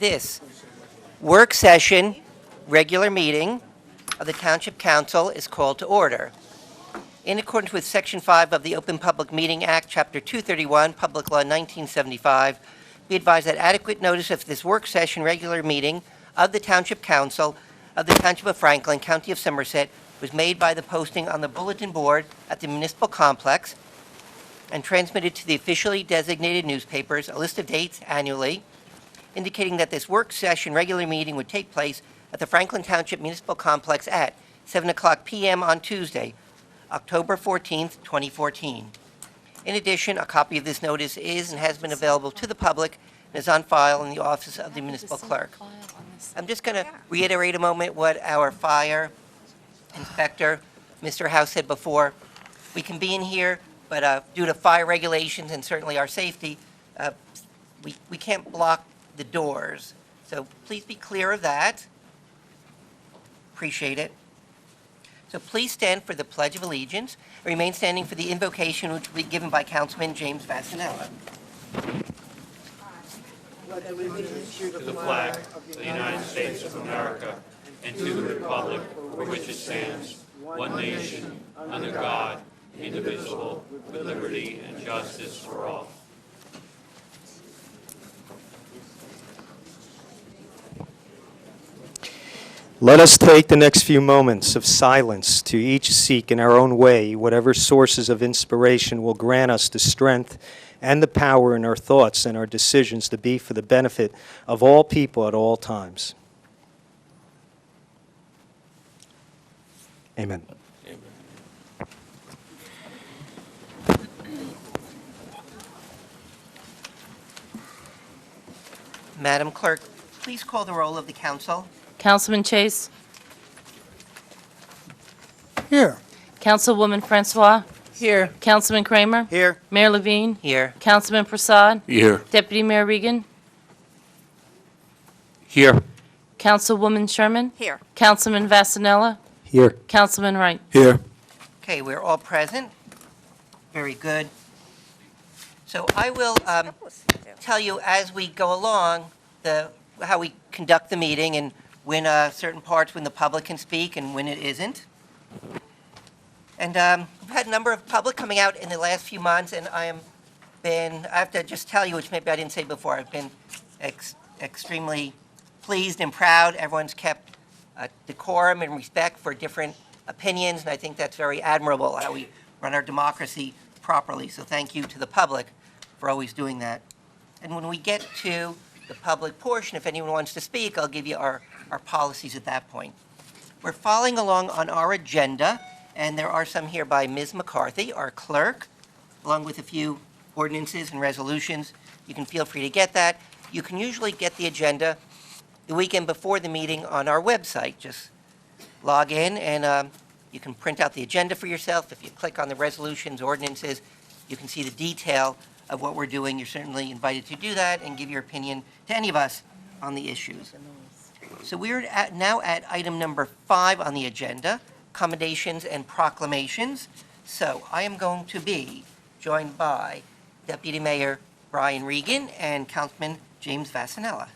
This work session, regular meeting of the Township Council is called to order. In accordance with Section 5 of the Open Public Meeting Act, Chapter 231, Public Law 1975, be advised that adequate notice of this work session, regular meeting of the Township Council of the Township of Franklin, County of Somerset, was made by the posting on the bulletin board at the municipal complex and transmitted to the officially designated newspapers, a list of dates annually, indicating that this work session regular meeting would take place at the Franklin Township Municipal Complex at 7:00 p.m. on Tuesday, October 14th, 2014. In addition, a copy of this notice is and has been available to the public and is on file in the office of the municipal clerk. I'm just going to reiterate a moment what our fire inspector, Mr. House, said before. We can be in here, but due to fire regulations and certainly our safety, we can't block the doors. So please be clear of that. Appreciate it. So please stand for the Pledge of Allegiance. Remain standing for the invocation, which will be given by Councilman James Vassanella. To the flag of the United States of America and to the republic for which it stands, one nation, under God, indivisible, with liberty and justice for all. Let us take the next few moments of silence to each seek in our own way whatever sources of inspiration will grant us the strength and the power in our thoughts and our decisions to be for the benefit of all people at all times. Amen. Madam Clerk, please call the roll of the council. Councilman Chase. Here. Councilwoman Francois. Here. Councilman Kramer. Here. Mayor Levine. Here. Councilman Prasad. Here. Deputy Mayor Regan. Here. Councilwoman Sherman. Here. Councilman Vassanella. Here. Councilman Wright. Here. Okay, we're all present. Very good. So I will tell you as we go along how we conduct the meeting and when certain parts when the public can speak and when it isn't. And we've had a number of public coming out in the last few months, and I have to just tell you, which maybe I didn't say before, I've been extremely pleased and proud. Everyone's kept decorum and respect for different opinions, and I think that's very admirable how we run our democracy properly. So thank you to the public for always doing that. And when we get to the public portion, if anyone wants to speak, I'll give you our policies at that point. We're following along on our agenda, and there are some here by Ms. McCarthy, our clerk, along with a few ordinances and resolutions. You can feel free to get that. You can usually get the agenda the weekend before the meeting on our website. Just log in and you can print out the agenda for yourself. If you click on the resolutions, ordinances, you can see the detail of what we're doing. You're certainly invited to do that and give your opinion to any of us on the issues. So we're now at item number 5 on the agenda, commendations and proclamations. So I am going to be joined by Deputy Mayor Brian Regan and Councilman James Vassanella.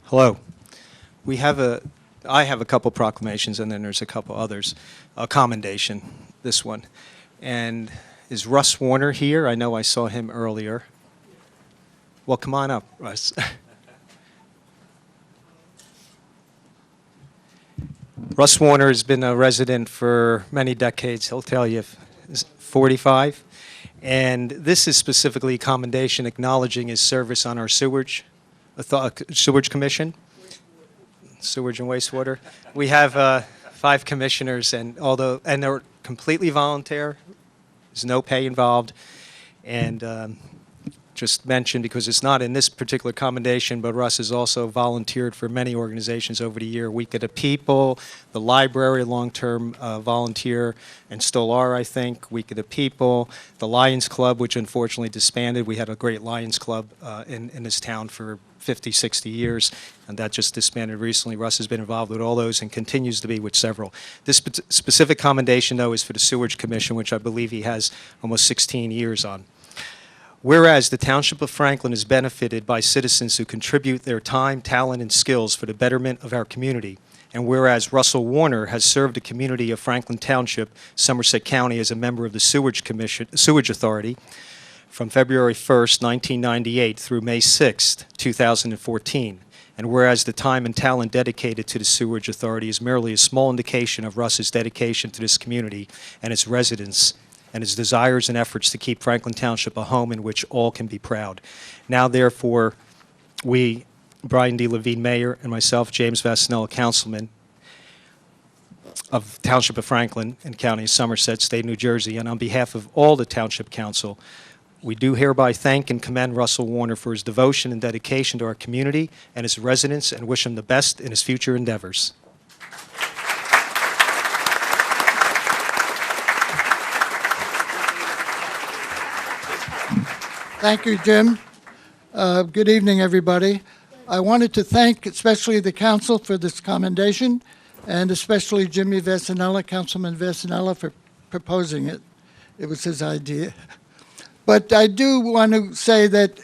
Hello. I have a couple proclamations, and then there's a couple others. A commendation, this one. And is Russ Warner here? I know I saw him earlier. Well, come on up, Russ. Russ Warner has been a resident for many decades. He'll tell you, 45. And this is specifically a commendation acknowledging his service on our sewage commission, sewage and wastewater. We have 5 commissioners, and they're completely volunteer. There's no pay involved, and just mention, because it's not in this particular commendation, but Russ has also volunteered for many organizations over the year. Week of the People, the library, long-term volunteer, and still are, I think. Week of the People, the Lions Club, which unfortunately disbanded. We had a great Lions Club in this town for 50, 60 years, and that just disbanded recently. Russ has been involved with all those and continues to be with several. This specific commendation, though, is for the Sewerage Commission, which I believe he has almost 16 years on. Whereas the Township of Franklin is benefited by citizens who contribute their time, talent, and skills for the betterment of our community, and whereas Russell Warner has served the community of Franklin Township, Somerset County, as a member of the Sewage Authority from February 1st, 1998 through May 6th, 2014, and whereas the time and talent dedicated to the Sewage Authority is merely a small indication of Russ's dedication to this community and its residents, and his desires and efforts to keep Franklin Township a home in which all can be proud. Now, therefore, we, Brian D. Levine, Mayor, and myself, James Vasanella, Councilman of Township of Franklin and County of Somerset, State of New Jersey, and on behalf of all the Township Council, we do hereby thank and commend Russell Warner for his devotion and dedication to our community and his residents, and wish him the best in his future endeavors. Thank you, Jim. Good evening, everybody. I wanted to thank especially the council for this commendation, and especially Jimmy Vasanella, Councilman Vasanella, for proposing it. It was his idea. But I do want to say that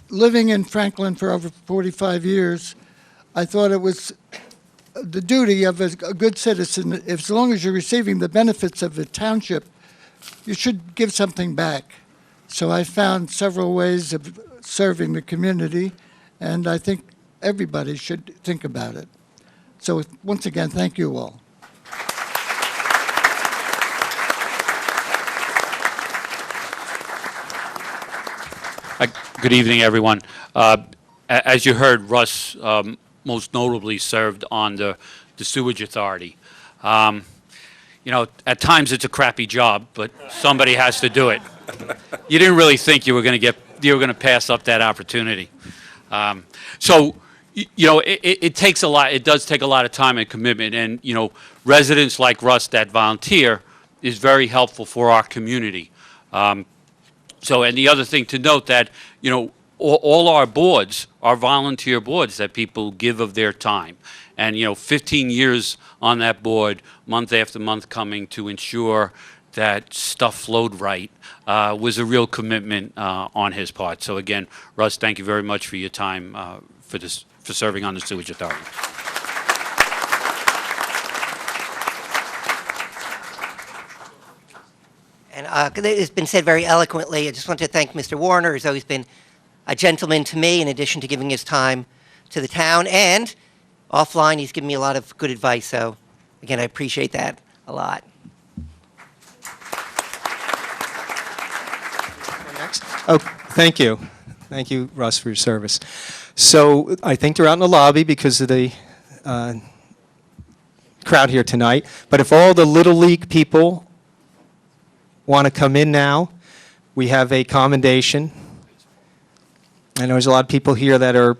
living in Franklin for over 45 years, I thought it was the duty of a good citizen, as long as you're receiving the benefits of the township, you should give something back. So I found several ways of serving the community, and I think everybody should think about it. So once again, thank you all. Good evening, everyone. As you heard, Russ most notably served on the Sewage Authority. You know, at times it's a crappy job, but somebody has to do it. You didn't really think you were going to pass up that opportunity. So, you know, it takes a lot. It does take a lot of time and commitment, and you know, residents like Russ that volunteer is very helpful for our community. So, and the other thing to note that, you know, all our boards are volunteer boards that people give of their time. And, you know, 15 years on that board, month after month, coming to ensure that stuff flowed right, was a real commitment on his part. So again, Russ, thank you very much for your time for serving on the Sewage Authority. And it's been said very eloquently. I just want to thank Mr. Warner, who's always been a gentleman to me, in addition to giving his time to the town. And offline, he's given me a lot of good advice. So, again, I appreciate that a lot. Next. Oh, thank you. Thank you, Russ, for your service. So I think they're out in the lobby because of the crowd here tonight. But if all the Little League people want to come in now, we have a commendation. I know there's a lot of people here that are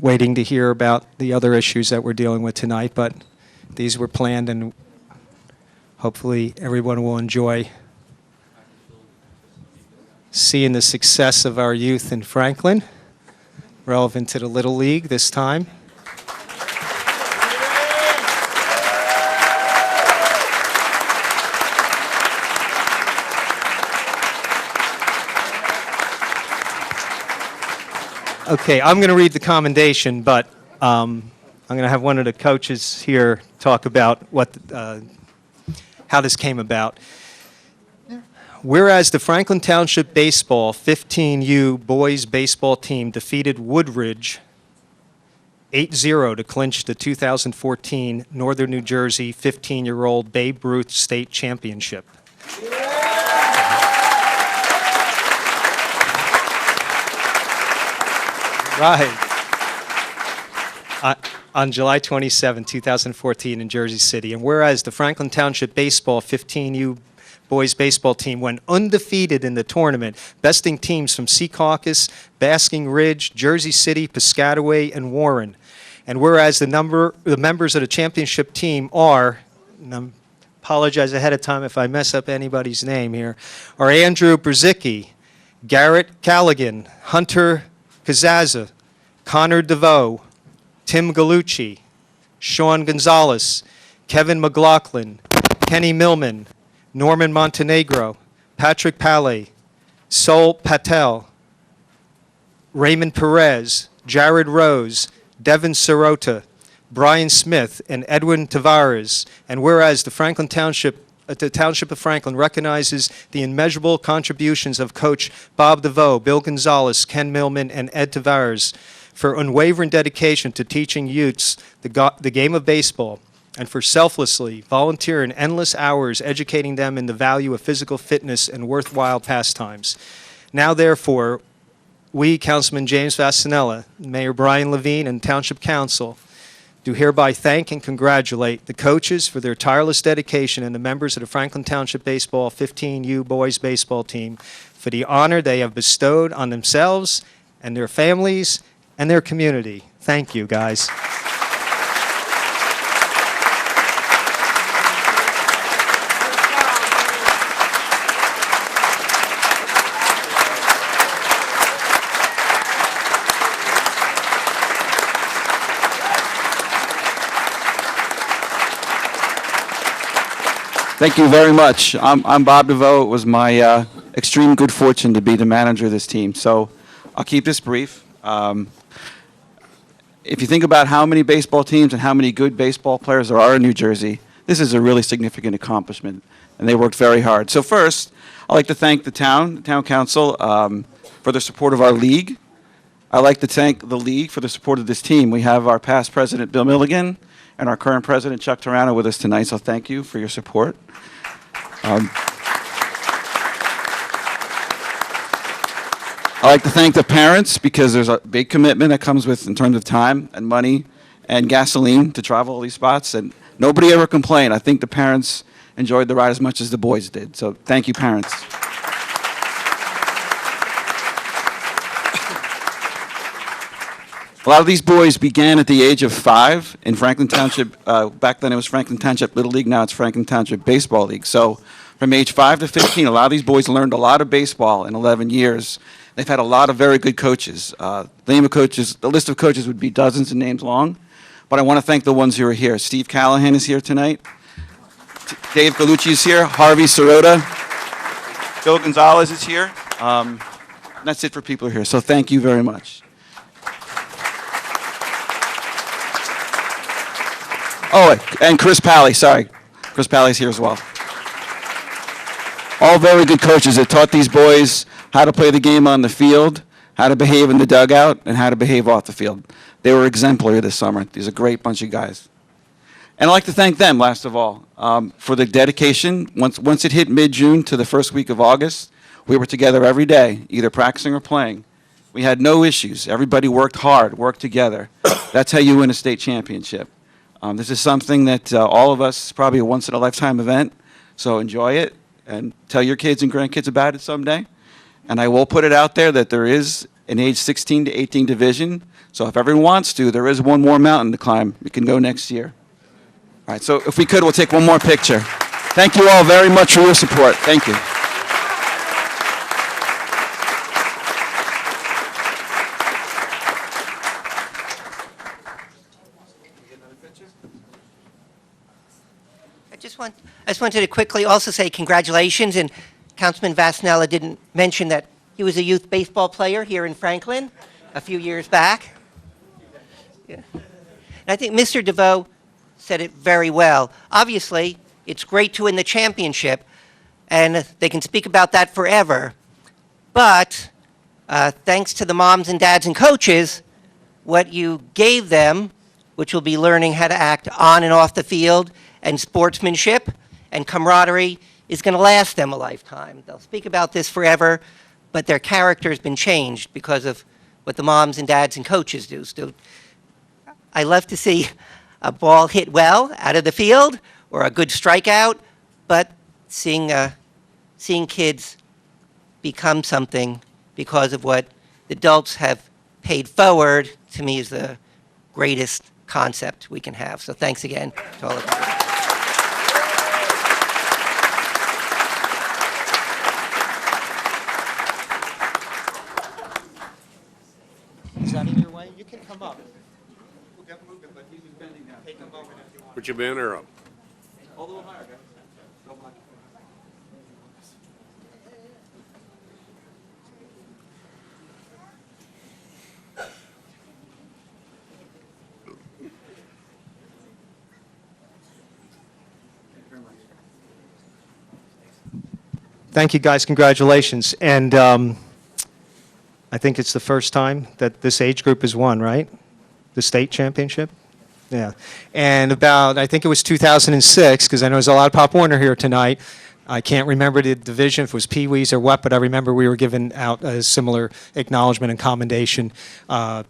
waiting to hear about the other issues that we're dealing with tonight, but these were planned, and hopefully everyone will enjoy seeing the success of our youth in Franklin, relevant to the Little League this time. Okay, I'm going to read the commendation, but I'm going to have one of the coaches here talk about how this came about. Whereas the Franklin Township Baseball 15U boys baseball team defeated Woodridge 8-0 to clinch the 2014 Northern New Jersey 15-year-old Babe Ruth State Championship. Right. On July 27, 2014 in Jersey City. And whereas the Franklin Township Baseball 15U boys baseball team went undefeated in the tournament, besting teams from Secaucus, Basking Ridge, Jersey City, Piscataway, and Warren. And whereas the members of the championship team are, and I apologize ahead of time if I mess up anybody's name here, are Andrew Brzicki, Garrett Callaghan, Hunter Kazaza, Connor DeVoe, Tim Gallucci, Sean Gonzalez, Kevin McLaughlin, Kenny Millman, Norman Montenegro, Patrick Palais, Sol Patel, Raymond Perez, Jared Rose, Devin Sirota, Brian Smith, and Edwin Tavares. And whereas the Township of Franklin recognizes the immeasurable contributions of Coach Bob DeVoe, Bill Gonzalez, Ken Millman, and Ed Tavares for unwavering dedication to teaching youths the game of baseball, and for selflessly volunteering endless hours educating them in the value of physical fitness and worthwhile pastimes. Now, therefore, we, Councilman James Vasanella, Mayor Brian Levine, and Township Council, do hereby thank and congratulate the coaches for their tireless dedication and the members of the Franklin Township Baseball 15U boys baseball team for the honor they have bestowed on themselves and their families and their community. Thank you, guys. Thank you very much. I'm Bob DeVoe. It was my extreme good fortune to be the manager of this team. So I'll keep this brief. If you think about how many baseball teams and how many good baseball players there are in New Jersey, this is a really significant accomplishment, and they worked very hard. So first, I'd like to thank the town council for their support of our league. I'd like to thank the league for the support of this team. We have our past president, Bill Milligan, and our current president, Chuck Tarano, with us tonight, so thank you for your support. I'd like to thank the parents, because there's a big commitment that comes with in terms of time and money and gasoline to travel all these spots, and nobody ever complained. I think the parents enjoyed the ride as much as the boys did, so thank you, parents. A lot of these boys began at the age of 5 in Franklin Township. Back then it was Franklin Township Little League, now it's Franklin Township Baseball League. So from age 5 to 15, a lot of these boys learned a lot of baseball in 11 years. They've had a lot of very good coaches. The list of coaches would be dozens and names long, but I want to thank the ones who are here. Steve Callahan is here tonight. Dave Gallucci is here. Harvey Sirota. Bill Gonzalez is here. That's it for people who are here, so thank you very much. Oh, and Chris Pally, sorry. Chris Pally's here as well. All very good coaches that taught these boys how to play the game on the field, how to behave in the dugout, and how to behave off the field. They were exemplary this summer. These are a great bunch of guys. And I'd like to thank them, last of all, for the dedication. Once it hit mid-June to the first week of August, we were together every day, either practicing or playing. We had no issues. Everybody worked hard, worked together. That's how you win a state championship. This is something that all of us, probably a once-in-a-lifetime event, so enjoy it and tell your kids and grandkids about it someday. And I will put it out there that there is an age 16 to 18 division, so if everyone wants to, there is one more mountain to climb. We can go next year. All right, so if we could, we'll take one more picture. Thank you all very much for your support. Thank you. I just wanted to quickly also say congratulations, and Councilman Vasanella didn't mention that he was a youth baseball player here in Franklin a few years back. Yeah. And I think Mr. DeVoe said it very well. Obviously, it's great to win the championship, and they can speak about that forever. But thanks to the moms and dads and coaches, what you gave them, which will be learning how to act on and off the field, and sportsmanship and camaraderie, is going to last them a lifetime. They'll speak about this forever, but their character has been changed because of what the moms and dads and coaches do. So I love to see a ball hit well out of the field or a good strikeout, but seeing seeing kids become something because of what the adults have paid forward, to me, is the greatest concept we can have. So thanks again to all of you. Is that in your way? You can come up. We'll get moving, but he's bending down. Take a moment if you want. Put your banner up. A little higher, guys. Don't mind. Thank you, guys. Congratulations. And I think it's the first time that this age group has won, right? The state championship? Yeah. And about, I think it was 2006, because I know there's a lot of Pop Warner here tonight. I can't remember the division, if it was Pee-wees or what, but I remember we were given out a similar acknowledgement and commendation.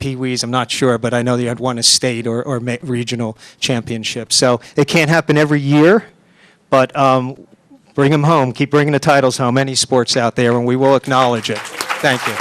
Pee-wees, I'm not sure, but I know they had won a state or regional championship. So it can't happen every year, but bring them home. Keep bringing the titles home, any sports out there, and we will acknowledge it. Thank you.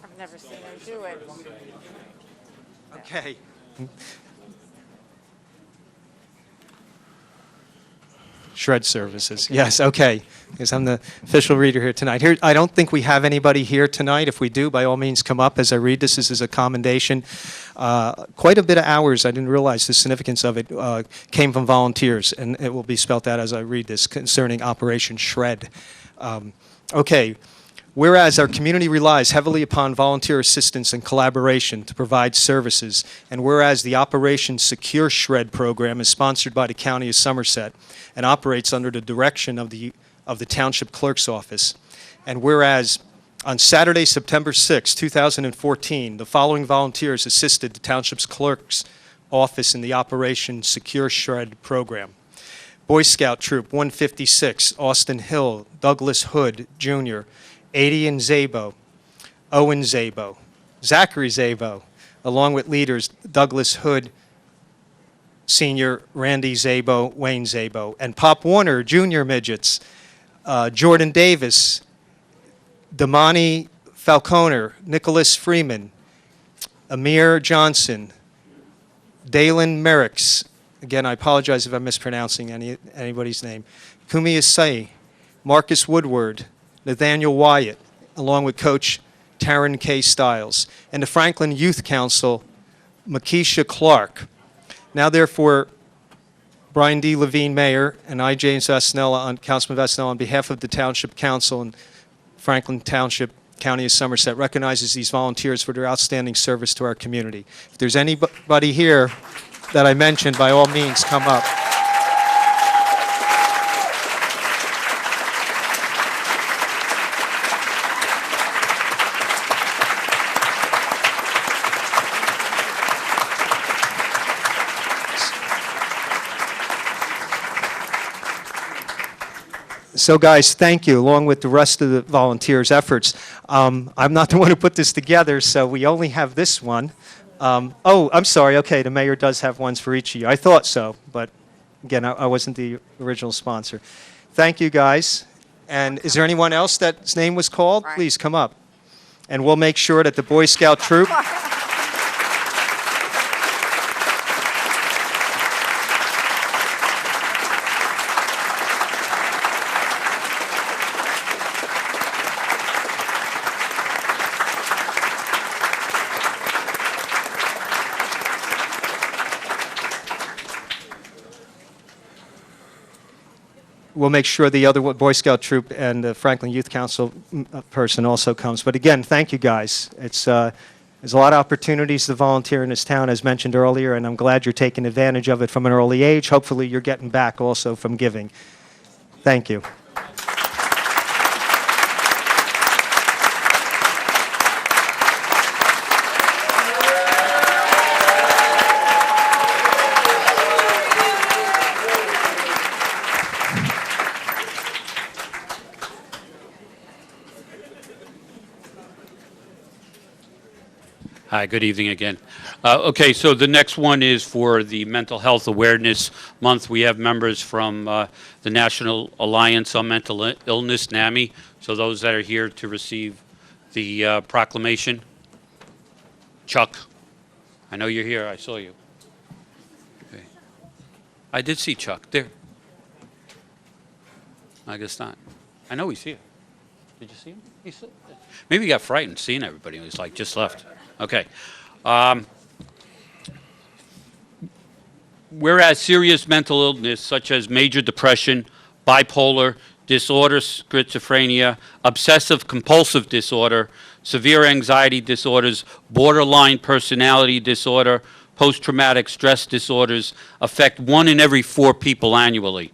I've never seen her do it. Okay. Shred services. Yes, okay. Because I'm the official reader here tonight. Here, I don't think we have anybody here tonight. If we do, by all means, come up as I read this. This is a commendation. Quite a bit of hours, I didn't realize the significance of it, came from volunteers, and it will be spelt out as I read this, concerning Operation Shred. Okay. Whereas our community relies heavily upon volunteer assistance and collaboration to provide services, and whereas the Operation Secure Shred program is sponsored by the County of Somerset and operates under the direction of the Township Clerk's Office, and whereas on Saturday, September 6, 2014, the following volunteers assisted the Township's Clerk's Office in the Operation Secure Shred program: Boy Scout Troop 156, Austin Hill, Douglas Hood, Jr., Adian Zabo, Owen Zabo, Zachary Zabo, along with leaders Douglas Hood Sr., Randy Zabo, Wayne Zabo, and Pop Warner Jr. midgets, Jordan Davis, Damani Falconer, Nicholas Freeman, Amir Johnson, Dalen Merricks, again, I apologize if I'm mispronouncing anybody's name, Kumi Asai, Marcus Woodward, Nathaniel Wyatt, along with Coach Taryn K. Stiles, and the Franklin Youth Council, Makisha Clark. Now, therefore, Brian D. Levine, Mayor, and I, James Vasanella, Councilman Vasanella, on behalf of the Township Council and Franklin Township, County of Somerset, recognizes these volunteers for their outstanding service to our community. If there's anybody here that I mentioned, by all means, come up. So, guys, thank you, along with the rest of the volunteers' efforts. I'm not the one who put this together, so we only have this one. Oh, I'm sorry. Okay, the mayor does have ones for each of you. I thought so, but again, I wasn't the original sponsor. Thank you, guys. And is there anyone else that's name was called? Right. Please come up. And we'll make sure that the Boy Scout troop... we'll make sure the other Boy Scout troop and the Franklin Youth Council person also comes. But again, thank you guys. There's a lot of opportunities to volunteer in this town, as mentioned earlier, and I'm glad you're taking advantage of it from an early age. Hopefully, you're getting back also from giving. Thank you. Hi, good evening again. Okay, so the next one is for the Mental Health Awareness Month. We have members from the National Alliance on Mental Illness, NAMI. So those that are here to receive the proclamation. Chuck, I know you're here. I saw you. Okay. I did see Chuck there. I guess not. I know he's here. Did you see him? Maybe he got frightened seeing everybody. He was like, just left. Okay. Whereas serious mental illness such as major depression, bipolar disorder, schizophrenia, obsessive compulsive disorder, severe anxiety disorders, borderline personality disorder, post-traumatic stress disorders affect 1 in every 4 people annually.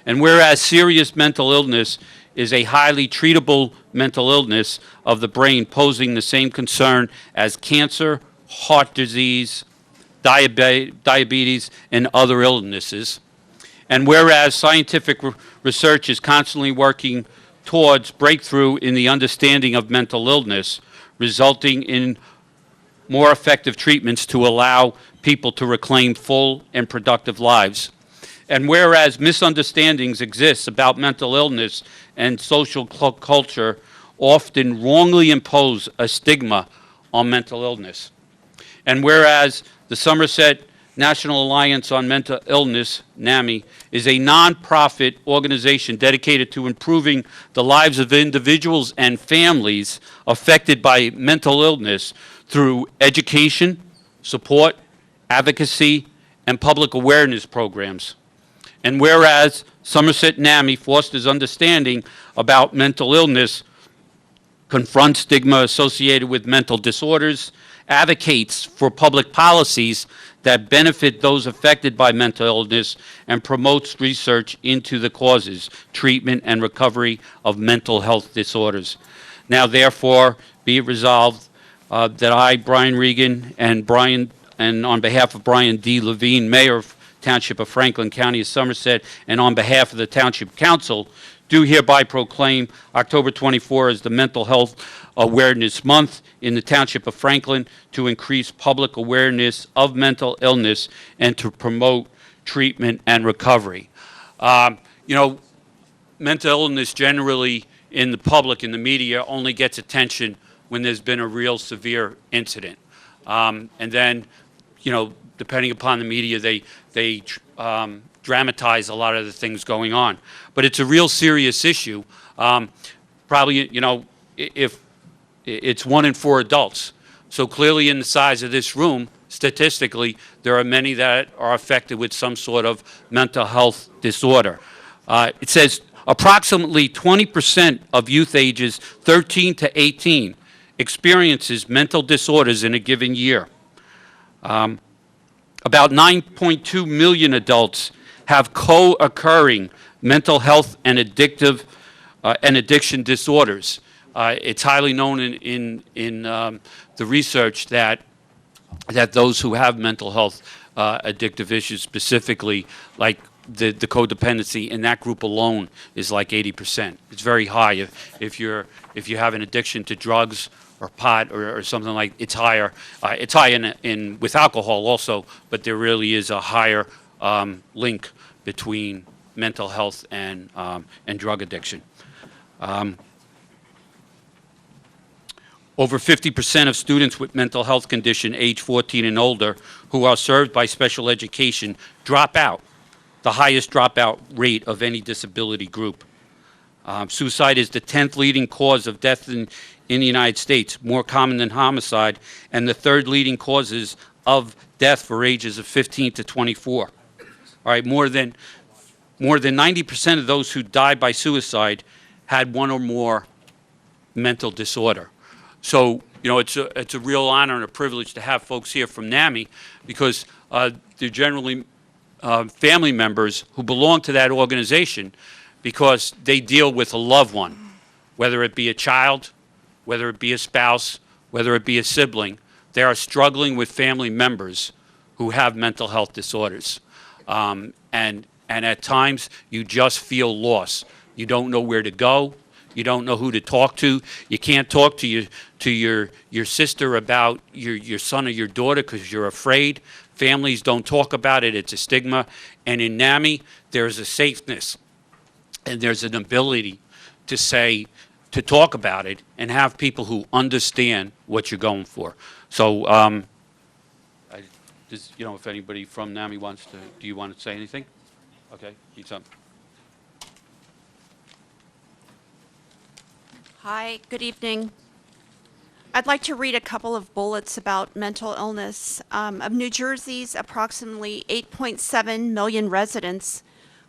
And whereas serious mental illness is a highly treatable mental illness of the brain posing the same concern as cancer, heart disease, diabetes, and other illnesses. And whereas scientific research is constantly working towards breakthrough in the understanding of mental illness, resulting in more effective treatments to allow people to reclaim full and productive lives. And whereas misunderstandings exist about mental illness and social culture often wrongly impose a stigma on mental illness. And whereas the Somerset National Alliance on Mental Illness, NAMI, is a nonprofit organization dedicated to improving the lives of individuals and families affected by mental illness through education, support, advocacy, and public awareness programs. And whereas Somerset NAMI fosters understanding about mental illness, confronts stigma associated with mental disorders, advocates for public policies that benefit those affected by mental illness, and promotes research into the causes, treatment, and recovery of mental health disorders. Now, therefore, be it resolved that I, Brian Regan, and on behalf of Brian D. Levine, Mayor of Township of Franklin, County of Somerset, and on behalf of the Township Council, do hereby proclaim October 24 as the Mental Health Awareness Month in the Township of Franklin to increase public awareness of mental illness and to promote treatment and recovery. You know, mental illness generally in the public, in the media, only gets attention when there's been a real severe incident. And then, you know, depending upon the media, they dramatize a lot of the things going on. But it's a real serious issue. Probably, you know, if it's 1 in 4 adults. So clearly in the size of this room, statistically, there are many that are affected with some sort of mental health disorder. It says approximately 20% of youth ages 13 to 18 experiences mental disorders in a given year. About 9.2 million adults have co-occurring mental health and addiction disorders. It's highly known in the research that those who have mental health addictive issues, specifically like the codependency in that group alone, is like 80%. It's very high. If you have an addiction to drugs or pot or something like, it's higher. It's high in with alcohol also, but there really is a higher link between mental health and drug addiction. Over 50% of students with mental health condition age 14 and older who are served by special education drop out, the highest dropout rate of any disability group. Suicide is the 10th leading cause of death in the United States, more common than homicide, and the 3rd leading causes of death for ages of 15 to 24. All right, more than more than 90% of those who died by suicide had one or more mental disorder. So, it's a real honor and a privilege to have folks here from NAMI, because they're generally family members who belong to that organization, because they deal with a loved one, whether it be a child, whether it be a spouse, whether it be a sibling. They are struggling with family members who have mental health disorders. And at times, you just feel lost. You don't know where to go. You don't know who to talk to. You can't talk to your sister about your son or your daughter because you're afraid. Families don't talk about it. It's a stigma. And in NAMI, there's a safeness, and there's an ability to talk about it and have people who understand what you're going for. So, if anybody from NAMI wants to, do you want to say anything? Okay, need something. Hi, good evening. I'd like to read a couple of bullets about mental illness. Of New Jersey's approximately 8.7 million residents,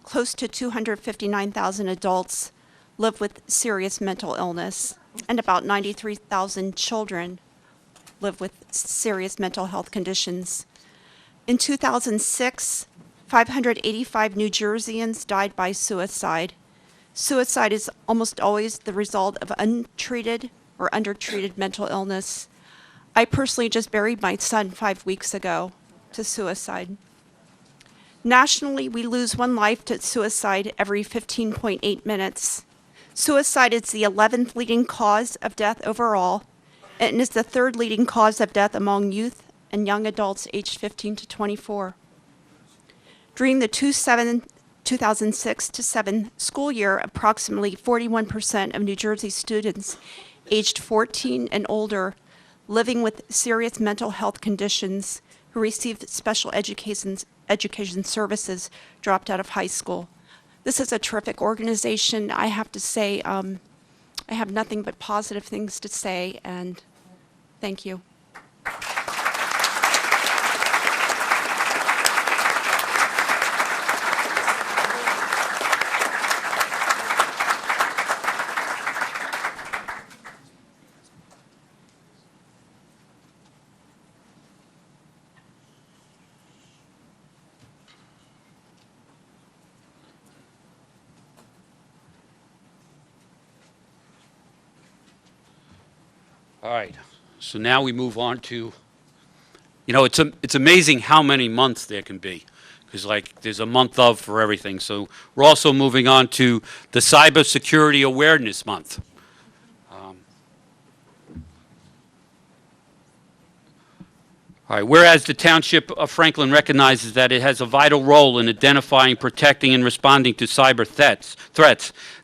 close to 259,000 adults live with serious mental illness, and about 93,000 children live with serious mental health conditions. In 2006, 585 New Jerseyans died by suicide. Suicide is almost always the result of untreated or undertreated mental illness. I personally just buried my son 5 weeks ago to suicide. Nationally, we lose one life to suicide every 15.8 minutes. Suicide is the 11th leading cause of death overall, and is the 3rd leading cause of death among youth and young adults aged 15 to 24. During the 2006 to 7 school year, approximately 41% of New Jersey students aged 14 and older living with serious mental health conditions who received special education services dropped out of high school. This is a terrific organization. I have to say, I have nothing but positive things to say, and thank you. All right, so now we move on to, it's amazing how many months there can be, because there's a month of for everything. So we're also moving on to the Cybersecurity Awareness Month. All right, whereas the Township of Franklin recognizes that it has a vital role in identifying, protecting, and responding to cyber threats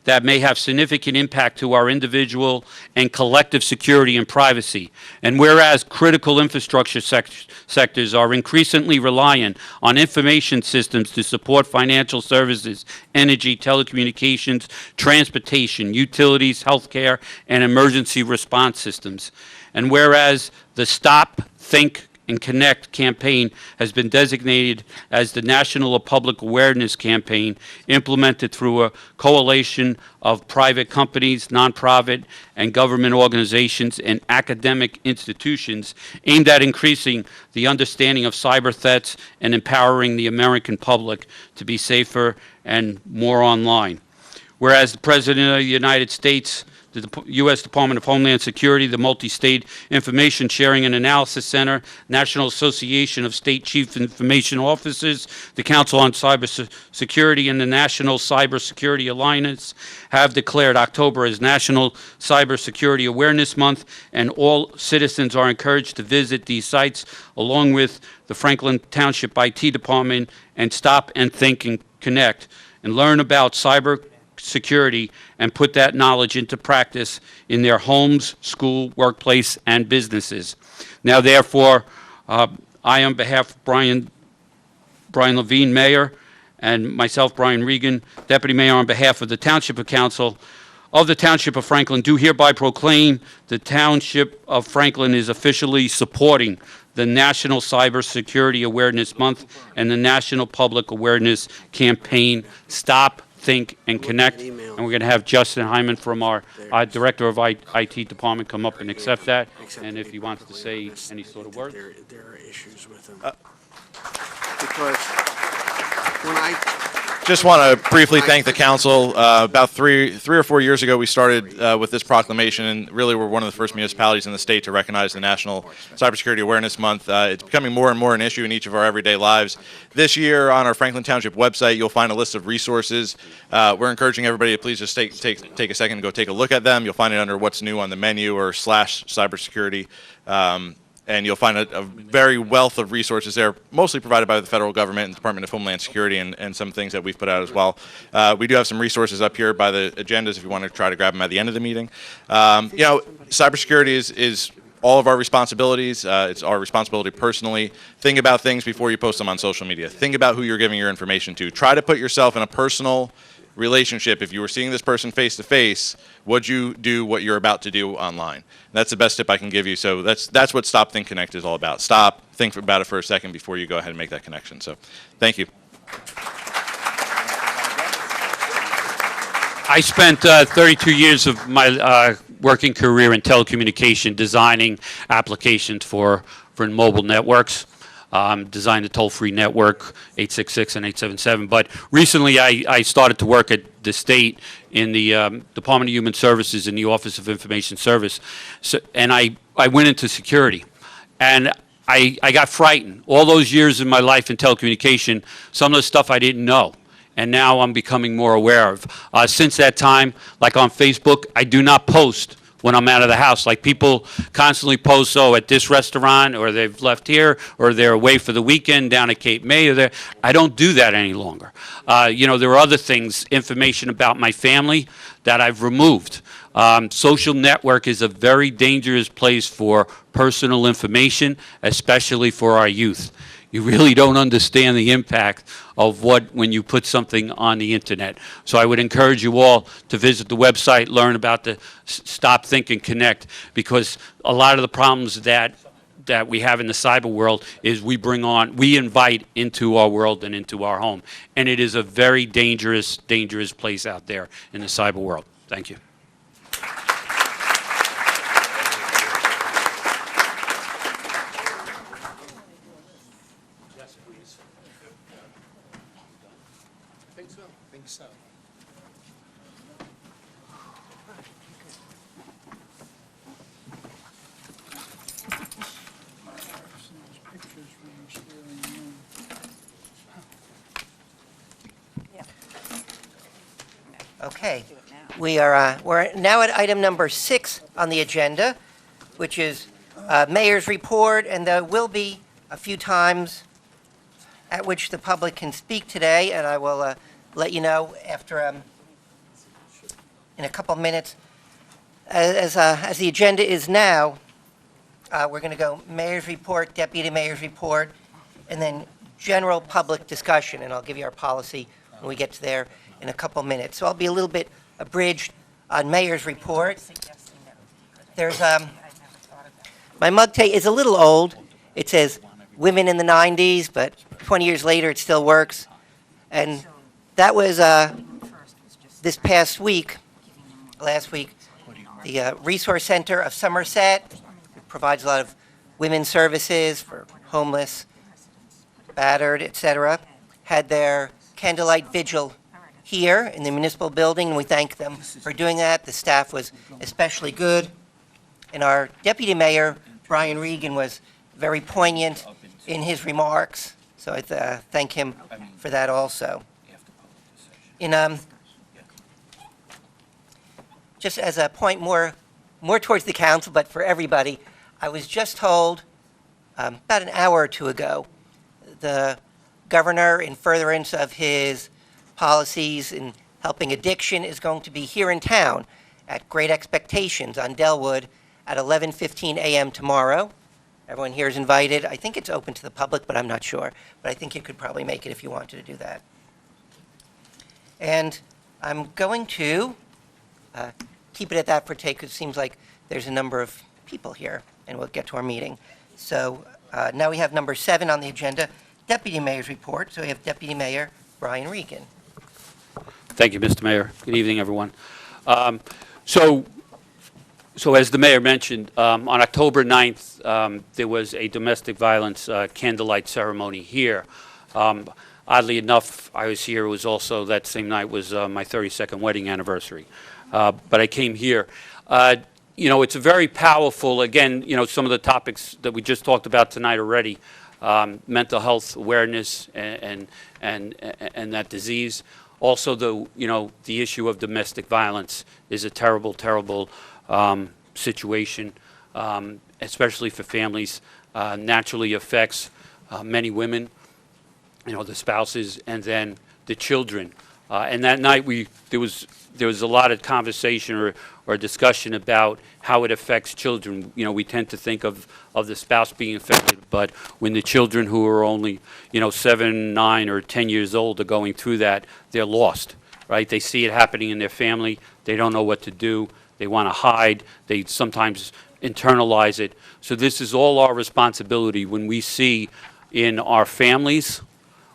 that may have significant impact to our individual and collective security and privacy, and whereas critical infrastructure sectors are increasingly reliant on information systems to support financial services, energy, telecommunications, transportation, utilities, healthcare, and emergency response systems, and whereas the Stop, Think, and Connect campaign has been designated as the National Public Awareness Campaign implemented through a coalition of private companies, nonprofit, and government organizations and academic institutions aimed at increasing the understanding of cyber threats and empowering the American public to be safer and more online. Whereas the President of the United States, the U.S. Department of Homeland Security, the Multi-State Information Sharing and Analysis Center, National Association of State Chief Information Officers, the Council on Cybersecurity, and the National Cybersecurity Alliance have declared October as National Cybersecurity Awareness Month, and all citizens are encouraged to visit these sites along with the Franklin Township IT Department and Stop and Think and Connect and learn about cyber security and put that knowledge into practice in their homes, school, workplace, and businesses. Now, therefore, I, on behalf of Brian Levine, Mayor, and myself, Brian Regan, Deputy Mayor, on behalf of the Township Council, of the Township of Franklin, do hereby proclaim the Township of Franklin is officially supporting the National Cybersecurity Awareness Month and the National Public Awareness Campaign, Stop, Think, and Connect. And we're going to have Justin Hyman from our Director of IT Department come up and accept that, and if he wants to say any sort of word. There are issues with them. Because when I Just want to briefly thank the council. About three or 4 years ago, we started with this proclamation, and really we're one of the first municipalities in the state to recognize the National Cybersecurity Awareness Month. It's becoming more and more an issue in each of our everyday lives. This year, on our Franklin Township website, you'll find a list of resources. We're encouraging everybody to please just take a second and go take a look at them. You'll find it under What's New on the menu or /cybersecurity. And you'll find a very wealth of resources there, mostly provided by the federal government and Department of Homeland Security and some things that we've put out as well. We do have some resources up here by the agendas if you want to try to grab them at the end of the meeting. Cybersecurity is all of our responsibilities. It's our responsibility personally. Think about things before you post them on social media. Think about who you're giving your information to. Try to put yourself in a personal relationship. If you were seeing this person face to face, would you do what you're about to do online? That's the best tip I can give you. So that's what Stop, Think, Connect is all about. Stop, think about it for a second before you go ahead and make that connection. So thank you. I spent 32 years of my working career in telecommunication designing applications for mobile networks. Designed a toll-free network, 866 and 877. But recently I started to work at the state in the Department of Human Services in the Office of Information Service. And I went into security. And I got frightened. All those years in my life in telecommunication, some of the stuff I didn't know. And now I'm becoming more aware of. Since that time, like on Facebook, I do not post when I'm out of the house. Like people constantly post, at this restaurant, or they've left here, or they're away for the weekend down at Cape May, or there. I don't do that any longer. There are other things, information about my family that I've removed. Social network is a very dangerous place for personal information, especially for our youth. You really don't understand the impact of when you put something on the internet. So I would encourage you all to visit the website, learn about the Stop, Think, and Connect, because a lot of the problems that we have in the cyber world is we invite into our world and into our home. And it is a very dangerous place out there in the cyber world. Thank you. Okay, we're now at item number 6 on the agenda, which is Mayor's Report, and there will be a few times at which the public can speak today, and I will let you know after, in a couple minutes. As the agenda is now, we're going to go Mayor's Report, Deputy Mayor's Report, and then general public discussion, and I'll give you our policy when we get to there in a couple minutes. So I'll be a little bit abridged on Mayor's Report. There's, my mug tape is a little old. It says women in the 90s, but 20 years later it still works. And that was this past week, last week, the Resource Center of Somerset provides a lot of women's services for homeless, battered, etc., had their candlelight vigil here in the municipal building, and we thank them for doing that. The staff was especially good. And our deputy mayor, Brian Regan, was very poignant in his remarks, so I thank him for that also. Just as a point more towards the council, but for everybody, I was just told about an hour or two ago, the governor, in furtherance of his policies in helping addiction, is going to be here in town at Great Expectations on Delwood at 11:15 a.m. tomorrow. Everyone here is invited. I think it's open to the public, but I'm not sure. But I think you could probably make it if you wanted to do that. And I'm going to keep it at that for today, because it seems like there's a number of people here, and we'll get to our meeting. So now we have number 7 on the agenda, Deputy Mayor's report. So we have Deputy Mayor Brian Regan. Thank you, Mr. Mayor. Good evening, everyone. So as the mayor mentioned, on October 9th, there was a domestic violence candlelight ceremony here. Oddly enough, I was here. It was also that same night was my 32nd wedding anniversary. But I came here. It's a very powerful, again, some of the topics that we just talked about tonight already, mental health awareness and that disease. Also, the issue of domestic violence is a terrible, terrible situation, especially for families. Naturally affects many women, the spouses, and then the children. And that night, there was a lot of conversation or discussion about how it affects children. We tend to think of the spouse being affected, but when the children who are only 7, 9, or 10 years old are going through that, they're lost, right? They see it happening in their family. They don't know what to do. They want to hide. They sometimes internalize it. So this is all our responsibility when we see in our families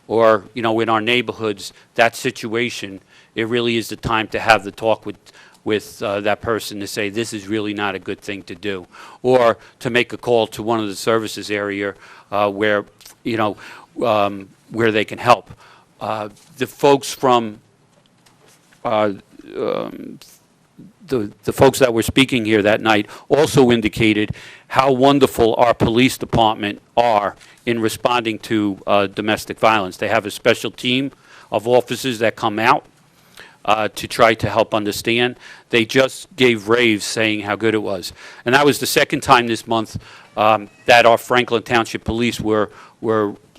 or in our neighborhoods that situation. It really is the time to have the talk with that person to say this is really not a good thing to do, or to make a call to one of the services area where they can help. The folks from the folks that were speaking here that night also indicated how wonderful our police department are in responding to domestic violence. They have a special team of officers that come out to try to help understand. They just gave raves saying how good it was. And that was the second time this month that our Franklin Township Police were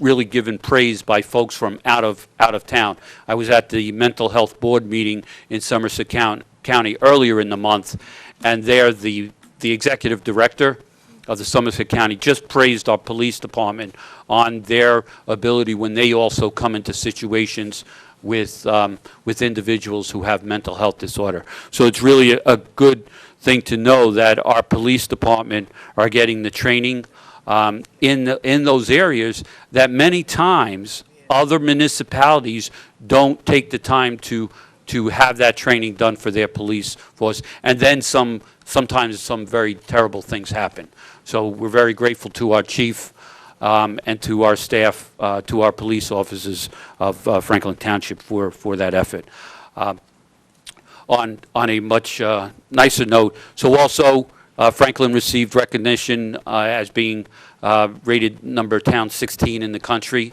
really given praise by folks from out of town. I was at the Mental Health Board meeting in Somerset County earlier in the month, and there the executive director of the Somerset County just praised our police department on their ability when they also come into situations with individuals who have mental health disorder. So it's really a good thing to know that our police department are getting the training in those areas that many times other municipalities don't take the time to have that training done for their police force, and then sometimes some very terrible things happen. So we're very grateful to our chief and to our staff, to our police officers of Franklin Township for that effort. On a much nicer note, so also Franklin received recognition as being rated number town 16 in the country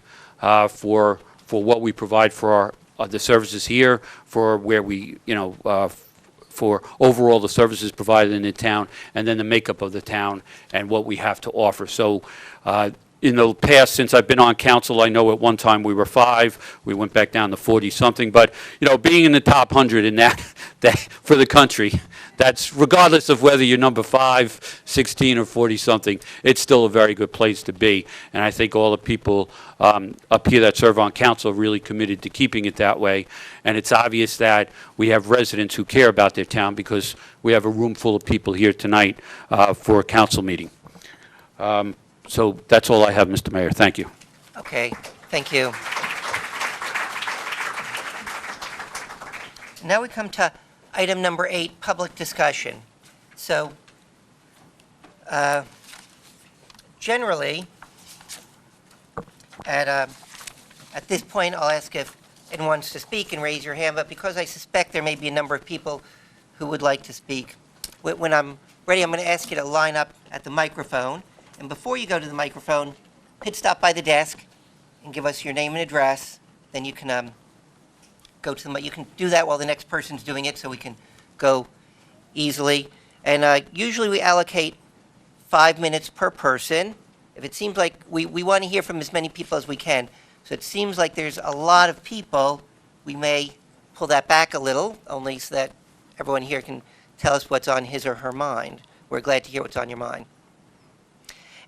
for what we provide for the services here, for where we, for overall the services provided in the town, and then the makeup of the town and what we have to offer. So in the past, since I've been on council, I know at one time we were 5. We went back down to 40-something. But, being in the top 100 in that for the country, that's regardless of whether you're number 5, 16, or 40-something, it's still a very good place to be. And I think all the people up here that serve on council are really committed to keeping it that way. And it's obvious that we have residents who care about their town, because we have a room full of people here tonight for a council meeting. So that's all I have, Mr. Mayor. Thank you. Okay, thank you. Now we come to item number 8, public discussion. So generally, at this point, I'll ask if anyone wants to speak and raise your hand, but because I suspect there may be a number of people who would like to speak, when I'm ready, I'm going to ask you to line up at the microphone. And before you go to the microphone, pit stop by the desk and give us your name and address. Then you can go to you can do that while the next person's doing it, so we can go easily. And usually we allocate 5 minutes per person. If it seems like we want to hear from as many people as we can, so it seems like there's a lot of people, we may pull that back a little, only so that everyone here can tell us what's on his or her mind. We're glad to hear what's on your mind.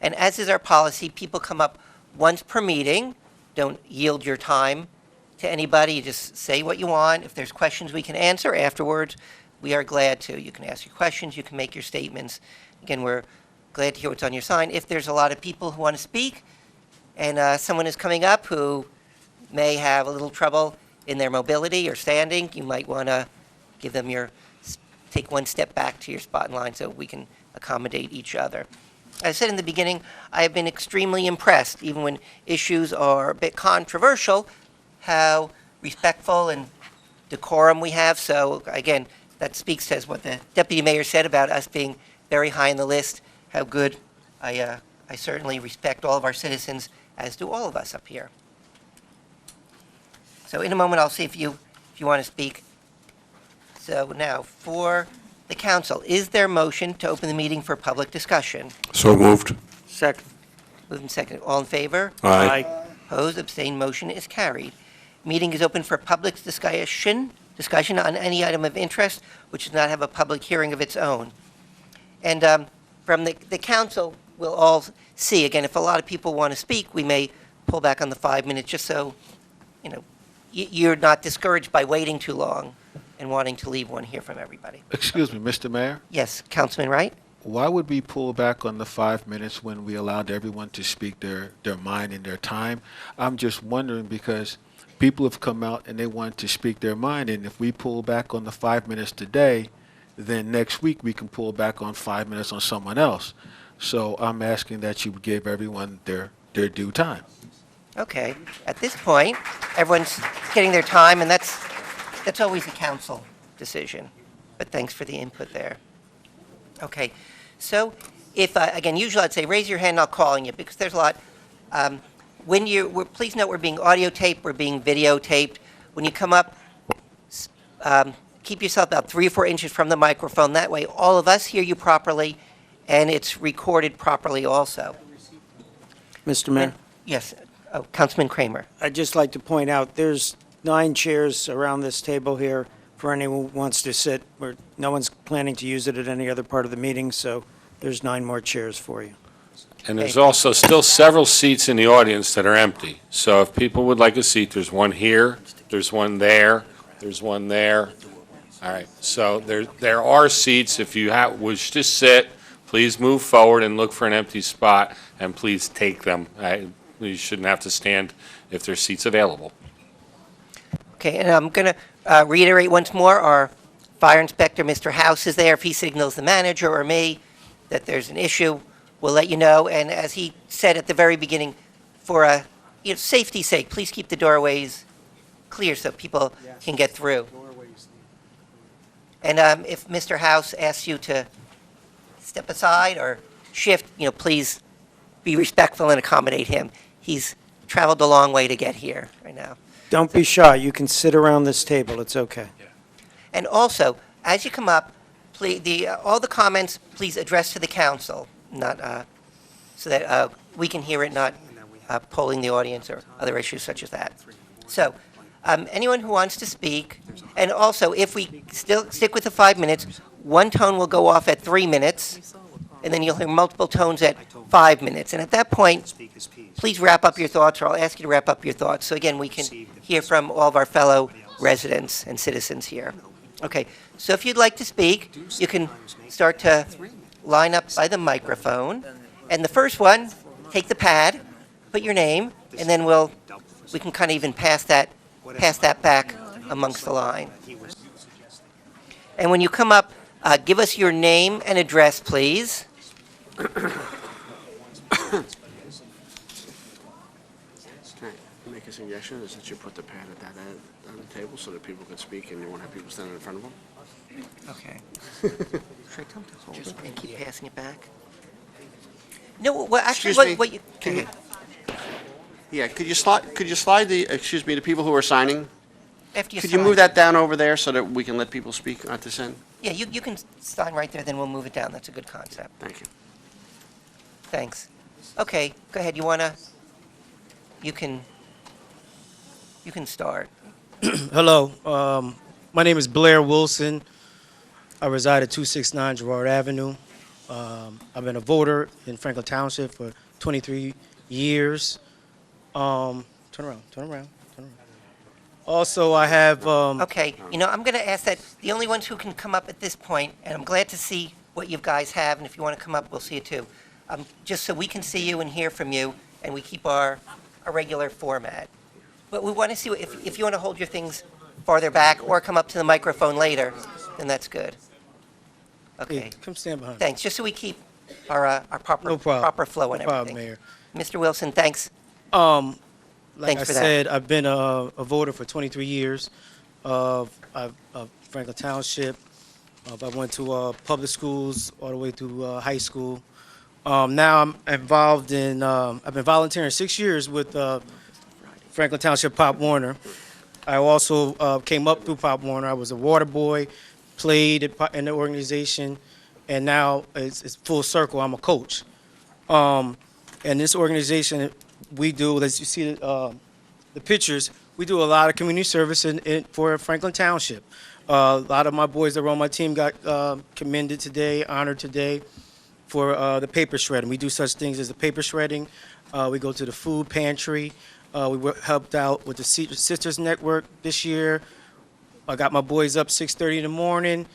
And as is our policy, people come up once per meeting. Don't yield your time to anybody. You just say what you want. If there's questions we can answer afterwards, we are glad to. You can ask your questions, you can make your statements. Again, we're glad to hear what's on your sign. If there's a lot of people who want to speak, and someone is coming up who may have a little trouble in their mobility or standing, you might want to give them take one step back to your spot in line so we can accommodate each other. As I said in the beginning, I have been extremely impressed, even when issues are a bit controversial, how respectful and decorum we have. So again, that speaks to what the deputy mayor said about us being very high on the list, how good. I certainly respect all of our citizens, as do all of us up here. So in a moment, I'll see if you want to speak. So now, for the council, is there motion to open the meeting for public discussion? So moved. Second. Moved and seconded. All in favor? Aye. Opposed, abstained, motion is carried. Meeting is open for public discussion on any item of interest which does not have a public hearing of its own. And from the council, we'll all see, again, if a lot of people want to speak, we may pull back on the 5 minutes just so, you're not discouraged by waiting too long and wanting to leave one hear from everybody. Excuse me, Mr. Mayor, Yes, Councilman Wright? why would we pull back on the 5 minutes when we allowed everyone to speak their mind and their time? I'm just wondering because people have come out and they want to speak their mind, and if we pull back on the 5 minutes today, then next week we can pull back on 5 minutes on someone else. So I'm asking that you give everyone their due time. Okay. At this point, everyone's getting their time, and that's always a council decision. But thanks for the input there. Okay. So if, again, usually I'd say raise your hand and I'll call on you because there's a lot. Please note we're being audio taped, we're being videotaped. When you come up, keep yourself about 3 or 4 inches from the microphone. That way all of us hear you properly and it's recorded properly also. Mr. Mayor, Yes. Oh, Councilman Kramer. I'd just like to point out, there's 9 chairs around this table here for anyone who wants to sit. No one's planning to use it at any other part of the meeting, so there's 9 more chairs for you. And there's also still several seats in the audience that are empty. So if people would like a seat, there's one here, there's one there, there's one there. All right, so there are seats. If you wish to sit, please move forward and look for an empty spot, and please take them. You shouldn't have to stand if there's seats available. Okay, and I'm going to reiterate once more, our fire inspector, Mr. House, is there. If he signals the manager or me that there's an issue, we'll let you know. And as he said at the very beginning, for safety's sake, please keep the doorways clear so people can get through. And if Mr. House asks you to step aside or shift, please be respectful and accommodate him. He's traveled a long way to get here right now. Don't be shy. You can sit around this table. It's okay. And also, as you come up, please, all the comments, please address to the council, not so that we can hear it, not polling the audience or other issues such as that. So, anyone who wants to speak, and also, if we still stick with the 5 minutes, one tone will go off at 3 minutes, and then you'll hear multiple tones at 5 minutes. And at that point, please wrap up your thoughts, or I'll ask you to wrap up your thoughts, so again, we can hear from all of our fellow residents and citizens here. Okay, so if you'd like to speak, you can start to line up by the microphone. And the first one, take the pad, put your name, and then we can kind of even pass that back amongst the line. And when you come up, give us your name and address, please. Make a suggestion is that you put the pad at that end on the table so that people can speak and you won't have people standing in front of them. Okay. Should I tell them to hold it and keep passing it back? No, well, actually, Excuse me. what you... Can you- Yeah, could you slide the people who are signing? After you Could you sign. move that down over there so that we can let people speak at this end? Yeah, you can sign right there, then we'll move it down. That's a good concept. Thank you. Thanks. Okay, go ahead. You can start. Hello. My name is Blair Wilson. I reside at 269 Girard Avenue. I've been a voter in Franklin Township for 23 years. Turn around. Also, I have, Okay, I'm going to ask that the only ones who can come up at this point, and I'm glad to see what you guys have, and if you want to come up, we'll see you too. Just so we can see you and hear from you, and we keep our regular format. But we want to see, if you want to hold your things farther back or come up to the microphone later, then that's good. Okay, hey, come stand behind. thanks, just so we keep our proper No problem. proper flow and No problem, everything. Mayor. Mr. Wilson, thanks. Like Thanks I for that. said, I've been a voter for 23 years of Franklin Township. I went to public schools all the way through high school. Now I'm involved in, I've been volunteering 6 years with Franklin Township Pop Warner. I also came up through Pop Warner. I was a water boy, played in the organization, and now it's full circle. I'm a coach. And this organization, we do, as you see the pictures, we do a lot of community service for Franklin Township. A lot of my boys that were on my team got commended today, honored today for the paper shredding. We do such things as the paper shredding. We go to the food pantry. We helped out with the Sisters Network this year. I got my boys up 6:30 in the morning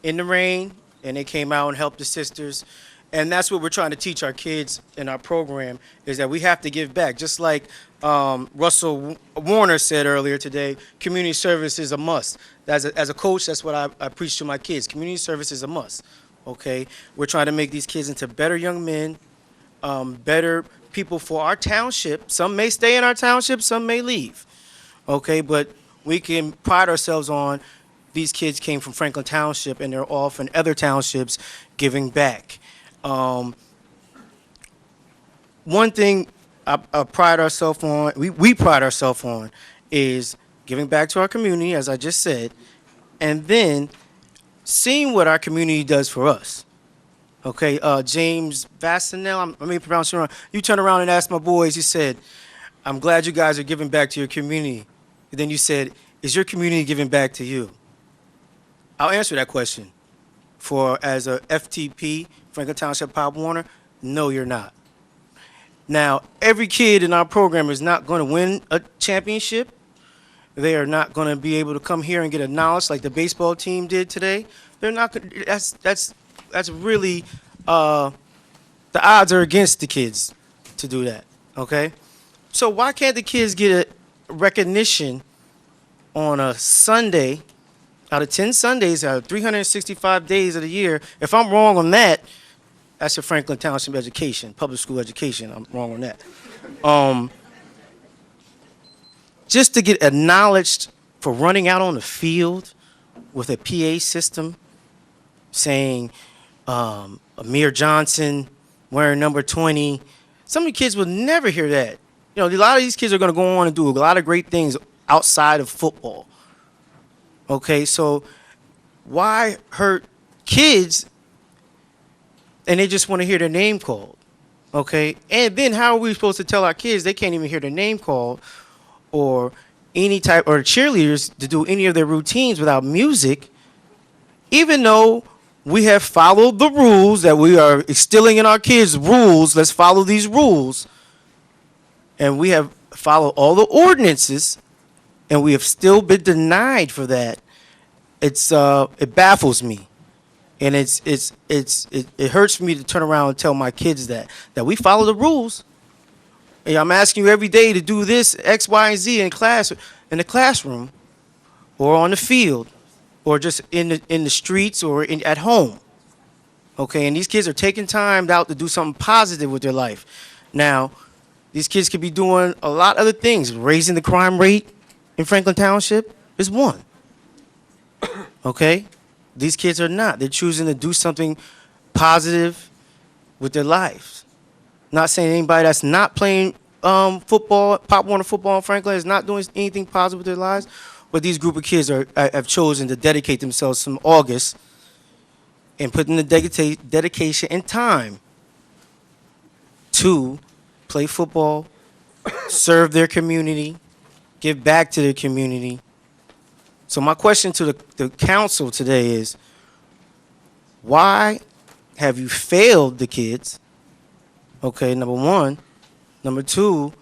in the rain, and they came out and helped the sisters. And that's what we're trying to teach our kids in our program, is that we have to give back. Just like Russell Warner said earlier today, community service is a must. As a coach, that's what I preach to my kids. Community service is a must, okay? We're trying to make these kids into better young men, better people for our township. Some may stay in our township, some may leave, okay? But we can pride ourselves on these kids came from Franklin Township, and they're all from other townships giving back. One thing I pride ourselves on, we pride ourselves on, is giving back to our community, as I just said, and then seeing what our community does for us. Okay, James Vassanell, I may pronounce it wrong. You turn around and ask my boys, you said, I'm glad you guys are giving back to your community. And then you said, is your community giving back to you? I'll answer that question. As a FTP, Franklin Township Pop Warner, no, you're not. Now, every kid in our program is not going to win a championship. They are not going to be able to come here and get a knowledge like the baseball team did today. They're not. That's really the odds are against the kids to do that. Okay, so why can't the kids get a recognition on a Sunday? Out of 10 Sundays, out of 365 days of the year, if I'm wrong on that, that's a Franklin Township education, public school education. I'm wrong on that. Just to get acknowledged for running out on the field with a PA system saying Amir Johnson wearing number 20. Some of the kids will never hear that. A lot of these kids are going to go on and do a lot of great things outside of football. Okay, so why hurt kids and they just want to hear their name called? Okay, and then how are we supposed to tell our kids they can't even hear their name called or any type, or cheerleaders to do any of their routines without music, even though we have followed the rules that we are instilling in our kids rules? Let's follow these rules. And we have followed all the ordinances, and we have still been denied for that. It baffles me, and it hurts me to turn around and tell my kids that we follow the rules. And I'm asking you every day to do this X, Y, and Z in the classroom, or on the field, or just in the streets or at home. Okay, and these kids are taking time out to do something positive with their life. Now, these kids could be doing a lot of other things. Raising the crime rate in Franklin Township is one. Okay? These kids are not. They're choosing to do something positive with their lives. Not saying anybody that's not playing football, Pop Warner football in Franklin, is not doing anything positive with their lives, but these group of kids have chosen to dedicate themselves from August and put in the dedication and time to play football, serve their community, give back to their community. So my question to the council today is, why have you failed the kids? Okay, number one. Number two,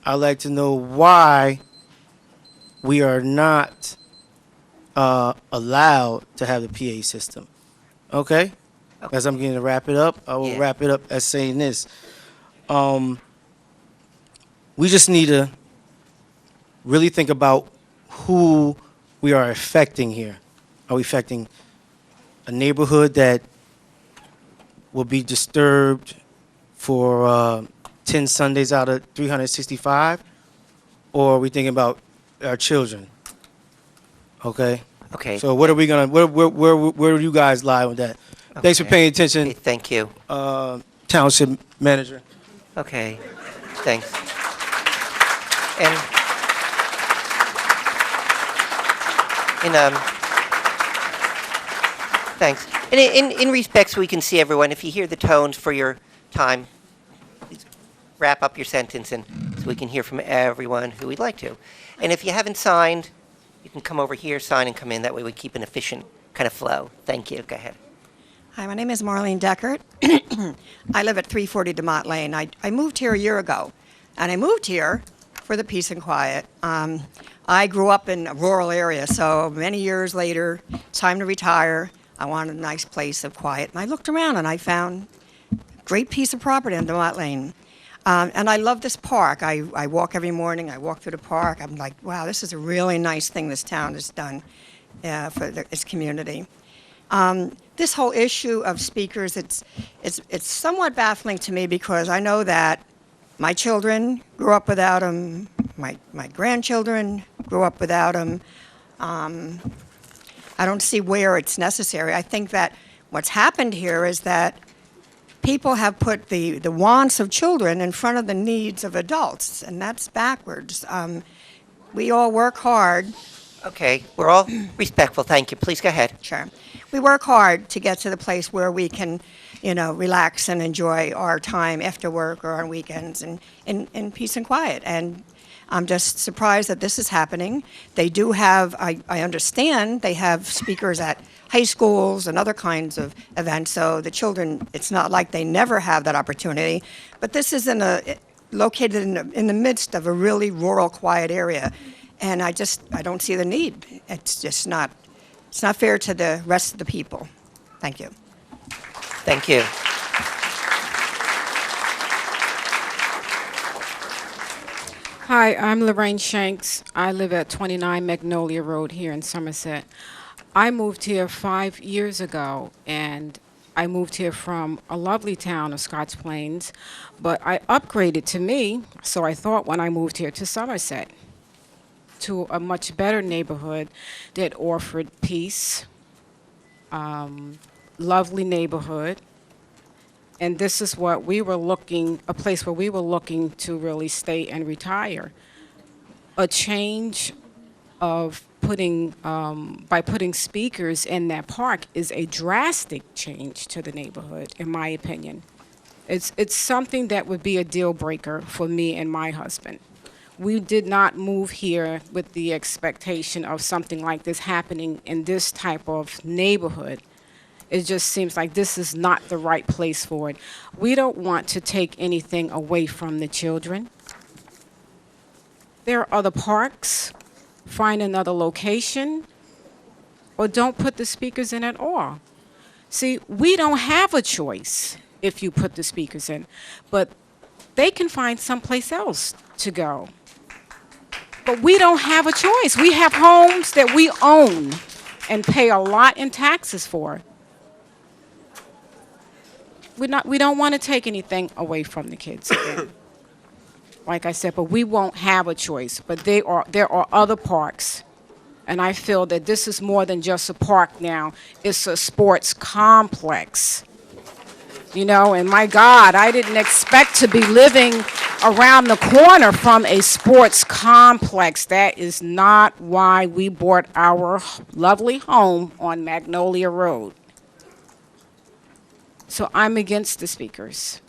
I'd like to know why we are not allowed to have the PA system. Okay? As I'm getting to wrap it up, I will Yeah. wrap it up as saying this. We just need to really think about who we are affecting here. Are we affecting a neighborhood that will be disturbed for 10 Sundays out of 365? Or are we thinking about our children? Okay? Okay. So what are we gonna, where do you guys lie on that? Thanks for Okay. paying attention. Okay, thank you. Township manager. Okay, thanks. And thanks. And in respects, we can see everyone. If you hear the tones for your time, please wrap up your sentence, and so we can hear from everyone who we'd like to. And if you haven't signed, you can come over here, sign, and come in. That way, we keep an efficient kind of flow. Thank you. Go ahead. Hi, my name is Marlene Deckert. I live at 340 DeMott Lane. I moved here a year ago, and I moved here for the peace and quiet. I grew up in a rural area, so many years later, it's time to retire. I wanted a nice place of quiet, and I looked around and I found a great piece of property on DeMott Lane. And I love this park. I walk every morning. I walk through the park. I'm like, wow, this is a really nice thing this town has done for its community. This whole issue of speakers, it's somewhat baffling to me because I know that my children grew up without them. My grandchildren grew up without them. I don't see where it's necessary. I think that what's happened here is that people have put the wants of children in front of the needs of adults, and that's backwards. We all work hard. Okay, we're all respectful. Thank you. Please go ahead. Sure. We work hard to get to the place where we can, relax and enjoy our time after work or on weekends and in peace and quiet. And I'm just surprised that this is happening. They do have, I understand, they have speakers at high schools and other kinds of events. So the children, it's not like they never have that opportunity. But this is located in the midst of a really rural, quiet area. And I don't see the need. It's just not, it's not fair to the rest of the people. Thank you. Thank you. Hi, I'm Lorraine Shanks. I live at 29 Magnolia Road here in Somerset. I moved here 5 years ago, and I moved here from a lovely town of Scotts Plains, but I upgraded to me, so I thought when I moved here to Somerset, to a much better neighborhood that offered peace, lovely neighborhood, and this is what we were looking, a place where we were looking to really stay and retire. A change of by putting speakers in that park is a drastic change to the neighborhood, in my opinion. It's something that would be a deal breaker for me and my husband. We did not move here with the expectation of something like this happening in this type of neighborhood. It just seems like this is not the right place for it. We don't want to take anything away from the children. There are other parks. Find another location, or don't put the speakers in at all. See, we don't have a choice if you put the speakers in, but they can find someplace else to go. But we don't have a choice. We have homes that we own and pay a lot in taxes for. We don't want to take anything away from the kids again. Like I said, but we won't have a choice. But there are other parks, and I feel that this is more than just a park now. It's a sports complex. And my God, I didn't expect to be living around the corner from a sports complex. That is not why we bought our lovely home on Magnolia Road. So I'm against the speakers.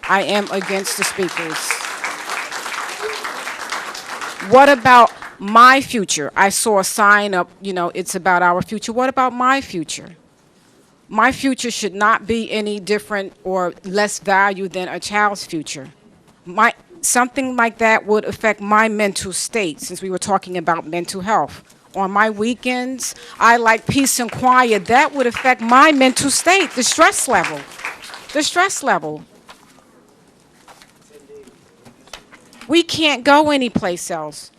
I am against the speakers. What about my future? I saw a sign up, it's about our future. What about my future? My future should not be any different or less value than a child's future. something like that would affect my mental state, since we were talking about mental health. On my weekends, I like peace and quiet. That would affect my mental state, the stress level. The stress level. We can't go anyplace else.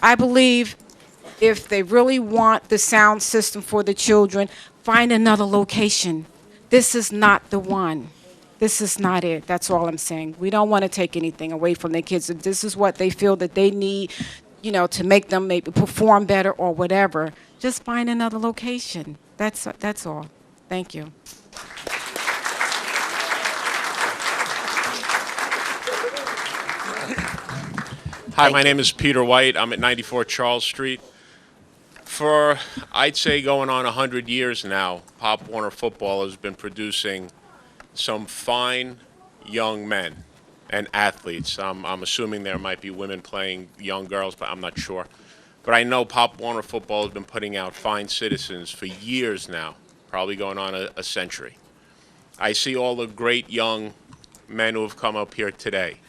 I believe if they really want the sound system for the children, find another location. This is not the one. This is not it. That's all I'm saying. We don't want to take anything away from their kids. If this is what they feel that they need, you know, to make them maybe perform better or whatever, just find another location. That's all. Thank you. Hi, my name is Peter White. I'm at 94 Charles Street. For, I'd say, going on 100 years now, Pop Warner Football has been producing some fine young men and athletes. I'm assuming there might be women playing young girls, but I'm not sure. But I know Pop Warner Football has been putting out fine citizens for years now, probably going on a century. I see all the great young men who have come up here today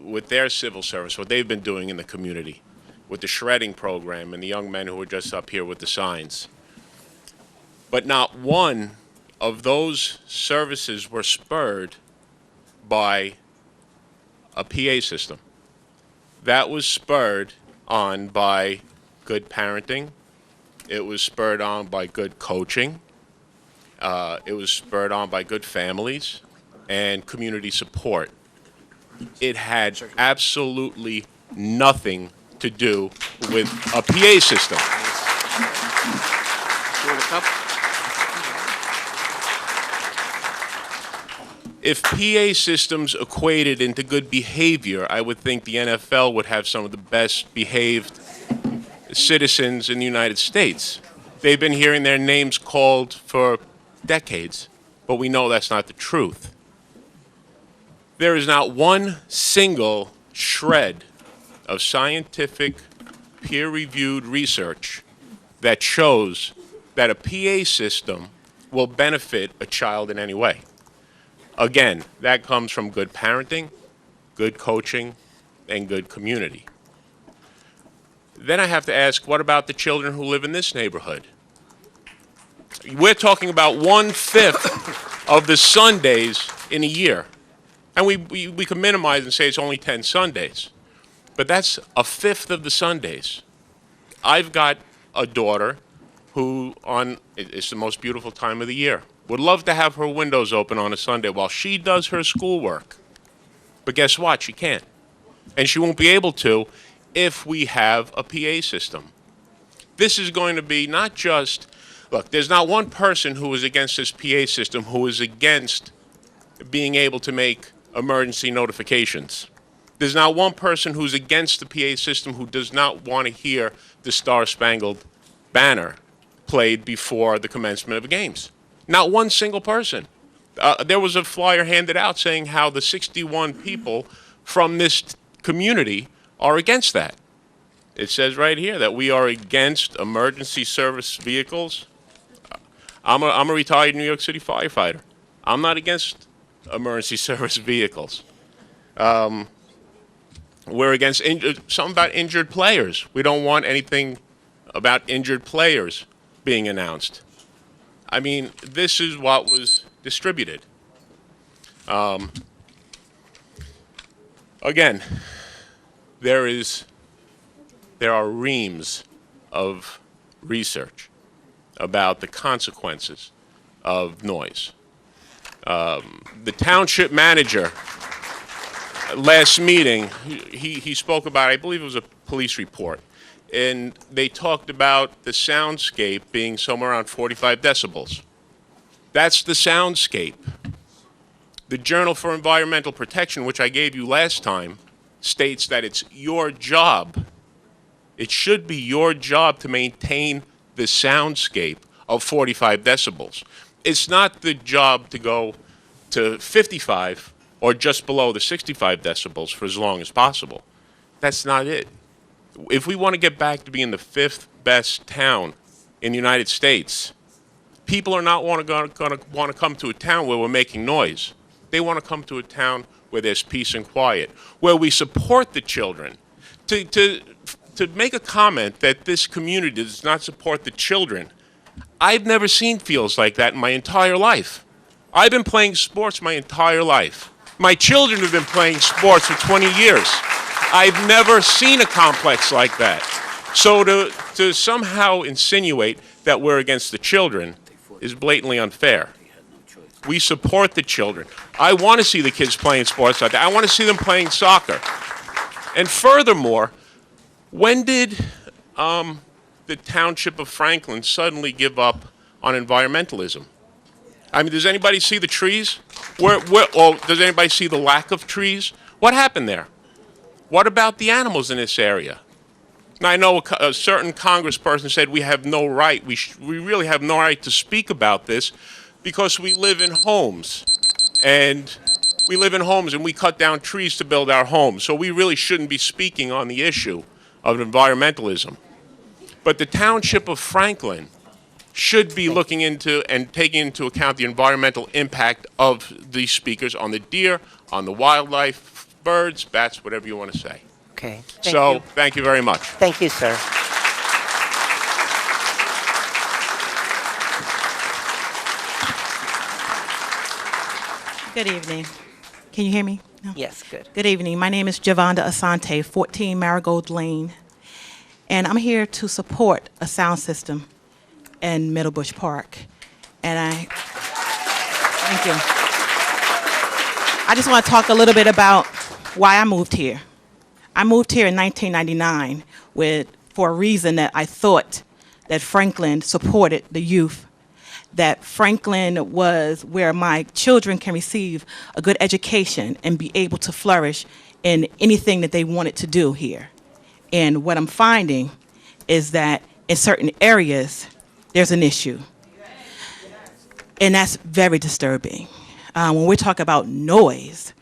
with their civil service, what they've been doing in the community, with the shredding program and the young men who are just up here with the signs. But not one of those services were spurred by a PA system. That was spurred on by good parenting. It was spurred on by good coaching. It was spurred on by good families and community support. It had absolutely nothing to do with a PA system. You want a cup? If PA systems equated into good behavior, I would think the NFL would have some of the best behaved citizens in the United States. They've been hearing their names called for decades, but we know that's not the truth. There is not one single shred of scientific, peer-reviewed research that shows that a PA system will benefit a child in any way. Again, that comes from good parenting, good coaching, and good community. Then I have to ask, what about the children who live in this neighborhood? We're talking about 1/5 of the Sundays in a year. And we can minimize and say it's only 10 Sundays. But that's 1/5 of the Sundays. I've got a daughter who, it's the most beautiful time of the year, would love to have her windows open on a Sunday while she does her schoolwork. But guess what? She can't. And she won't be able to if we have a PA system. This is going to be not just, look, there's not one person who is against this PA system who is against being able to make emergency notifications. There's not one person who's against the PA system who does not want to hear the Star-Spangled Banner played before the commencement of the games. Not one single person. There was a flyer handed out saying how the 61 people from this community are against that. It says right here that we are against emergency service vehicles. I'm a retired New York City firefighter. I'm not against emergency service vehicles. We're against something about injured players. We don't want anything about injured players being announced. I mean, this is what was distributed. Again, there are reams of research about the consequences of noise. The township manager, last meeting, he spoke about, I believe it was a police report, and they talked about the soundscape being somewhere around 45 decibels. That's the soundscape. The Journal for Environmental Protection, which I gave you last time, states that it's your job. It should be your job to maintain the soundscape of 45 decibels. It's not the job to go to 55 or just below the 65 decibels for as long as possible. That's not it. If we want to get back to being the 5th best town in the United States, people are not going to want to come to a town where we're making noise. They want to come to a town where there's peace and quiet, where we support the children. To make a comment that this community does not support the children, I've never seen fields like that in my entire life. I've been playing sports my entire life. My children have been playing sports for 20 years. I've never seen a complex like that. So to somehow insinuate that we're against the children is blatantly unfair. We support the children. I want to see the kids playing sports like that. I want to see them playing soccer. And furthermore, when did the Township of Franklin suddenly give up on environmentalism? I mean, does anybody see the trees? Or does anybody see the lack of trees? What happened there? What about the animals in this area? Now, I know a certain congressperson said we have no right, we really have no right to speak about this because we live in homes. And we cut down trees to build our homes. So we really shouldn't be speaking on the issue of environmentalism. But the Township of Franklin should be looking into and taking into account the environmental impact of these speakers on the deer, on the wildlife, birds, bats, whatever you want to say. Okay. Thank you very much. Thank you, sir. Good evening. Can you hear me? No? Yes, good. Good evening. My name is Javonda Asante, 14 Marigold Lane, and I'm here to support a sound system in Middlebush Park. And thank you. I just want to talk a little bit about why I moved here. I moved here in 1999 for a reason that I thought that Franklin supported the youth, that Franklin was where my children can receive a good education and be able to flourish in anything that they wanted to do here. And what I'm finding is that in certain areas, there's an issue. And that's very disturbing. When we talk about noise,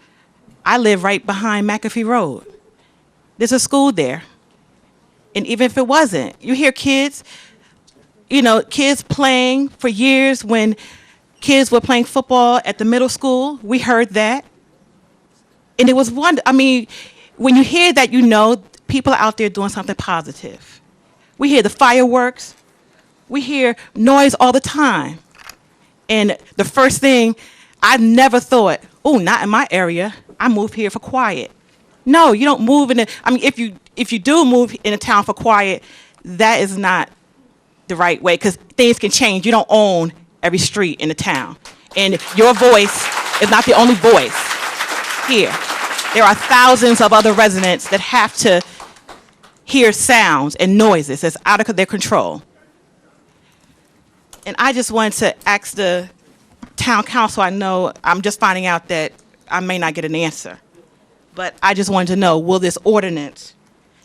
I live right behind McAfee Road. There's a school there. And even if it wasn't, you hear kids, kids playing for years. When kids were playing football at the middle school, we heard that. And it was when you hear that, people are out there doing something positive. We hear the fireworks. We hear noise all the time. And the first thing, I never thought, not in my area. I moved here for quiet. No, you don't move if you do move in a town for quiet, that is not the right way, because things can change. You don't own every street in the town. And your voice is not the only voice here. There are thousands of other residents that have to hear sounds and noises that's out of their control. And I just wanted to ask the town council, I know I'm just finding out that I may not get an answer, but I just wanted to know, will this ordinance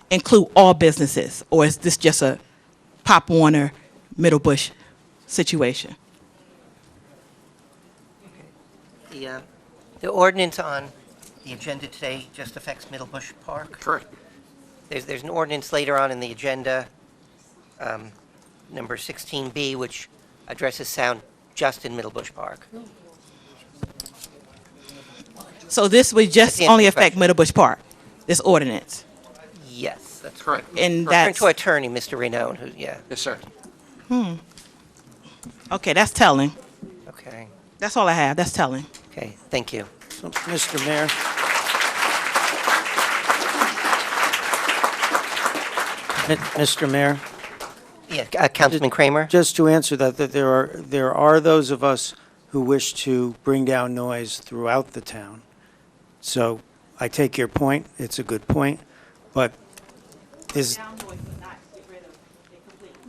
include all businesses, or is this just a Pop Warner, Middlebush situation? The ordinance on the agenda today just affects Middlebush Park? Correct. There's an ordinance later on in the agenda, number 16B, which addresses sound just in Middlebush Park. So this would just only affect Middlebush Park, this ordinance? Yes, that's correct. And Turn that's... to attorney, Mr. Renown, Yes, sir. Okay, that's telling. Okay. That's all I have, that's telling. Okay, thank you. So, Mr. Mayor. Mr. Mayor. Yeah, Councilman Kramer? Just to answer that there are those of us who wish to bring down noise throughout the town. So I take your point. It's a good point, but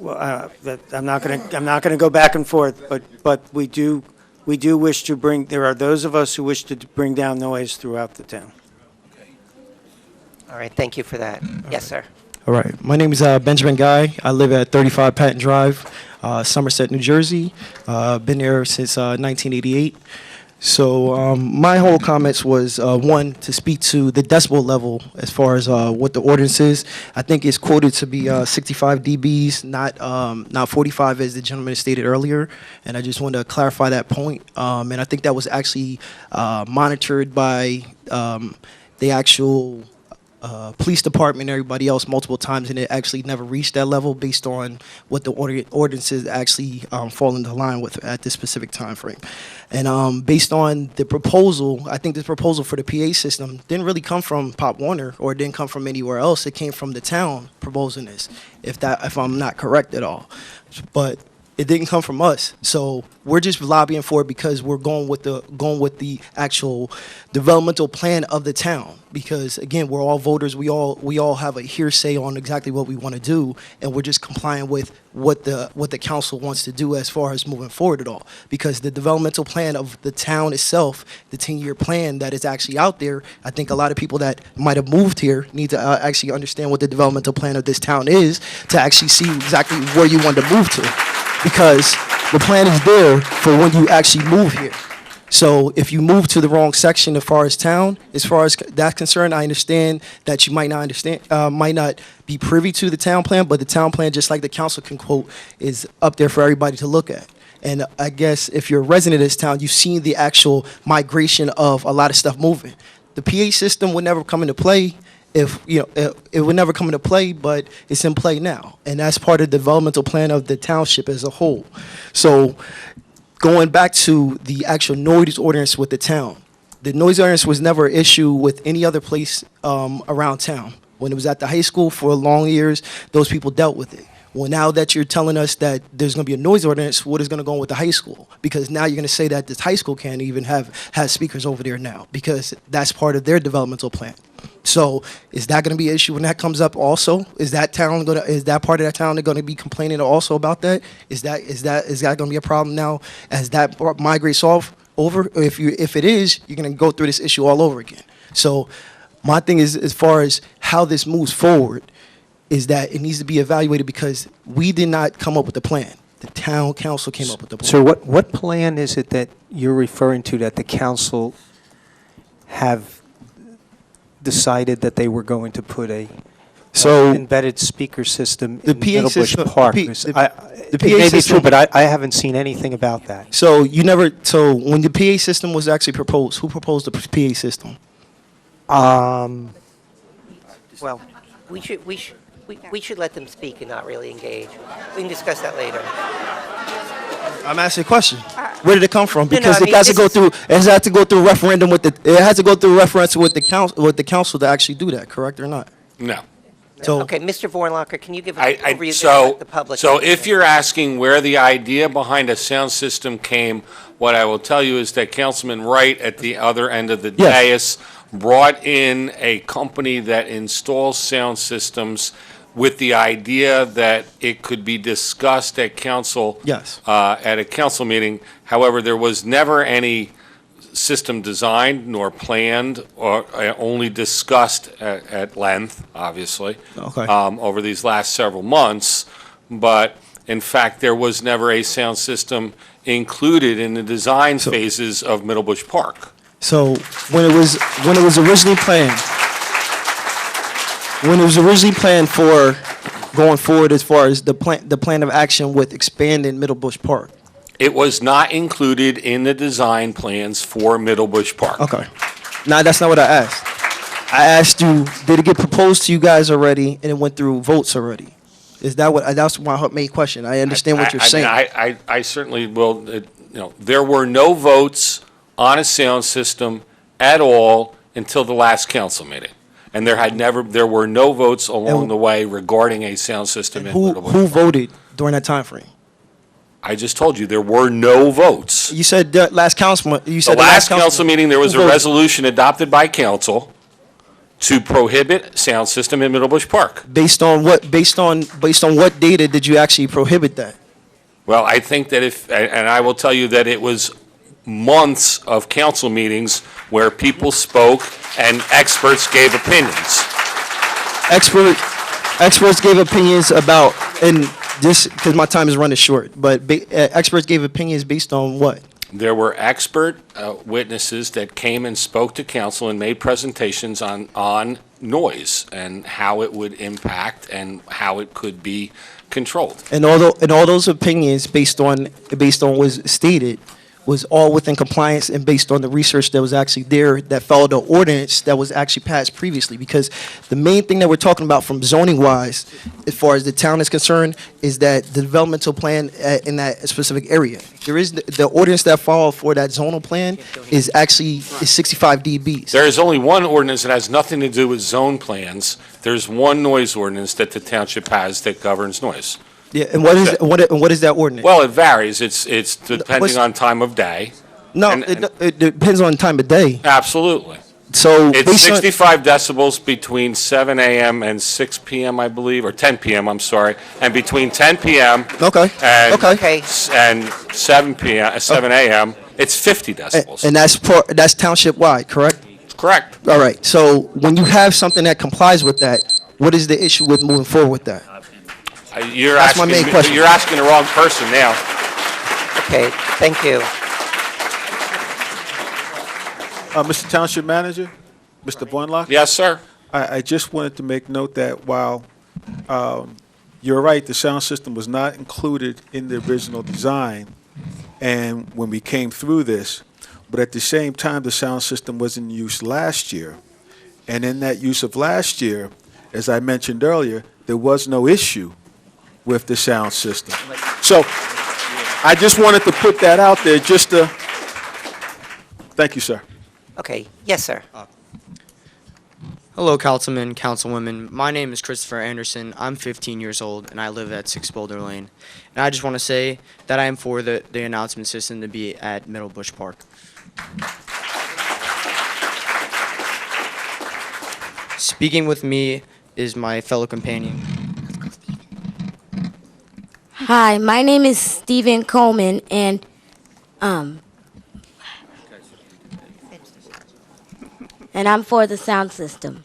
I'm not going to go back and forth. But we do wish to bring. There are those of us who wish to bring down noise throughout the town. All right, thank you for that. Yes, sir. All right. My name is Benjamin Guy. I live at 35 Patton Drive, Somerset, New Jersey. Been there since 1988. So my whole comments was one, to speak to the decibel level as far as what the ordinance is. I think it's quoted to be 65 dBs, not 45 as the gentleman stated earlier. And I just wanted to clarify that point. And I think that was actually monitored by the actual police department and everybody else multiple times, and it actually never reached that level based on what the ordinances actually fall into line with at this specific time frame. And based on the proposal, I think this proposal for the PA system didn't really come from Pop Warner, or it didn't come from anywhere else. It came from the town proposing this, if I'm not correct at all. But it didn't come from us, so we're just lobbying for it because we're going with the actual developmental plan of the town. Because again, we're all voters. We all have a hearsay on exactly what we want to do, and we're just complying with what the council wants to do as far as moving forward at all. Because the developmental plan of the town itself, the 10-year plan that is actually out there, I think a lot of people that might have moved here need to actually understand what the developmental plan of this town is to actually see exactly where you want to move to. Because the plan is there for when you actually move here. So if you move to the wrong section as far as town, as far as that's concerned, I understand that you might not be privy to the town plan, but the town plan, just like the council can quote, is up there for everybody to look at. And I guess if you're a resident of this town, you've seen the actual migration of a lot of stuff moving. The PA system would never come into play. It would never come into play, but it's in play now. And that's part of the developmental plan of the township as a whole. So going back to the actual noise ordinance with the town, the noise ordinance was never an issue with any other place around town. When it was at the high school for long years, those people dealt with it. Well, now that you're telling us that there's going to be a noise ordinance, what is going to go on with the high school? Because now you're going to say that this high school can't even have speakers over there now, because that's part of their developmental plan. So is that going to be an issue when that comes up also? Is that part of that town going to be complaining also about that? Is that going to be a problem now as that migrates over? Or if it is, you're going to go through this issue all over again. So my thing is, as far as how this moves forward, is that it needs to be evaluated, because we did not come up with the plan. The town council came up with the plan. So what plan is it that you're referring to that the council have decided that they were going to put a embedded speaker system in Middlebush Park? The PA it may be system, true, but I haven't seen anything about that. So when the PA system was actually proposed, who proposed the PA system? Well, we should let them speak and not really engage. We can discuss that later. I'm asking a question. Where did it come from? Because it has to go through referendum with the council to actually do that, correct or not? No. So okay, Mr. Vornlocker, can you give an overview to the public? So if you're asking where the idea behind a sound system came, what I will tell you is that Councilman Wright at the other end of the dais brought in a company that installs sound systems with the idea that it could be discussed at council, at a council meeting. However, there was never any system designed nor planned, or only discussed at length, obviously, over these last several months. But in fact, there was never a sound system included in the design phases of Middlebush Park. So when it was originally planned, for going forward as far as the plan of action with expanding Middlebush Park, it was not included in the design plans for Middlebush Park. Okay. Now, that's not what I asked. I asked you, did it get proposed to you guys already and it went through votes already? That's my main question. I understand what you're saying. I certainly will, there were no votes on a sound system at all until the last council meeting. And there were no votes along the way regarding a sound system in Middlebush Park. Who voted during that time frame? I just told you there were no votes. You said the last council. The last council meeting, there was a resolution adopted by council to prohibit sound system in Middlebush Park. Based on what data did you actually prohibit that? Well, I think that and I will tell you that it was months of council meetings where people spoke and experts gave opinions. Experts gave opinions about, and this, because my time is running short, but experts gave opinions based on what? There were expert witnesses that came and spoke to council and made presentations on noise and how it would impact and how it could be controlled. And all those opinions based on what was stated was all within compliance and based on the research that was actually there that followed the ordinance that was actually passed previously. Because the main thing that we're talking about from zoning wise, as far as the town is concerned, is that the developmental plan in that specific area. There is the ordinance that followed for that zonal plan is 65 dBs. There is only one ordinance that has nothing to do with zone plans. There's one noise ordinance that the township has that governs noise. Yeah, and what is that ordinance? Well, it varies. It's depending on time of day. No, it depends on time of day. Absolutely. So It's based on- 65 decibels between 7 a.m. and 6 p.m., I believe, or 10 p.m., I'm sorry, and between 10 p.m. and 7 p.m., 7 a.m., it's 50 decibels. And that's township wide, correct? Correct. All right. So when you have something that complies with that, what is the issue with moving forward with that? That's my main question. You're asking the wrong person now. Okay, thank you. Mr. Township Manager, Mr. Bournelock? Yes, sir. I just wanted to make note that while you're right, the sound system was not included in the original design, and when we came through this, but at the same time, the sound system was in use last year. And in that use of last year, as I mentioned earlier, there was no issue with the sound system. So I just wanted to put that out there just to, thank you, sir. Okay, yes, sir. Hello, Councilman, Councilwomen. My name is Christopher Anderson. I'm 15 years old, and I live at 6 Boulder Lane. And I just want to say that I am for the announcement system to be at Middle Bush Park. Speaking with me is my fellow companion. Hi, my name is Stephen Coleman, and I'm for the sound system.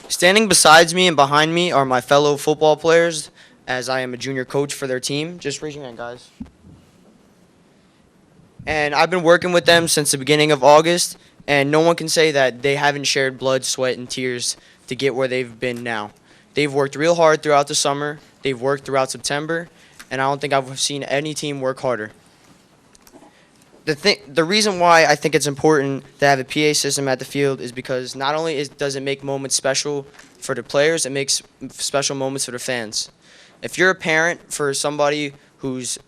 Standing beside me and behind me are my fellow football players, as I am a junior coach for their team. Just raise your hand, guys. And I've been working with them since the beginning of August, and no one can say that they haven't shared blood, sweat, and tears to get where they've been now. They've worked real hard throughout the summer. They've worked throughout September, and I don't think I've seen any team work harder. The reason why I think it's important to have a PA system at the field is because not only does it make moments special for the players, it makes special moments for the fans. If you're a parent for somebody who's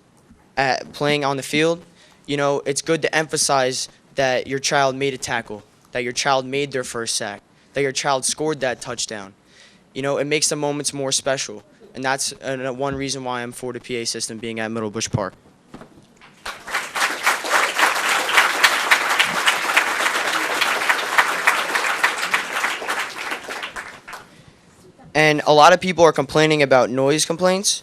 playing on the field, you know, it's good to emphasize that your child made a tackle, that your child made their first sack, that your child scored that touchdown. You know, it makes the moments more special. And that's one reason why I'm for the PA system being at Middle Bush Park. And a lot of people are complaining about noise complaints,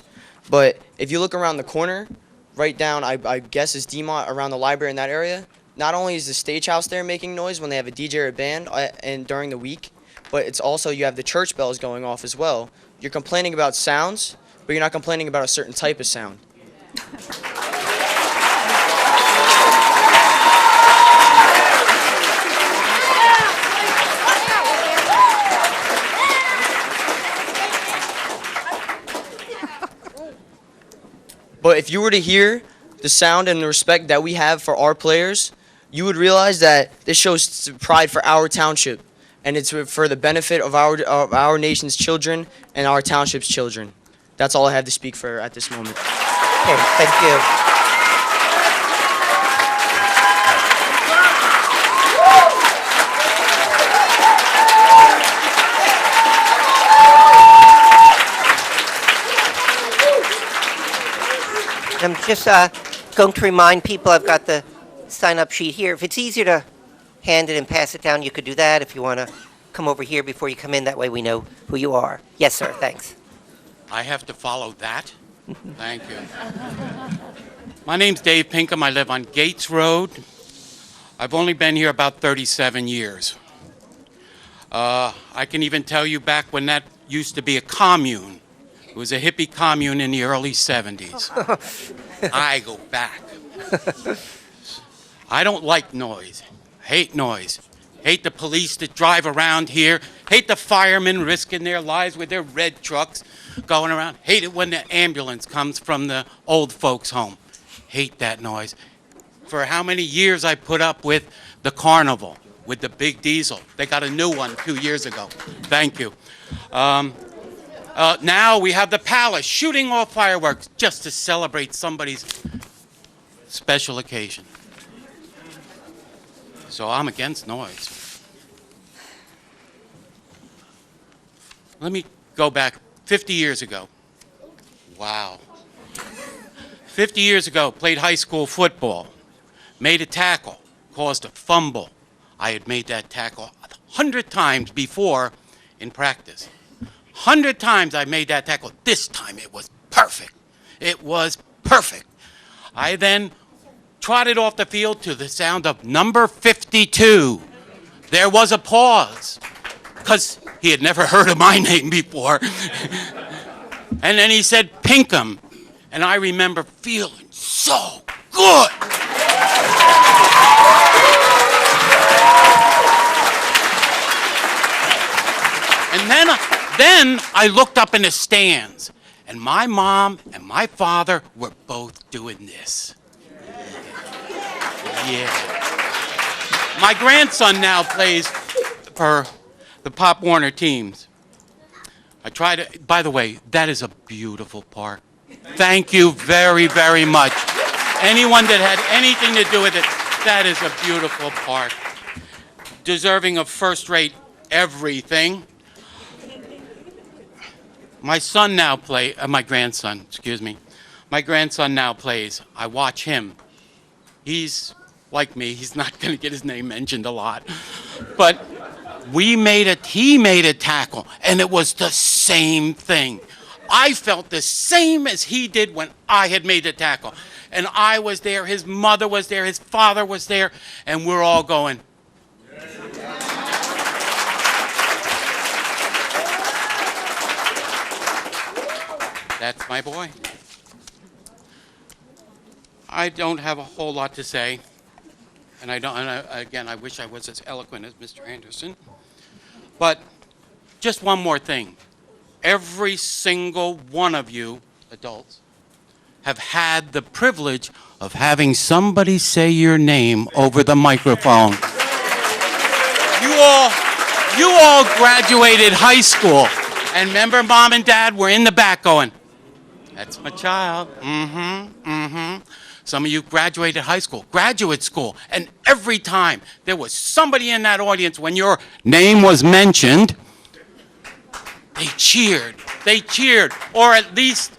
but if you look around the corner, right down, I guess it's Demont, around the library in that area, not only is the stage house there making noise when they have a DJ or a band and during the week, but it's also you have the church bells going off as well. You're complaining about sounds, but you're not complaining about a certain type of sound. But if you were to hear the sound and the respect that we have for our players, you would realize that this shows pride for our township, and it's for the benefit of our nation's children and our township's children. That's all I have to speak for at this moment. Okay, thank you. I'm just going to remind people, I've got the sign-up sheet here. If it's easier to hand it and pass it down, you could do that. If you want to come over here before you come in, that way we know who you are. Yes, sir, thanks. I have to follow that? Thank you. My name's Dave Pinkham. I live on Gates Road. I've only been here about 37 years. I can even tell you back when that used to be a commune. It was a hippie commune in the early 70s. I go back. I don't like noise. Hate noise. Hate the police that drive around here. Hate the firemen risking their lives with their red trucks going around. Hate it when the ambulance comes from the old folks' home. Hate that noise. For how many years I put up with the carnival, with the big diesel. They got a new one 2 years ago. Thank you. Now we have the palace shooting off fireworks just to celebrate somebody's special occasion. So I'm against noise. Let me go back 50 years ago. Wow. 50 years ago, played high school football, made a tackle, caused a fumble. I had made that tackle 100 times before in practice. 100 times I made that tackle. This time it was perfect. It was perfect. I then trotted off the field to the sound of number 52. There was a pause, because he had never heard of my name before. And then he said, Pinkham. And I remember feeling so good. And then I looked up in the stands, and my mom and my father were both doing this. Yeah. My grandson now plays for the Pop Warner teams. By the way, that is a beautiful park. Thank you very, very much. Anyone that had anything to do with it, that is a beautiful park. Deserving of first-rate everything. My grandson, excuse me. My grandson now plays. I watch him. He's like me, he's not going to get his name mentioned a lot. But he made a tackle, and it was the same thing. I felt the same as he did when I had made the tackle. And I was there, his mother was there, his father was there, and we're all going. That's my boy. I don't have a whole lot to say. And again, I wish I was as eloquent as Mr. Anderson. But just one more thing. Every single one of you adults have had the privilege of having somebody say your name over the microphone. You all graduated high school. And remember, Mom and Dad were in the back going, that's my child. Some of you graduated high school, graduate school, and every time there was somebody in that audience when your name was mentioned, they cheered, or at least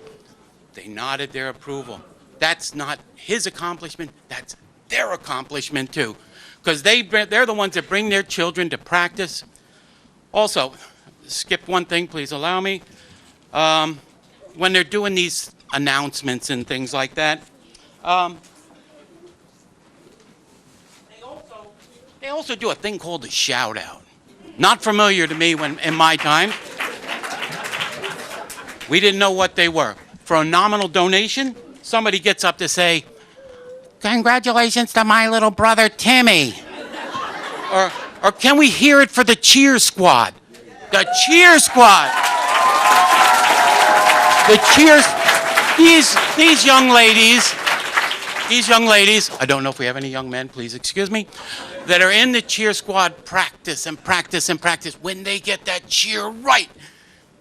they nodded their approval. That's not his accomplishment, that's their accomplishment too. Because they're the ones that bring their children to practice. Also, skip one thing, please allow me. When they're doing these announcements and things like that, they also do a thing called a shout out. Not familiar to me in my time. We didn't know what they were. For a nominal donation, somebody gets up to say, congratulations to my little brother Timmy. Or can we hear it for the cheer squad? The cheer squad. The cheers. These young ladies, I don't know if we have any young men, please excuse me, that are in the cheer squad practice and practice and practice. When they get that cheer right,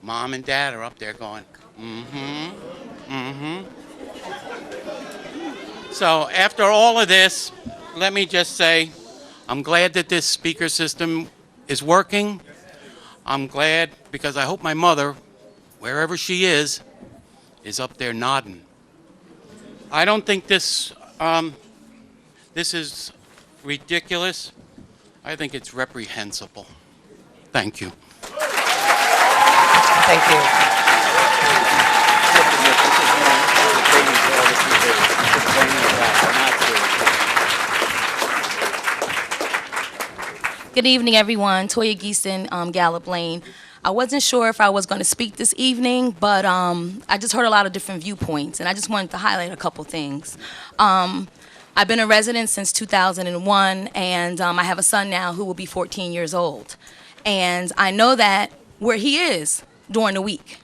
Mom and Dad are up there going, So after all of this, let me just say, I'm glad that this speaker system is working. I'm glad because I hope my mother, wherever she is up there nodding. I don't think this is ridiculous. I think it's reprehensible. Thank you. Thank you. Good evening, everyone. Toya Geeson, Gallup Lane. I wasn't sure if I was going to speak this evening, but I just heard a lot of different viewpoints, and I just wanted to highlight a couple things. I've been a resident since 2001, and I have a son now who will be 14 years old. And I know that where he is during the week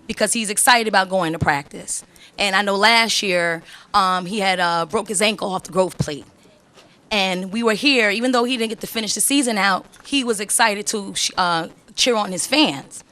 because he's excited about going to practice. And I know last year he had broke his ankle off the growth plate. And we were here, even though he didn't get to finish the season out, he was excited to cheer on his fans,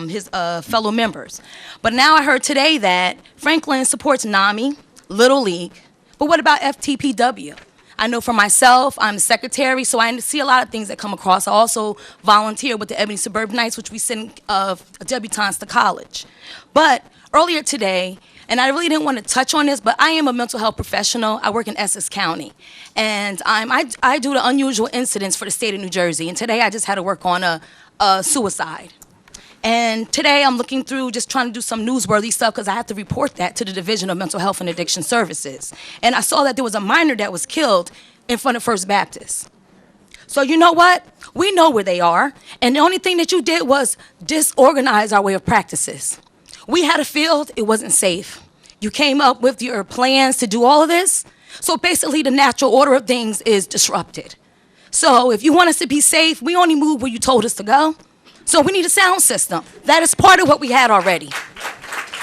his fellow members. But now I heard today that Franklin supports NAMI, Little League, but what about FTPW? I know for myself, I'm the secretary, so I see a lot of things that come across. I also volunteer with the Ebony Suburbanites, which we send debutantes to college. But earlier today, and I really didn't want to touch on this, but I am a mental health professional. I work in Essex County. And I do the unusual incidents for the state of New Jersey. And today I just had to work on a suicide. And today I'm looking through just trying to do some newsworthy stuff because I have to report that to the Division of Mental Health and Addiction Services. And I saw that there was a minor that was killed in front of First Baptist. So you know what? We know where they are. And the only thing that you did was disorganize our way of practices. We had a field, it wasn't safe. You came up with your plans to do all of this. So basically the natural order of things is disrupted. So if you want us to be safe, we only move where you told us to go. So we need a sound system. That is part of what we had already.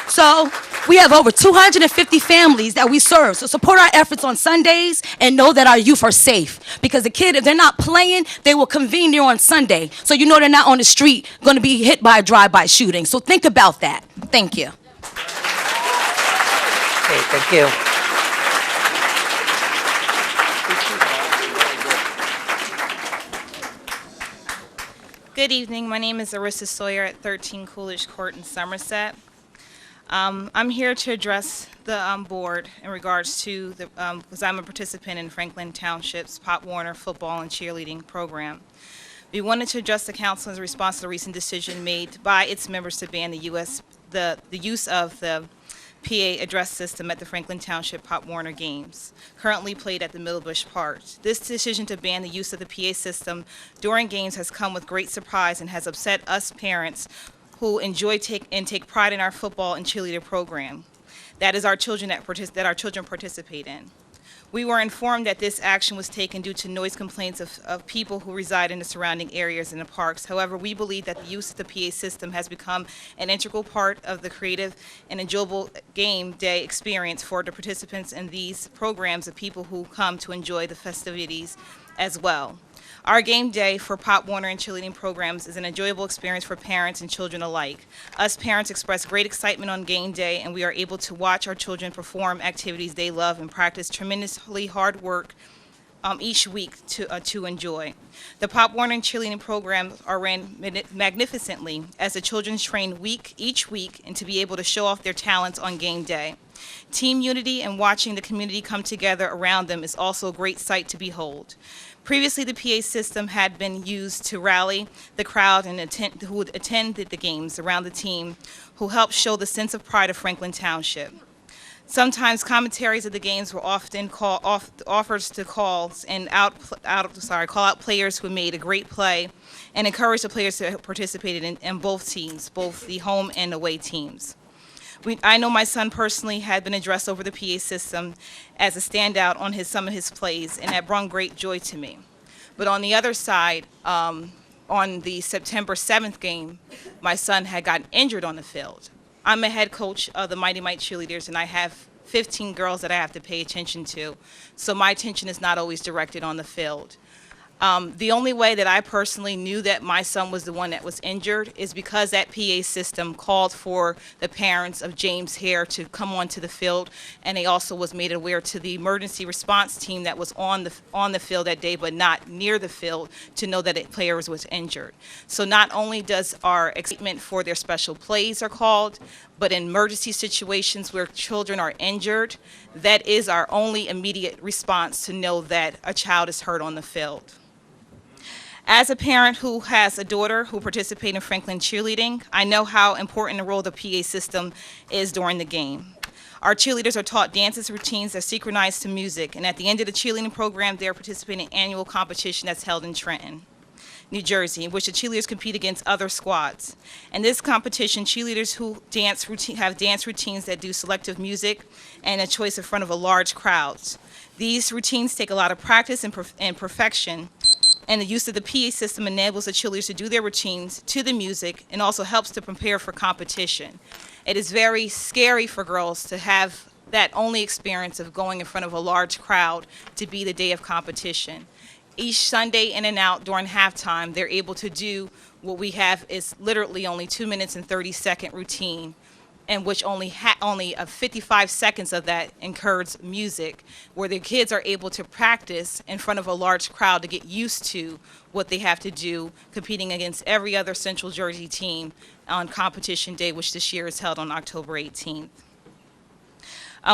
So we have over 250 families that we serve. So support our efforts on Sundays and know that our youth are safe. Because the kid, if they're not playing, they will convene there on Sunday. So you know they're not on the street going to be hit by a drive-by shooting. So think about that. Thank you. Okay, thank you. Good evening. My name is Arissa Sawyer at 13 Coolidge Court in Somerset. I'm here to address the board in regards to because I'm a participant in Franklin Township's Pop Warner football and cheerleading program. We wanted to address the council in response to the recent decision made by its members to ban the use of the PA address system at the Franklin Township Pop Warner games, currently played at the Middlebush Park. This decision to ban the use of the PA system during games has come with great surprise and has upset us parents who enjoy take pride in our football and cheerleader program. That is our children that our children participate in. We were informed that this action was taken due to noise complaints of people who reside in the surrounding areas and the parks. However, we believe that the use of the PA system has become an integral part of the creative and enjoyable game day experience for the participants in these programs of people who come to enjoy the festivities as well. Our game day for Pop Warner and cheerleading programs is an enjoyable experience for parents and children alike. Us parents express great excitement on game day, and we are able to watch our children perform activities they love and practice tremendously hard work each week to enjoy. The Pop Warner and cheerleading programs are ran magnificently as the children train each week and to be able to show off their talents on game day. Team unity and watching the community come together around them is also a great sight to behold. Previously, the PA system had been used to rally the crowd and who attended the games around the team, who helped show the sense of pride of Franklin Township. Sometimes commentaries of the games were often offers to calls and call out players who made a great play and encourage the players to participate in both teams, both the home and away teams. I know my son personally had been addressed over the PA system as a standout on some of his plays, and that brought great joy to me. But on the other side, on the September 7th game, my son had gotten injured on the field. I'm a head coach of the Mighty Might cheerleaders, and I have 15 girls that I have to pay attention to, so my attention is not always directed on the field. The only way that I personally knew that my son was the one that was injured is because that PA system called for the parents of James Hare to come onto the field, and they also was made aware to the emergency response team that was on the field that day but not near the field to know that a player was injured. So not only does our excitement for their special plays are called, but in emergency situations where children are injured, that is our only immediate response to know that a child is hurt on the field. As a parent who has a daughter who participates in Franklin cheerleading, I know how important the role of the PA system is during the game. Our cheerleaders are taught dances, routines that are synchronized to music, and at the end of the cheerleading program, they are participating in an annual competition that's held in Trenton. New Jersey, in which the cheerleaders compete against other squads. In this competition, cheerleaders who have dance routines that do selective music and a choice in front of a large crowds. These routines take a lot of practice and perfection, and the use of the PA system enables the cheerleaders to do their routines to the music and also helps to prepare for competition. It is very scary for girls to have that only experience of going in front of a large crowd to be the day of competition. Each Sunday in and out during halftime, they're able to do what we have is literally only 2 minutes and 30-second routine, and which only 55 seconds of that incurs music, where the kids are able to practice in front of a large crowd to get used to what they have to do, competing against every other Central Jersey team on competition day, which this year is held on October 18th.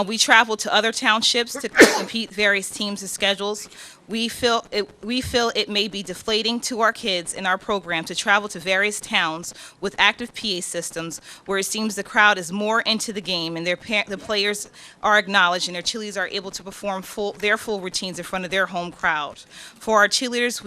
We travel to other townships to compete various teams and schedules. We feel it may be deflating to our kids in our program to travel to various towns with active PA systems where it seems the crowd is more into the game and the players are acknowledged and their cheerleaders are able to perform their full routines in front of their home crowd. For our cheerleaders,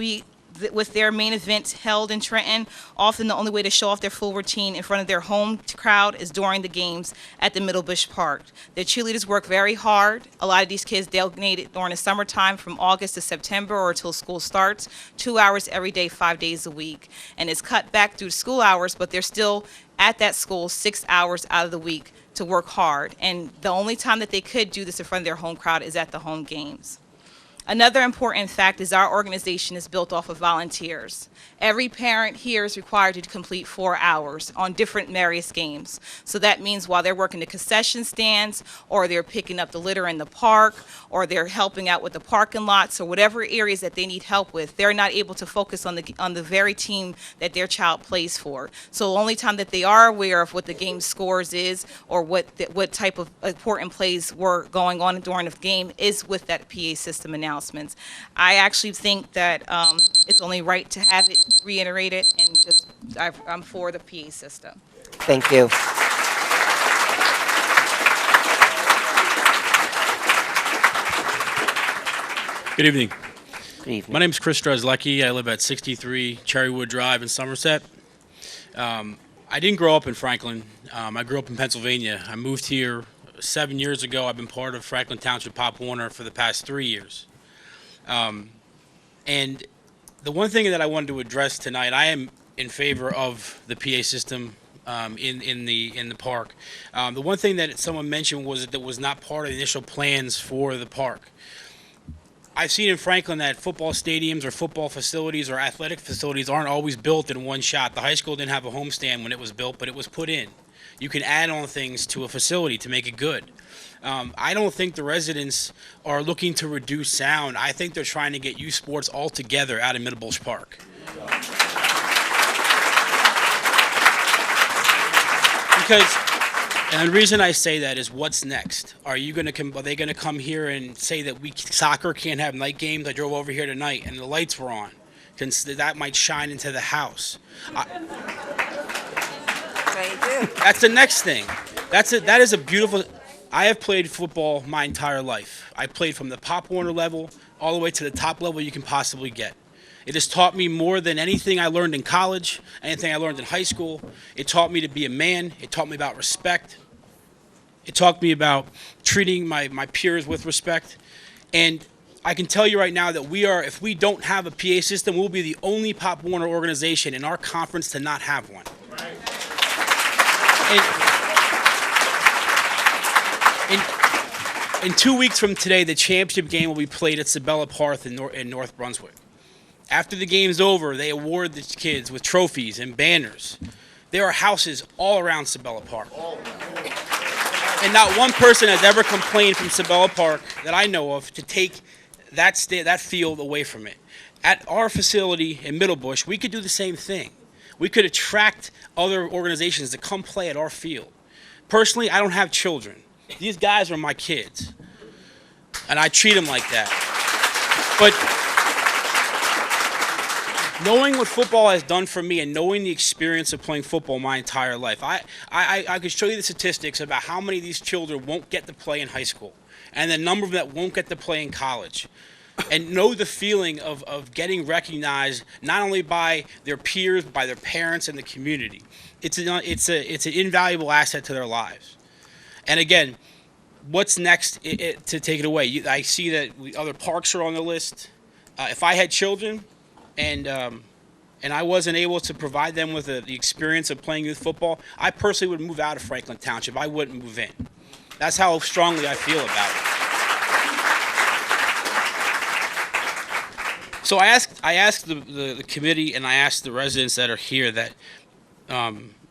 with their main event held in Trenton, often the only way to show off their full routine in front of their home crowd is during the games at the Middlebush Park. The cheerleaders work very hard. A lot of these kids designated during the summertime from August to September or until school starts, 2 hours every day, 5 days a week. And it's cut back through school hours, but they're still at that school 6 hours out of the week to work hard. And the only time that they could do this in front of their home crowd is at the home games. Another important fact is our organization is built off of volunteers. Every parent here is required to complete 4 hours on different various games. So that means while they're working the concession stands, or they're picking up the litter in the park, or they're helping out with the parking lots, or whatever areas that they need help with, they're not able to focus on the very team that their child plays for. So the only time that they are aware of what the game scores is, or what type of important plays were going on during the game is with that PA system announcements. I actually think that it's only right to have it reiterated, and I'm for the PA system. Thank you. Good evening. Good evening. My name is Chris Strzelecki. I live at 63 Cherrywood Drive in Somerset. I didn't grow up in Franklin. I grew up in Pennsylvania. I moved here 7 years ago. I've been part of Franklin Township Pop Warner for the past 3 years. And the one thing that I wanted to address tonight, I am in favor of the PA system in the park. The one thing that someone mentioned was that it was not part of the initial plans for the park. I've seen in Franklin that football stadiums or football facilities or athletic facilities aren't always built in one shot. The high school didn't have a homestand when it was built, but it was put in. You can add on things to a facility to make it good. I don't think the residents are looking to reduce sound. I think they're trying to get youth sports all together out of Middlebush Park. And the reason I say that is, what's next? Are they going to come here and say that soccer can't have night games? I drove over here tonight and the lights were on. That might shine into the house. That's the next thing. That is a beautiful. I have played football my entire life. I played from the Pop Warner level all the way to the top level you can possibly get. It has taught me more than anything I learned in college, anything I learned in high school. It taught me to be a man. It taught me about respect. It taught me about treating my peers with respect. And I can tell you right now that if we don't have a PA system, we'll be the only Pop Warner organization in our conference to not have one. In 2 weeks from today, the championship game will be played at Sabella Park in North Brunswick. After the game's over, they award the kids with trophies and banners. There are houses all around Sabella Park. And not one person has ever complained from Sabella Park that I know of to take that field away from it. At our facility in Middlebush, we could do the same thing. We could attract other organizations to come play at our field. Personally, I don't have children. These guys are my kids, and I treat them like that. But knowing what football has done for me and knowing the experience of playing football my entire life, I could show you the statistics about how many of these children won't get to play in high school and the number of them that won't get to play in college. and know the feeling of getting recognized not only by their peers, but by their parents and the community. It's an invaluable asset to their lives. And again, what's next to take it away? I see that other parks are on the list. If I had children and I wasn't able to provide them with the experience of playing youth football, I personally would move out of Franklin Township. I wouldn't move in. That's how strongly I feel about it. So I asked the committee and I asked the residents that are here that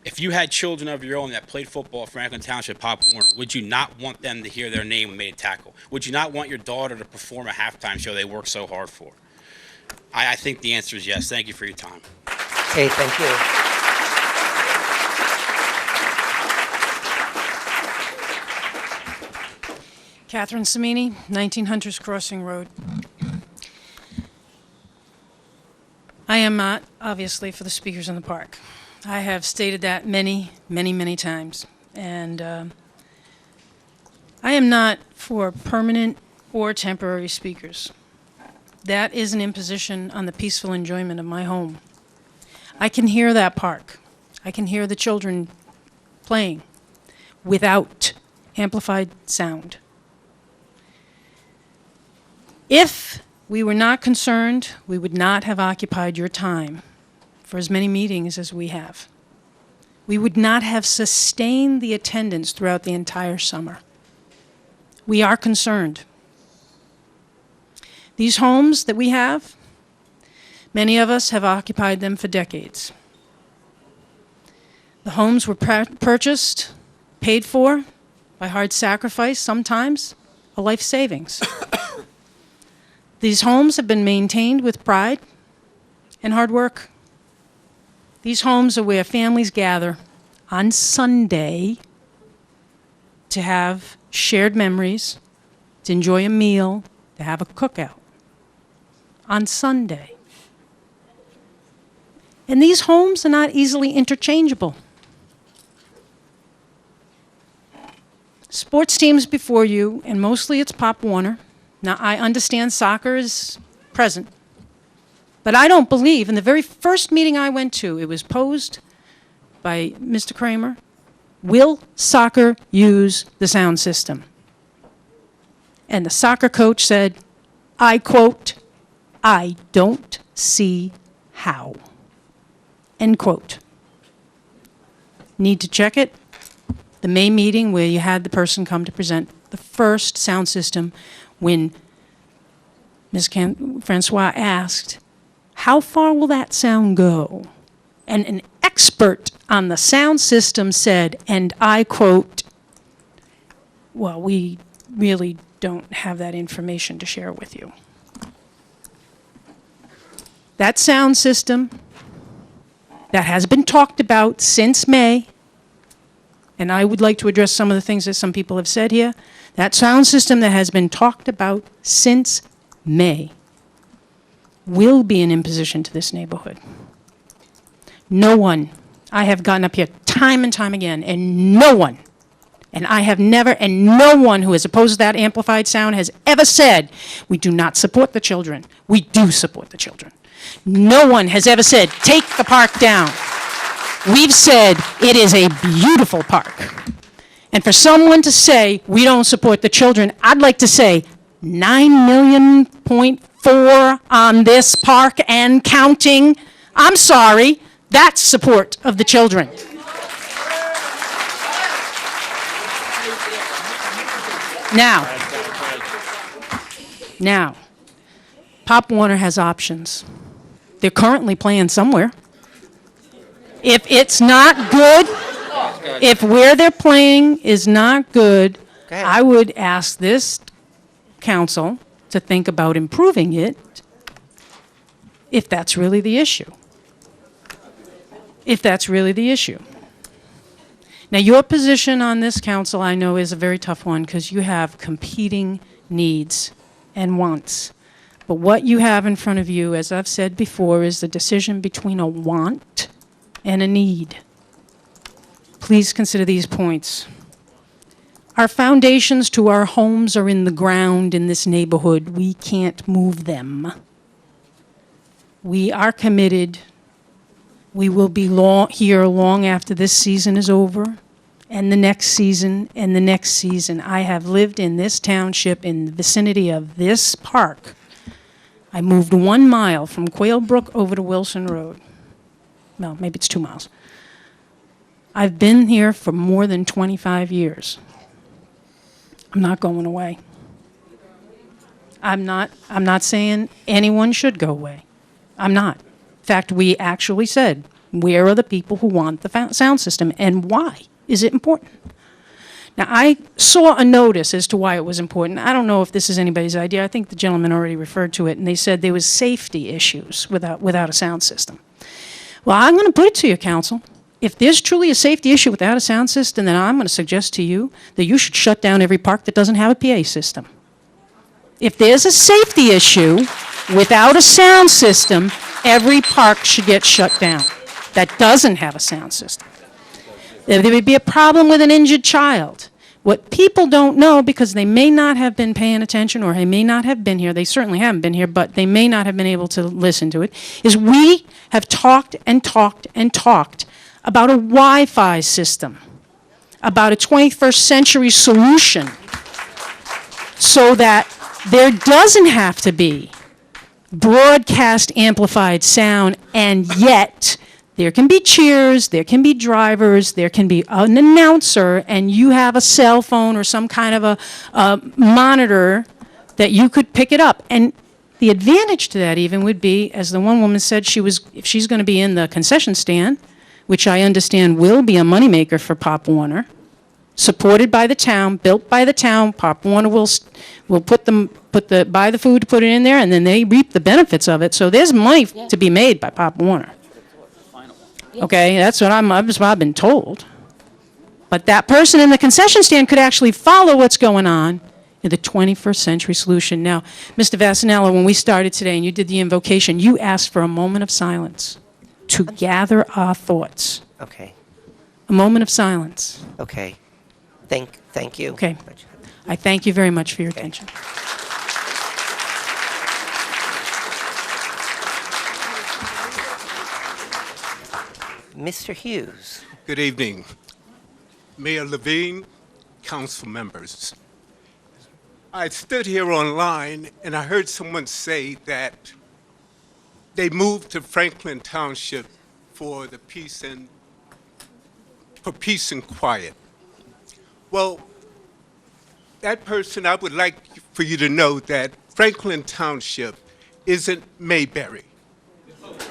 if you had children of your own that played football at Franklin Township, Pop Warner, would you not want them to hear their name when made a tackle? Would you not want your daughter to perform a halftime show they worked so hard for? I think the answer is yes. Thank you for your time. Okay, thank you. Catherine Samini, 19 Hunters Crossing Road. I am not, obviously, for the speakers in the park. I have stated that many, many, many times. And I am not for permanent or temporary speakers. That is an imposition on the peaceful enjoyment of my home. I can hear that park. I can hear the children playing without amplified sound. If we were not concerned, we would not have occupied your time for as many meetings as we have. We would not have sustained the attendance throughout the entire summer. We are concerned. These homes that we have, many of us have occupied them for decades. The homes were purchased, paid for by hard sacrifice, sometimes a life savings. These homes have been maintained with pride and hard work. These homes are where families gather on Sunday to have shared memories, to enjoy a meal, to have a cookout. On Sunday. And these homes are not easily interchangeable. Sports teams before you, and mostly it's Pop Warner. Now, I understand soccer is present, but I don't believe, in the very first meeting I went to, it was posed by Mr. Kramer, will soccer use the sound system? And the soccer coach said, I quote, I don't see how. End quote. Need to check it. The May meeting where you had the person come to present the first sound system, when Ms. Francois asked, how far will that sound go? And an expert on the sound system said, and I quote, well, we really don't have that information to share with you. That sound system that has been talked about since May, and I would like to address some of the things that some people have said here, that sound system that has been talked about since May will be an imposition to this neighborhood. No one, I have gotten up here time and time again, and no one, and I have never, and no one who has opposed that amplified sound has ever said, we do not support the children. We do support the children. No one has ever said, take the park down. We've said it is a beautiful park. And for someone to say we don't support the children, I'd like to say 9.4 million on this park and counting. I'm sorry, that's support of the children. Now, Pop Warner has options. They're currently playing somewhere. If it's not good, if where they're playing is not good, I would ask this council to think about improving it if that's really the issue. If that's really the issue. Now, your position on this council, I know, is a very tough one because you have competing needs and wants. But what you have in front of you, as I've said before, is the decision between a want and a need. Please consider these points. Our foundations to our homes are in the ground in this neighborhood. We can't move them. We are committed. We will be here long after this season is over, and the next season, and the next season. I have lived in this township in the vicinity of this park. I moved 1 mile from Quail Brook over to Wilson Road. Well, maybe it's 2 miles. I've been here for more than 25 years. I'm not going away. I'm not saying anyone should go away. I'm not. In fact, we actually said, where are the people who want the sound system and why is it important? Now, I saw a notice as to why it was important. I don't know if this is anybody's idea. I think the gentleman already referred to it, and they said there was safety issues without a sound system. Well, I'm going to put it to you, council. If there's truly a safety issue without a sound system, then I'm going to suggest to you that you should shut down every park that doesn't have a PA system. If there's a safety issue without a sound system, every park should get shut down that doesn't have a sound system. There would be a problem with an injured child. What people don't know, because they may not have been paying attention or they may not have been here, they certainly haven't been here, but they may not have been able to listen to it, is we have talked and talked and talked about a Wi-Fi system, about a 21st century solution, so that there doesn't have to be broadcast amplified sound, and yet there can be cheers, there can be drivers, there can be an announcer, and you have a cell phone or some kind of a monitor that you could pick it up. And the advantage to that even would be, as the one woman said, if she's going to be in the concession stand, which I understand will be a moneymaker for Pop Warner, supported by the town, built by the town. Pop Warner will buy the food, put it in there, and then they reap the benefits of it. So there's money to be made by Pop Warner. Okay, that's what I've been told. But that person in the concession stand could actually follow what's going on in the 21st century solution. Now, Mr. Vassanello, when we started today and you did the invocation, you asked for a moment of silence to gather our thoughts. Okay. A moment of silence. Okay. Thank you. Okay. I thank you very much for your attention. Mr. Hughes. Good evening. Mayor Levine, council members. I stood here online and I heard someone say that they moved to Franklin Township for peace and quiet. Well, that person, I would like for you to know that Franklin Township isn't Mayberry. Okay?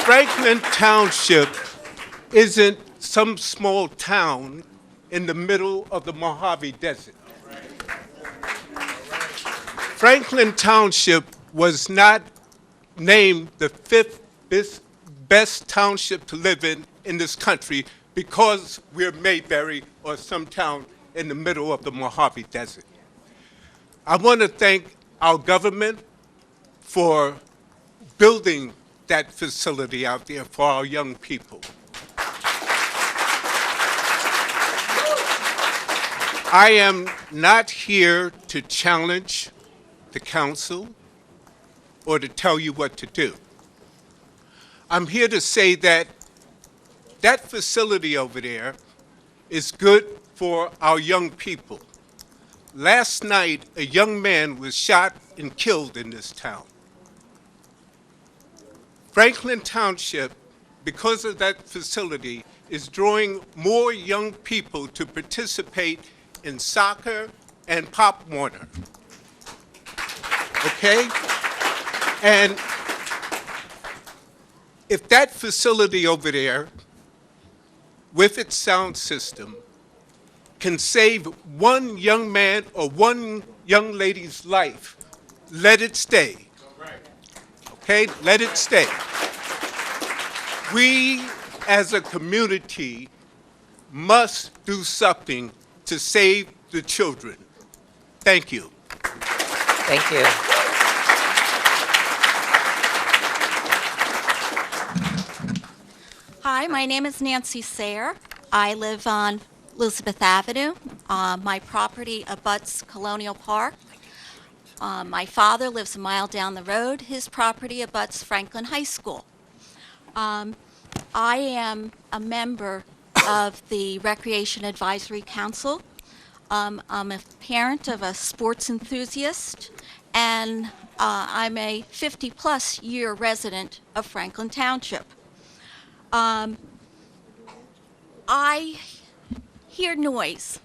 Franklin Township isn't some small town in the middle of the Mojave Desert. Franklin Township was not named the 5th best township to live in this country because we're Mayberry or some town in the middle of the Mojave Desert. I want to thank our government for building that facility out there for our young people. I am not here to challenge the council or to tell you what to do. I'm here to say that that facility over there is good for our young people. Last night, a young man was shot and killed in this town. Franklin Township, because of that facility, is drawing more young people to participate in soccer and Pop Warner. Okay? And if that facility over there, with its sound system, can save one young man or one young lady's life, let it stay. Okay? Let it stay. We, as a community, must do something to save the children. Thank you. Thank you. Hi, my name is Nancy Sayre. I live on Elizabeth Avenue. My property abuts Colonial Park. My father lives a mile down the road. His property abuts Franklin High School. I am a member of the Recreation Advisory Council. I'm a parent of a sports enthusiast, and I'm a 50-plus year resident of Franklin Township. I hear noise.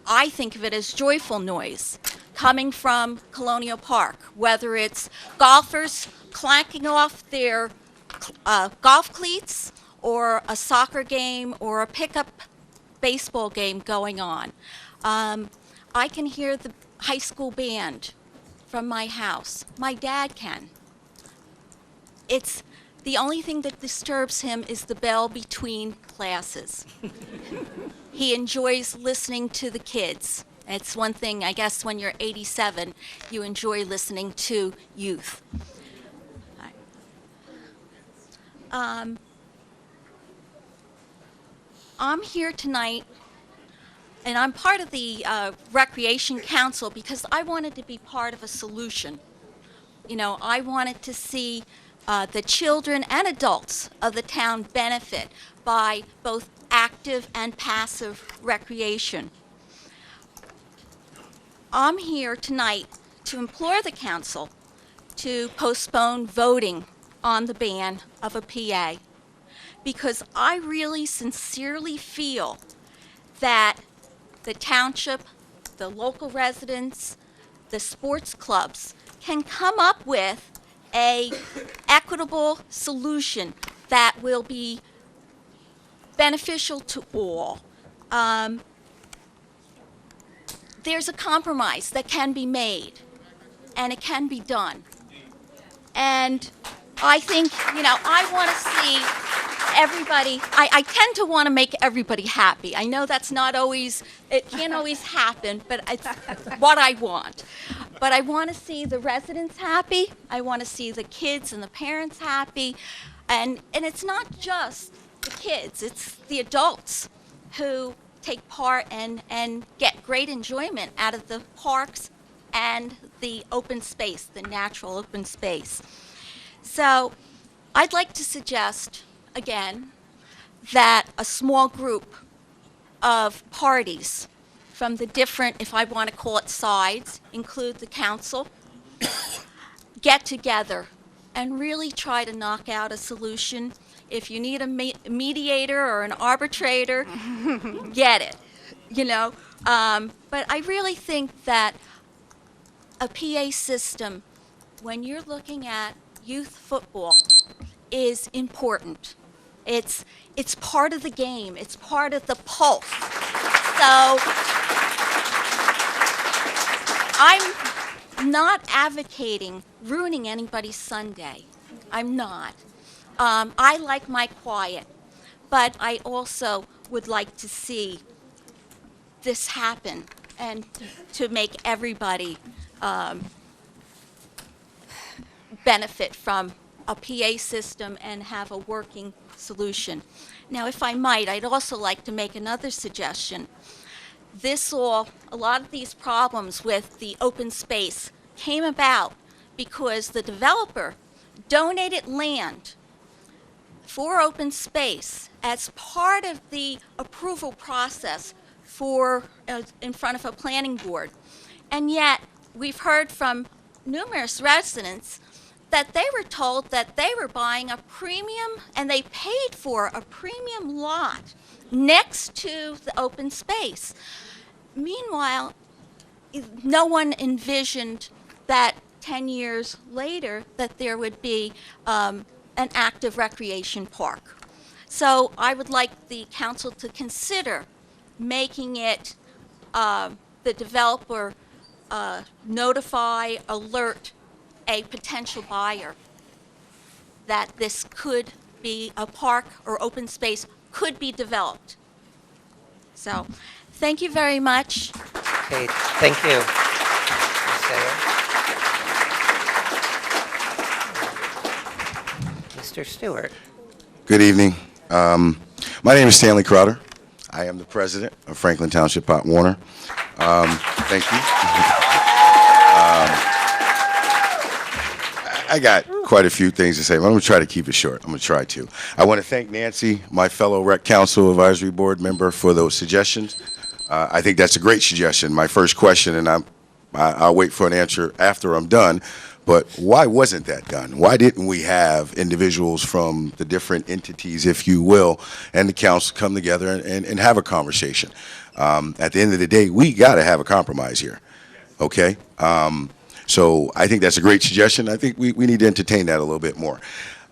I think of it as joyful noise coming from Colonial Park, whether it's golfers clanking off their golf cleats or a soccer game or a pickup baseball game going on. I can hear the high school band from my house. My dad can. It's the only thing that disturbs him is the bell between classes. He enjoys listening to the kids. It's one thing, I guess, when you're 87, you enjoy listening to youth. I'm here tonight, and I'm part of the Recreation Council because I wanted to be part of a solution. You know, I wanted to see the children and adults of the town benefit by both active and passive recreation. I'm here tonight to implore the council to postpone voting on the ban of a PA because I really sincerely feel that the township, the local residents, the sports clubs can come up with a equitable solution that will be beneficial to all. There's a compromise that can be made, and it can be done. And I think, you know, I want to see everybody, I tend to want to make everybody happy. I know that's not always, it can't always happen, but it's what I want. But I want to see the residents happy. I want to see the kids and the parents happy. And it's not just the kids, it's the adults who take part and get great enjoyment out of the parks and the open space, the natural open space. So I'd like to suggest, again, that a small group of parties from the different, if I want to call it sides, include the council, get together and really try to knock out a solution. If you need a mediator or an arbitrator, get it, you know. But I really think that a PA system, when you're looking at youth football, is important. It's part of the game. It's part of the pulse. So I'm not advocating ruining anybody's Sunday. I'm not. I like my quiet, but I also would like to see this happen and to make everybody benefit from a PA system and have a working solution. Now, if I might, I'd also like to make another suggestion. A lot of these problems with the open space came about because the developer donated land for open space as part of the approval process for in front of a planning board. And yet, we've heard from numerous residents that they were told that they were buying a premium, and they paid for a premium lot next to the open space. Meanwhile, no one envisioned that 10 years later that there would be an active recreation park. So I would like the council to consider making it the developer notify, alert a potential buyer that this could be a park or open space could be developed. So, thank you very much. Okay, thank you. Ms. Sayer. Mr. Stewart. Good evening. My name is Stanley Crowder. I am the president of Franklin Township Pop Warner. Thank you. I got quite a few things to say, but I'm going to try to keep it short. I'm going to try to. I want to thank Nancy, my fellow Rec Council Advisory Board member, for those suggestions. I think that's a great suggestion. My first question, and I'll wait for an answer after I'm done, but why wasn't that done? Why didn't we have individuals from the different entities, if you will, and the council come together and have a conversation? At the end of the day, we got to have a compromise here, okay? So I think that's a great suggestion. I think we need to entertain that a little bit more.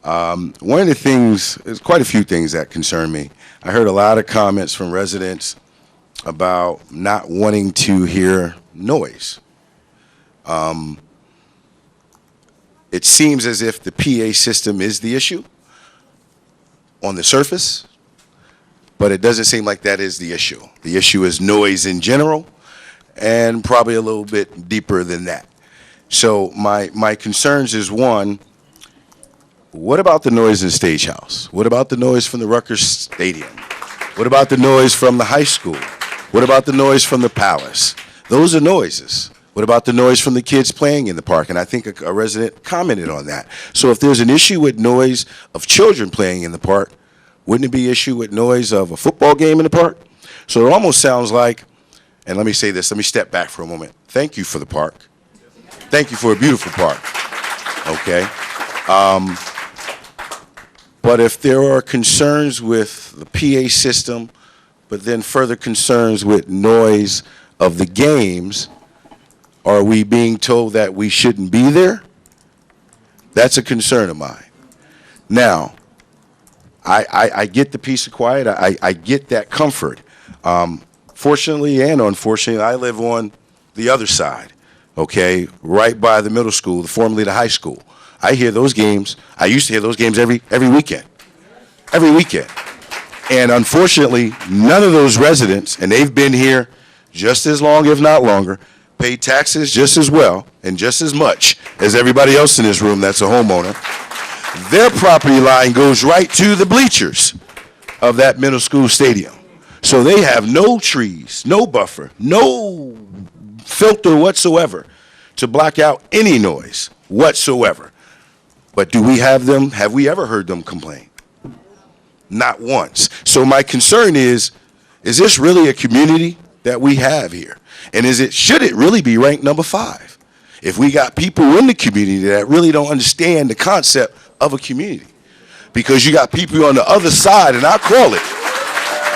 One of the things, there's quite a few things that concern me. I heard a lot of comments from residents about not wanting to hear noise. It seems as if the PA system is the issue on the surface, but it doesn't seem like that is the issue. The issue is noise in general, and probably a little bit deeper than that. So my concerns is, one, what about the noise in Stage House? What about the noise from the Rutgers Stadium? What about the noise from the high school? What about the noise from the Palace? Those are noises. What about the noise from the kids playing in the park? And I think a resident commented on that. So if there's an issue with noise of children playing in the park, wouldn't it be an issue with noise of a football game in the park? So it almost sounds like, and let me say this, let me step back for a moment. Thank you for the park. Thank you for a beautiful park, okay? But if there are concerns with the PA system, but then further concerns with noise of the games, are we being told that we shouldn't be there? That's a concern of mine. Now, I get the peace and quiet. I get that comfort. Fortunately and unfortunately, I live on the other side, okay, right by the middle school, formerly the high school. I hear those games. I used to hear those games every weekend. Every weekend. And unfortunately, none of those residents, and they've been here just as long, if not longer, pay taxes just as well and just as much as everybody else in this room that's a homeowner. Their property line goes right to the bleachers of that middle school stadium. So they have no trees, no buffer, no filter whatsoever to block out any noise whatsoever. But do we have them? Have we ever heard them complain? Not once. So my concern is this really a community that we have here? And should it really be ranked number 5? If we got people in the community that really don't understand the concept of a community. Because you got people on the other side, and I call it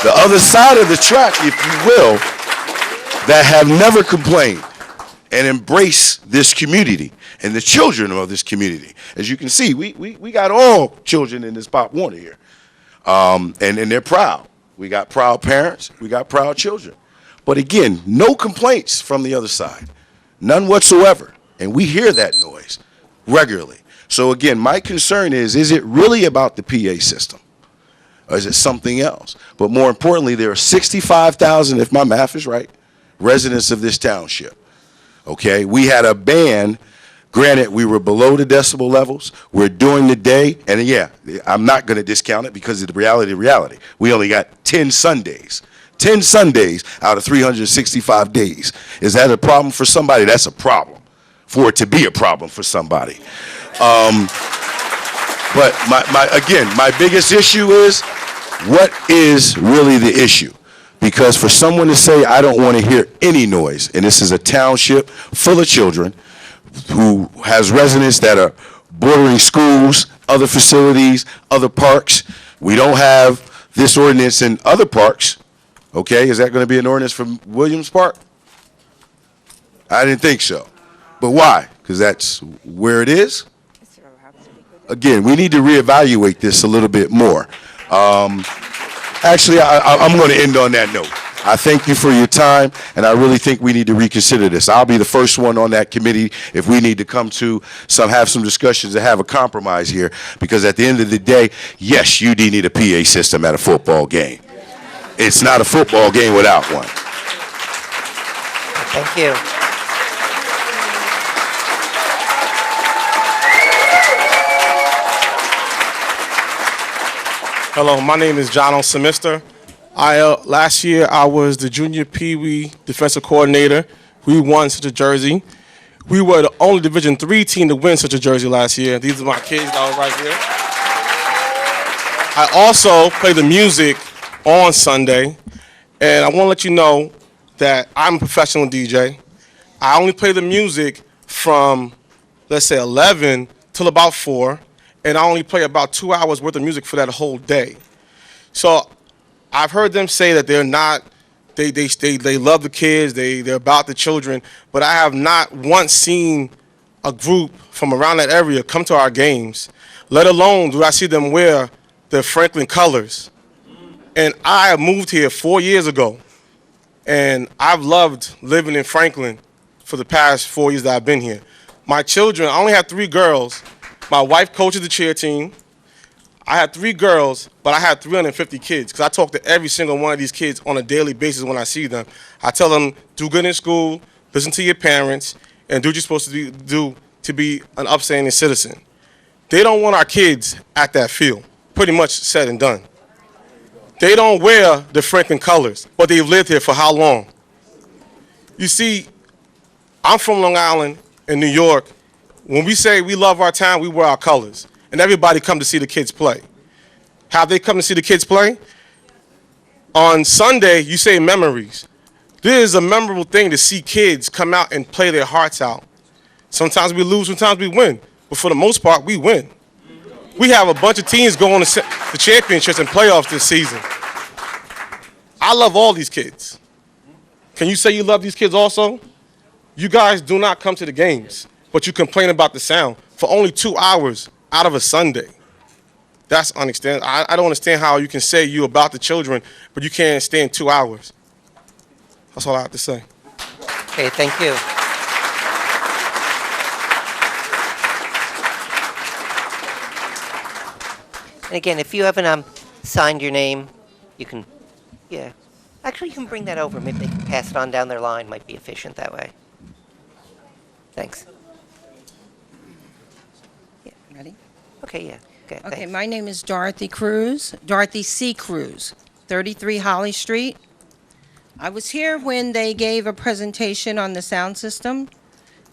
the other side of the track, if you will, that have never complained and embrace this community and the children of this community. As you can see, we got all children in this Pop Warner here. And they're proud. We got proud parents. We got proud children. But again, no complaints from the other side. None whatsoever. And we hear that noise regularly. So again, my concern is it really about the PA system? Or is it something else? But more importantly, there are 65,000, if my math is right, residents of this township. Okay? We had a ban. Granted, we were below the decibel levels. We're doing the day. And yeah, I'm not going to discount it because of the reality. We only got 10 Sundays. 10 Sundays out of 365 days. Is that a problem for somebody? That's a problem. For it to be a problem for somebody. But my biggest issue is, what is really the issue? Because for someone to say, I don't want to hear any noise, and this is a township full of children who has residents that are bordering schools, other facilities, other parks. We don't have this ordinance in other parks. Okay, is that going to be an ordinance from Williams Park? I didn't think so. But why? Because that's where it is? Again, we need to reevaluate this a little bit more. Actually, I'm going to end on that note. I thank you for your time, and I really think we need to reconsider this. I'll be the first one on that committee if we need to come to have some discussions and have a compromise here, because at the end of the day, yes, you do need a PA system at a football game. It's not a football game without one. Thank you. Hello, my name is John Semister. Last year I was the junior Pee Wee defensive coordinator. We won such a jersey. We were the only Division III team to win such a jersey last year. These are my kids that were right here. I also play the music on Sunday, and I want to let you know that I'm a professional DJ. I only play the music from, let's say, 11 till about 4, and I only play about 2 hours worth of music for that whole day. So I've heard them say that they're not, they love the kids, they're about the children, but I have not once seen a group from around that area come to our games, let alone do I see them wear the Franklin colors. And I moved here 4 years ago, and I've loved living in Franklin for the past 4 years that I've been here. My children, I only have 3 girls. My wife coaches the cheer team. I had 3 girls, but I had 350 kids because I talk to every single one of these kids on a daily basis when I see them. I tell them, do good in school, listen to your parents, and do what you're supposed to do to be an upstanding citizen. They don't want our kids at that field, pretty much said and done. They don't wear the Franklin colors, but they've lived here for how long? You see, I'm from Long Island in New York. When we say we love our town, we wear our colors. And everybody come to see the kids play. Have they come to see the kids play? On Sunday, you say memories. This is a memorable thing to see kids come out and play their hearts out. Sometimes we lose, sometimes we win. But for the most part, we win. We have a bunch of teams going to the championships and playoffs this season. I love all these kids. Can you say you love these kids also? You guys do not come to the games, but you complain about the sound for only 2 hours out of a Sunday. That's understandable. I don't understand how you can say you about the children, but you can't stand 2 hours. That's all I have to say. Okay, thank you. And again, if you haven't signed your name, you can, yeah. Actually, you can bring that over. Maybe they can pass it on down their line. Might be efficient that way. Thanks. Ready? Okay, yeah. Okay, Okay, thanks. my name is Dorothy Cruz, Dorothy C. Cruz, 33 Holly Street. I was here when they gave a presentation on the sound system,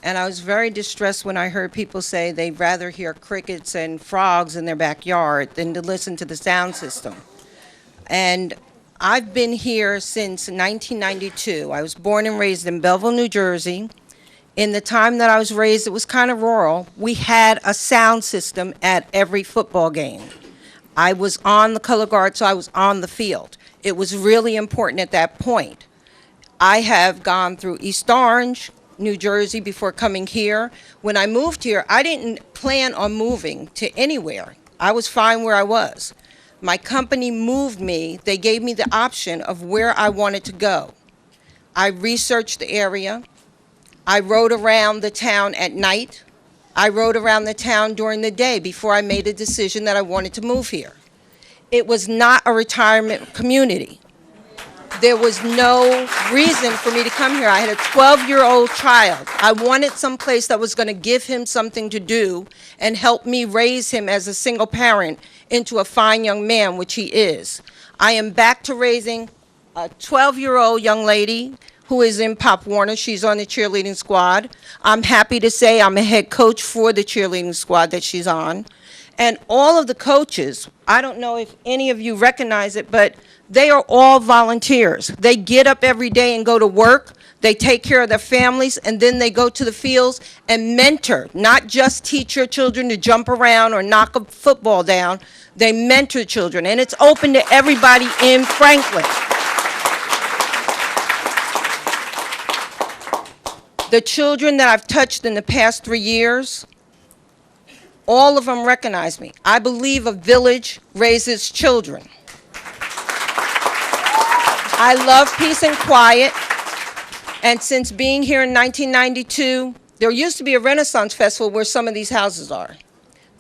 and I was very distressed when I heard people say they'd rather hear crickets and frogs in their backyard than to listen to the sound system. And I've been here since 1992. I was born and raised in Belleville, New Jersey. In the time that I was raised, it was kind of rural. We had a sound system at every football game. I was on the color guard, so I was on the field. It was really important at that point. I have gone through East Orange, New Jersey before coming here. When I moved here, I didn't plan on moving to anywhere. I was fine where I was. My company moved me. They gave me the option of where I wanted to go. I researched the area. I rode around the town at night. I rode around the town during the day before I made a decision that I wanted to move here. It was not a retirement community. There was no reason for me to come here. I had a 12-year-old child. I wanted someplace that was going to give him something to do and help me raise him as a single parent into a fine young man, which he is. I am back to raising a 12-year-old young lady who is in Pop Warner. She's on the cheerleading squad. I'm happy to say I'm a head coach for the cheerleading squad that she's on. And all of the coaches, I don't know if any of you recognize it, but they are all volunteers. They get up every day and go to work. They take care of their families, and then they go to the fields and mentor, not just teach your children to jump around or knock a football down. They mentor children, and it's open to everybody in Franklin. The children that I've touched in the past 3 years, all of them recognize me. I believe a village raises children. I love peace and quiet, and since being here in 1992, there used to be a Renaissance Festival where some of these houses are.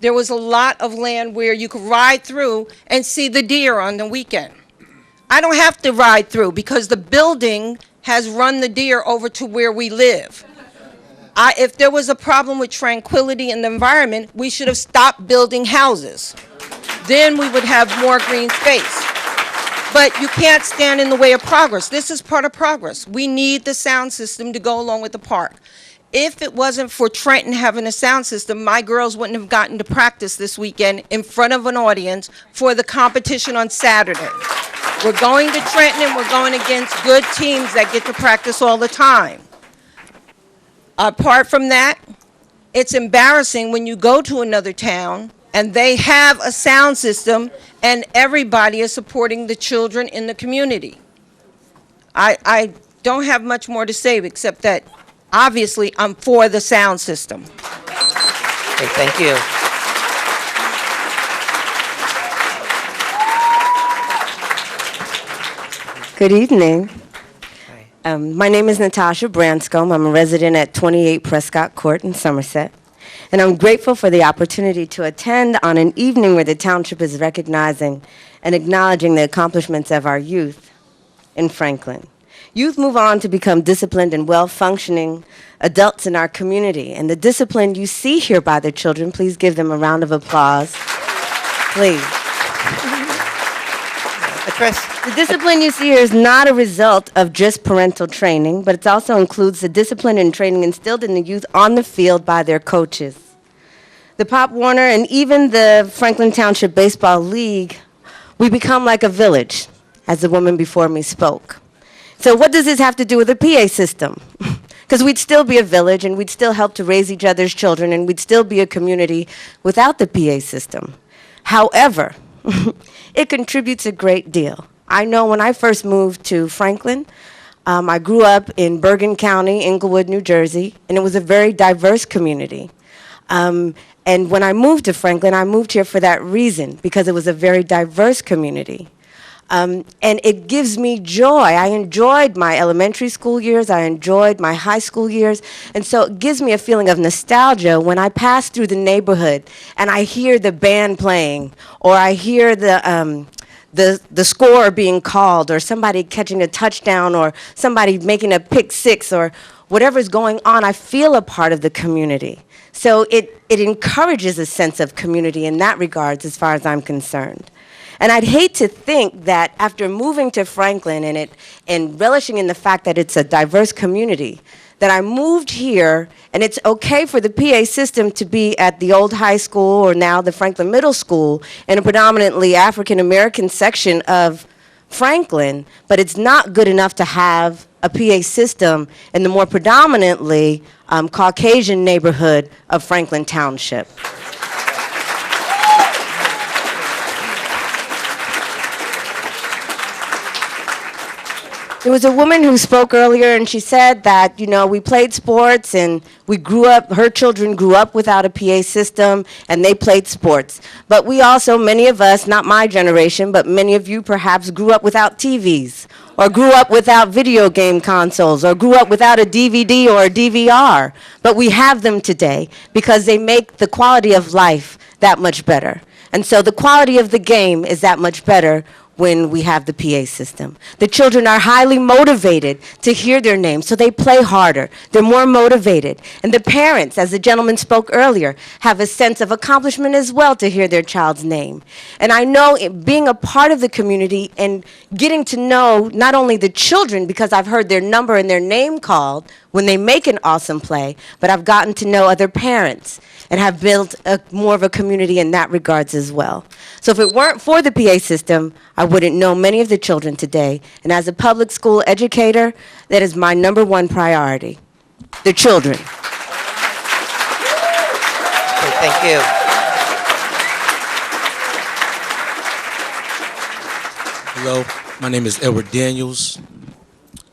There was a lot of land where you could ride through and see the deer on the weekend. I don't have to ride through because the building has run the deer over to where we live. If there was a problem with tranquility in the environment, we should have stopped building houses. Then we would have more green space. But you can't stand in the way of progress. This is part of progress. We need the sound system to go along with the park. If it wasn't for Trenton having a sound system, my girls wouldn't have gotten to practice this weekend in front of an audience for the competition on Saturday. We're going to Trenton and we're going against good teams that get to practice all the time. Apart from that, it's embarrassing when you go to another town and they have a sound system and everybody is supporting the children in the community. I don't have much more to say except that obviously I'm for the sound system. Okay, thank you. Good evening. My name is Natasha Branscombe. I'm a resident at 28 Prescott Court in Somerset. And I'm grateful for the opportunity to attend on an evening where the Township is recognizing and acknowledging the accomplishments of our youth in Franklin. Youth move on to become disciplined and well-functioning adults in our community. And the discipline you see here by the children, please give them a round of applause. Please. The discipline you see here is not a result of just parental training, but it also includes the discipline and training instilled in the youth on the field by their coaches. The Pop Warner and even the Franklin Township Baseball League, we become like a village, as the woman before me spoke. So what does this have to do with the PA system? Because we'd still be a village and we'd still help to raise each other's children and we'd still be a community without the PA system. However, it contributes a great deal. I know when I first moved to Franklin, I grew up in Bergen County, Inglewood, New Jersey, and it was a very diverse community. And when I moved to Franklin, I moved here for that reason, because it was a very diverse community. And it gives me joy. I enjoyed my elementary school years. I enjoyed my high school years. And so it gives me a feeling of nostalgia when I pass through the neighborhood and I hear the band playing, or I hear the score being called, or somebody catching a touchdown, or somebody making a pick six, or whatever's going on. I feel a part of the community. So it encourages a sense of community in that regards, as far as I'm concerned. And I'd hate to think that after moving to Franklin and relishing in the fact that it's a diverse community, that I moved here and it's okay for the PA system to be at the old high school or now the Franklin Middle School in a predominantly African American section of Franklin, but it's not good enough to have a PA system in the more predominantly Caucasian neighborhood of Franklin Township. There was a woman who spoke earlier, and she said that, you know, we played sports and we grew up, her children grew up without a PA system, and they played sports. But we also, many of us, not my generation, but many of you perhaps grew up without TVs, or grew up without video game consoles, or grew up without a DVD or a DVR. But we have them today because they make the quality of life that much better. And so the quality of the game is that much better when we have the PA system. The children are highly motivated to hear their names, so they play harder. They're more motivated. And the parents, as the gentleman spoke earlier, have a sense of accomplishment as well to hear their child's name. And I know being a part of the community and getting to know not only the children, because I've heard their number and their name called when they make an awesome play, but I've gotten to know other parents and have built more of a community in that regards as well. So if it weren't for the PA system, I wouldn't know many of the children today. And as a public school educator, that is my #1 priority, the children. Okay, thank you. Hello, my name is Edward Daniels.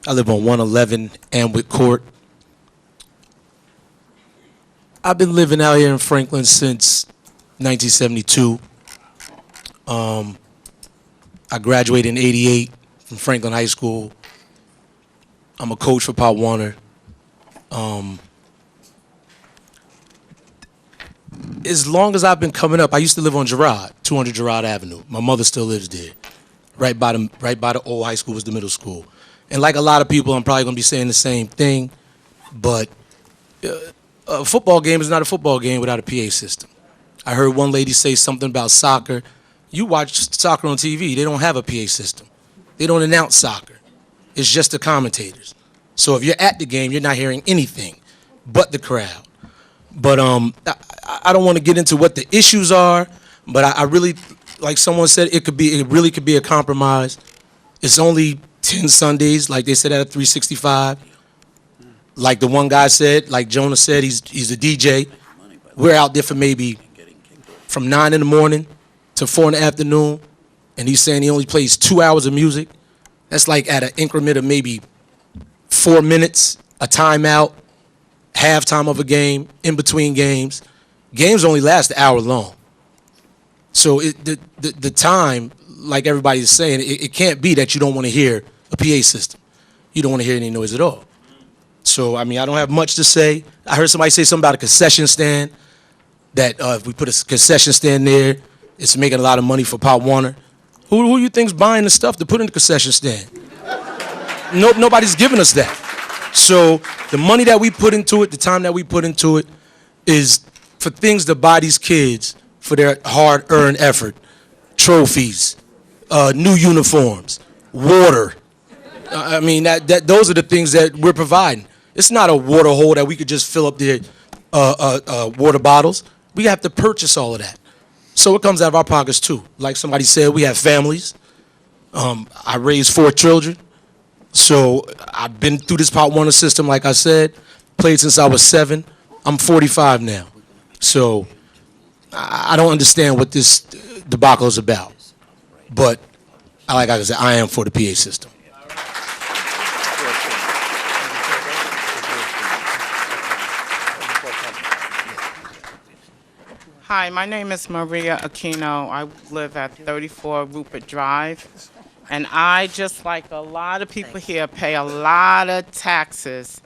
I live on 111 Amwood Court. I've been living out here in Franklin since 1972. I graduated in '88 from Franklin High School. I'm a coach for Pop Warner. As long as I've been coming up, I used to live on Girard, 200 Girard Avenue. My mother still lives there. Right by the old high school was the middle school. And like a lot of people, I'm probably going to be saying the same thing, but a football game is not a football game without a PA system. I heard one lady say something about soccer. You watch soccer on TV, they don't have a PA system. They don't announce soccer. It's just the commentators. So if you're at the game, you're not hearing anything but the crowd. But I don't want to get into what the issues are, but I really, like someone said, it really could be a compromise. It's only 10 Sundays, like they said at 365. Like the one guy said, like Jonah said, he's a DJ. We're out there for maybe from 9 in the morning to 4 in the afternoon, and he's saying he only plays 2 hours of music. That's like at an increment of maybe 4 minutes, a timeout, halftime of a game, in between games. Games only last an hour long. So the time, like everybody is saying, it can't be that you don't want to hear a PA system. You don't want to hear any noise at all. So, I mean, I don't have much to say. I heard somebody say something about a concession stand, that if we put a concession stand there, it's making a lot of money for Pop Warner. Who you think's buying the stuff to put in the concession stand? Nobody's giving us that. So the money that we put into it, the time that we put into it, is for things to buy these kids for their hard-earned effort. Trophies, new uniforms, water. I mean, those are the things that we're providing. It's not a water hole that we could just fill up their water bottles. We have to purchase all of that. So it comes out of our pockets too. Like somebody said, we have families. I raised 4 children. So I've been through this Pop Warner system, like I said, played since I was 7. I'm 45 now. So I don't understand what this debacle is about. But like I said, I am for the PA system. Hi, my name is Maria Aquino. I live at 34 Rupert Drive. And I, just like a lot of people here, pay a lot of taxes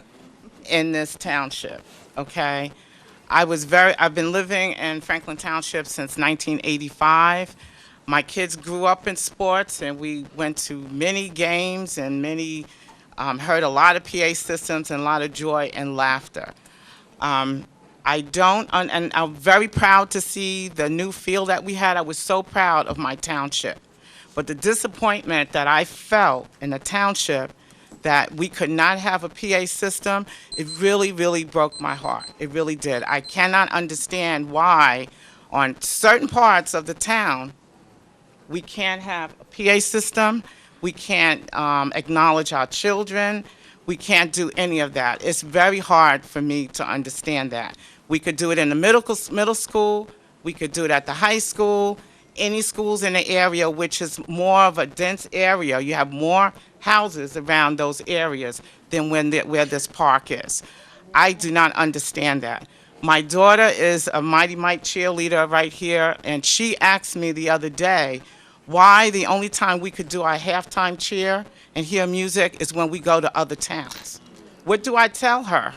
in this township, okay? I've been living in Franklin Township since 1985. My kids grew up in sports, and we went to many games and heard a lot of PA systems and a lot of joy and laughter. And I'm very proud to see the new field that we had. I was so proud of my township. But the disappointment that I felt in the township that we could not have a PA system, it really, really broke my heart. It really did. I cannot understand why on certain parts of the town we can't have a PA system, we can't acknowledge our children, we can't do any of that. It's very hard for me to understand that. We could do it in the middle school, we could do it at the high school, any schools in the area, which is more of a dense area. You have more houses around those areas than where this park is. I do not understand that. My daughter is a Mighty Mike cheerleader right here, and she asked me the other day why the only time we could do our halftime cheer and hear music is when we go to other towns. What do I tell her?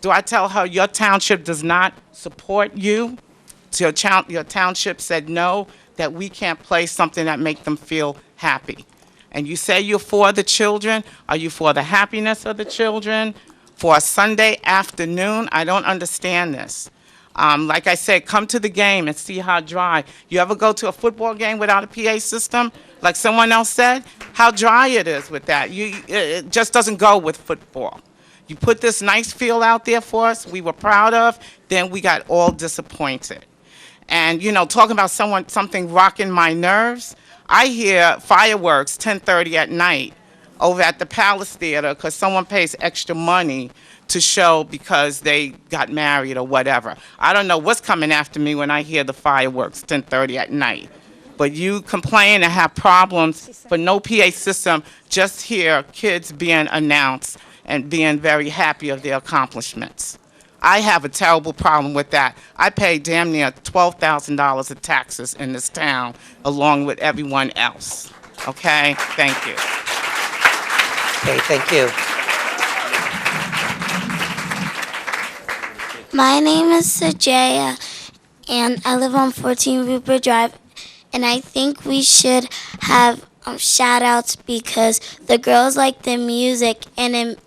Do I tell her your township does not support you? Your township said no, that we can't play something that makes them feel happy. And you say you're for the children. Are you for the happiness of the children? For a Sunday afternoon? I don't understand this. Like I said, come to the game and see how dry. You ever go to a football game without a PA system? Like someone else said, how dry it is with that. It just doesn't go with football. You put this nice field out there for us, we were proud of, then we got all disappointed. And, you know, talking about something rocking my nerves, I hear fireworks 10:30 at night over at the Palace Theater because someone pays extra money to show because they got married or whatever. I don't know what's coming after me when I hear the fireworks 10:30 at night. But you complain and have problems for no PA system, just hear kids being announced and being very happy of their accomplishments. I have a terrible problem with that. I pay damn near $12,000 of taxes in this town, along with everyone else. Okay? Thank you. Okay, thank you. My name is Sajaya, and I live on 14 Rupert Drive, and I think we should have shout-outs because the girls like the music, and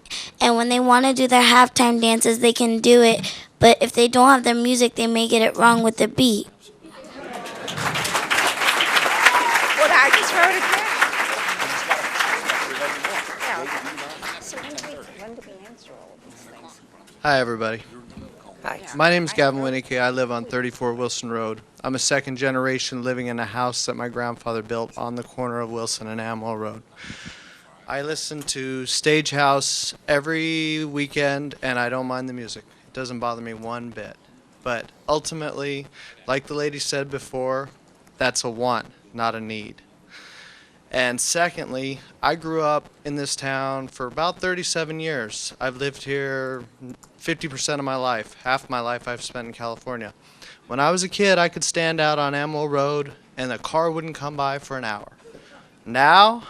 when they want to do their halftime dances, they can do it, but if they don't have their music, they may get it wrong with the beat. What I just heard again. Hi, everybody. Hi. My name is Gavin Winnicky. I live on 34 Wilson Road. I'm a second generation living in a house that my grandfather built on the corner of Wilson and Amwell Road. I listen to Stagehouse every weekend, and I don't mind the music. It doesn't bother me one bit. But ultimately, like the lady said before, that's a want, not a need. And secondly, I grew up in this town for about 37 years. I've lived here 50% of my life. Half my life I've spent in California. When I was a kid, I could stand out on Amwell Road and a car wouldn't come by for an hour. Now,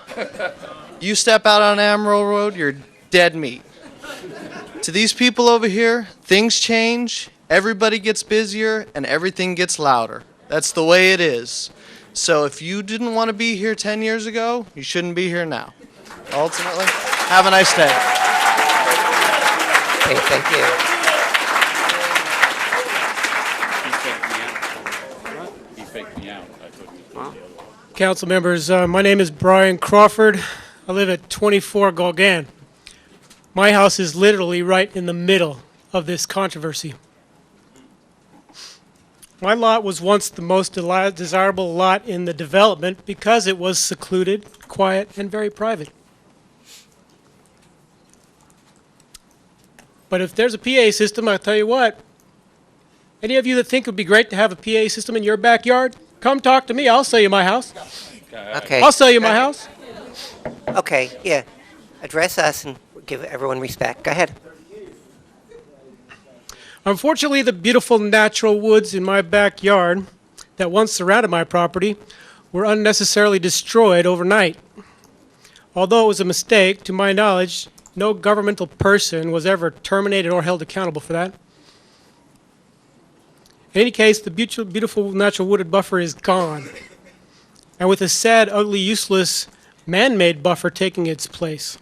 you step out on Amwell Road, you're dead meat. To these people over here, things change, everybody gets busier, and everything gets louder. That's the way it is. So if you didn't want to be here 10 years ago, you shouldn't be here now. Ultimately, have a nice day. Okay, thank you. He faked me out. I thought he was going to the other one. Council members, my name is Brian Crawford. I live at 24 Gauguin. My house is literally right in the middle of this controversy. My lot was once the most desirable lot in the development because it was secluded, quiet, and very private. But if there's a PA system, I'll tell you what, any of you that think it would be great to have a PA system in your backyard, come talk to me. I'll sell you my house. Okay. I'll sell you my house. Okay, yeah. Address us and give everyone respect. Go ahead. Unfortunately, the beautiful natural woods in my backyard that once surrounded my property were unnecessarily destroyed overnight. Although it was a mistake, to my knowledge, no governmental person was ever terminated or held accountable for that. In any case, the beautiful natural wooded buffer is gone, and with a sad, ugly, useless man-made buffer taking its place.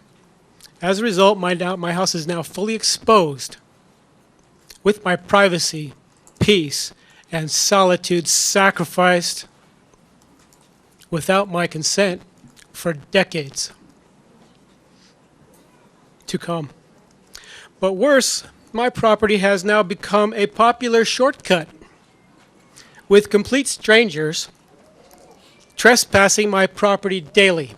As a result, my house is now fully exposed, with my privacy, peace, and solitude sacrificed without my consent for decades to come. But worse, my property has now become a popular shortcut, with complete strangers trespassing my property daily.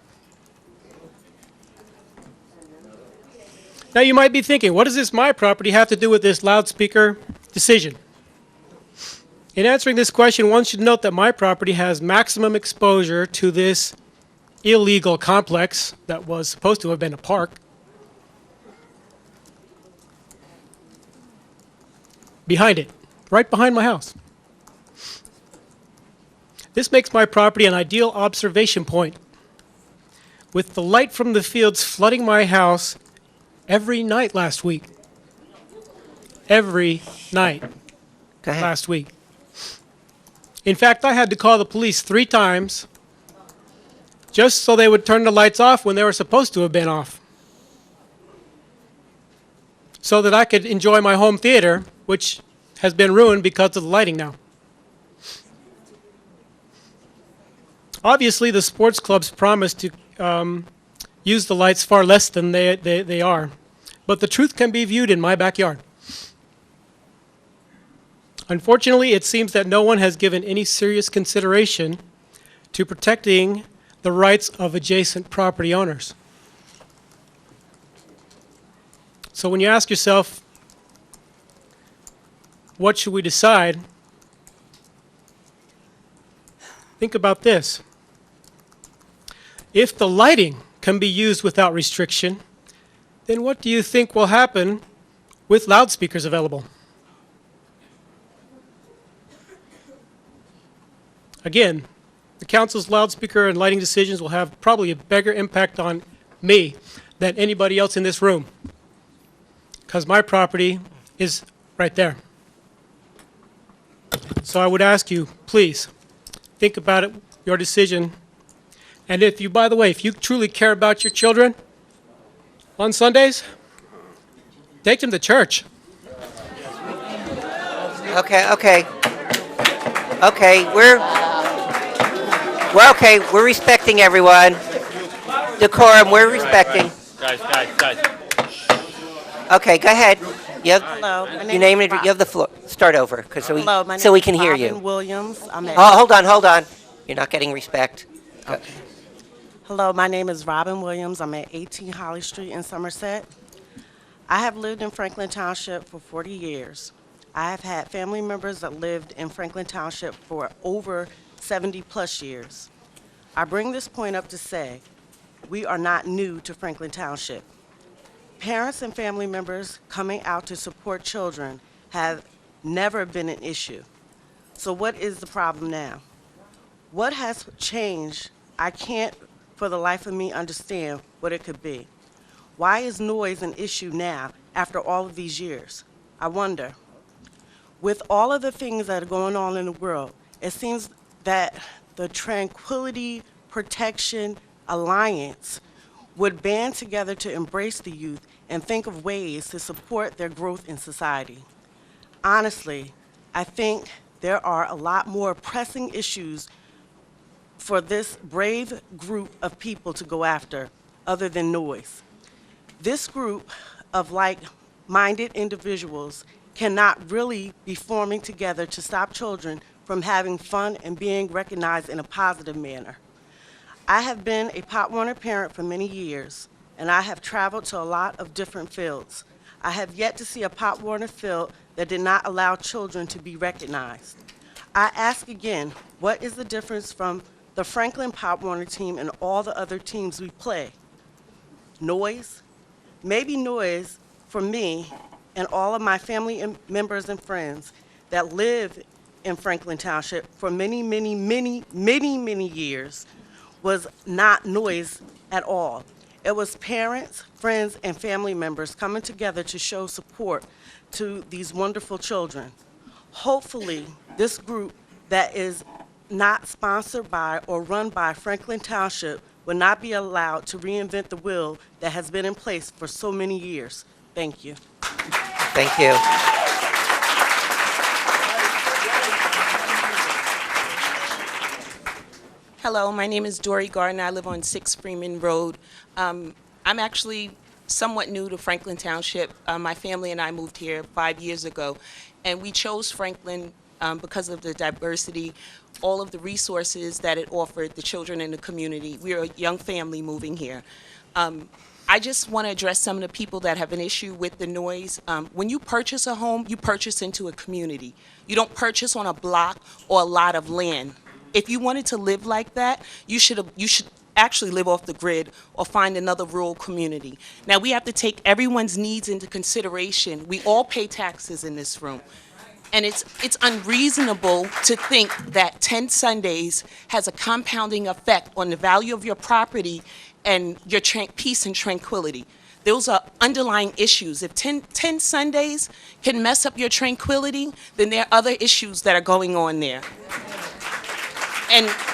Now you might be thinking, what does this my property have to do with this loudspeaker decision? In answering this question, one should note that my property has maximum exposure to this illegal complex that was supposed to have been a park. Behind it, right behind my house. This makes my property an ideal observation point, with the light from the fields flooding my house every night last week. Every night last week. In fact, I had to call the police 3 times just so they would turn the lights off when they were supposed to have been off, so that I could enjoy my home theater, which has been ruined because of the lighting now. Obviously, the sports clubs promise to use the lights far less than they are. But the truth can be viewed in my backyard. Unfortunately, it seems that no one has given any serious consideration to protecting the rights of adjacent property owners. So when you ask yourself, what should we decide? Think about this. If the lighting can be used without restriction, then what do you think will happen with loudspeakers available? Again, the council's loudspeaker and lighting decisions will have probably a bigger impact on me than anybody else in this room, because my property is right there. So I would ask you, please, think about it, your decision. And if you, by the way, if you truly care about your children, on Sundays, take them to church. Okay, we're respecting everyone. Decorum, we're respecting. Guys. Okay, go ahead. Hello, my Your name name is and Rob- you have the floor. Start over, Hello, my so name we is can hear Robin you. Williams. I'm at. Oh, hold on. You're not getting respect. Go. Hello, my name is Robin Williams. I'm at 18 Holly Street in Somerset. I have lived in Franklin Township for 40 years. I have had family members that lived in Franklin Township for over 70 plus years. I bring this point up to say we are not new to Franklin Township. Parents and family members coming out to support children have never been an issue. So what is the problem now? What has changed? I can't for the life of me understand what it could be. Why is noise an issue now after all of these years? I wonder. With all of the things that are going on in the world, it seems that the Tranquility Protection Alliance would band together to embrace the youth and think of ways to support their growth in society. Honestly, I think there are a lot more pressing issues for this brave group of people to go after other than noise. This group of like-minded individuals cannot really be forming together to stop children from having fun and being recognized in a positive manner. I have been a Pop Warner parent for many years, and I have traveled to a lot of different fields. I have yet to see a Pop Warner field that did not allow children to be recognized. I ask again, what is the difference from the Franklin Pop Warner team and all the other teams we play? Noise? Maybe noise for me and all of my family members and friends that live in Franklin Township for many years was not noise at all. It was parents, friends, and family members coming together to show support to these wonderful children. Hopefully, this group that is not sponsored by or run by Franklin Township will not be allowed to reinvent the wheel that has been in place for so many years. Thank you. Thank you. Hello, my name is Dory Gardner. I live on 6 Freeman Road. I'm actually somewhat new to Franklin Township. My family and I moved here 5 years ago, and we chose Franklin because of the diversity, all of the resources that it offered the children in the community. We're a young family moving here. I just want to address some of the people that have an issue with the noise. When you purchase a home, you purchase into a community. You don't purchase on a block or a lot of land. If you wanted to live like that, you should actually live off the grid or find another rural community. Now, we have to take everyone's needs into consideration. We all pay taxes in this room. And it's unreasonable to think that 10 Sundays has a compounding effect on the value of your property and your peace and tranquility. Those are underlying issues. If 10 Sundays can mess up your tranquility, then there are other issues that are going on there.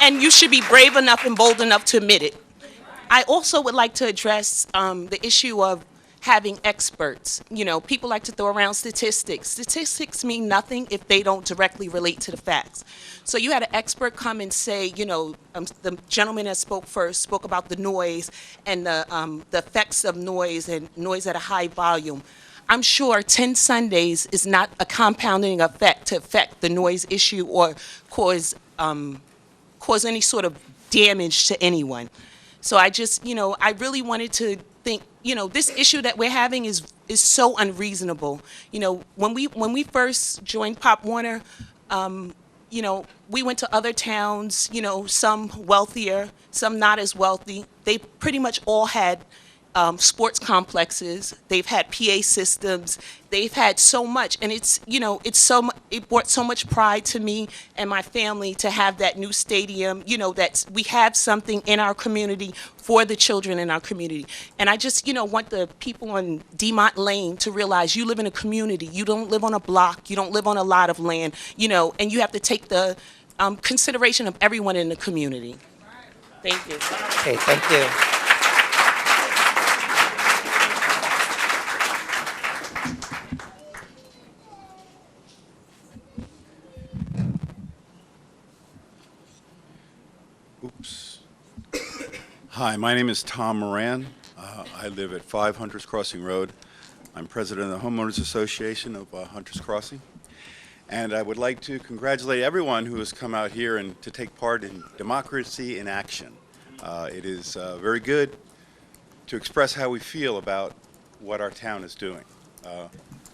And you should be brave enough and bold enough to admit it. I also would like to address the issue of having experts. You know, people like to throw around statistics. Statistics mean nothing if they don't directly relate to the facts. So you had an expert come and say, you know, the gentleman that spoke first spoke about the noise and the effects of noise and noise at a high volume. I'm sure 10 Sundays is not a compounding effect to affect the noise issue or cause any sort of damage to anyone. So I just, you know, I really wanted to think, you know, this issue that we're having is so unreasonable. You know, when we first joined Pop Warner, you know, we went to other towns, you know, some wealthier, some not as wealthy. They pretty much all had sports complexes. They've had PA systems. They've had so much, and it's, you know, it brought so much pride to me and my family to have that new stadium. You know, that we have something in our community for the children in our community. And I just, you know, want the people on Demont Lane to realize you live in a community. You don't live on a block. You don't live on a lot of land. You know, and you have to take the consideration of everyone in the community. Thank you. Okay, thank you. Oops. Hi, my name is Tom Moran. I live at 5 Hunters Crossing Road. I'm president of the Homeowners Association of Hunters Crossing. And I would like to congratulate everyone who has come out here and to take part in Democracy in Action. It is very good to express how we feel about what our town is doing.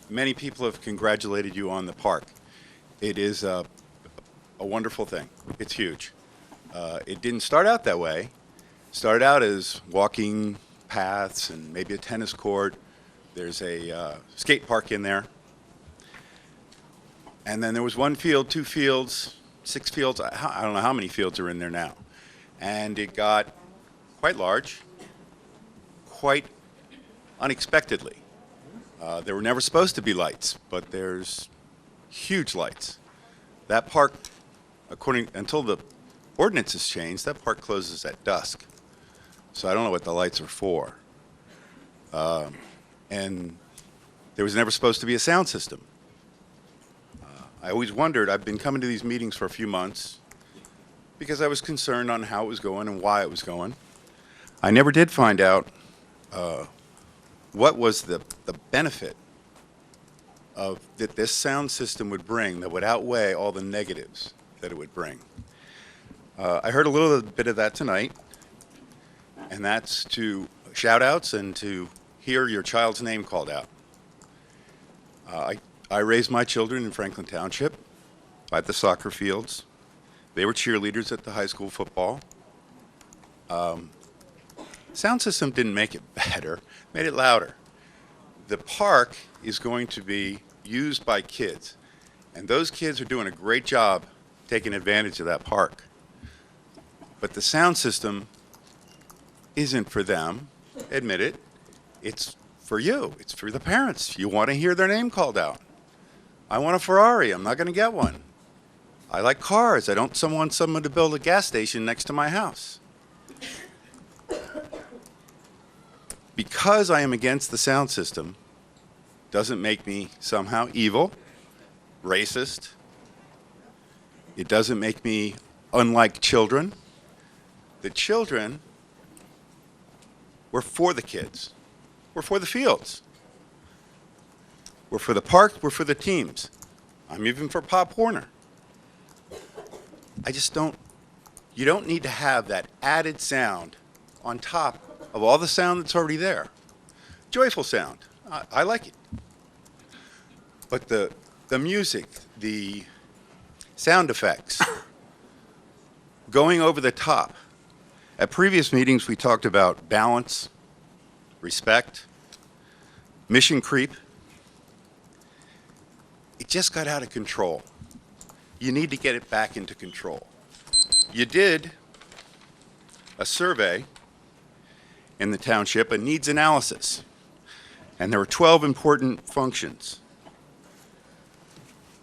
Many people have congratulated you on the park. It is a wonderful thing. It's huge. It didn't start out that way. It started out as walking paths and maybe a tennis court. There's a skate park in there. And then there was one field, 2 fields, 6 fields. I don't know how many fields are in there now. And it got quite large, quite unexpectedly. There were never supposed to be lights, but there's huge lights. That park, until the ordinances changed, that park closes at dusk. So I don't know what the lights are for. And there was never supposed to be a sound system. I always wondered, I've been coming to these meetings for a few months because I was concerned on how it was going and why it was going. I never did find out what was the benefit that this sound system would bring that would outweigh all the negatives that it would bring. I heard a little bit of that tonight, and that's to shout outs and to hear your child's name called out. I raised my children in Franklin Township at the soccer fields. They were cheerleaders at the high school football. Sound system didn't make it better, made it louder. The park is going to be used by kids, and those kids are doing a great job taking advantage of that park. But the sound system isn't for them, admit it. It's for you. It's for the parents. You want to hear their name called out. I want a Ferrari. I'm not going to get one. I like cars. I don't want someone to build a gas station next to my house. Because I am against the sound system doesn't make me somehow evil, racist. It doesn't make me unlike children. The children were for the kids. We're for the fields. We're for the park. We're for the teams. I'm even for Pop Warner. I just don't, you don't need to have that added sound on top of all the sound that's already there. Joyful sound. I like it. But the music, the sound effects, going over the top. At previous meetings, we talked about balance, respect, mission creep. It just got out of control. You need to get it back into control. You did a survey in the township, a needs analysis, and there were 12 important functions.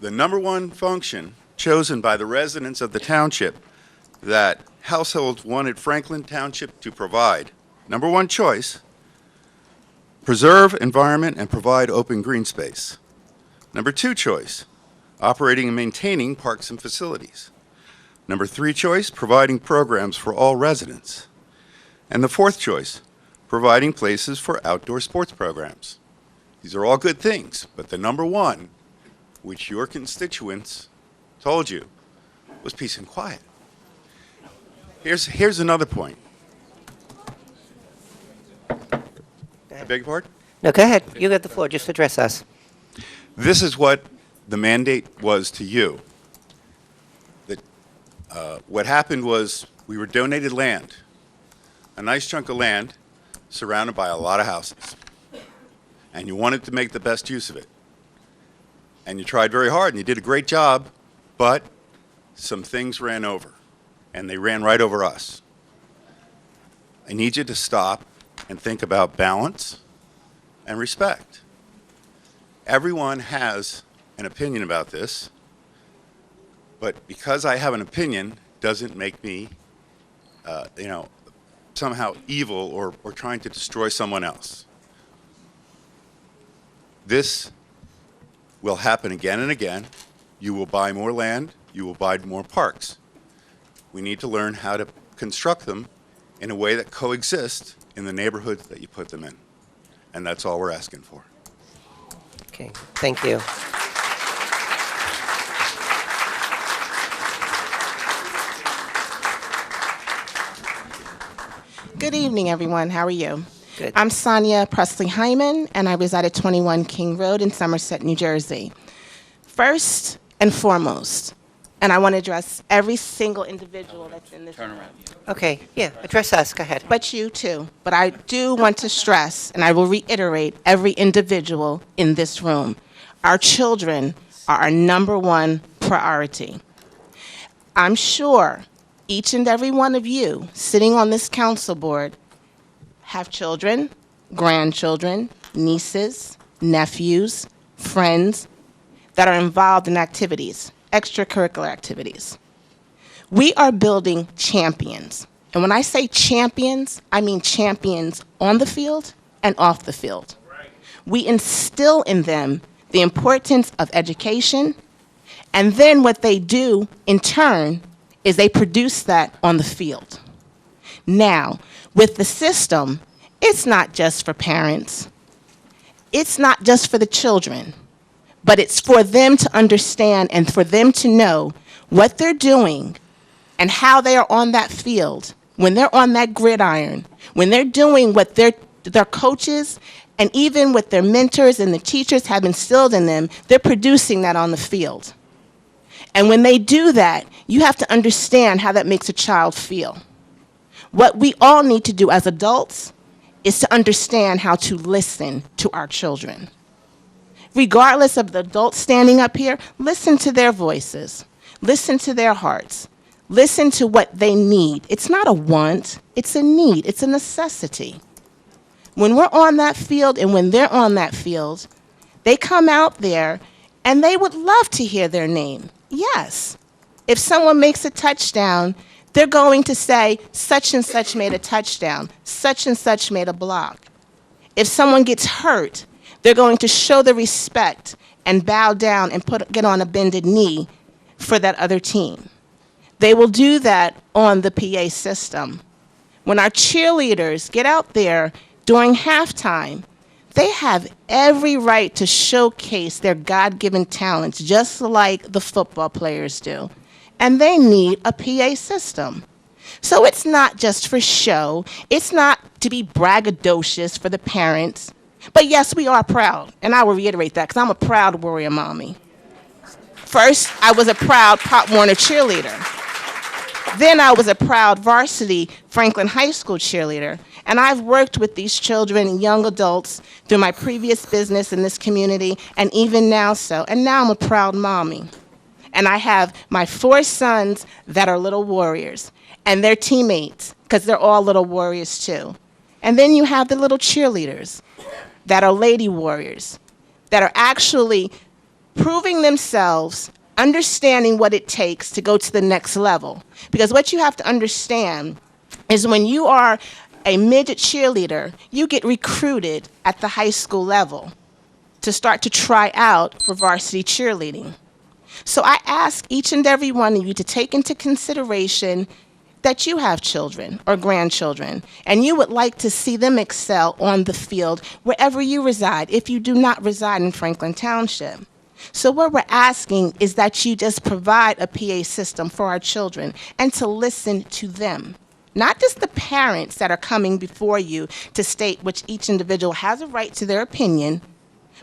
The number one function chosen by the residents of the township that households wanted Franklin Township to provide, number one choice, preserve environment and provide open green space. Number two choice, operating and maintaining parks and facilities. Number three choice, providing programs for all residents. And the fourth choice, providing places for outdoor sports programs. These are all good things, but the number one, which your constituents told you, was peace and quiet. Here's another point. I beg your pardon? No, go ahead. You got the floor. Just address us. This is what the mandate was to you. That what happened was we were donated land, a nice chunk of land surrounded by a lot of houses. And you wanted to make the best use of it. And you tried very hard and you did a great job, but some things ran over. And they ran right over us. I need you to stop and think about balance and respect. Everyone has an opinion about this, but because I have an opinion doesn't make me, somehow evil or trying to destroy someone else. This will happen again and again. You will buy more land, you will buy more parks. We need to learn how to construct them in a way that coexists in the neighborhoods that you put them in. And that's all we're asking for. Okay, thank you. Good evening, everyone. How are you? Good. I'm Sonia Presley Hyman, and I reside at 21 King Road in Somerset, New Jersey. First and foremost, and I want to address every single individual that's in this room. Okay, yeah, address us, go ahead. But you too. But I do want to stress, and I will reiterate, every individual in this room. Our children are our number one priority. I'm sure each and every one of you sitting on this council board have children, grandchildren, nieces, nephews, friends that are involved in activities, extracurricular activities. We are building champions. And when I say champions, I mean champions on the field and off the field. We instill in them the importance of education, and then what they do in turn is they produce that on the field. Now, with the system, it's not just for parents. It's not just for the children, but it's for them to understand and for them to know what they're doing and how they are on that field, when they're on that gridiron, when they're doing what their coaches and even what their mentors and the teachers have instilled in them, they're producing that on the field. And when they do that, you have to understand how that makes a child feel. What we all need to do as adults is to understand how to listen to our children. Regardless of the adults standing up here, listen to their voices. Listen to their hearts. Listen to what they need. It's not a want, it's a need, it's a necessity. When we're on that field and when they're on that field, they come out there and they would love to hear their name. Yes. If someone makes a touchdown, they're going to say, such and such made a touchdown, such and such made a block. If someone gets hurt, they're going to show the respect and bow down and get on a bended knee for that other team. They will do that on the PA system. When our cheerleaders get out there during halftime, they have every right to showcase their God-given talents, just like the football players do. And they need a PA system. So it's not just for show. It's not to be braggadocious for the parents. But yes, we are proud. And I will reiterate that because I'm a proud Warrior mommy. First, I was a proud Pop Warner cheerleader. Then I was a proud varsity Franklin High School cheerleader. And I've worked with these children and young adults through my previous business in this community, and even now so. And now I'm a proud mommy. And I have my 4 sons that are little warriors, and their teammates, because they're all little warriors too. And then you have the little cheerleaders that are lady warriors, that are actually proving themselves, understanding what it takes to go to the next level. Because what you have to understand is when you are a midget cheerleader, you get recruited at the high school level to start to try out for varsity cheerleading. So I ask each and every one of you to take into consideration that you have children or grandchildren, and you would like to see them excel on the field wherever you reside, if you do not reside in Franklin Township. So what we're asking is that you just provide a PA system for our children and to listen to them. Not just the parents that are coming before you to state which each individual has a right to their opinion,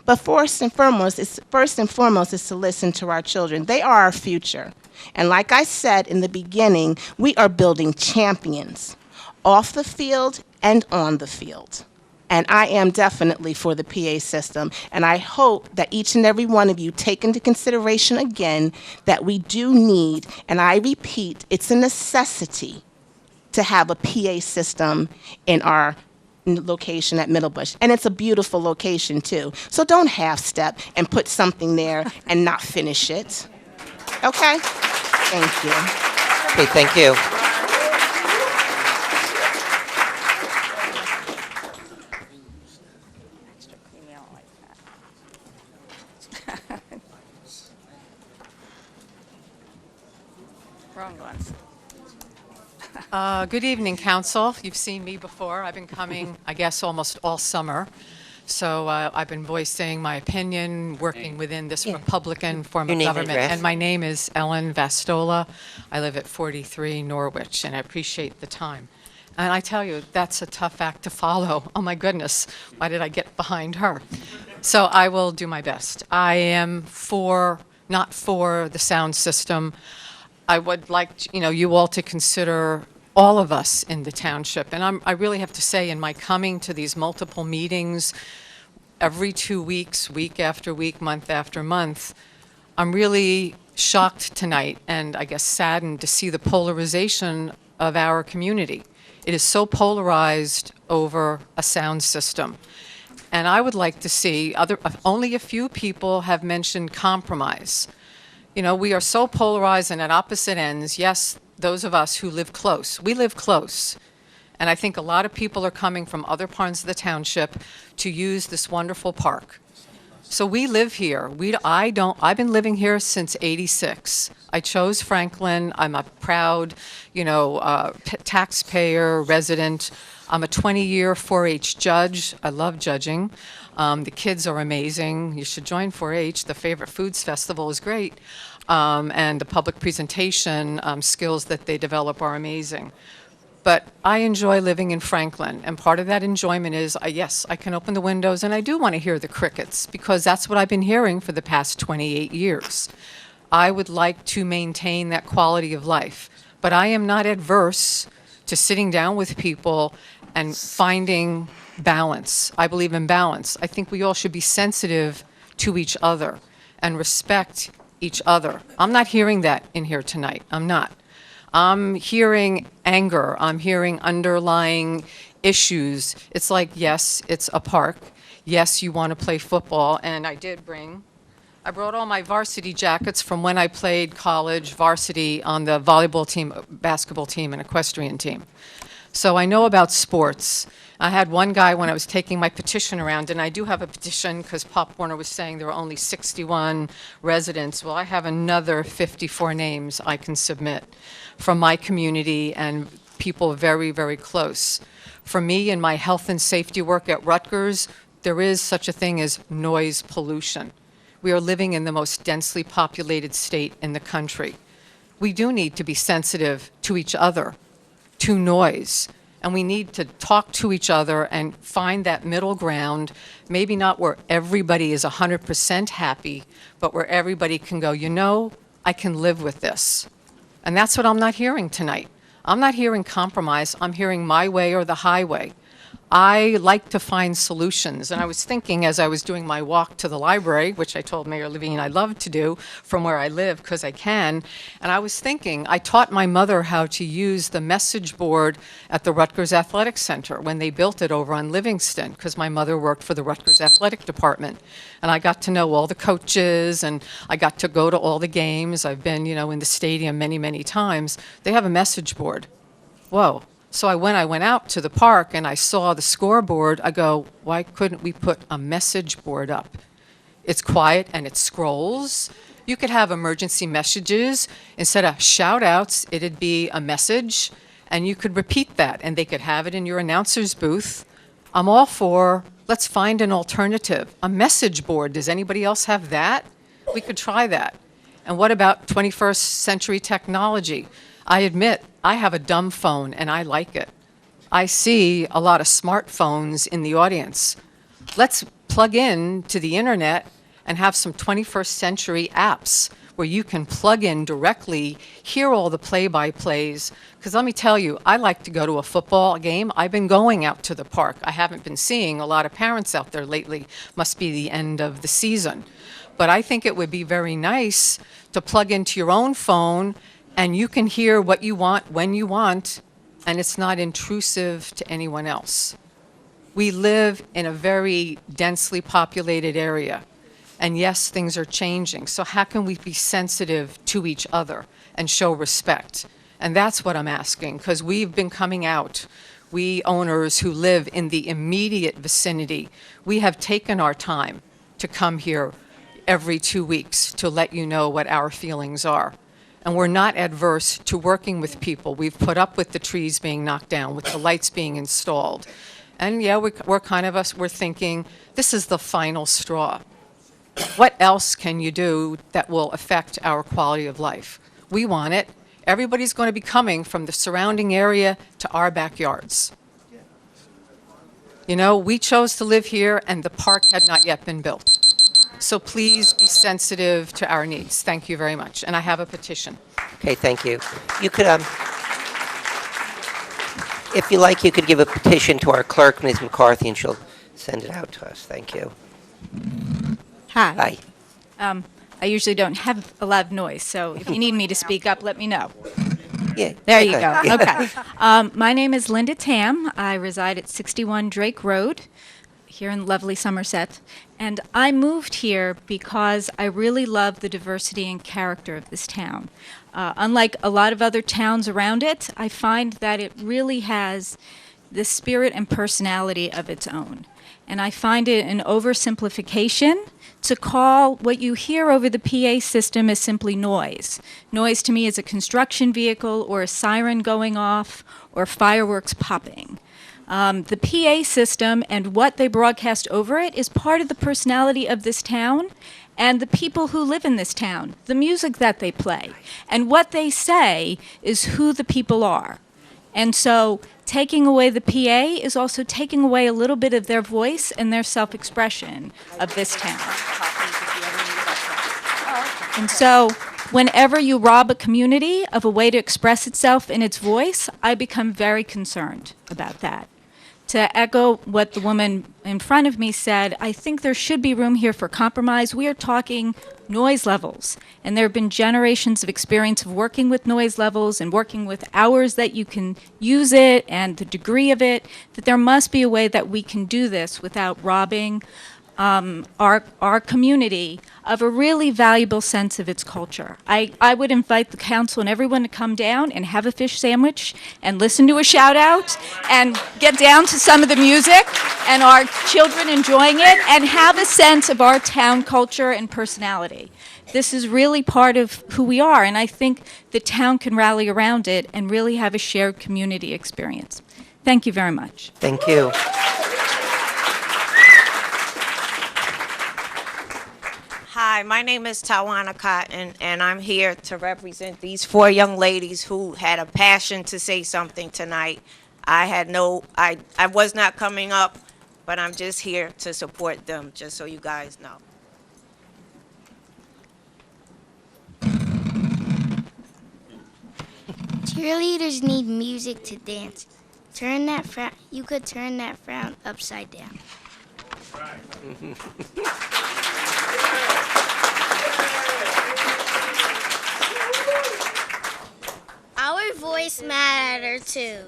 but first and foremost is to listen to our children. They are our future. And like I said in the beginning, we are building champions off the field and on the field. And I am definitely for the PA system. And I hope that each and every one of you take into consideration again that we do need, and I repeat, it's a necessity to have a PA system in our location at Middlebush. And it's a beautiful location too. So don't half-step and put something there and not finish it. Okay? Thank you. Okay, thank you. Wrong ones. Good evening, Council. You've seen me before. I've been coming, I guess, almost all summer. So I've been voicing my opinion, working within this Yeah. Republican form Your of name and government. address. And my name is Ellen Vastola. I live at 43 Norwich, and I appreciate the time. And I tell you, that's a tough act to follow. Oh my goodness, why did I get behind her? So I will do my best. I am not for the sound system. I would like, you all to consider all of us in the township. And I really have to say, in my coming to these multiple meetings, every 2 weeks, week after week, month after month, I'm really shocked tonight and I guess saddened to see the polarization of our community. It is so polarized over a sound system. And I would like to see only a few people have mentioned compromise. We are so polarized and at opposite ends. Yes, those of us who live close, we live close. And I think a lot of people are coming from other parts of the township to use this wonderful park. So we live here. I've been living here since '86. I chose Franklin. I'm a proud, taxpayer, resident. I'm a 20-year 4-H judge. I love judging. The kids are amazing. You should join 4-H. The Favorite Foods Festival is great. And the public presentation skills that they develop are amazing. But I enjoy living in Franklin, and part of that enjoyment is, yes, I can open the windows, and I do want to hear the crickets, because that's what I've been hearing for the past 28 years. I would like to maintain that quality of life, but I am not adverse to sitting down with people and finding balance. I believe in balance. I think we all should be sensitive to each other and respect each other. I'm not hearing that in here tonight. I'm not. I'm hearing anger. I'm hearing underlying issues. It's like, yes, it's a park. Yes, you want to play football. And I brought all my varsity jackets from when I played college varsity on the volleyball team, basketball team, and equestrian team. So I know about sports. I had one guy when I was taking my petition around, and I do have a petition because Pop Warner was saying there were only 61 residents. Well, I have another 54 names I can submit from my community and people very, very close. For me, in my health and safety work at Rutgers, there is such a thing as noise pollution. We are living in the most densely populated state in the country. We do need to be sensitive to each other, to noise, and we need to talk to each other and find that middle ground, maybe not where everybody is 100% happy, but where everybody can go, I can live with this. And that's what I'm not hearing tonight. I'm not hearing compromise. I'm hearing my way or the highway. I like to find solutions. And I was thinking as I was doing my walk to the library, which I told Mayor Levine I love to do from where I live because I can, and I was thinking, I taught my mother how to use the message board at the Rutgers Athletic Center when they built it over on Livingston, because my mother worked for the Rutgers Athletic Department. And I got to know all the coaches, and I got to go to all the games. I've been, in the stadium many, many times. They have a message board. Whoa. So when I went out to the park and I saw the scoreboard, I go, why couldn't we put a message board up? It's quiet and it scrolls. You could have emergency messages. Instead of shout outs, it'd be a message, and you could repeat that, and they could have it in your announcer's booth. I'm all for, let's find an alternative. A message board, does anybody else have that? We could try that. And what about 21st century technology? I admit, I have a dumb phone, and I like it. I see a lot of smartphones in the audience. Let's plug in to the internet and have some 21st century apps where you can plug in directly, hear all the play-by-plays. Because let me tell you, I like to go to a football game. I've been going out to the park. I haven't been seeing a lot of parents out there lately. Must be the end of the season. But I think it would be very nice to plug into your own phone, and you can hear what you want when you want, and it's not intrusive to anyone else. We live in a very densely populated area, and yes, things are changing. So how can we be sensitive to each other and show respect? And that's what I'm asking, because we've been coming out. We owners who live in the immediate vicinity, we have taken our time to come here every 2 weeks to let you know what our feelings are. And we're not adverse to working with people. We've put up with the trees being knocked down, with the lights being installed. And yeah, we're kind of us, we're thinking, this is the final straw. What else can you do that will affect our quality of life? We want it. Everybody's going to be coming from the surrounding area to our backyards. You know, we chose to live here and the park had not yet been built. So please be sensitive to our needs. Thank you very much. And I have a petition. Okay, thank you. You could, if you like, you could give a petition to our clerk, Ms. McCarthy, and she'll send it out to us. Thank you. Hi. Hi. I usually don't have a lot of noise, so if you need me to speak up, let me know. Yeah. There you okay. go. Yeah. Okay. My name is Linda Tam. I reside at 61 Drake Road here in lovely Somerset. And I moved here because I really love the diversity and character of this town. Unlike a lot of other towns around it, I find that it really has the spirit and personality of its own. And I find it an oversimplification to call what you hear over the PA system as simply noise. Noise to me is a construction vehicle or a siren going off or fireworks popping. The PA system and what they broadcast over it is part of the personality of this town and the people who live in this town, the music that they play. And what they say is who the people are. And so taking away the PA is also taking away a little bit of their voice and their self-expression of this town. And so whenever you rob a community of a way to express itself in its voice, I become very concerned about that. To echo what the woman in front of me said, I think there should be room here for compromise. We are talking noise levels, and there have been generations of experience of working with noise levels and working with hours that you can use it and the degree of it, that there must be a way that we can do this without robbing our community of a really valuable sense of its culture. I would invite the council and everyone to come down and have a fish sandwich and listen to a shout out and get down to some of the music and our children enjoying it and have a sense of our town culture and personality. This is really part of who we are, and I think the town can rally around it and really have a shared community experience. Thank you very much. Thank you. Hi, my name is Tawana Cotton, and I'm here to represent these 4 young ladies who had a passion to say something tonight. I was not coming up, but I'm just here to support them, just so you guys know. Cheerleaders need music to dance. Turn that frown. You could turn that frown upside down. Our voice matter too.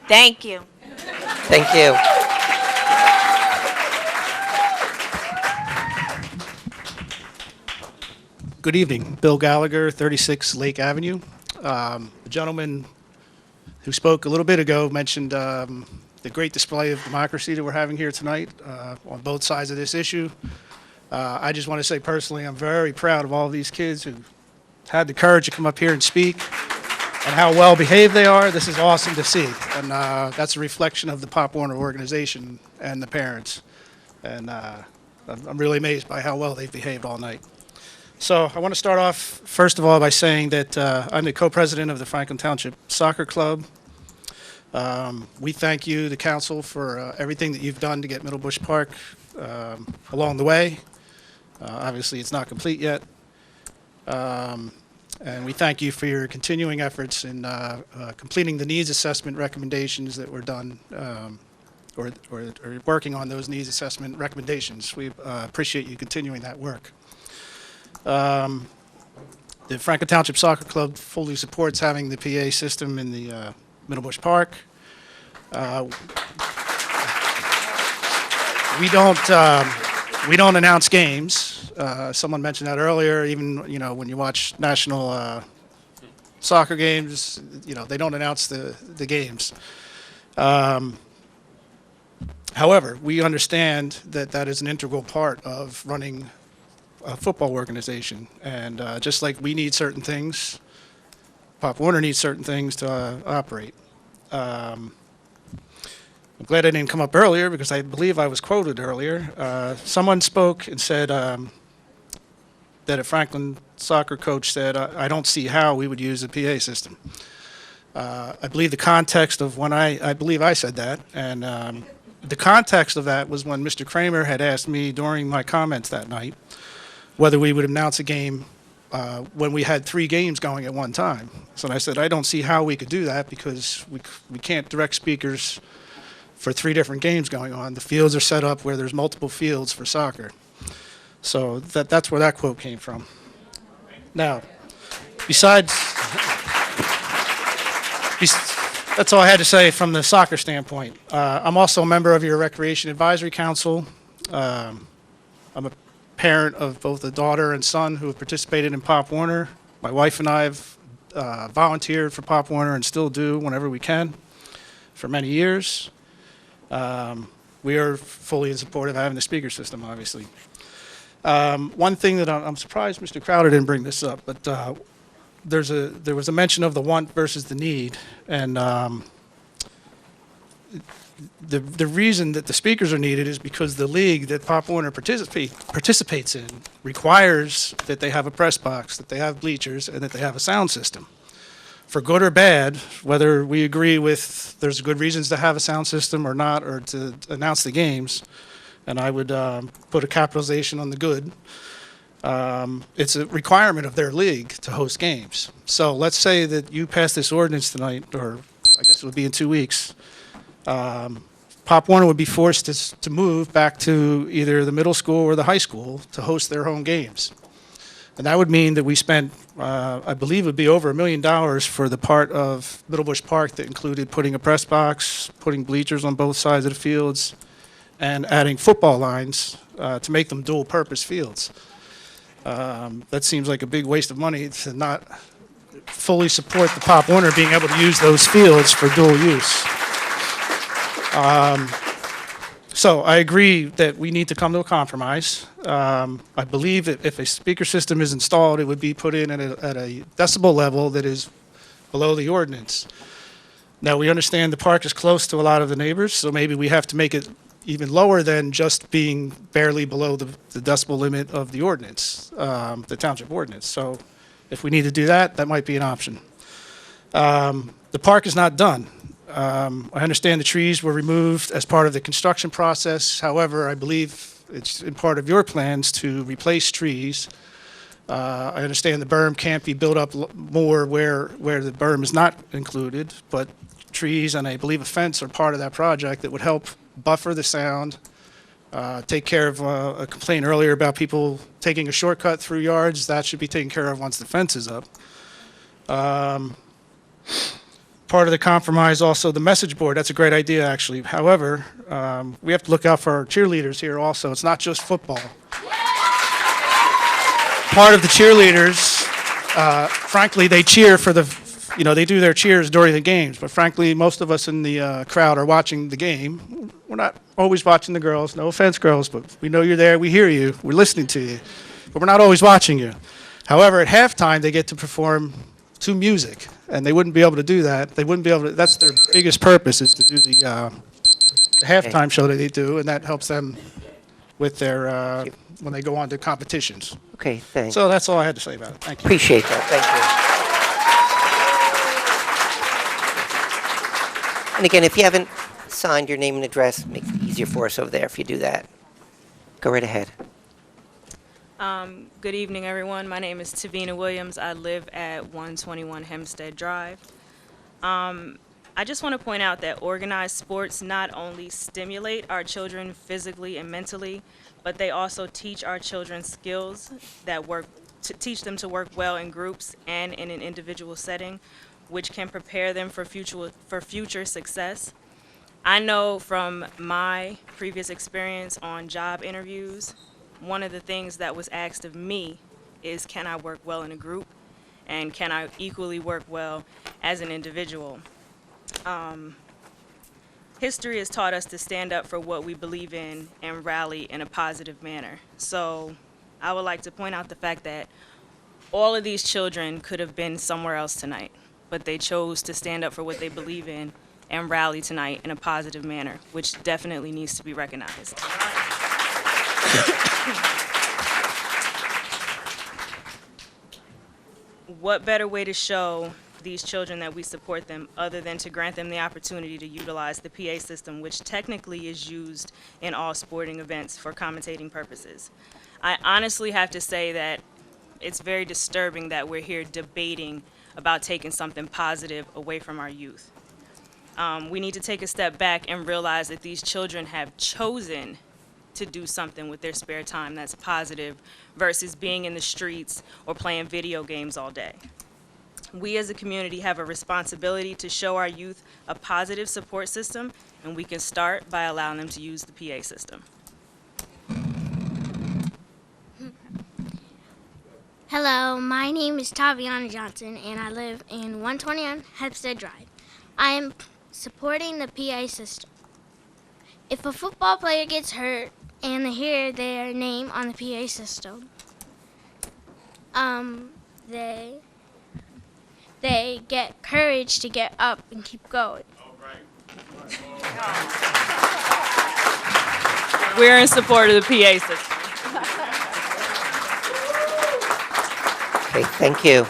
Thank you. Thank you. Good evening. Bill Gallagher, 36 Lake Avenue. The gentleman who spoke a little bit ago mentioned the great display of democracy that we're having here tonight on both sides of this issue. I just want to say personally, I'm very proud of all of these kids who had the courage to come up here and speak and how well behaved they are. This is awesome to see. And that's a reflection of the Pop Warner organization and the parents. And I'm really amazed by how well they've behaved all night. So I want to start off, first of all, by saying that I'm the co-president of the Franklin Township Soccer Club. We thank you, the council, for everything that you've done to get Middlebush Park along the way. Obviously, it's not complete yet. And we thank you for your continuing efforts in completing the needs assessment recommendations that were done, or working on those needs assessment recommendations. We appreciate you continuing that work. The Franklin Township Soccer Club fully supports having the PA system in the Middlebush Park. We don't announce games. Someone mentioned that earlier. Even when you watch national soccer games, they don't announce the games. However, we understand that that is an integral part of running a football organization. And just like we need certain things, Pop Warner needs certain things to operate. I'm glad I didn't come up earlier because I believe I was quoted earlier. Someone spoke and said that a Franklin soccer coach said, I don't see how we would use a PA system. I believe the context of when I believe I said that, and the context of that was when Mr. Kramer had asked me during my comments that night whether we would announce a game when we had 3 games going at one time. So I said, I don't see how we could do that because we can't direct speakers for 3 different games going on. The fields are set up where there's multiple fields for soccer. So that's where that quote came from. Now, besides, that's all I had to say from the soccer standpoint. I'm also a member of your Recreation Advisory Council. I'm a parent of both a daughter and son who have participated in Pop Warner. My wife and I have volunteered for Pop Warner and still do whenever we can for many years. We are fully in support of having the speaker system, obviously. One thing that I'm surprised Mr. Crowder didn't bring this up, but there was a mention of the want versus the need, and the reason that the speakers are needed is because the league that Pop Warner participates in requires that they have a press box, that they have bleachers, and that they have a sound system. For good or bad, whether we agree with there's good reasons to have a sound system or not, or to announce the games, and I would put a capitalization on the good, it's a requirement of their league to host games. So let's say that you pass this ordinance tonight, or I guess it would be in 2 weeks. Pop Warner would be forced to move back to either the middle school or the high school to host their home games. And that would mean that we spent, I believe it would be over $1 million for the part of Middle Bush Park that included putting a press box, putting bleachers on both sides of the fields, and adding football lines to make them dual-purpose fields. That seems like a big waste of money to not fully support the Pop Warner being able to use those fields for dual use. So I agree that we need to come to a compromise. I believe that if a speaker system is installed, it would be put in at a decibel level that is below the ordinance. Now, we understand the park is close to a lot of the neighbors, so maybe we have to make it even lower than just being barely below the decibel limit of the ordinance, the township ordinance. So if we need to do that, that might be an option. The park is not done. I understand the trees were removed as part of the construction process. However, I believe it's in part of your plans to replace trees. I understand the berm can't be built up more where the berm is not included, but trees and I believe a fence are part of that project that would help buffer the sound, take care of a complaint earlier about people taking a shortcut through yards. That should be taken care of once the fence is up. Part of the compromise, also the message board, that's a great idea, actually. However, we have to look out for our cheerleaders here also. It's not just football. Part of the cheerleaders, frankly, they cheer for they do their cheers during the games, but frankly, most of us in the crowd are watching the game. We're not always watching the girls. No offense, girls, but we know you're there. We hear you. We're listening to you, but we're not always watching you. However, at halftime, they get to perform to music, and they wouldn't be able to do that. They wouldn't be able to. That's their biggest purpose, is to do the halftime show that they do, and that helps them with their when they go on to competitions. Okay, thanks. So that's all I had to say about it. Thank you. Appreciate that. Thank you. And again, if you haven't signed your name and address, it makes it easier for us over there if you do that. Go right ahead. Good evening, everyone. My name is Tavina Williams. I live at 121 Hempstead Drive. I just want to point out that organized sports not only stimulate our children physically and mentally, but they also teach our children skills that teach them to work well in groups and in an individual setting, which can prepare them for future success. I know from my previous experience on job interviews, one of the things that was asked of me is, can I work well in a group, and can I equally work well as an individual? history has taught us to stand up for what we believe in and rally in a positive manner. So I would like to point out the fact that all of these children could have been somewhere else tonight, but they chose to stand up for what they believe in and rally tonight in a positive manner, which definitely needs to be recognized. What better way to show these children that we support them other than to grant them the opportunity to utilize the PA system, which technically is used in all sporting events for commentating purposes. I honestly have to say that it's very disturbing that we're here debating about taking something positive away from our youth. We need to take a step back and realize that these children have chosen to do something with their spare time that's positive versus being in the streets or playing video games all day. We as a community have a responsibility to show our youth a positive support system, and we can start by allowing them to use the PA system. Hello, my name is Taviana Johnson, and I live in 121 Hempstead Drive. I am supporting the PA system. If a football player gets hurt and they hear their name on the PA system, they get courage to get up and keep going. We're in support of the PA system. Okay, thank you.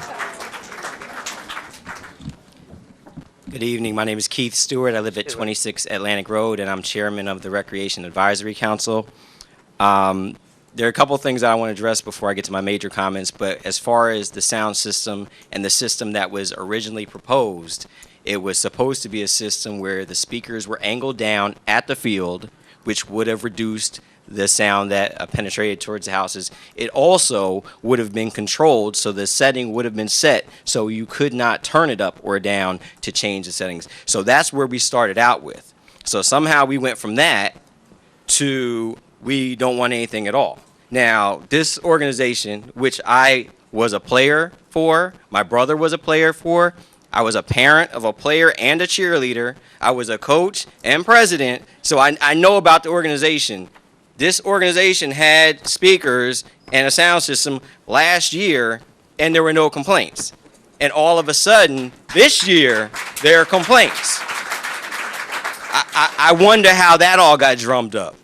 Good evening. My name is Keith Stewart. I live at 26 Atlantic Road, and I'm chairman of the Recreation Advisory Council. There are a couple things that I want to address before I get to my major comments, but as far as the sound system and the system that was originally proposed, it was supposed to be a system where the speakers were angled down at the field, which would have reduced the sound that penetrated towards the houses. It also would have been controlled, so the setting would have been set so you could not turn it up or down to change the settings. So that's where we started out with. So somehow we went from that to we don't want anything at all. Now, this organization, which I was a player for, my brother was a player for, I was a parent of a player and a cheerleader, I was a coach and president, so I know about the organization. This organization had speakers and a sound system last year, and there were no complaints. And all of a sudden, this year, there are complaints. I wonder how that all got drummed up.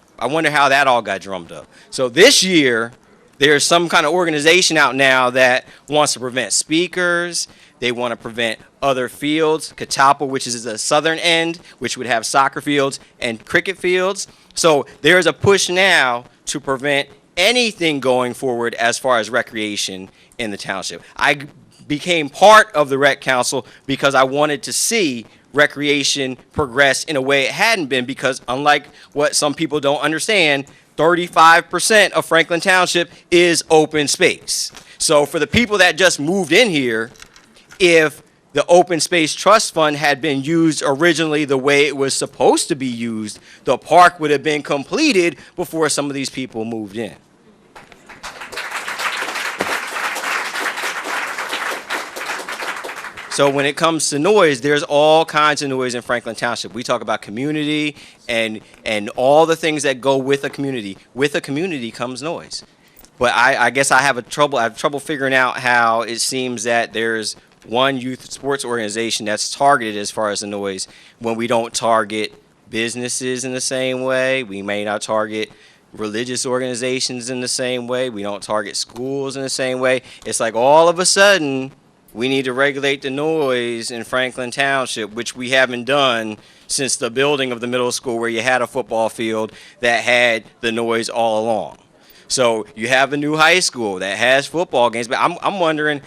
So this year, there's some kind of organization out now that wants to prevent speakers. They want to prevent other fields, Catawba, which is the southern end, which would have soccer fields and cricket fields. So there's a push now to prevent anything going forward as far as recreation in the township. I became part of the rec council because I wanted to see recreation progress in a way it hadn't been, because unlike what some people don't understand, 35% of Franklin Township is open space. So for the people that just moved in here, if the Open Space Trust Fund had been used originally the way it was supposed to be used, the park would have been completed before some of these people moved in. So when it comes to noise, there's all kinds of noise in Franklin Township. We talk about community and all the things that go with a community. With a community comes noise. But I guess I have trouble figuring out how it seems that there's one youth sports organization that's targeted as far as the noise when we don't target businesses in the same way. We may not target religious organizations in the same way. We don't target schools in the same way. It's like all of a sudden we need to regulate the noise in Franklin Township, which we haven't done since the building of the middle school, where you had a football field that had the noise all along. So you have a new high school that has football games, but I'm wondering,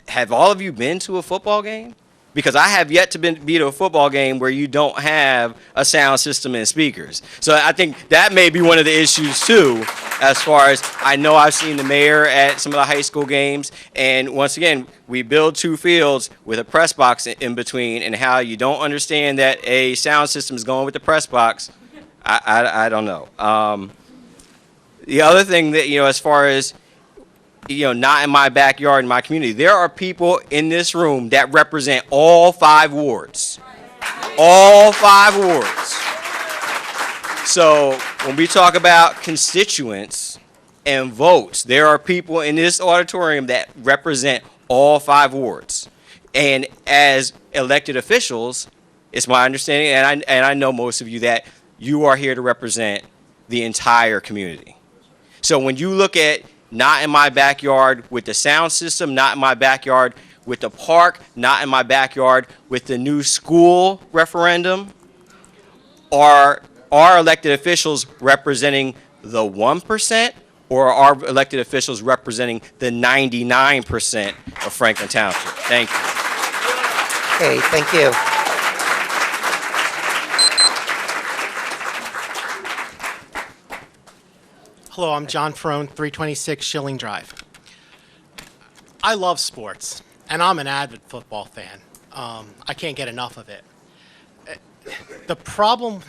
have all of you been to a football game? Because I have yet to be to a football game where you don't have a sound system and speakers. So I think that may be one of the issues too, as far as I know I've seen the mayor at some of the high school games. And once again, we build two fields with a press box in between, and how you don't understand that a sound system is going with the press box, I don't know. The other thing that, as far as, not in my backyard, in my community, there are people in this room that represent all 5 wards. All 5 wards. So when we talk about constituents and votes, there are people in this auditorium that represent all 5 wards. And as elected officials, it's my understanding, and I know most of you, that you are here to represent the entire community. So when you look at not in my backyard with the sound system, not in my backyard with the park, not in my backyard with the new school referendum, are our elected officials representing the 1%, or are our elected officials representing the 99% of Franklin Township? Thank you. Okay, thank you. Hello, I'm John Frone, 326 Schilling Drive. I love sports, and I'm an avid football fan. I can't get enough of it. The problem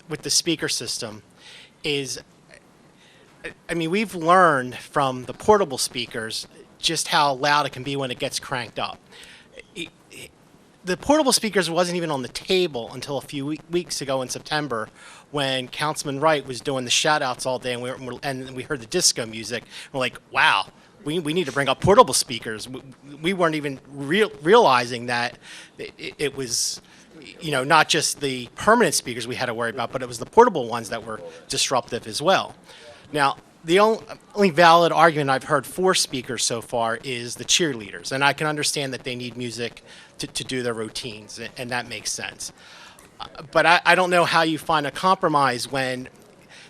with the speaker system is, I mean, we've learned from the portable speakers just how loud it can be when it gets cranked up. The portable speakers wasn't even on the table until a few weeks ago in September, when Councilman Wright was doing the shout-outs all day, and we heard the disco music. We're like, wow, we need to bring up portable speakers. We weren't even realizing that it was, you know, not just the permanent speakers we had to worry about, but it was the portable ones that were disruptive as well. Now, the only valid argument I've heard for speakers so far is the cheerleaders, and I can understand that they need music to do their routines, and that makes sense. But I don't know how you find a compromise when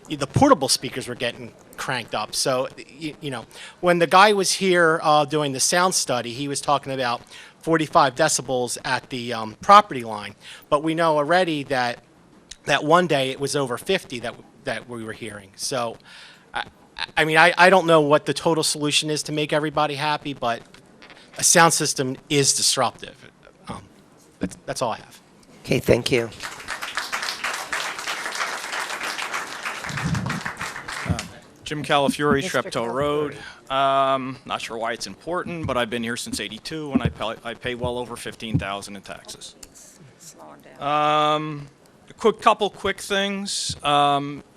the portable speakers were getting cranked up. So, you know, when the guy was here doing the sound study, he was talking about 45 decibels at the property line. But we know already that one day it was over 50 that we were hearing. So, I mean, I don't know what the total solution is to make everybody happy, but a sound system is disruptive. That's all I have. Okay, thank you. Jim Calafiore, Shreptow Road. Not sure why it's important, but I've been here since '82, and I pay well over $15,000 in taxes. A couple quick things.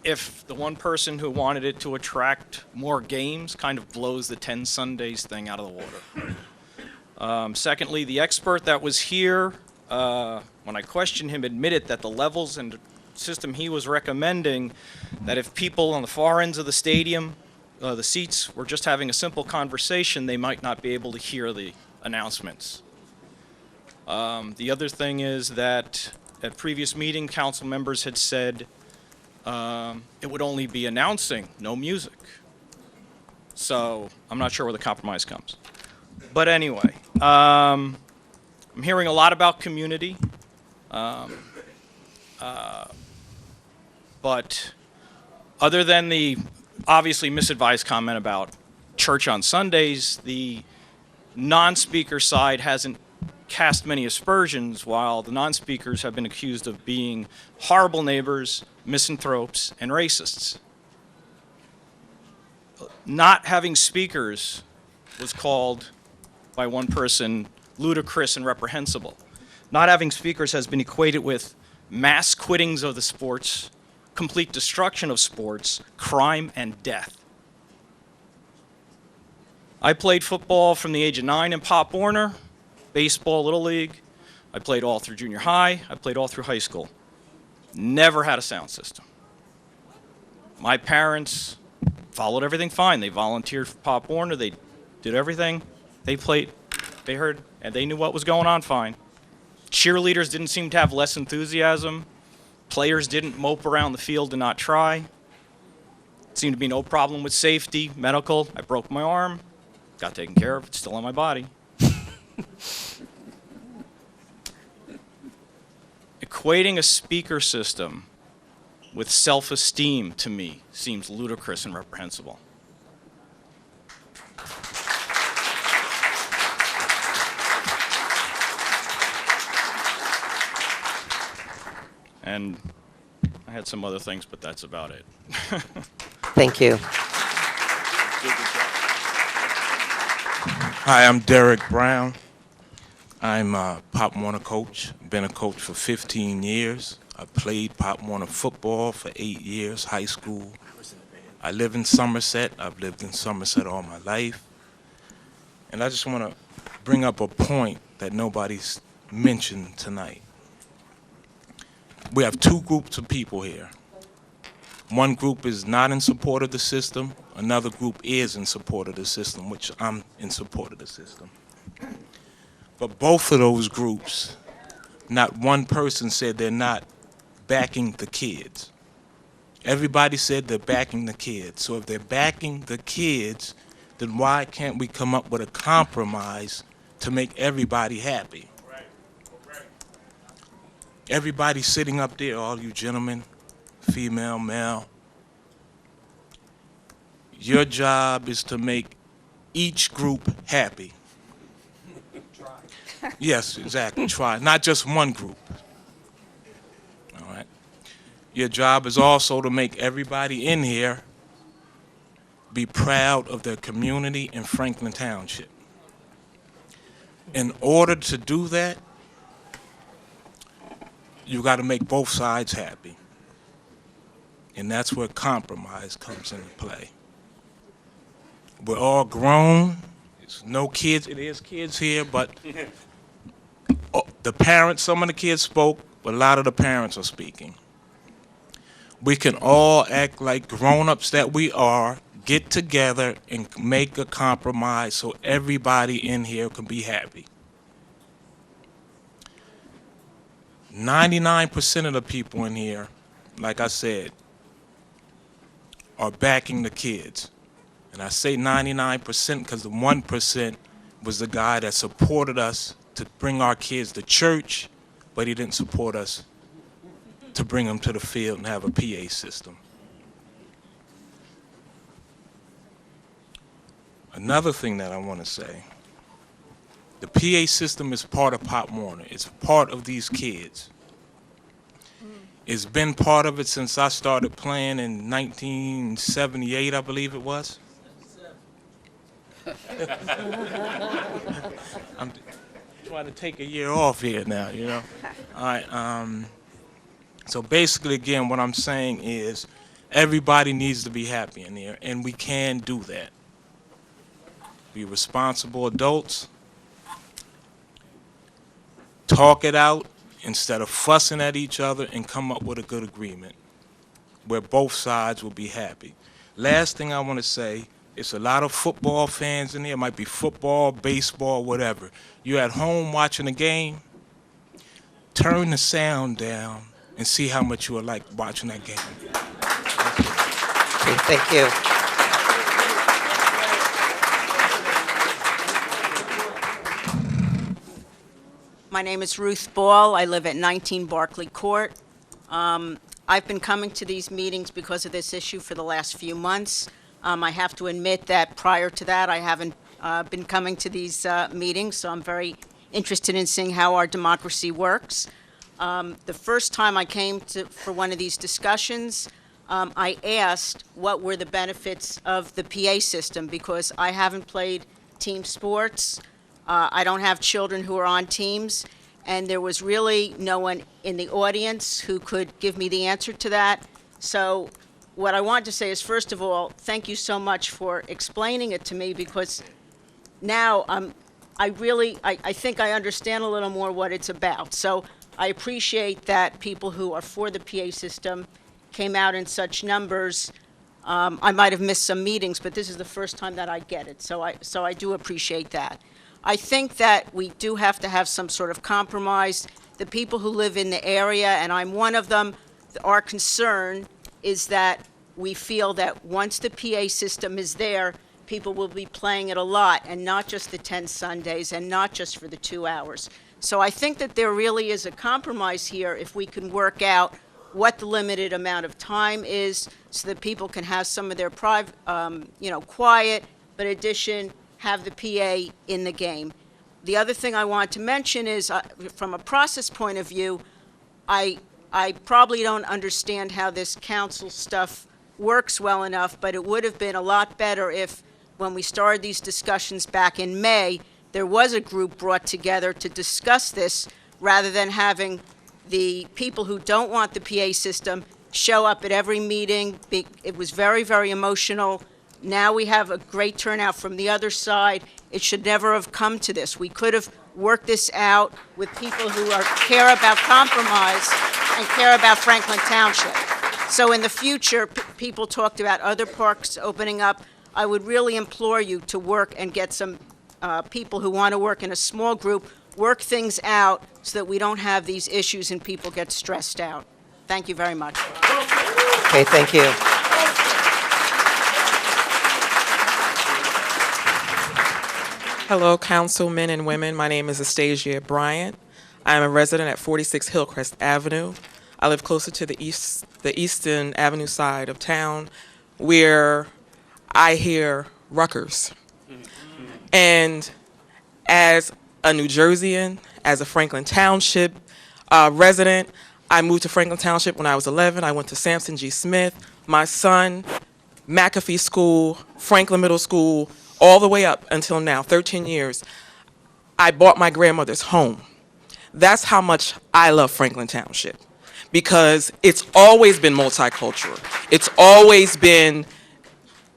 If the one person who wanted it to attract more games kind of blows the 10 Sundays thing out of the water. Secondly, the expert that was here, when I questioned him, admitted that the levels and system he was recommending, that if people on the far ends of the stadium, the seats, were just having a simple conversation, they might not be able to hear the announcements. The other thing is that at previous meeting, council members had said it would only be announcing, no music. So I'm not sure where the compromise comes. But anyway, I'm hearing a lot about community. But other than the obviously misadvised comment about church on Sundays, the non-speaker side hasn't cast many aspersions, while the non-speakers have been accused of being horrible neighbors, misanthropes, and racists. Not having speakers was called by one person ludicrous and reprehensible. Not having speakers has been equated with mass quittings of the sports, complete destruction of sports, crime, and death. I played football from the age of 9 in Pop Warner, baseball, Little League. I played all through junior high. I played all through high school. Never had a sound system. My parents followed everything fine. They volunteered for Pop Warner. They did everything. They played, they heard, and they knew what was going on fine. Cheerleaders didn't seem to have less enthusiasm. Players didn't mope around the field and not try. Seemed to be no problem with safety, medical. I broke my arm, got taken care of. It's still on my body. Equating a speaker system with self-esteem, to me, seems ludicrous and reprehensible. And I had some other things, but that's about it. Thank you. Hi, I'm Derek Brown. I'm a Pop Warner coach. Been a coach for 15 years. I played Pop Warner football for 8 years, high school. I live in Somerset. I've lived in Somerset all my life. And I just want to bring up a point that nobody's mentioned tonight. We have two groups of people here. One group is not in support of the system. Another group is in support of the system, which I'm in support of the system. But both of those groups, not one person said they're not backing the kids. Everybody said they're backing the kids. So if they're backing the kids, then why can't we come up with a compromise to make everybody happy? Everybody sitting up there, all you gentlemen, female, male, your job is to make each group happy. Yes, exactly, try, not just one group. All right. Your job is also to make everybody in here be proud of their community in Franklin Township. In order to do that, you got to make both sides happy. And that's where compromise comes into play. We're all grown. There's no kids. It is kids here, but the parents, some of the kids spoke, but a lot of the parents are speaking. We can all act like grown-ups that we are, get together and make a compromise so everybody in here can be happy. 99% of the people in here, like I said, are backing the kids. And I say 99% because the 1% was the guy that supported us to bring our kids to church, but he didn't support us to bring them to the field and have a PA system. Another thing that I want to say, the PA system is part of Pop Warner. It's part of these kids. It's been part of it since I started playing in 1978, I believe it was. I'm trying to take a year off here now, you know. All right. So basically, again, what I'm saying is everybody needs to be happy in here, and we can do that. Be responsible adults. Talk it out instead of fussing at each other and come up with a good agreement where both sides will be happy. Last thing I want to say, it's a lot of football fans in here. It might be football, baseball, whatever. You're at home watching a game, turn the sound down and see how much you will like watching that game. Okay, thank you. My name is Ruth Ball. I live at 19 Barclay Court. I've been coming to these meetings because of this issue for the last few months. I have to admit that prior to that, I haven't been coming to these meetings, so I'm very interested in seeing how our democracy works. The first time I came for one of these discussions, I asked what were the benefits of the PA system because I haven't played team sports. I don't have children who are on teams, and there was really no one in the audience who could give me the answer to that. So what I want to say is, first of all, thank you so much for explaining it to me because now I think I understand a little more what it's about. So I appreciate that people who are for the PA system came out in such numbers. I might have missed some meetings, but this is the first time that I get it. So I do appreciate that. I think that we do have to have some sort of compromise. The people who live in the area, and I'm one of them, our concern is that we feel that once the PA system is there, people will be playing it a lot, and not just the 10 Sundays, and not just for the 2 hours. So I think that there really is a compromise here if we can work out what the limited amount of time is so that people can have some of their private, quiet, but in addition, have the PA in the game. The other thing I want to mention is, from a process point of view, I probably don't understand how this council stuff works well enough, but it would have been a lot better if, when we started these discussions back in May, there was a group brought together to discuss this, rather than having The people who don't want the PA system show up at every meeting. It was very, very emotional. Now we have a great turnout from the other side. It should never have come to this. We could have worked this out with people who care about compromise and care about Franklin Township. So in the future, people talked about other parks opening up. I would really implore you to work and get some people who want to work in a small group, work things out so that we don't have these issues and people get stressed out. Thank you very much. Okay, thank you. Hello, councilmen and women. My name is Astasia Bryant. I am a resident at 46 Hillcrest Avenue. I live closer to the Eastern Avenue side of town, where I hear Rutgers. And as a New Jerseyan, as a Franklin Township resident, I moved to Franklin Township when I was 11. I went to Sampson G. Smith. My son, McAfee School, Franklin Middle School, all the way up until now, 13 years. I bought my grandmother's home. That's how much I love Franklin Township, because it's always been multicultural. It's always been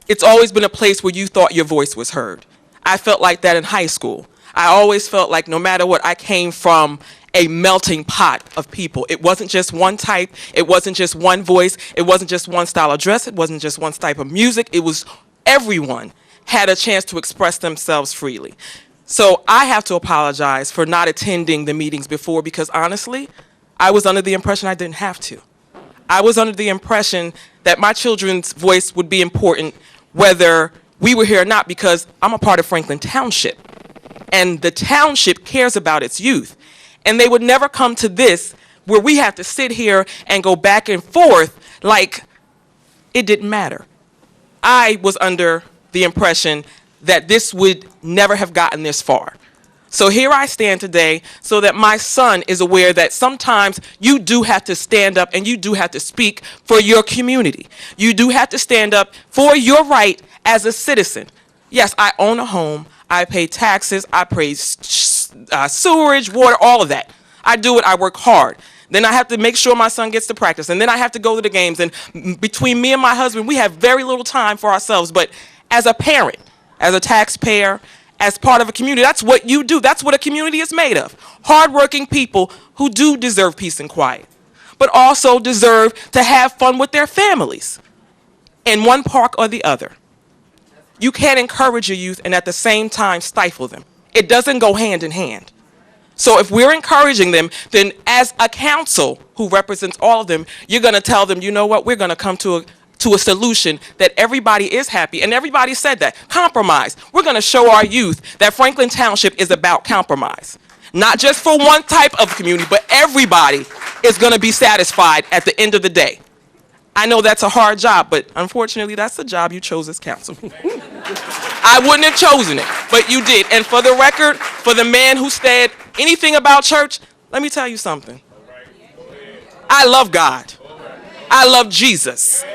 a place where you thought your voice was heard. I felt like that in high school. I always felt like no matter what, I came from a melting pot of people. It wasn't just one type. It wasn't just one voice. It wasn't just one style of dress. It wasn't just one type of music. It was everyone had a chance to express themselves freely. So I have to apologize for not attending the meetings before, because honestly, I was under the impression I didn't have to. I was under the impression that my children's voice would be important whether we were here or not, because I'm a part of Franklin Township. And the township cares about its youth. And they would never come to this where we have to sit here and go back and forth like it didn't matter. I was under the impression that this would never have gotten this far. So here I stand today so that my son is aware that sometimes you do have to stand up and you do have to speak for your community. You do have to stand up for your right as a citizen. Yes, I own a home. I pay taxes. I pay sewerage, water, all of that. I do it. I work hard. Then I have to make sure my son gets to practice. And then I have to go to the games. And between me and my husband, we have very little time for ourselves. But as a parent, as a taxpayer, as part of a community, that's what you do. That's what a community is made of. Hardworking people who do deserve peace and quiet, but also deserve to have fun with their families in one park or the other. You can't encourage your youth and at the same time stifle them. It doesn't go hand in hand. So if we're encouraging them, then as a council who represents all of them, you're going to tell them, you know what, we're going to come to a solution that everybody is happy. And everybody said that. Compromise. We're going to show our youth that Franklin Township is about compromise. Not just for one type of community, but everybody is going to be satisfied at the end of the day. I know that's a hard job, but unfortunately, that's the job you chose as council. I wouldn't have chosen it, but you did. And for the record, for the man who said anything about church, let me tell you something. I love God. I love Jesus.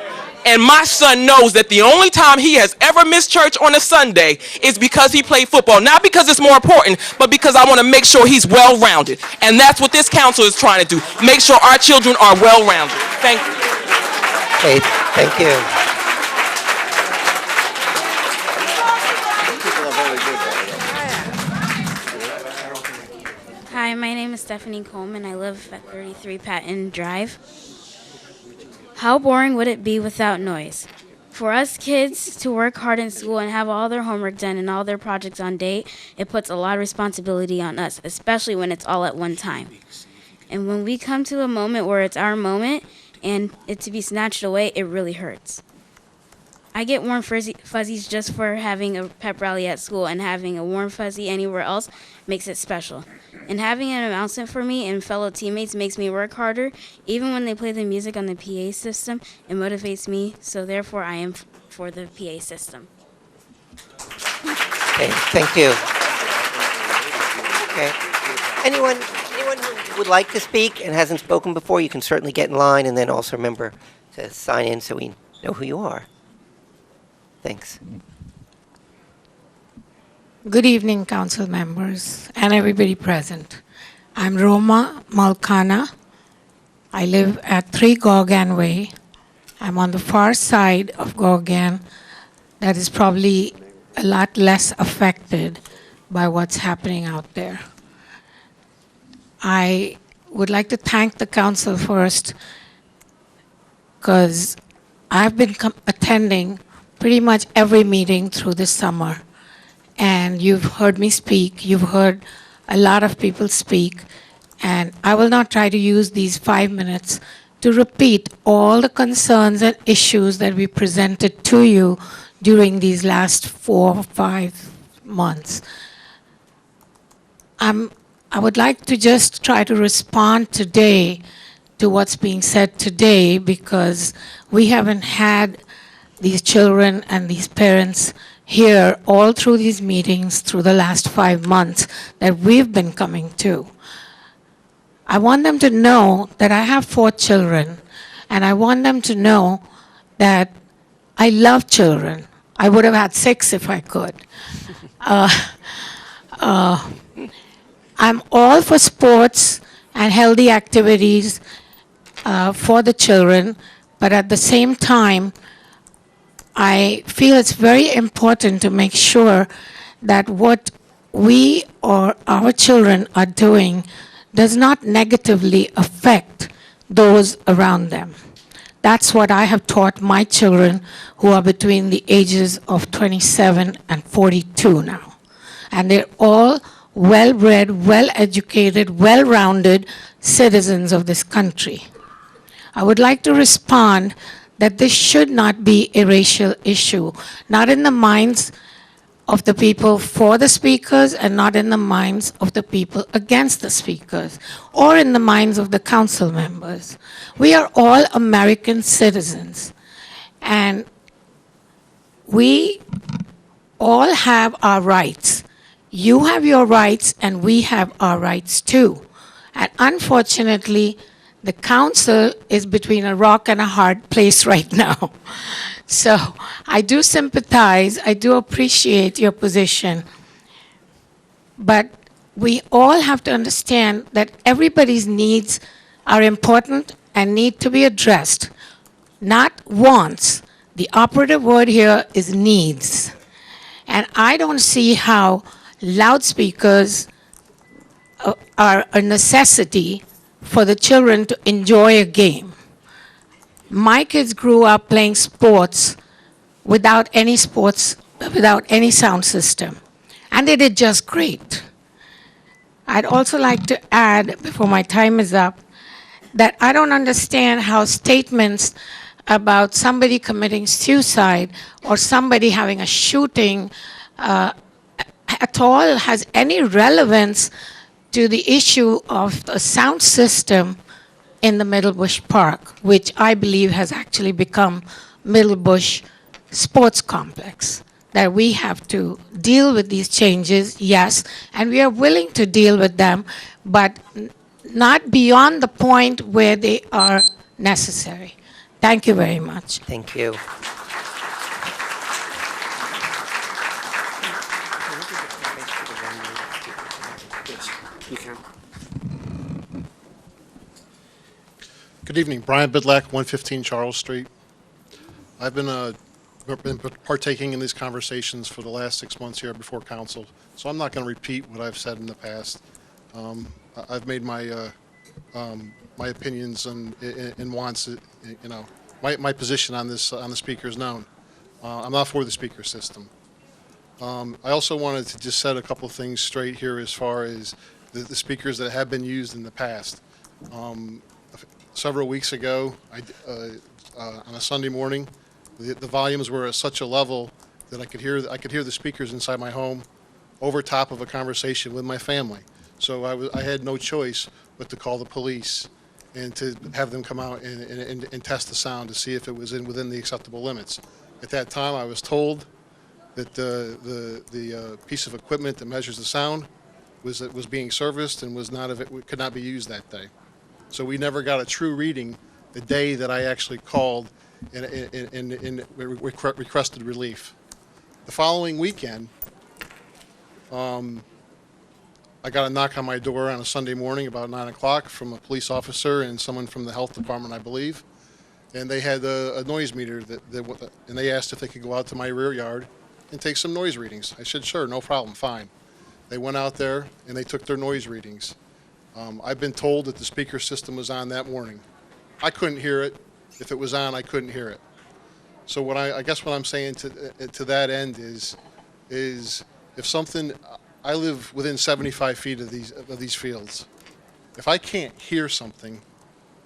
And my son knows that the only time he has ever missed church on a Sunday is because he played football. Not because it's more important, but because I want to make sure he's well-rounded. And that's what this council is trying to do. Make sure our children are well-rounded. Thank you. Okay, thank you. Hi, my name is Stephanie Coleman. I live at 33 Patton Drive. How boring would it be without noise? For us kids to work hard in school and have all their homework done and all their projects on date, it puts a lot of responsibility on us, especially when it's all at one time. And when we come to a moment where it's our moment and it to be snatched away, it really hurts. I get warm fuzzies just for having a pep rally at school, and having a warm fuzzy anywhere else makes it special. And having an announcement for me and fellow teammates makes me work harder. Even when they play the music on the PA system, it motivates me, so therefore I am for the PA system. Okay, thank you. Okay. Anyone who would like to speak and hasn't spoken before, you can certainly get in line, and then also remember to sign in so we know who you are. Thanks. Good evening, council members and everybody present. I'm Roma Malkana I live at 3 Gorgan Way. I'm on the far side of Gorgan that is probably a lot less affected by what's happening out there. I would like to thank the council first because I've been attending pretty much every meeting through this summer. And you've heard me speak, you've heard a lot of people speak, and I will not try to use these 5 minutes to repeat all the concerns and issues that we presented to you during these last 4 or 5 months. I would like to just try to respond today to what's being said today because we haven't had these children and these parents here all through these meetings through the last 5 months that we've been coming to. I want them to know that I have 4 children, and I want them to know that I love children. I would have had 6 if I could. I'm all for sports and healthy activities for the children, but at the same time, I feel it's very important to make sure that what we or our children are doing does not negatively affect those around them. That's what I have taught my children who are between the ages of 27 and 42 now. And they're all well-bred, well-educated, well-rounded citizens of this country. I would like to respond that this should not be a racial issue, not in the minds of the people for the speakers and not in the minds of the people against the speakers or in the minds of the council members. We are all American citizens, and we all have our rights. You have your rights and we have our rights too. And unfortunately, the council is between a rock and a hard place right now. So I do sympathize, I do appreciate your position, but we all have to understand that everybody's needs are important and need to be addressed, not wants. The operative word here is needs. And I don't see how loudspeakers are a necessity for the children to enjoy a game. My kids grew up playing sports without any sound system, and they did just great. I'd also like to add, before my time is up, that I don't understand how statements about somebody committing suicide or somebody having a shooting at all has any relevance to the issue of the sound system in the Middlebush Park, which I believe has actually become Middlebush Sports Complex. That we have to deal with these changes, yes, and we are willing to deal with them, but not beyond the point where they are necessary. Thank you very much. Thank you. Good evening, Brian Bidlack, 115 Charles Street. I've been partaking in these conversations for the last 6 months here before council, so I'm not going to repeat what I've said in the past. I've made my my opinions and wants. You know, my position on this on the speaker is known. I'm not for the speaker system. I also wanted to just set a couple of things straight here as far as the speakers that have been used in the past. Several weeks ago, on a Sunday morning, the volumes were at such a level that I could hear the speakers inside my home over top of a conversation with my family. So I had no choice but to call the police and to have them come out and test the sound to see if it was within the acceptable limits. At that time, I was told that the piece of equipment that measures the sound was being serviced and could not be used that day. So we never got a true reading the day that I actually called and requested relief. The following weekend, I I got a knock on my door on a Sunday morning about 9 o'clock from a police officer and someone from the health department, I believe. And they had a noise meter and they asked if they could go out to my rear yard and take some noise readings. I said, sure, no problem, fine. They went out there and they took their noise readings. I've been told that the speaker system was on that morning. I couldn't hear it. If it was on, I couldn't hear it. So what I guess what I'm saying to that end is if something, I live within 75 feet of these fields. If I can't hear something,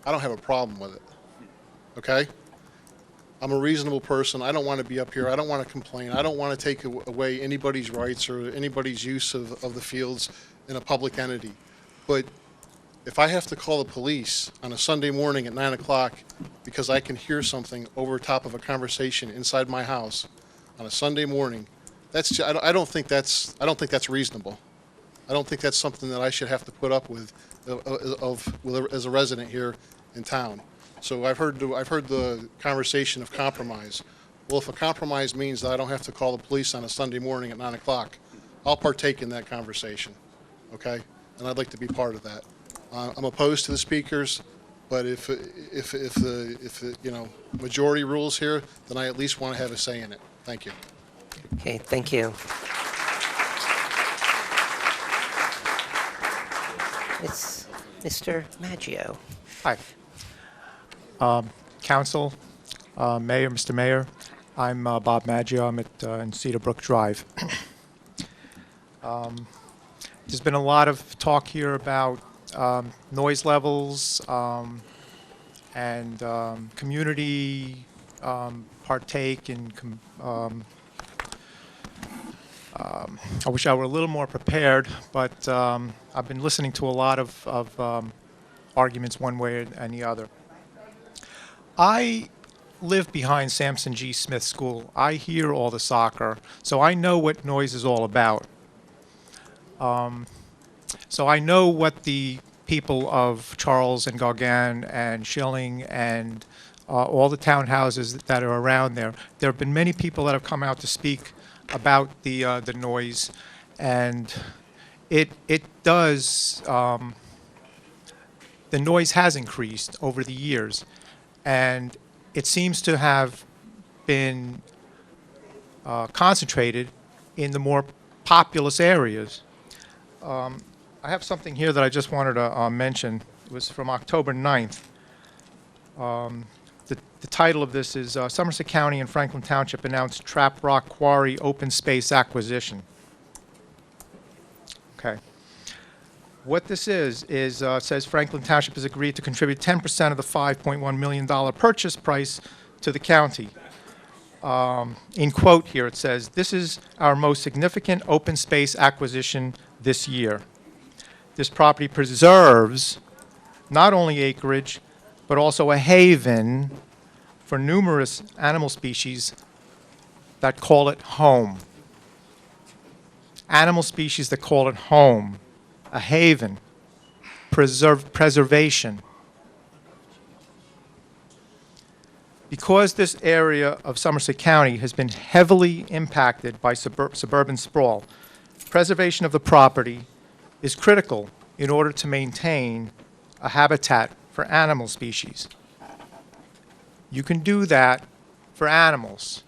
I don't have a problem with it. Okay? I'm a reasonable person. I don't want to be up here. I don't want to complain. I don't want to take away anybody's rights or anybody's use of the fields in a public entity. But if I have to call the police on a Sunday morning at 9 o'clock because I can hear something over top of a conversation inside my house on a Sunday morning, I don't think that's reasonable. I don't think that's something that I should have to put up with as a resident here in town. So I've heard the conversation of compromise. Well, if a compromise means that I don't have to call the police on a Sunday morning at 9 o'clock, I'll partake in that conversation, okay? And I'd like to be part of that. I'm opposed to the speakers, but if the majority rules here, then I at least want to have a say in it. Thank you. Okay, thank you. It's Mr. Maggio. Hi. Council, Mayor, Mr. Mayor, I'm Bob Maggio. I'm in Cedar Brook Drive. There's been a lot of talk here about noise levels and community partake in. I wish I were a little more prepared, but I've been listening to a lot of arguments one way and the other. I live behind Sampson G. Smith School. I hear all the soccer, so I know what noise is all about. So I know what the people of Charles and Gauguin and Schilling and all the townhouses that are around there. There have been many people that have come out to speak about the noise, and it does. The noise has increased over the years, and it seems to have been concentrated in the more populous areas. I have something here that I just wanted to mention. It was from October 9th. The title of this is Somerset County and Franklin Township announced Trap Rock Quarry open space acquisition. Okay. What this is says Franklin Township has agreed to contribute 10% of the $5.1 million purchase price to the county. In quote here, it says, "This is our most significant open space acquisition this year. This property preserves not only acreage, but also a haven for numerous animal species that call it home. Animal species that call it home, a haven, preservation. Because this area of Somerset County has been heavily impacted by suburban sprawl, preservation of the property is critical in order to maintain a habitat for animal species. You can do that for animals,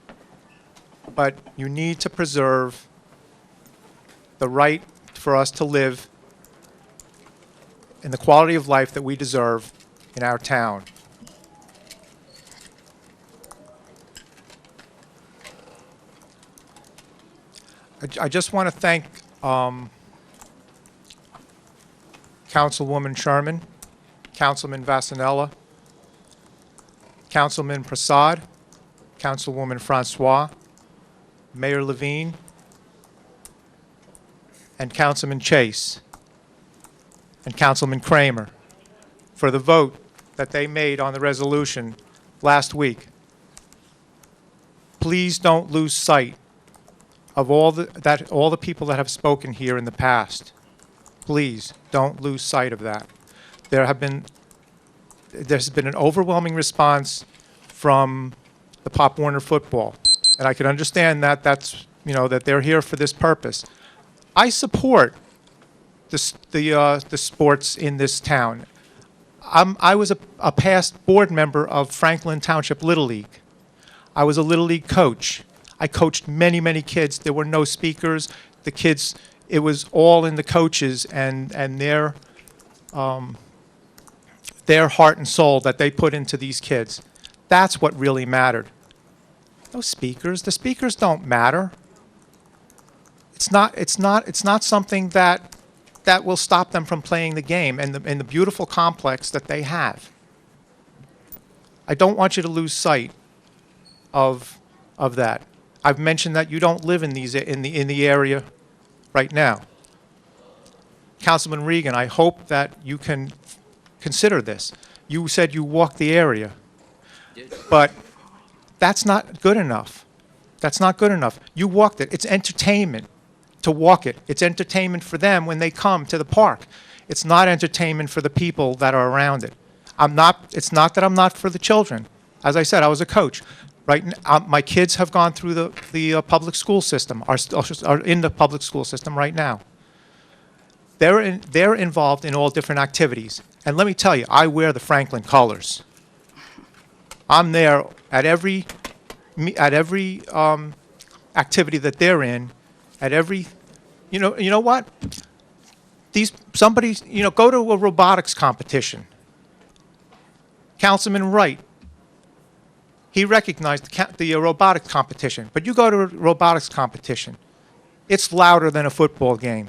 but you need to preserve the right for us to live in the quality of life that we deserve in our town. I just want to thank Councilwoman Sherman, Councilman Vasanella, Councilman Prasad, Councilwoman Francois, Mayor Levine, and Councilman Chase, and Councilman Kramer for the vote that they made on the resolution last week. Please don't lose sight of all the people that have spoken here in the past. Please don't lose sight of that. There's been an overwhelming response from the Pop Warner football, and I can understand that that they're here for this purpose. I support the sports in this town. I was a past board member of Franklin Township Little League. I was a Little League coach. I coached many, many kids. There were no speakers. The kids, it was all in the coaches and their heart and soul that they put into these kids. That's what really mattered. No speakers. The speakers don't matter. It's not something that will stop them from playing the game and the beautiful complex that they have. I don't want you to lose sight of that. I've mentioned that you don't live in the area right now. Councilman Regan, I hope that you can consider this. You said you walked the area, but that's not good enough. That's not good enough. You walked it. It's entertainment to walk it. It's entertainment for them when they come to the park. It's not entertainment for the people that are around it. It's not that I'm not for the children. As I said, I was a coach. Right, my kids have gone through the public school system, are in the public school system right now. They're involved in all different activities. And let me tell you, I wear the Franklin colors. I'm there at every activity that they're in, at every, you know what? Go to a robotics competition. Councilman Wright, he recognized the robotics competition. But you go to a robotics competition, it's louder than a football game,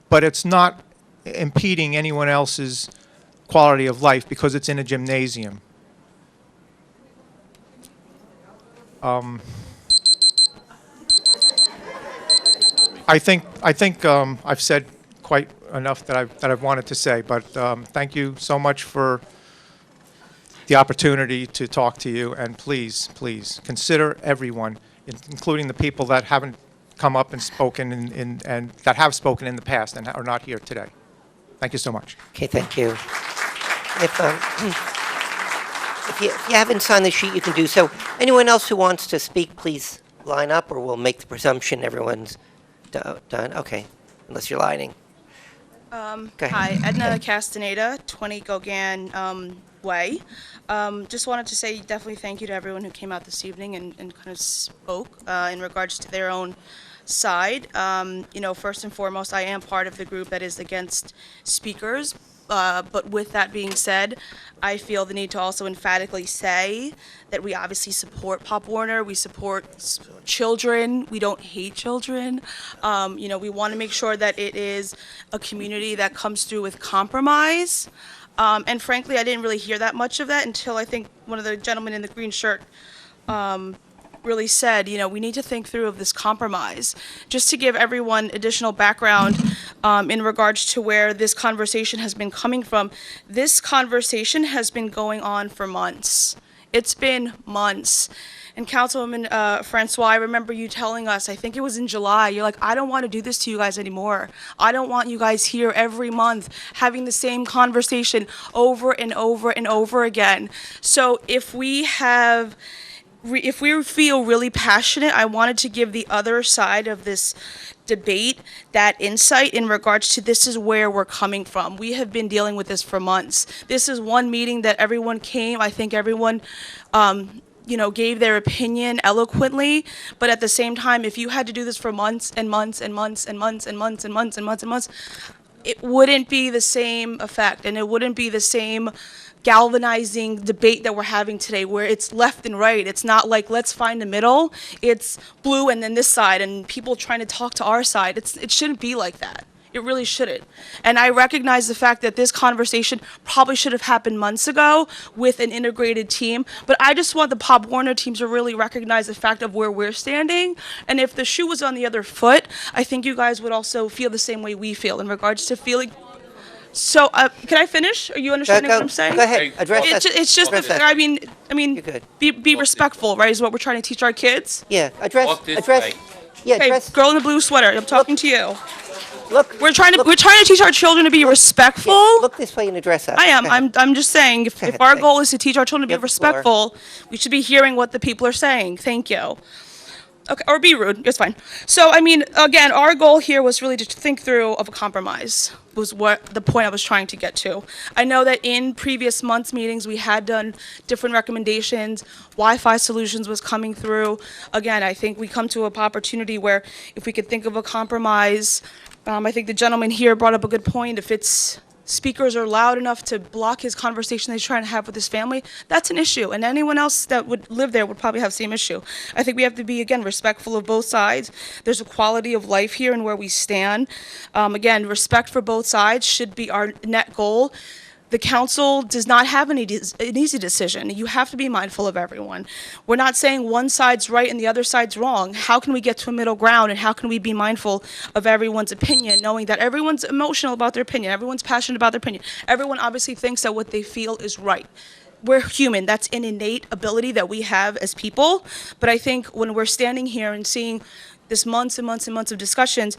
but it's not impeding anyone else's quality of life because it's in a gymnasium. I think I've said quite enough that I've wanted to say, but thank you so much for the opportunity to talk to you, and please consider everyone, including the people that haven't come up and spoken and that have spoken in the past and are not here today. Thank you so much. Okay, thank you. If you haven't signed the sheet, you can do so. Anyone else who wants to speak, please line up, or we'll make the presumption everyone's done. Okay, unless you're lying. Go ahead. Hi, Edna Castaneda, 20 Gauguin Way. Just wanted to say definitely thank you to everyone who came out this evening and kind of spoke in regards to their own side. First and foremost, I am part of the group that is against speakers. But with that being said, I feel the need to also emphatically say that we obviously support Pop Warner. We support children. We don't hate children. We want to make sure that it is a community that comes through with compromise. And frankly, I didn't really hear that much of that until I think one of the gentlemen in the green shirt really said, we need to think through of this compromise. Just to give everyone additional background in regards to where this conversation has been coming from, this conversation has been going on for months. It's been months. And Councilwoman Francois, I remember you telling us, I think it was in July, you're like, I don't want to do this to you guys anymore. I don't want you guys here every month having the same conversation over and over and over again. So if we feel really passionate, I wanted to give the other side of this debate that insight in regards to this is where we're coming from. We have been dealing with this for months. This is one meeting that everyone came. I think everyone gave their opinion eloquently, but at the same time, if you had to do this for months and months and months and months and months and months and months and months, it wouldn't be the same effect, and it wouldn't be the same galvanizing debate that we're having today, where it's left and right. It's not like, let's find the middle. It's blue and then this side, and people trying to talk to our side. It shouldn't be like that. It really shouldn't. And I recognize the fact that this conversation probably should have happened months ago with an integrated team, but I just want the Pop Warner team to really recognize the fact of where we're standing. And if the shoe was on the other foot, I think you guys would also feel the same way we feel in regards to feeling. So, can I finish? Are you understanding what I'm saying? Go ahead. Address that. It's just Address I that. mean, be respectful, right? Is what we're trying to teach our kids. Yeah, address. Okay, girl in the blue sweater. I'm talking to you. Look, we're trying to teach our children to be respectful. Yeah, look this way and address us. I am. Go ahead. I'm just saying, if our goal is to teach our children to be respectful, we should be hearing what the people are saying. Thank you. Okay, or be rude, it's fine. So, I mean, again, our goal here was really to think through of a compromise, was what the point I was trying to get to. I know that in previous months' meetings, we had done different recommendations, Wi-Fi solutions was coming through. Again, I think we come to an opportunity where if we could think of a compromise, I think the gentleman here brought up a good point, if it's speakers are loud enough to block his conversation that he's trying to have with his family, that's an issue. And anyone else that would live there would probably have the same issue. I think we have to be, again, respectful of both sides. There's a quality of life here and where we stand. Again, respect for both sides should be our net goal. The council does not have an easy decision. You have to be mindful of everyone. We're not saying one side's right and the other side's wrong. How can we get to a middle ground, and how can we be mindful of everyone's opinion, knowing that everyone's emotional about their opinion, everyone's passionate about their opinion, everyone obviously thinks that what they feel is right. We're human. That's an innate ability that we have as people. But I think when we're standing here and seeing this months and months and months of discussions,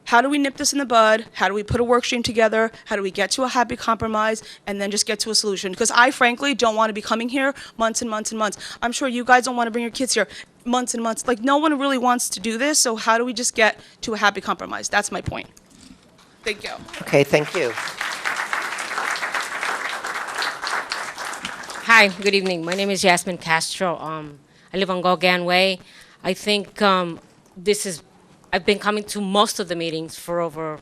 how do we nip this in the bud? How do we put a work stream together? How do we get to a happy compromise and then just get to a solution? Because I frankly don't want to be coming here months and months and months. I'm sure you guys don't want to bring your kids here months and months. Like, no one really wants to do this, so how do we just get to a happy compromise? That's my point. Thank you. Okay, thank you. Hi, good evening. My name is Yasmin Castro. I live on Gauguin Way. I think I've been coming to most of the meetings for over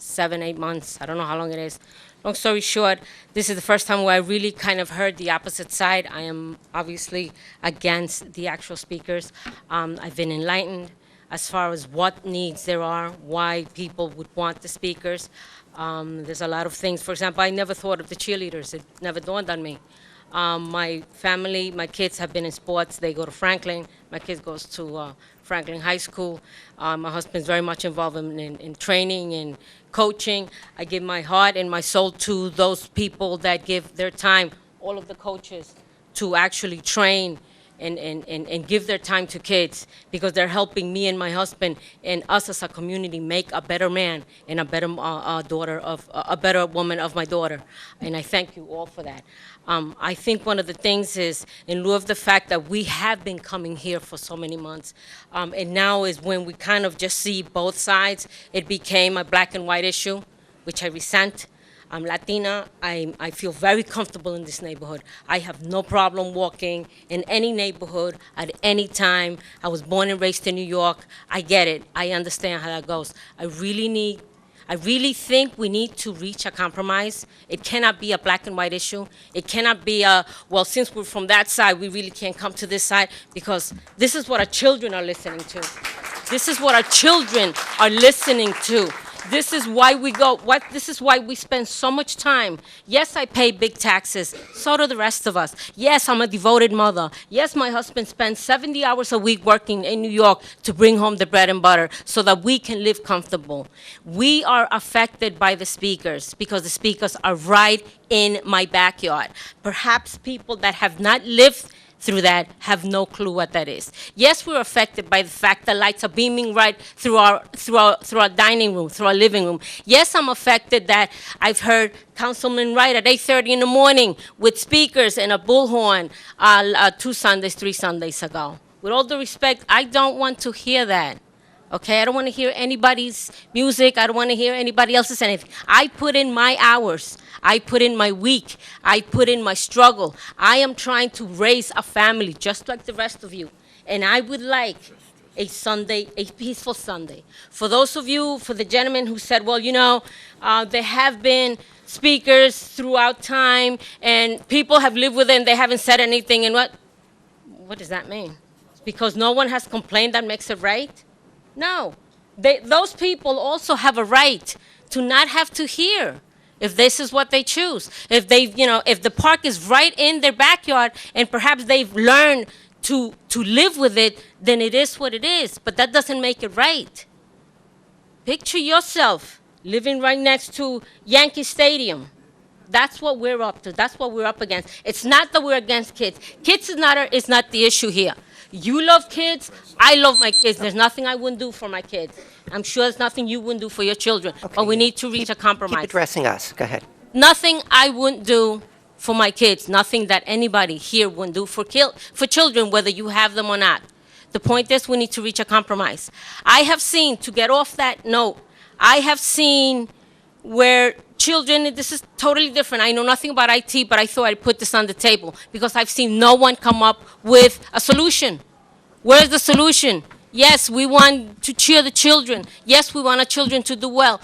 7-8 months. I don't know how long it is. Long story short, this is the first time where I really kind of heard the opposite side. I am obviously against the actual speakers. I've been enlightened as far as what needs there are, why people would want the speakers. There's a lot of things. For example, I never thought of the cheerleaders. It never dawned on me. My family, my kids have been in sports. They go to Franklin. My kid goes to Franklin High School. My husband's very much involved in training and coaching. I give my heart and my soul to those people that give their time, all of the coaches, to actually train and give their time to kids, because they're helping me and my husband and us as a community make a better man and a better a better woman of my daughter. And I thank you all for that. I think one of the things is, in lieu of the fact that we have been coming here for so many months, and now is when we kind of just see both sides, it became a black and white issue, which I resent. I'm Latina. I feel very comfortable in this neighborhood. I have no problem walking in any neighborhood at any time. I was born and raised in New York. I get it. I understand how that goes. I really think we need to reach a compromise. It cannot be a black and white issue. It cannot be well, since we're from that side, we really can't come to this side, because this is what our children are listening to. This is what our children are listening to. This is why this is why we spend so much time. Yes, I pay big taxes. So do the rest of us. Yes, I'm a devoted mother. Yes, my husband spends 70 hours a week working in New York to bring home the bread and butter so that we can live comfortable. We are affected by the speakers because the speakers are right in my backyard. Perhaps people that have not lived through that have no clue what that is. Yes, we're affected by the fact that lights are beaming right through our dining room, through our living room. Yes, I'm affected that I've heard Councilman Wright at 8:30 in the morning with speakers and a bullhorn 2 Sundays, 3 Sundays ago. With all due respect, I don't want to hear that. Okay, I don't want to hear anybody's music. I don't want to hear anybody else's anything. I put in my hours. I put in my week. I put in my struggle. I am trying to raise a family just like the rest of you. And I would like a Sunday, a peaceful Sunday. For those of you, for the gentleman who said, well, you know, there have been speakers throughout time and people have lived with it and they haven't said anything. And what does that mean? Because no one has complained that makes it right? No, those people also have a right to not have to hear if this is what they choose. If if the park is right in their backyard and perhaps they've learned to live with it, then it is what it is. But that doesn't make it right. Picture yourself living right next to Yankee Stadium. That's what we're up to. That's what we're up against. It's not that we're against kids. Kids is not the issue here. You love kids. I love my kids. There's nothing I wouldn't do for my kids. I'm sure there's nothing you wouldn't do for your children. Okay, but we need to reach a compromise. Keep addressing us. Go ahead. Nothing I wouldn't do for my kids. Nothing that anybody here wouldn't do for children, whether you have them or not. The point is we need to reach a compromise. I have seen, to get off that note, I have seen where children, this is totally different. I know nothing about IT, but I thought I'd put this on the table because I've seen no one come up with a solution. Where's the solution? Yes, we want to cheer the children. Yes, we want our children to do well.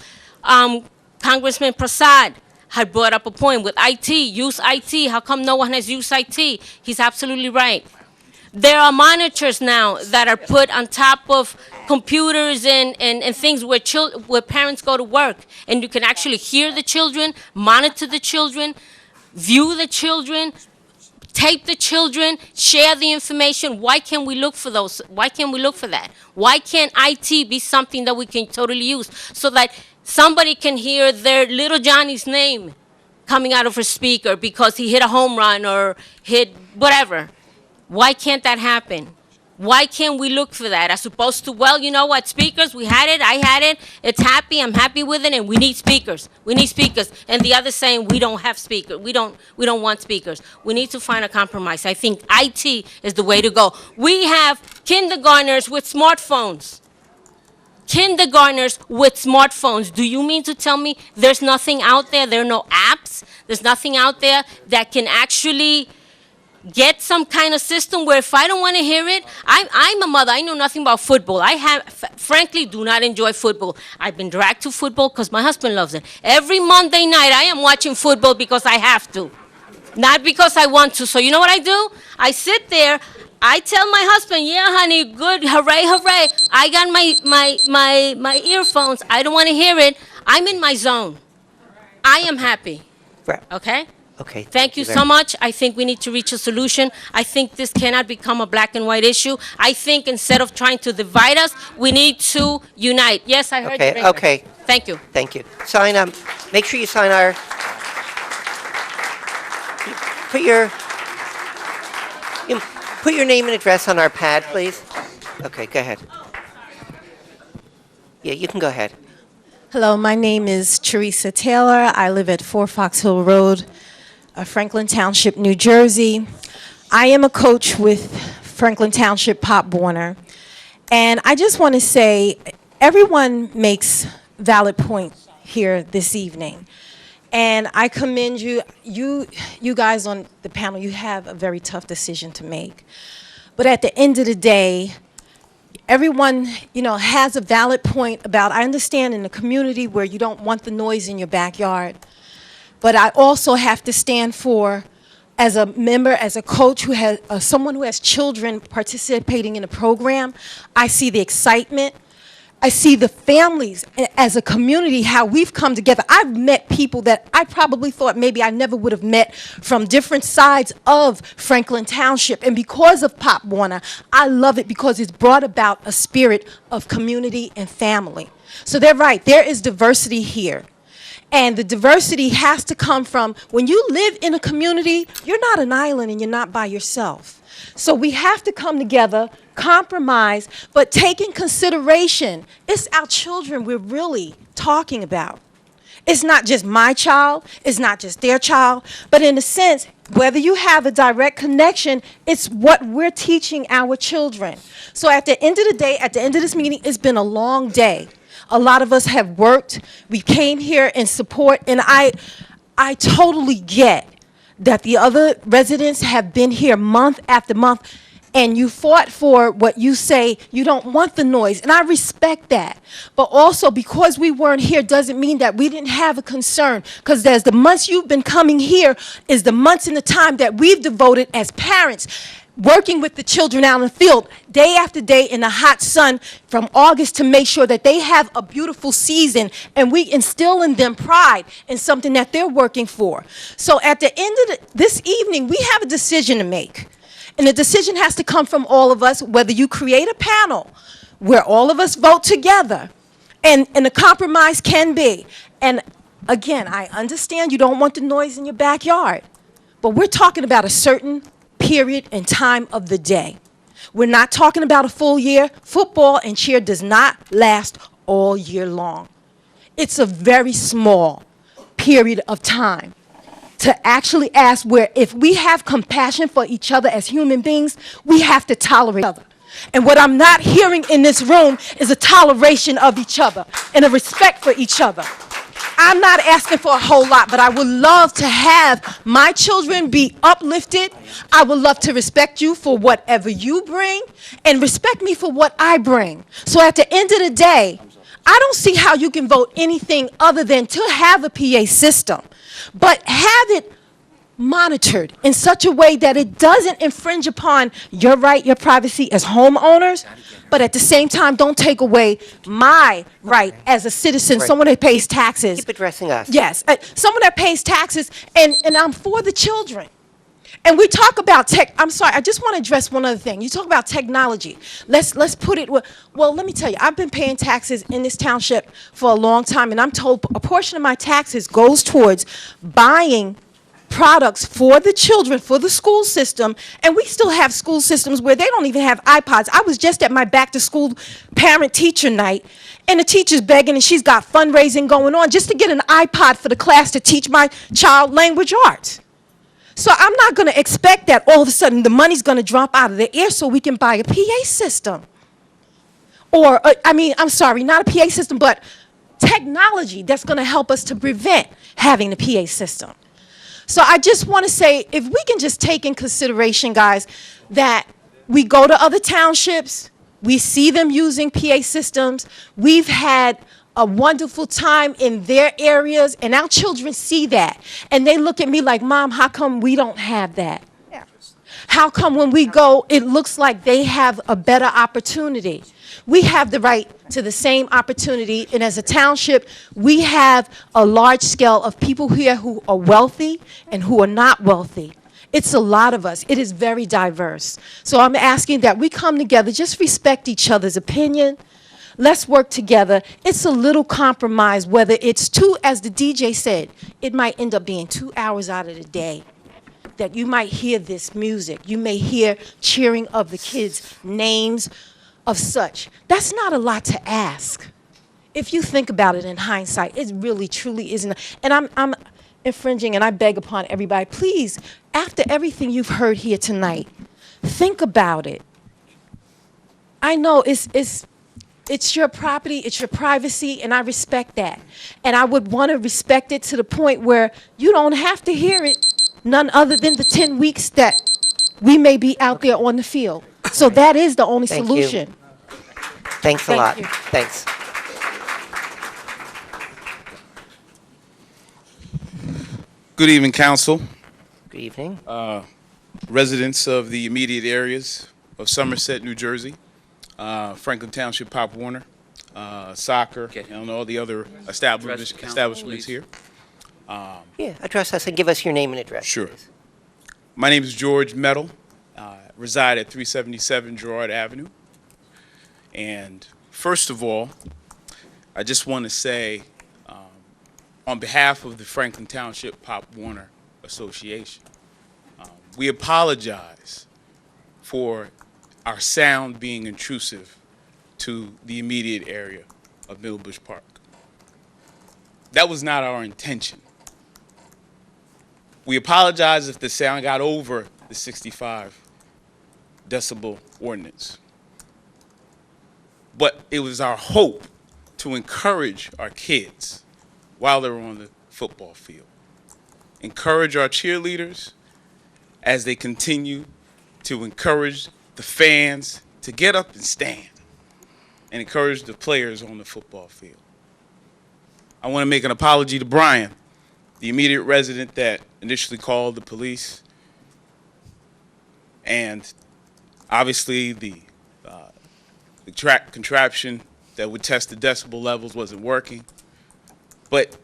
Congressman Prasad had brought up a point with IT, use IT. How come no one has used IT? He's absolutely right. There are monitors now that are put on top of computers and things where parents go to work, and you can actually hear the children, monitor the children, view the children, tape the children, share the information. Why can't we look for those? Why can't we look for that? Why can't IT be something that we can totally use so that somebody can hear their little Johnny's name coming out of a speaker because he hit a home run or hit whatever? Why can't that happen? Why can't we look for that? As opposed to, well, you know what, speakers, we had it, I had it, it's happy, I'm happy with it, and we need speakers. We need speakers. And the other saying, we don't have speakers. We don't want speakers. We need to find a compromise. I think IT is the way to go. We have kindergartners with smartphones. Kindergartners with smartphones. Do you mean to tell me there's nothing out there? There are no apps? There's nothing out there that can actually get some kind of system where if I don't want to hear it, I'm a mother. I know nothing about football. Frankly, do not enjoy football. I've been dragged to football because my husband loves it. Every Monday night, I am watching football because I have to, not because I want to. So you know what I do? I sit there. I tell my husband, yeah, honey, good, hooray, hooray. I got my earphones. I don't want to hear it. I'm in my zone. I am happy. Okay? Okay. Thank you so much. I think we need to reach a solution. I think this cannot become a black and white issue. I think instead of trying to divide us, we need to unite. Yes, I heard you. Ringo. Okay. Thank you. Thank you. Sign, make sure you sign our, put your name and address on our pad, please. Okay, go ahead. Yeah, you can go ahead. Hello, my name is Teresa Taylor. I live at 4 Fox Hill Road, Franklin Township, New Jersey. I am a coach with Franklin Township Pop Warner. And I just want to say, everyone makes valid points here this evening. And I commend you. You guys on the panel, you have a very tough decision to make. But at the end of the day, everyone, has a valid point about, I understand in the community where you don't want the noise in your backyard, but I also have to stand for, as a member, as a coach who has, someone who has children participating in a program, I see the excitement. I see the families as a community, how we've come together. I've met people that I probably thought maybe I never would have met from different sides of Franklin Township. And because of Pop Warner, I love it because it's brought about a spirit of community and family. So they're right, there is diversity here. And the diversity has to come from, when you live in a community, you're not an island and you're not by yourself. So we have to come together, compromise, but take in consideration, it's our children we're really talking about. It's not just my child, it's not just their child, but in a sense, whether you have a direct connection, it's what we're teaching our children. So at the end of the day, at the end of this meeting, it's been a long day. A lot of us have worked. We came here in support, and I totally get that the other residents have been here month after month, and you fought for what you say, you don't want the noise, and I respect that. But also, because we weren't here doesn't mean that we didn't have a concern, because there's the months you've been coming here is the months and the time that we've devoted as parents, working with the children out in the field day after day in the hot sun from August to make sure that they have a beautiful season, and we instill in them pride in something that they're working for. So at the end of this evening, we have a decision to make. And the decision has to come from all of us, whether you create a panel where all of us vote together, and a compromise can be. And again, I understand you don't want the noise in your backyard, but we're talking about a certain period and time of the day. We're not talking about a full year. Football and cheer does not last all year long. It's a very small period of time to actually ask where, if we have compassion for each other as human beings, we have to tolerate each other. And what I'm not hearing in this room is a toleration of each other and a respect for each other. I'm not asking for a whole lot, but I would love to have my children be uplifted. I would love to respect you for whatever you bring and respect me for what I bring. So at the end of the day, I don't see how you can vote anything other than to have a PA system, but have it monitored in such a way that it doesn't infringe upon your right, your privacy as homeowners, but at the same time, don't take away my right as a citizen, Right. someone that pays taxes. Keep addressing us. Yes, someone that pays taxes, and I'm for the children. And we talk about tech. I'm sorry, I just want to address one other thing. You talk about technology. Let's put it, well, let me tell you, I've been paying taxes in this township for a long time, and I'm told a portion of my taxes goes towards buying products for the children, for the school system, and we still have school systems where they don't even have iPods. I was just at my back-to-school parent-teacher night, and the teacher's begging, and she's got fundraising going on just to get an iPod for the class to teach my child language arts. So I'm not going to expect that all of a sudden the money's going to drop out of the air so we can buy a PA system. Or, I'm sorry, not a PA system, but technology that's going to help us to prevent having the PA system. So I just want to say, if we can just take in consideration, guys, that we go to other townships, we see them using PA systems, we've had a wonderful time in their areas, and our children see that. And they look at me like, Mom, how come we don't have that? How come when we go, it looks like they have a better opportunity? We have the right to the same opportunity, and as a township, we have a large scale of people here who are wealthy and who are not wealthy. It's a lot of us. It is very diverse. So I'm asking that we come together, just respect each other's opinion. Let's work together. It's a little compromise, whether it's two, as the DJ said, it might end up being 2 hours out of the day that you might hear this music. You may hear cheering of the kids' names of such. That's not a lot to ask. If you think about it in hindsight, it really, truly isn't. And I'm infringing, and I beg upon everybody, please, after everything you've heard here tonight, think about it. I know it's your property, it's your privacy, and I respect that. And I would want to respect it to the point where you don't have to hear it none other than the 10 weeks that we may be out there on the field. So that is the only Thank you. solution. Thanks a Thank lot. you. Thanks. Good evening, Council. Good evening. Residents of the immediate areas of Somerset, New Jersey, Franklin Township, Pop Warner, soccer, and all the other establishments here. Yeah, address us and give us your name and address. Sure. please. My name is George Metal. Reside at 377 Girard Avenue. And first of all, I just want to say, on behalf of the Franklin Township Pop Warner Association, we apologize for our sound being intrusive to the immediate area of Middlebush Park. That was not our intention. We apologize if the sound got over the 65 decibel ordinance. But it was our hope to encourage our kids while they're on the football field. Encourage our cheerleaders as they continue to encourage the fans to get up and stand, and encourage the players on the football field. I want to make an apology to Brian, the immediate resident that initially called the police. And obviously the contraption that would test the decibel levels wasn't working. But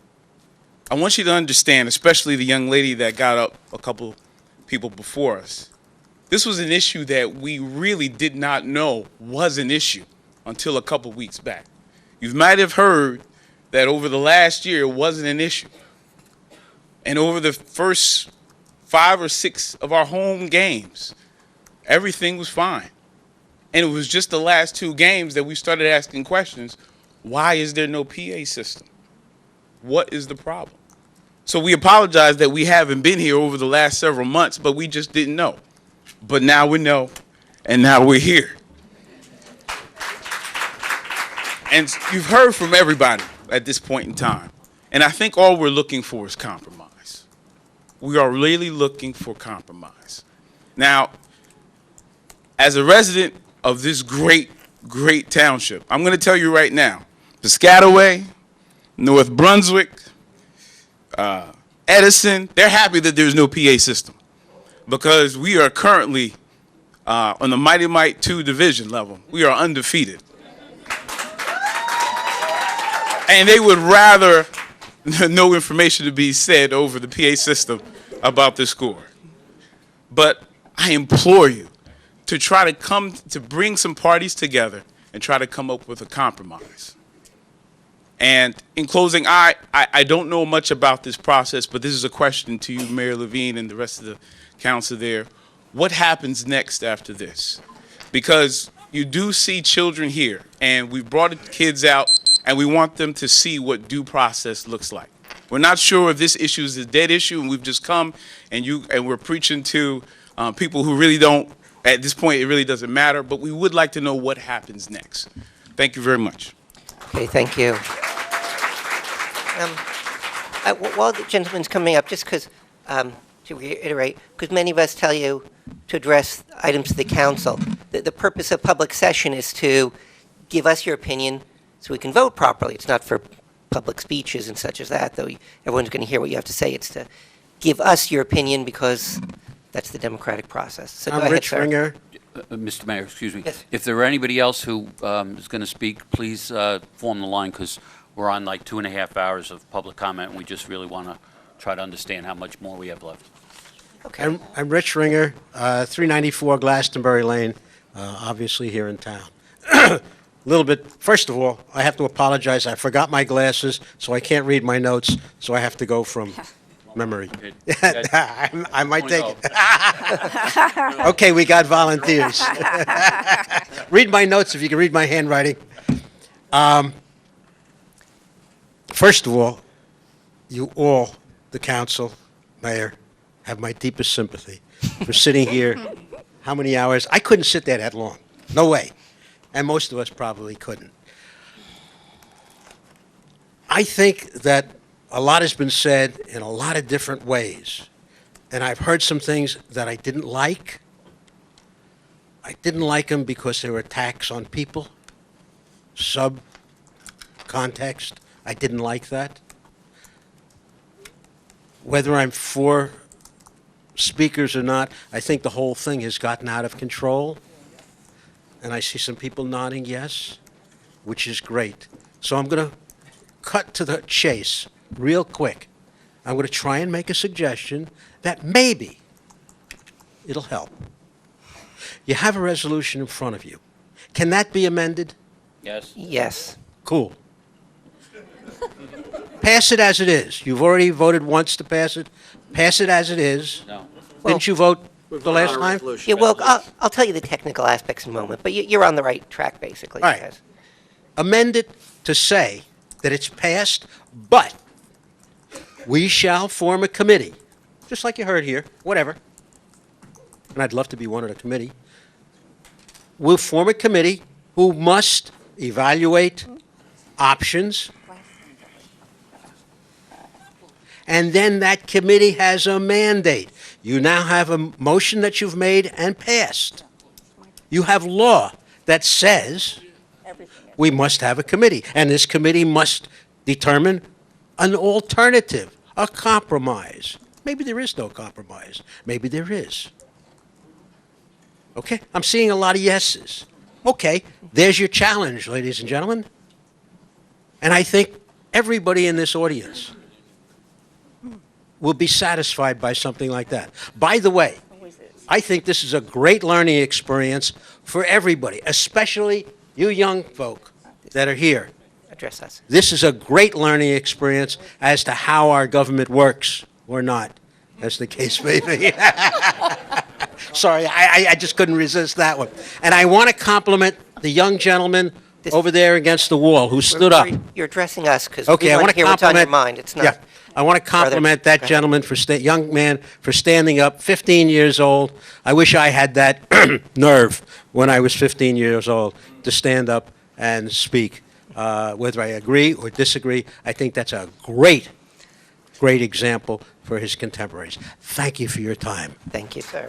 I want you to understand, especially the young lady that got up a couple people before us, this was an issue that we really did not know was an issue until a couple weeks back. You might have heard that over the last year it wasn't an issue. And over the first 5 or 6 of our home games, everything was fine. And it was just the last 2 games that we started asking questions. Why is there no PA system? What is the problem? So we apologize that we haven't been here over the last several months, but we just didn't know. But now we know, and now we're here. And you've heard from everybody at this point in time. And I think all we're looking for is compromise. We are really looking for compromise. Now, as a resident of this great, great township, I'm going to tell you right now, Piscataway, North Brunswick, Edison, they're happy that there's no PA system because we are currently on the Mighty Mite 2 division level. We are undefeated. And they would rather no information to be said over the PA system about the score. But I implore you to try to bring some parties together and try to come up with a compromise. And in closing, I don't know much about this process, but this is a question to you, Mayor Levine, and the rest of the council there. What happens next after this? Because you do see children here, and we've brought the kids out, and we want them to see what due process looks like. We're not sure if this issue is a dead issue, and we've just come and we're preaching to people who really don't. At this point, it really doesn't matter, but we would like to know what happens next. Thank you very much. Okay, thank you. While the gentleman's coming up, just because, to reiterate, because many of us tell you to address items to the council, the purpose of public session is to give us your opinion so we can vote properly. It's not for public speeches and such as that, though everyone's going to hear what you have to say. It's to give us your opinion because that's the democratic process. So go I'm ahead, Rich sir. Ringer. Mr. Mayor, excuse me. Yes. If there are anybody else who is going to speak, please form the line because we're on like 2.5 hours of public comment and we just really want to try to understand how much more we have left. Okay. I'm Rich Ringer, 394 Glastonbury Lane, obviously here in town. A little bit, first of all, I have to apologize. I forgot my glasses, so I can't read my notes, so I have to go from memory. I might take it. Okay, we got volunteers. Read my notes if you can read my handwriting. First of all, you all, the council, mayor, have my deepest sympathy for sitting here. How many hours? I couldn't sit there that long. No way. And most of us probably couldn't. I think that a lot has been said in a lot of different ways. And I've heard some things that I didn't like. I didn't like them because they were attacks on people. Sub-context. I didn't like that. Whether I'm for speakers or not, I think the whole thing has gotten out of control. And I see some people nodding yes, which is great. So I'm going to cut to the chase real quick. I'm going to try and make a suggestion that maybe it'll help. You have a resolution in front of you. Can that be amended? Yes. Yes. Cool. Pass it as it is. You've already voted once to pass it. Pass it as it is. No. Didn't you vote the last time? Yeah, well, I'll tell you the technical aspects in a moment, but you're on the right track, basically. All right. Yes. Amend it to say that it's passed, but we shall form a committee, just like you heard here, whatever. And I'd love to be one of the committee. We'll form a committee who must evaluate options. And then that committee has a mandate. You now have a motion that you've made and passed. You have law that says we must have a committee. And this committee must determine an alternative, a compromise. Maybe there is no compromise. Maybe there is. Okay? I'm seeing a lot of yeses. Okay, there's your challenge, ladies and gentlemen. And I think everybody in this audience will be satisfied by something like that. By the way, I think this is a great learning experience for everybody, especially you young folk that are here. Address us. This is a great learning experience as to how our government works, or not, as the case may be. Sorry, I just couldn't resist that one. And I want to compliment the young gentleman over there against the wall who stood up. You're addressing us because Okay, we I want want to hear what's on your mind. It's not. Yeah, I want to compliment that gentleman young man for standing up, 15 years old. I wish I had that nerve when I was 15 years old to stand up and speak. whether I agree or disagree. I think that's a great example for his contemporaries. Thank you for your time. Thank you, sir.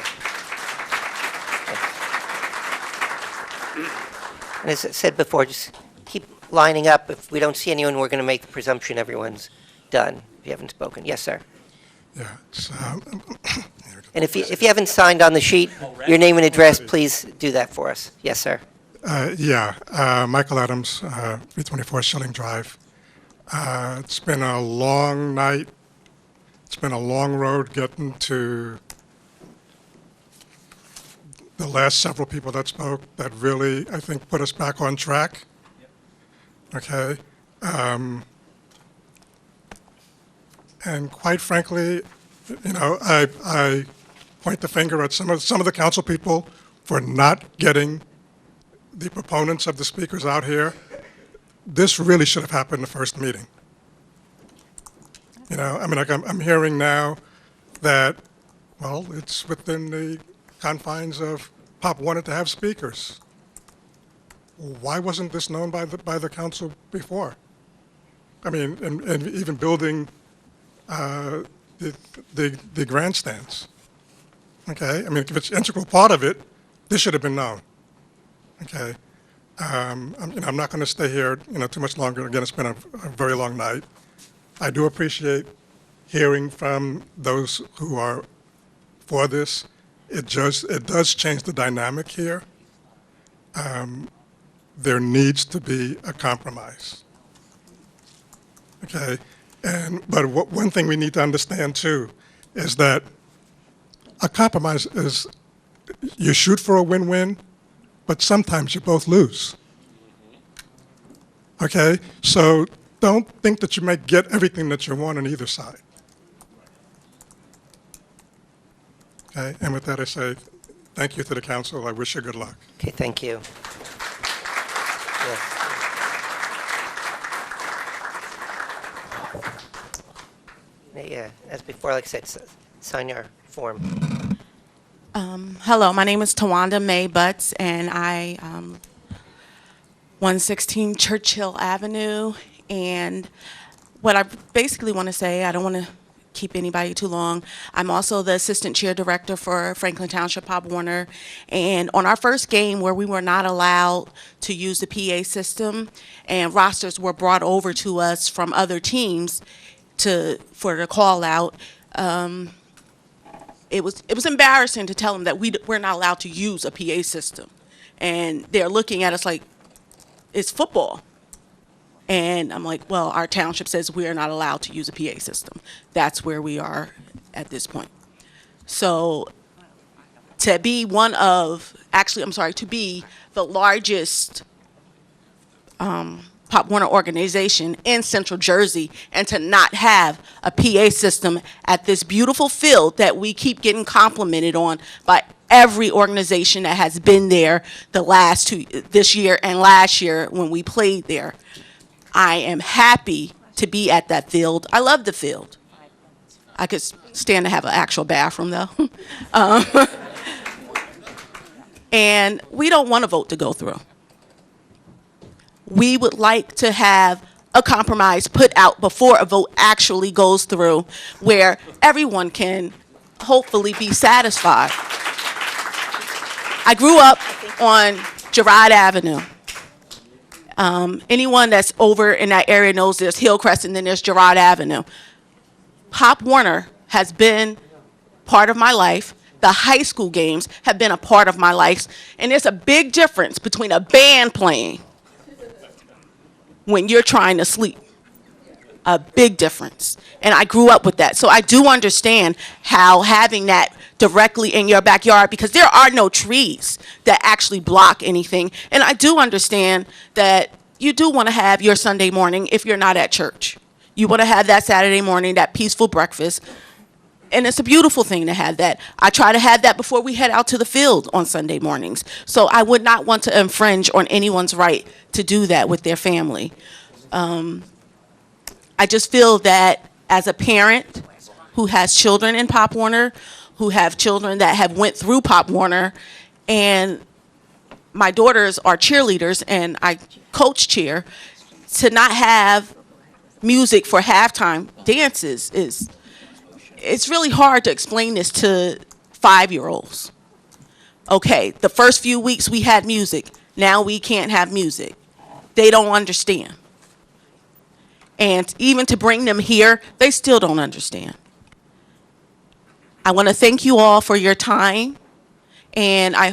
And as I said before, just keep lining up. If we don't see anyone, we're going to make the presumption everyone's done. If you haven't spoken. Yes, sir. Yeah. It's, And if you haven't signed on the sheet, your name and address, please do that for us. Yes, sir. Michael Adams, 324 Schilling Drive. It's been a long night. It's been a long road getting to the last several people that spoke that really, I think, put us back on track. Okay. And quite frankly, you know, I point the finger at some of the council people for not getting the proponents of the speakers out here. This really should have happened the first meeting. You know, I mean, like I'm hearing now that, well, it's within the confines of Pop wanted to have speakers. Why wasn't this known by the council before? I mean, and even building the grandstands. Okay, I mean, if it's an integral part of it, this should have been known. Okay, I'm not going to stay here, too much longer. Again, it's been a very long night. I do appreciate hearing from those who are for this. It does change the dynamic here. There needs to be a compromise. Okay, but one thing we need to understand too is that a compromise is you shoot for a win-win, but sometimes you both lose. Okay, so don't think that you might get everything that you want on either side. Okay, and with that I say thank you to the council. I wish you good luck. Okay, thank you. Yes. Yeah, as before, like I said, sign your form. Hello, my name is Tawanda Mae Butts, and I 116 Churchill Avenue. And what I basically want to say, I don't want to keep anybody too long. I'm also the assistant chair director for Franklin Township Pop Warner. And on our first game where we were not allowed to use the PA system and rosters were brought over to us from other teams for the call out, it was embarrassing to tell them that we're not allowed to use a PA system. And they're looking at us like, it's football. And I'm like, well, our township says we are not allowed to use a PA system. That's where we are at this point. So to be to be the largest Pop Warner organization in Central Jersey and to not have a PA system at this beautiful field that we keep getting complimented on by every organization that has been there this year and last year when we played there. I am happy to be at that field. I love the field. I could stand to have an actual bathroom though. And we don't want a vote to go through. We would like to have a compromise put out before a vote actually goes through where everyone can hopefully be satisfied. I grew up on Girard Avenue. Anyone that's over in that area knows there's Hillcrest and then there's Girard Avenue. Pop Warner has been part of my life. The high school games have been a part of my life. And there's a big difference between a band playing when you're trying to sleep. A big difference. And I grew up with that. So I do understand how having that directly in your backyard, because there are no trees that actually block anything. And I do understand that you do want to have your Sunday morning if you're not at church. You want to have that Saturday morning, that peaceful breakfast. And it's a beautiful thing to have that. I try to have that before we head out to the field on Sunday mornings. So I would not want to infringe on anyone's right to do that with their family. I just feel that as a parent who has children in Pop Warner, who have children that have went through Pop Warner, and my daughters are cheerleaders and I coach cheer, to not have music for halftime dances is, it's really hard to explain this to 5-year-olds. Okay, the first few weeks we had music, now we can't have music. They don't understand. And even to bring them here, they still don't understand. I want to thank you all for your time, and I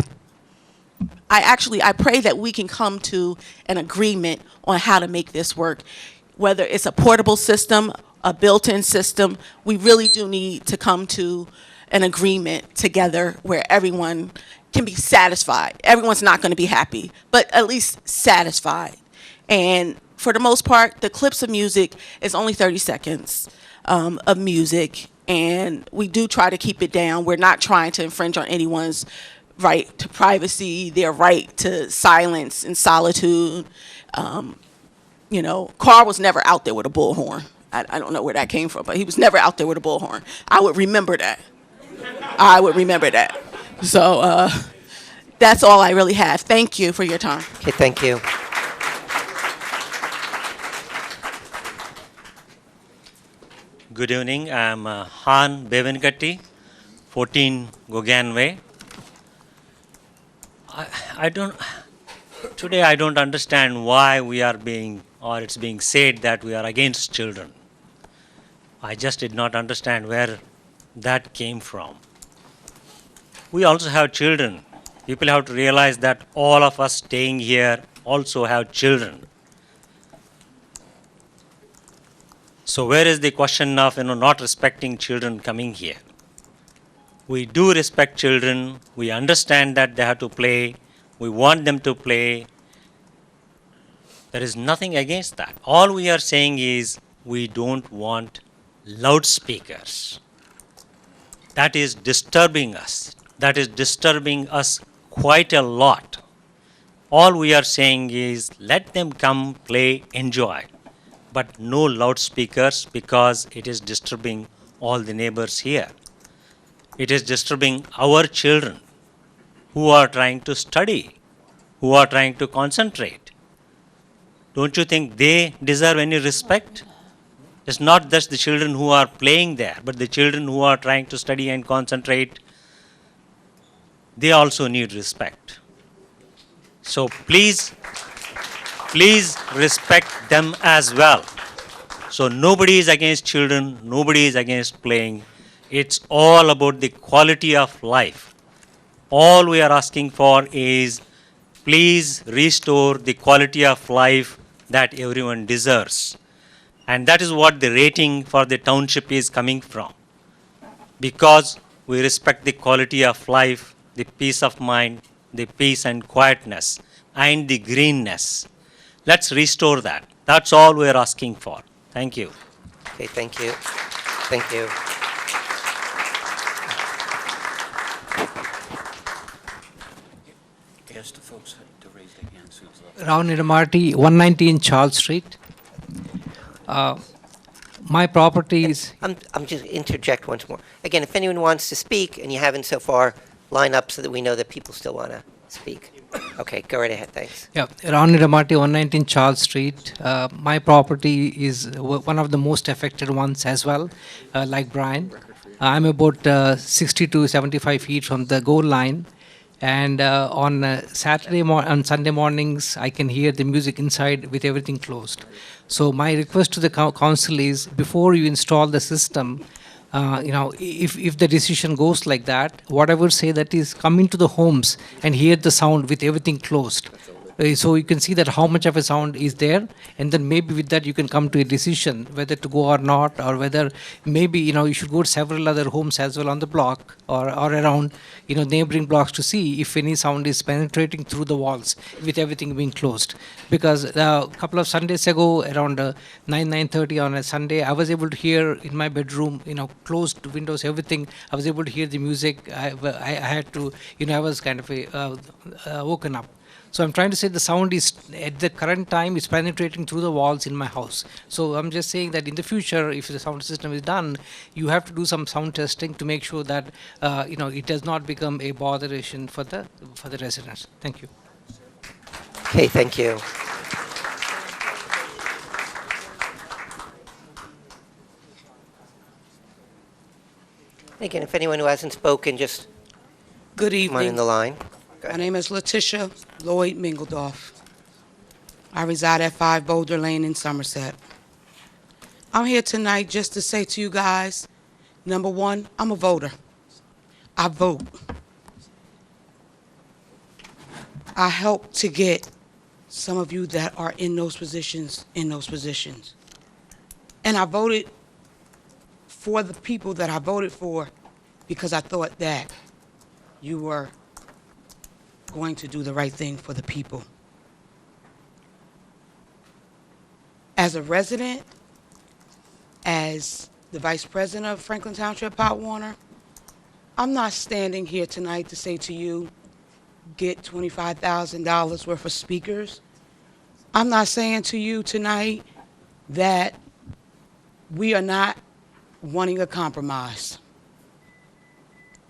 pray that we can come to an agreement on how to make this work. Whether it's a portable system, a built-in system, we really do need to come to an agreement together where everyone can be satisfied. Everyone's not going to be happy, but at least satisfied. And for the most part, the clips of music is only 30 seconds of music, and we do try to keep it down. We're not trying to infringe on anyone's right to privacy, their right to silence and solitude. You know, Carl was never out there with a bullhorn. I don't know where that came from, but he was never out there with a bullhorn. I would remember that. I would remember that. So that's all I really have. Thank you for your time. Okay, thank you. Good evening. I'm Han Bevenkatti, 14 Gogan Way. Today I don't understand why we are being, or it's being said that we are against children. I just did not understand where that came from. We also have children. People have to realize that all of us staying here also have children. So where is the question of not respecting children coming here? We do respect children. We understand that they have to play. We want them to play. There is nothing against that. All we are saying is we don't want loudspeakers. That is disturbing us. That is disturbing us quite a lot. All we are saying is let them come, play, enjoy. But no loudspeakers because it is disturbing all the neighbors here. It is disturbing our children who are trying to study, who are trying to concentrate. Don't you think they deserve any respect? It's not just the children who are playing there, but the children who are trying to study and concentrate, they also need respect. So please respect them as well. So nobody is against children, nobody is against playing. It's all about the quality of life. All we are asking for is please restore the quality of life that everyone deserves. And that is what the rating for the township is coming from. Because we respect the quality of life, the peace of mind, the peace and quietness, and the greenness. Let's restore that. That's all we're asking for. Thank you. Okay, thank you. Thank you. Ask the folks to raise their hands. Ram Niramarti, 119 Charles Street. My property is... I'm just interject once more. Again, if anyone wants to speak, and you haven't so far, line up so that we know that people still want to speak. Okay, go right ahead, thanks. Yeah, Ram Niramarti, 119 Charles Street. My property is one of the most affected ones as well, like Brian. I'm about 60 to 75 feet from the goal line. And on Sunday mornings, I can hear the music inside with everything closed. So my request to the council is, before you install the system, if the decision goes like that, whatever say that is come into the homes and hear the sound with everything closed. So you can see that how much of a sound is there, and then maybe with that you can come to a decision whether to go or not, or whether maybe you should go to several other homes as well on the block or around neighboring blocks to see if any sound is penetrating through the walls with everything being closed. Because a couple of Sundays ago, around 9:30 on a Sunday, I was able to hear in my bedroom, closed windows, everything. I was able to hear the music. I had to, I was kind of woken up. So I'm trying to say the sound is, at the current time, is penetrating through the walls in my house. So I'm just saying that in the future, if the sound system is done, you have to do some sound testing to make sure that, it does not become a botheration for the residents. Thank you. Okay, thank you. Again, if anyone who hasn't spoken, just Good come on in evening. the line. My name is Letitia Lloyd Mingledorf. I reside at 5 Boulder Lane in Somerset. I'm here tonight just to say to you guys, number one, I'm a voter. I vote. I help to get some of you that are in those positions in those positions. And I voted for the people that I voted for because I thought that you were going to do the right thing for the people. As a resident, as the vice president of Franklin Township, Pop Warner, I'm not standing here tonight to say to you, get $25,000 worth of speakers. I'm not saying to you tonight that we are not wanting a compromise.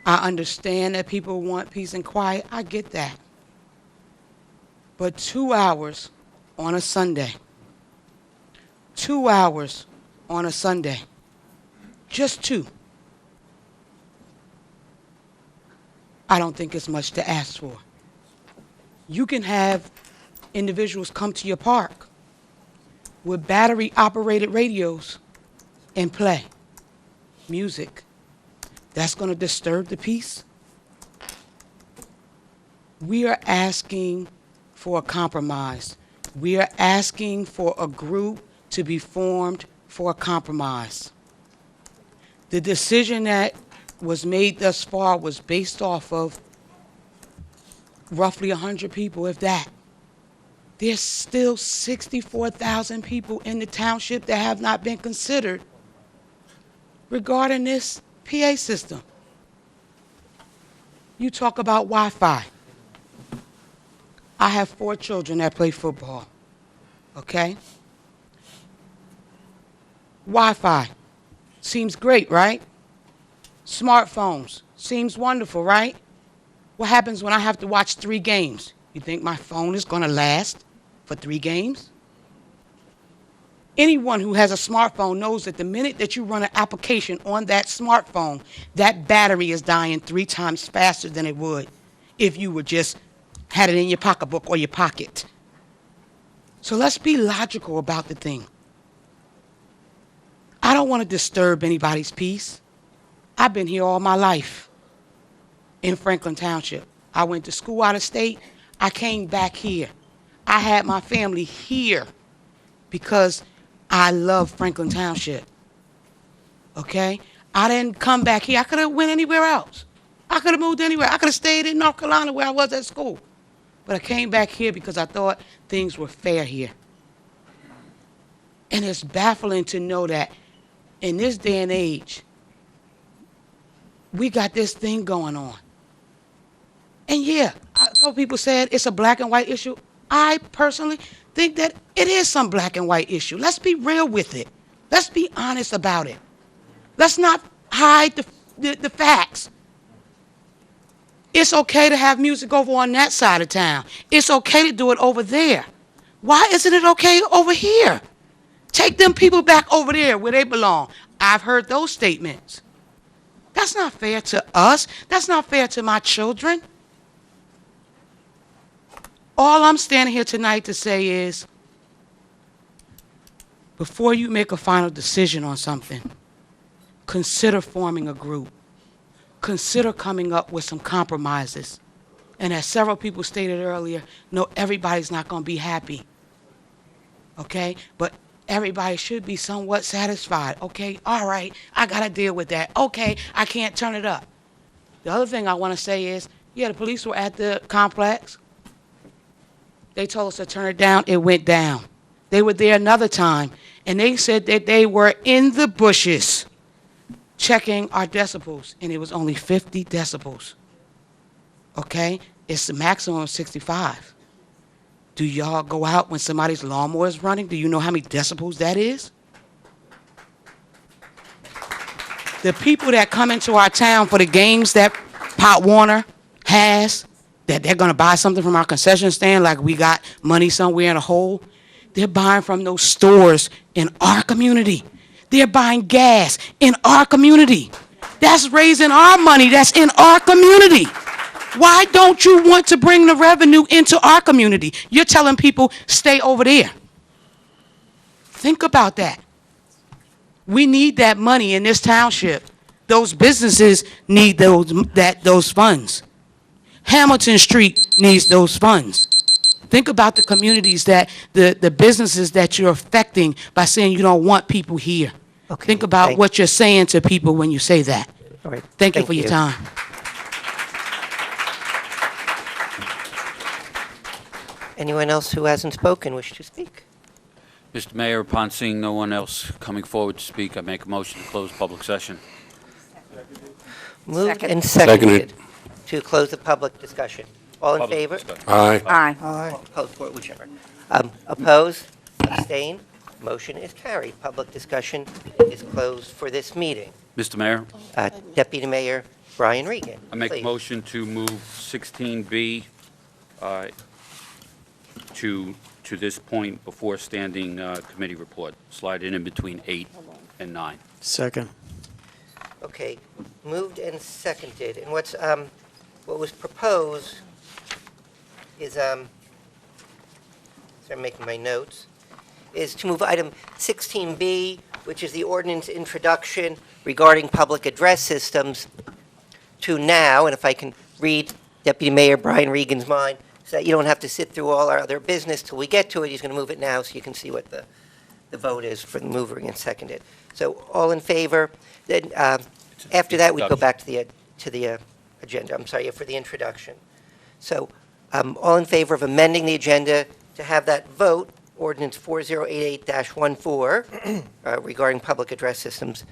I understand that people want peace and quiet. I get that. But 2 hours on a Sunday, 2 hours on a Sunday, just 2, I don't think it's much to ask for. You can have individuals come to your park with battery-operated radios and play music. That's going to disturb the peace. We are asking for a compromise. We are asking for a group to be formed for a compromise. The decision that was made thus far was based off of roughly 100 people, if that. There's still 64,000 people in the township that have not been considered regarding this PA system. You talk about Wi-Fi. I have 4 children that play football, okay? Wi-Fi seems great, right? Smartphones seems wonderful, right? What happens when I have to watch 3 games? You think my phone is gonna last for 3 games? Anyone who has a smartphone knows that the minute that you run an application on that smartphone, that battery is dying 3 times faster than it would if you would just had it in your pocketbook or your pocket. So let's be logical about the thing. I don't want to disturb anybody's peace. I've been here all my life in Franklin Township. I went to school out of state. I came back here. I had my family here because I love Franklin Township. Okay? I didn't come back here. I could have went anywhere else. I could have moved anywhere. I could have stayed in North Carolina where I was at school. But I came back here because I thought things were fair here. And it's baffling to know that in this day and age, we got this thing going on. And yeah, a couple people said it's a black and white issue. I personally think that it is some black and white issue. Let's be real with it. Let's be honest about it. Let's not hide the facts. It's okay to have music over on that side of town. It's okay to do it over there. Why isn't it okay over here? Take them people back over there where they belong. I've heard those statements. That's not fair to us. That's not fair to my children. All I'm standing here tonight to say is, before you make a final decision on something, consider forming a group. Consider coming up with some compromises. And as several people stated earlier, no, everybody's not going to be happy. Okay? But everybody should be somewhat satisfied. Okay? All right, I got to deal with that. Okay, I can't turn it up. The other thing I want to say is, yeah, the police were at the complex. They told us to turn it down. It went down. They were there another time, and they said that they were in the bushes checking our decibels, and it was only 50 decibels. Okay? It's the maximum of 65. Do y'all go out when somebody's lawnmower is running? Do you know how many decibels that is? The people that come into our town for the games that Pop Warner has, that they're going to buy something from our concession stand like we got money somewhere in a hole, they're buying from those stores in our community. They're buying gas in our community. That's raising our money. That's in our community. Why don't you want to bring the revenue into our community? You're telling people, stay over there. Think about that. We need that money in this township. Those businesses need those funds. Hamilton Street needs those funds. Think about the communities that, the businesses that you're affecting by saying you don't want people here. Okay, Think about what you're saying to people when you say that. All right. Thank you for your time. Anyone else who hasn't spoken wish to speak? Mr. Mayor, upon seeing no one else coming forward to speak, I make a motion to close public session. Moved and seconded to close the public discussion. All in Public favor? discussion. Aye. Opposed, or whichever. Opposed? Abstain? Motion is carried. Public discussion is closed for this meeting. Mr. Mayor, Deputy Mayor Brian Regan, I make a please. motion to move 16B to this point before standing committee report. Slide it in between 8 and 9. Second. Okay, moved and seconded. And what was proposed is, sorry, I'm making my notes, is to move item 16B, which is the ordinance introduction regarding public address systems, to now, and if I can read Deputy Mayor Brian Regan's mind, so that you don't have to sit through all our other business till we get to it, he's going to move it now so you can see what the vote is for the mover and seconded. So all in favor? Then after that, we go back to the agenda. I'm sorry, for the introduction. So all in favor of amending the agenda to have that vote, ordinance 4088-14 regarding public address systems.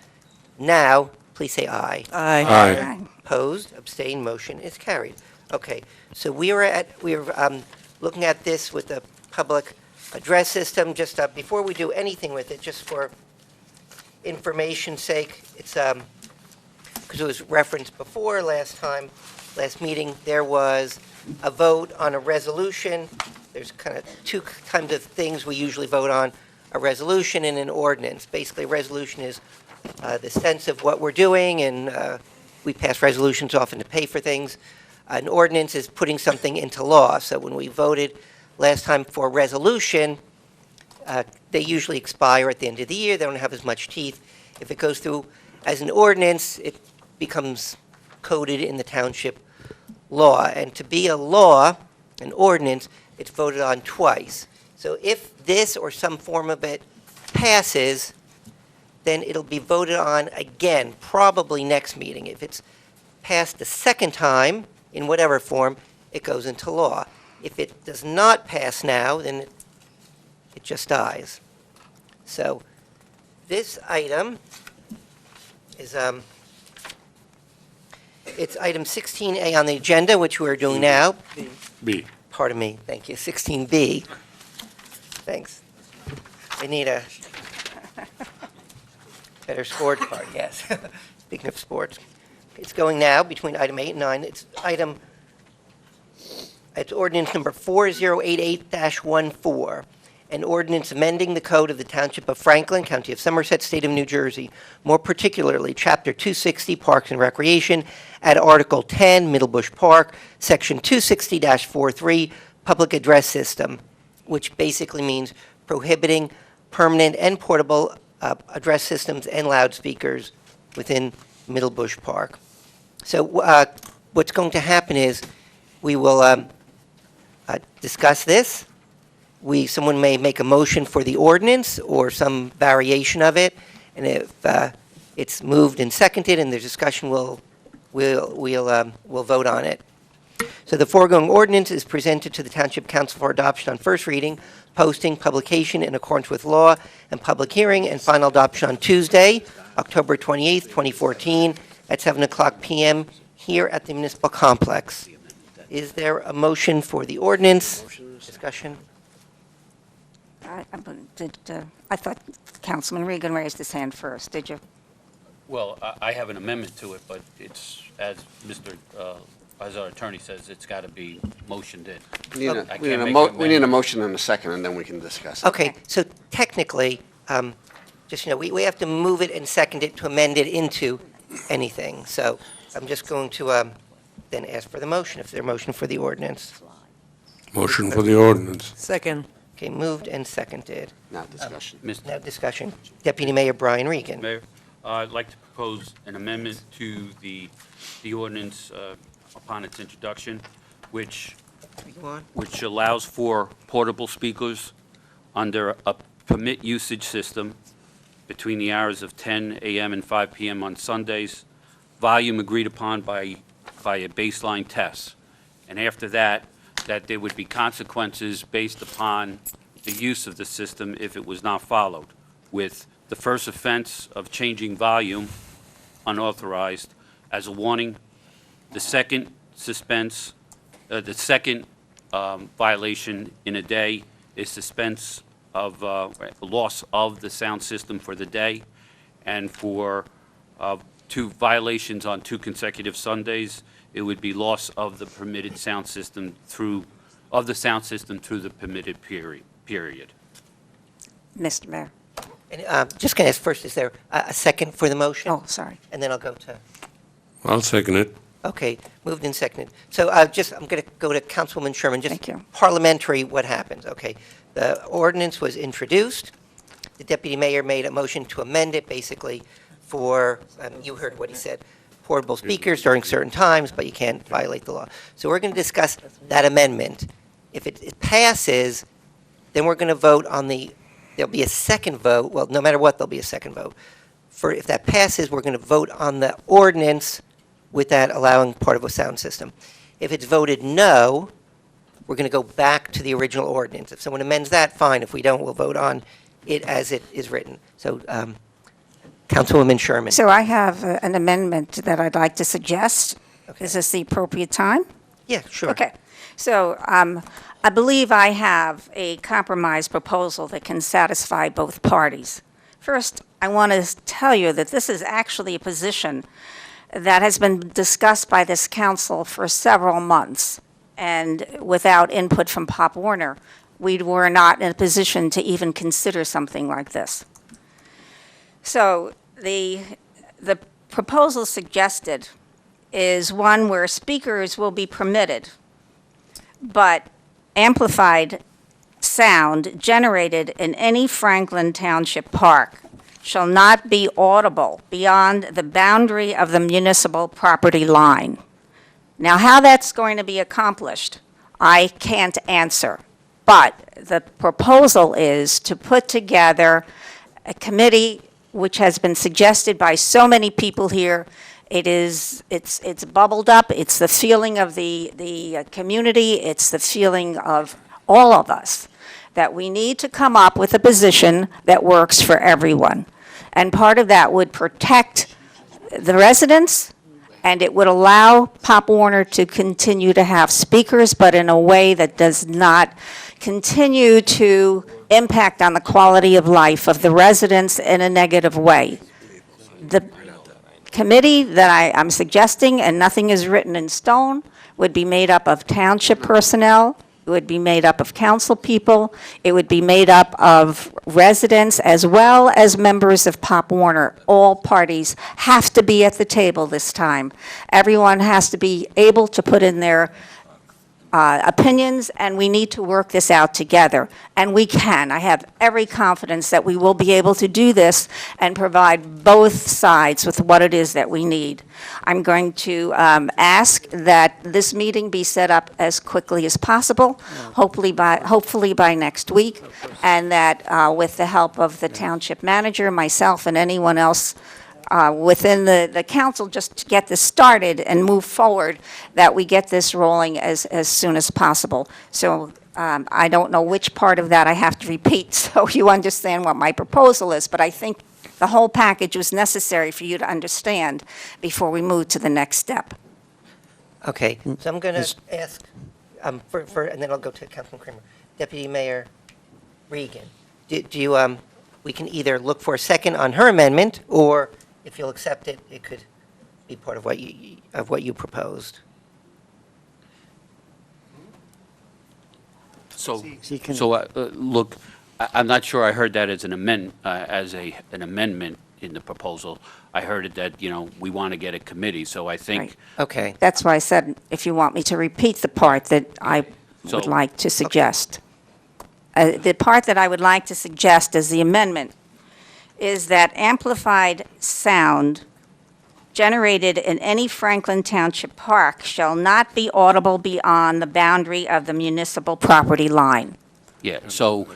Now, please say aye. Aye. Opposed, abstained, motion is carried. Okay, so we're looking at this with the public address system. Just before we do anything with it, just for information's sake, it's because it was referenced before last meeting, there was a vote on a resolution. There's kind of two kinds of things we usually vote on, a resolution and an ordinance. Basically, a resolution is the sense of what we're doing, and we pass resolutions often to pay for things. An ordinance is putting something into law. So when we voted last time for a resolution, they usually expire at the end of the year. They don't have as much teeth. If it goes through as an ordinance, it becomes coded in the township law. And to be a law, an ordinance, it's voted on twice. So if this or some form of it passes, then it'll be voted on again, probably next meeting. If it's passed the second time, in whatever form, it goes into law. If it does not pass now, then it just dies. So this item is, it's item 16A on the agenda, which we're doing now. B. Pardon me, thank you, 16B. Thanks. I need a better scorecard, yes. Speaking of sports. It's going now between item 8 and 9. It's ordinance number 4088-14, an ordinance amending the code of the Township of Franklin, County of Somerset, State of New Jersey, more particularly Chapter 260, Parks and Recreation, at Article 10, Middlebush Park, Section 260-43, Public Address System, which basically means prohibiting permanent and portable address systems and loudspeakers within Middlebush Park. So what's going to happen is we will discuss this. Someone may make a motion for the ordinance or some variation of it, and if it's moved and seconded and there's discussion, we'll vote on it. So the foregoing ordinance is presented to the Township Council for adoption on first reading, posting, publication in accordance with law, and public hearing and final adoption on Tuesday, October 28th, 2014, at 7:00 p.m. here at the Municipal Complex. Is there a motion for the ordinance? Discussion? I thought Councilman Regan raised his hand first. Did you? Well, I have an amendment to it, but it's, as as our attorney says, it's got to be motioned in. We need I we can't need make an we need a amendment. motion and a second, and then we can discuss it. Okay, so technically, just, we have to move it and second it to amend it into anything. So I'm just going to then ask for the motion, if there's a motion for the ordinance. Motion for the ordinance. Second. Okay, moved and seconded. Now discussion. Now discussion. Deputy Mayor Brian Regan. Mayor, I'd like to propose an amendment to the ordinance upon its introduction, which allows for portable speakers under a permit usage system between the hours of 10 a.m. and 5 p.m. on Sundays, volume agreed upon by a baseline test. And after that there would be consequences based upon the use of the system if it was not followed, with the first offense of changing volume unauthorized as a warning, the second violation in a day is suspense of loss of the sound system for the day, and for 2 violations on 2 consecutive Sundays, it would be loss of the permitted sound system through the permitted period. Mr. Mayor. And, just going to ask first, is there a second for the motion? Oh, sorry. And then I'll go to, I'll second it. okay, moved and seconded. So I'm going to go to Councilwoman Sherman. Just parliamentary, what happens, okay? The ordinance was introduced. The deputy mayor made a motion to amend it, basically, for, you heard what he said, portable speakers during certain times, but you can't violate the law. So we're going to discuss that amendment. If it passes, then we're going to vote on there'll be a second vote. Well, no matter what, there'll be a second vote. If that passes, we're going to vote on the ordinance with that allowing portable sound system. If it's voted no, we're going to go back to the original ordinance. If someone amends that, fine. If we don't, we'll vote on it as it is written. So, Councilwoman Sherman. So I have an amendment that I'd like to suggest. Is this the appropriate time? Yeah, sure. Okay. So I believe I have a compromise proposal that can satisfy both parties. First, I want to tell you that this is actually a position that has been discussed by this council for several months. And without input from Pop Warner, we were not in a position to even consider something like this. So the proposal suggested is one where speakers will be permitted, but amplified sound generated in any Franklin Township park shall not be audible beyond the boundary of the municipal property line. Now, how that's going to be accomplished, I can't answer. But the proposal is to put together a committee which has been suggested by so many people here. It's bubbled up. It's the feeling of the community. It's the feeling of all of us that we need to come up with a position that works for everyone. And part of that would protect the residents, and it would allow Pop Warner to continue to have speakers, but in a way that does not continue to impact on the quality of life of the residents in a negative way. The committee that I'm suggesting, and nothing is written in stone, would be made up of township personnel. It would be made up of council people. It would be made up of residents as well as members of Pop Warner. All parties have to be at the table this time. Everyone has to be able to put in their opinions, and we need to work this out together. And we can. I have every confidence that we will be able to do this and provide both sides with what it is that we need. I'm going to ask that this meeting be set up as quickly as possible, hopefully by next week, and that with the help of the township manager, myself, and anyone else within the council, just to get this started and move forward, that we get this rolling as soon as possible. So I don't know which part of that I have to repeat so you understand what my proposal is, but I think the whole package was necessary for you to understand before we move to the next step. Okay, so I'm going to ask, and then I'll go to Councilman Kramer. Deputy Mayor Regan, do you, we can either look for a second on her amendment, or if you'll accept it, it could be part of what you proposed. So look, I'm not sure I heard that as an amendment, an amendment. in the proposal. I heard it that, we want to get a committee, so I think. Right. Okay. That's why I said, if you want me to repeat the part that I would So- like to suggest. The part that I would like to suggest as the amendment is that amplified sound generated in any Franklin Township park shall not be audible beyond the boundary of the municipal property line. Yeah, so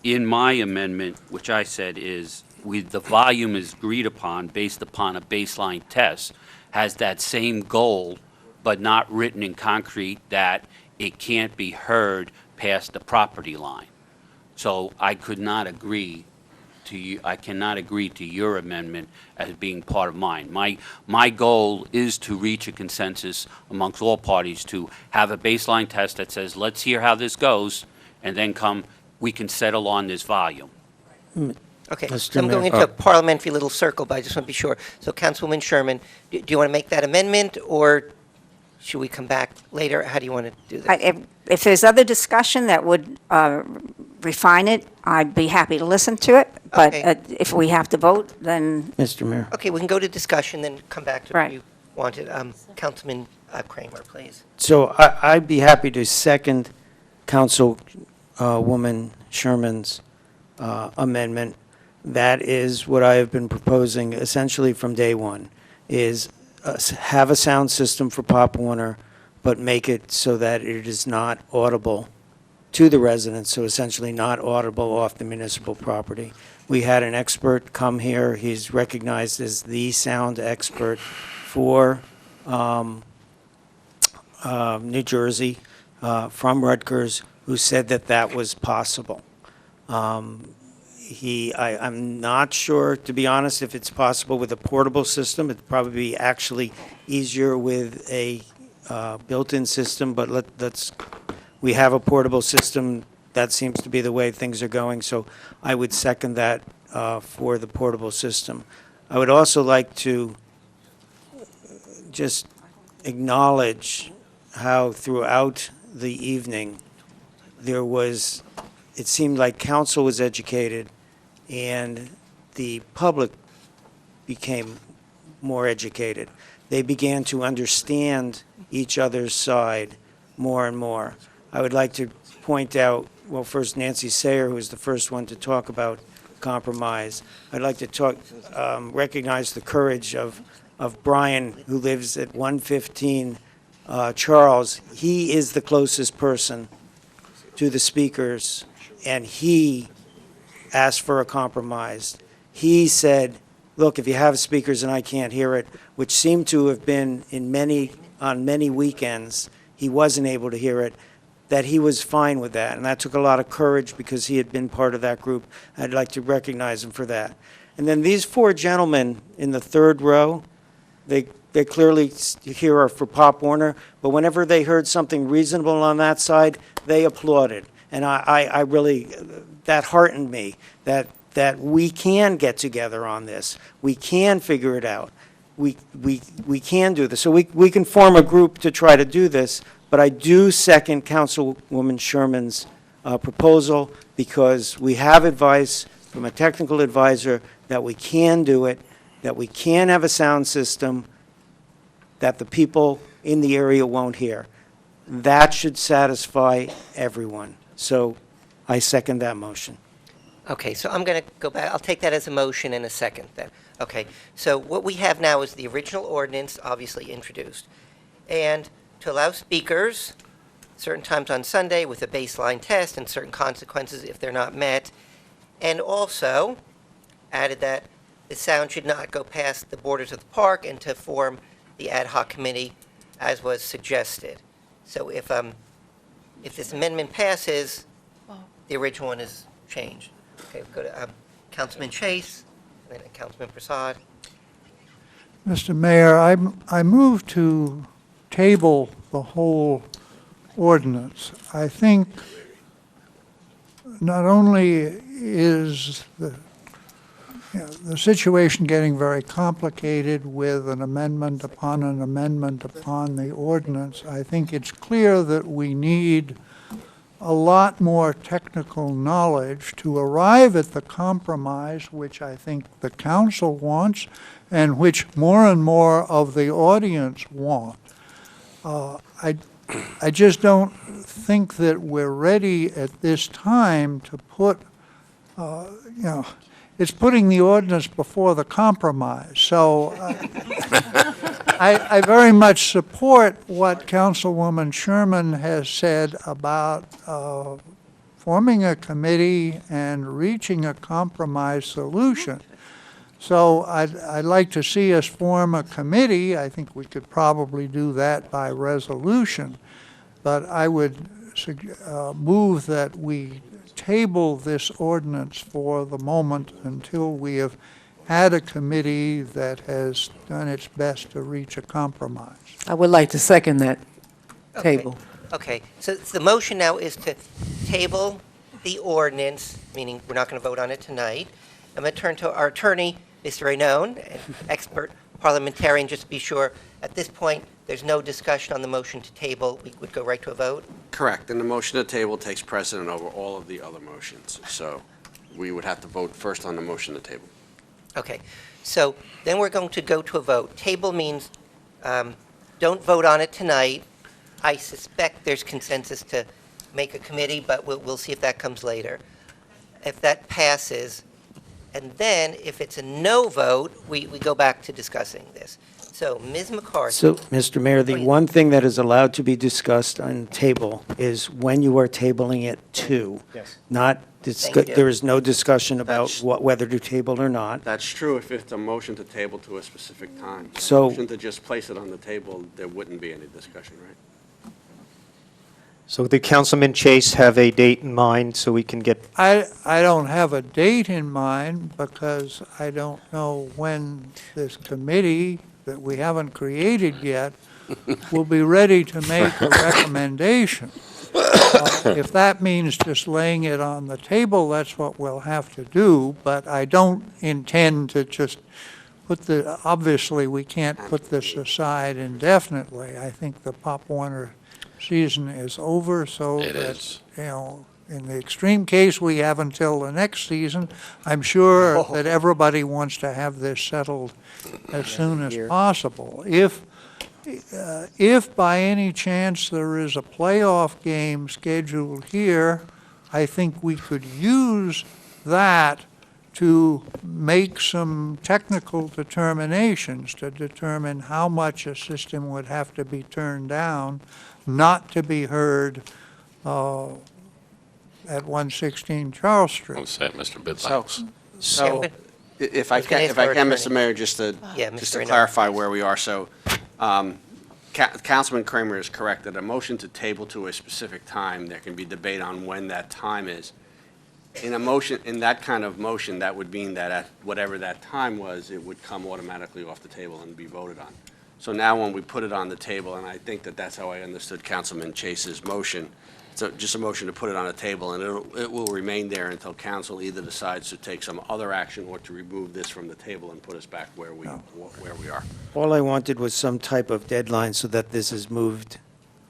in my amendment, which I said is, the volume is agreed upon based upon a baseline test, has that same goal, but not written in concrete that it can't be heard past the property line. So I could not agree to you, I cannot agree to your amendment as being part of mine. My goal is to reach a consensus amongst all parties to have a baseline test that says, let's hear how this goes, and then we can settle on this volume. Okay, Mr. so I'm going Mayor. into a parliamentary little circle, but I just want to be sure. So Councilwoman Sherman, do you want to make that amendment, or should we come back later? How do you want to do that? If there's other discussion that would refine it, I'd be happy to listen to it. But Okay. if we have to vote, then Mr. Mayor. Okay, we can go to discussion, then come back to what Right. you wanted. Councilman Kramer, please. So I'd be happy to second Councilwoman Sherman's amendment. That is what I have been proposing essentially from day one, is have a sound system for Pop Warner, but make it so that it is not audible to the residents, so essentially not audible off the municipal property. We had an expert come here. He's recognized as the sound expert for New Jersey, from Rutgers, who said that that was possible. I'm not sure, to be honest, if it's possible with a portable system. It'd probably be actually easier with a built-in system, but we have a portable system. That seems to be the way things are going, so I would second that for the portable system. I would also like to just acknowledge how throughout the evening it seemed like council was educated and the public became more educated. They began to understand each other's side more and more. I would like to point out, well, first Nancy Sayer, who was the first one to talk about compromise. I'd like to recognize the courage of Brian, who lives at 115 Charles. He is the closest person to the speakers, and he asked for a compromise. He said, look, if you have speakers and I can't hear it, which seemed to have been on many weekends, he wasn't able to hear it, that he was fine with that. And that took a lot of courage because he had been part of that group. I'd like to recognize him for that. And then these four gentlemen in the third row, they clearly here are for Pop Warner, but whenever they heard something reasonable on that side, they applauded. And I really, that heartened me, that we can get together on this. We can figure it out. We can do this. So we can form a group to try to do this, but I do second Councilwoman Sherman's proposal because we have advice from a technical advisor that we can do it, that we can have a sound system that the people in the area won't hear. That should satisfy everyone. So I second that motion. Okay, so I'm going to go back. I'll take that as a motion in a second then. Okay, so what we have now is the original ordinance, obviously introduced. And to allow speakers certain times on Sunday with a baseline test and certain consequences if they're not met. And also added that the sound should not go past the borders of the park and to form the ad hoc committee as was suggested. So if this amendment passes, the original one is changed. Okay, we'll go to Councilman Chase, and then Councilman Prasad. Mr. Mayor, I move to table the whole ordinance. I think not only is the situation getting very complicated with an amendment upon the ordinance, I think it's clear that we need a lot more technical knowledge to arrive at the compromise which I think the council wants and which more and more of the audience want. I just don't think that we're ready at this time to put, it's putting the ordinance before the compromise. So I very much support what Councilwoman Sherman has said about forming a committee and reaching a compromise solution. So I'd like to see us form a committee. I think we could probably do that by resolution. But I would move that we table this ordinance for the moment until we have had a committee that has done its best to reach a compromise. I would like to second that table. Okay, so the motion now is to table the ordinance, meaning we're not going to vote on it tonight. I'm going to turn to our attorney, Mr. Raynone, an expert parliamentarian, just to be sure. At this point, there's no discussion on the motion to table. We would go right to a vote? Correct, and the motion to table takes precedent over all of the other motions. So we would have to vote first on the motion to table. Okay, so then we're going to go to a vote. Table means don't vote on it tonight. I suspect there's consensus to make a committee, but we'll see if that comes later. If that passes, and then if it's a no vote, we go back to discussing this. So, Ms. McCarthy. So, Mr. Mayor, the one thing that is allowed to be discussed on the table is when you are tabling it to. Yes. Not, Thank you. there is no discussion about That's- whether to table or not. That's true if it's a motion to table to a specific time. So- Motion to just place it on the table, there wouldn't be any discussion, right? So did Councilman Chase have a date in mind so we can get, I don't have a date in mind because I don't know when this committee that we haven't created yet will be ready to make a recommendation. If that means just laying it on the table, that's what we'll have to do, but I don't intend to just obviously we can't put this aside indefinitely. I think the Pop Warner season is over, so that, in the extreme case, we have until the next season. I'm sure that everybody wants to have this settled as soon as possible. If by any chance there is a playoff game scheduled here, I think we could use that to make some technical determinations to determine how much a system would have to be turned down not to be heard at 116 Charles Street. What's that, Mr. Bidlack? So, if I was gonna can, ask our Mr. attorney. Mayor, just to Mr. Reno. clarify where we are, so, Councilman Kramer is correct that a motion to table to a specific time, there can be debate on when that time is. In a motion, in that kind of motion, that would mean that at whatever that time was, it would come automatically off the table and be voted on. So now when we put it on the table, and I think that that's how I understood Councilman Chase's motion, so just a motion to put it on a table, and it will remain there until council either decides to take some other action or to remove this from the table and put us back where we are. All I wanted was some type of deadline so that this is moved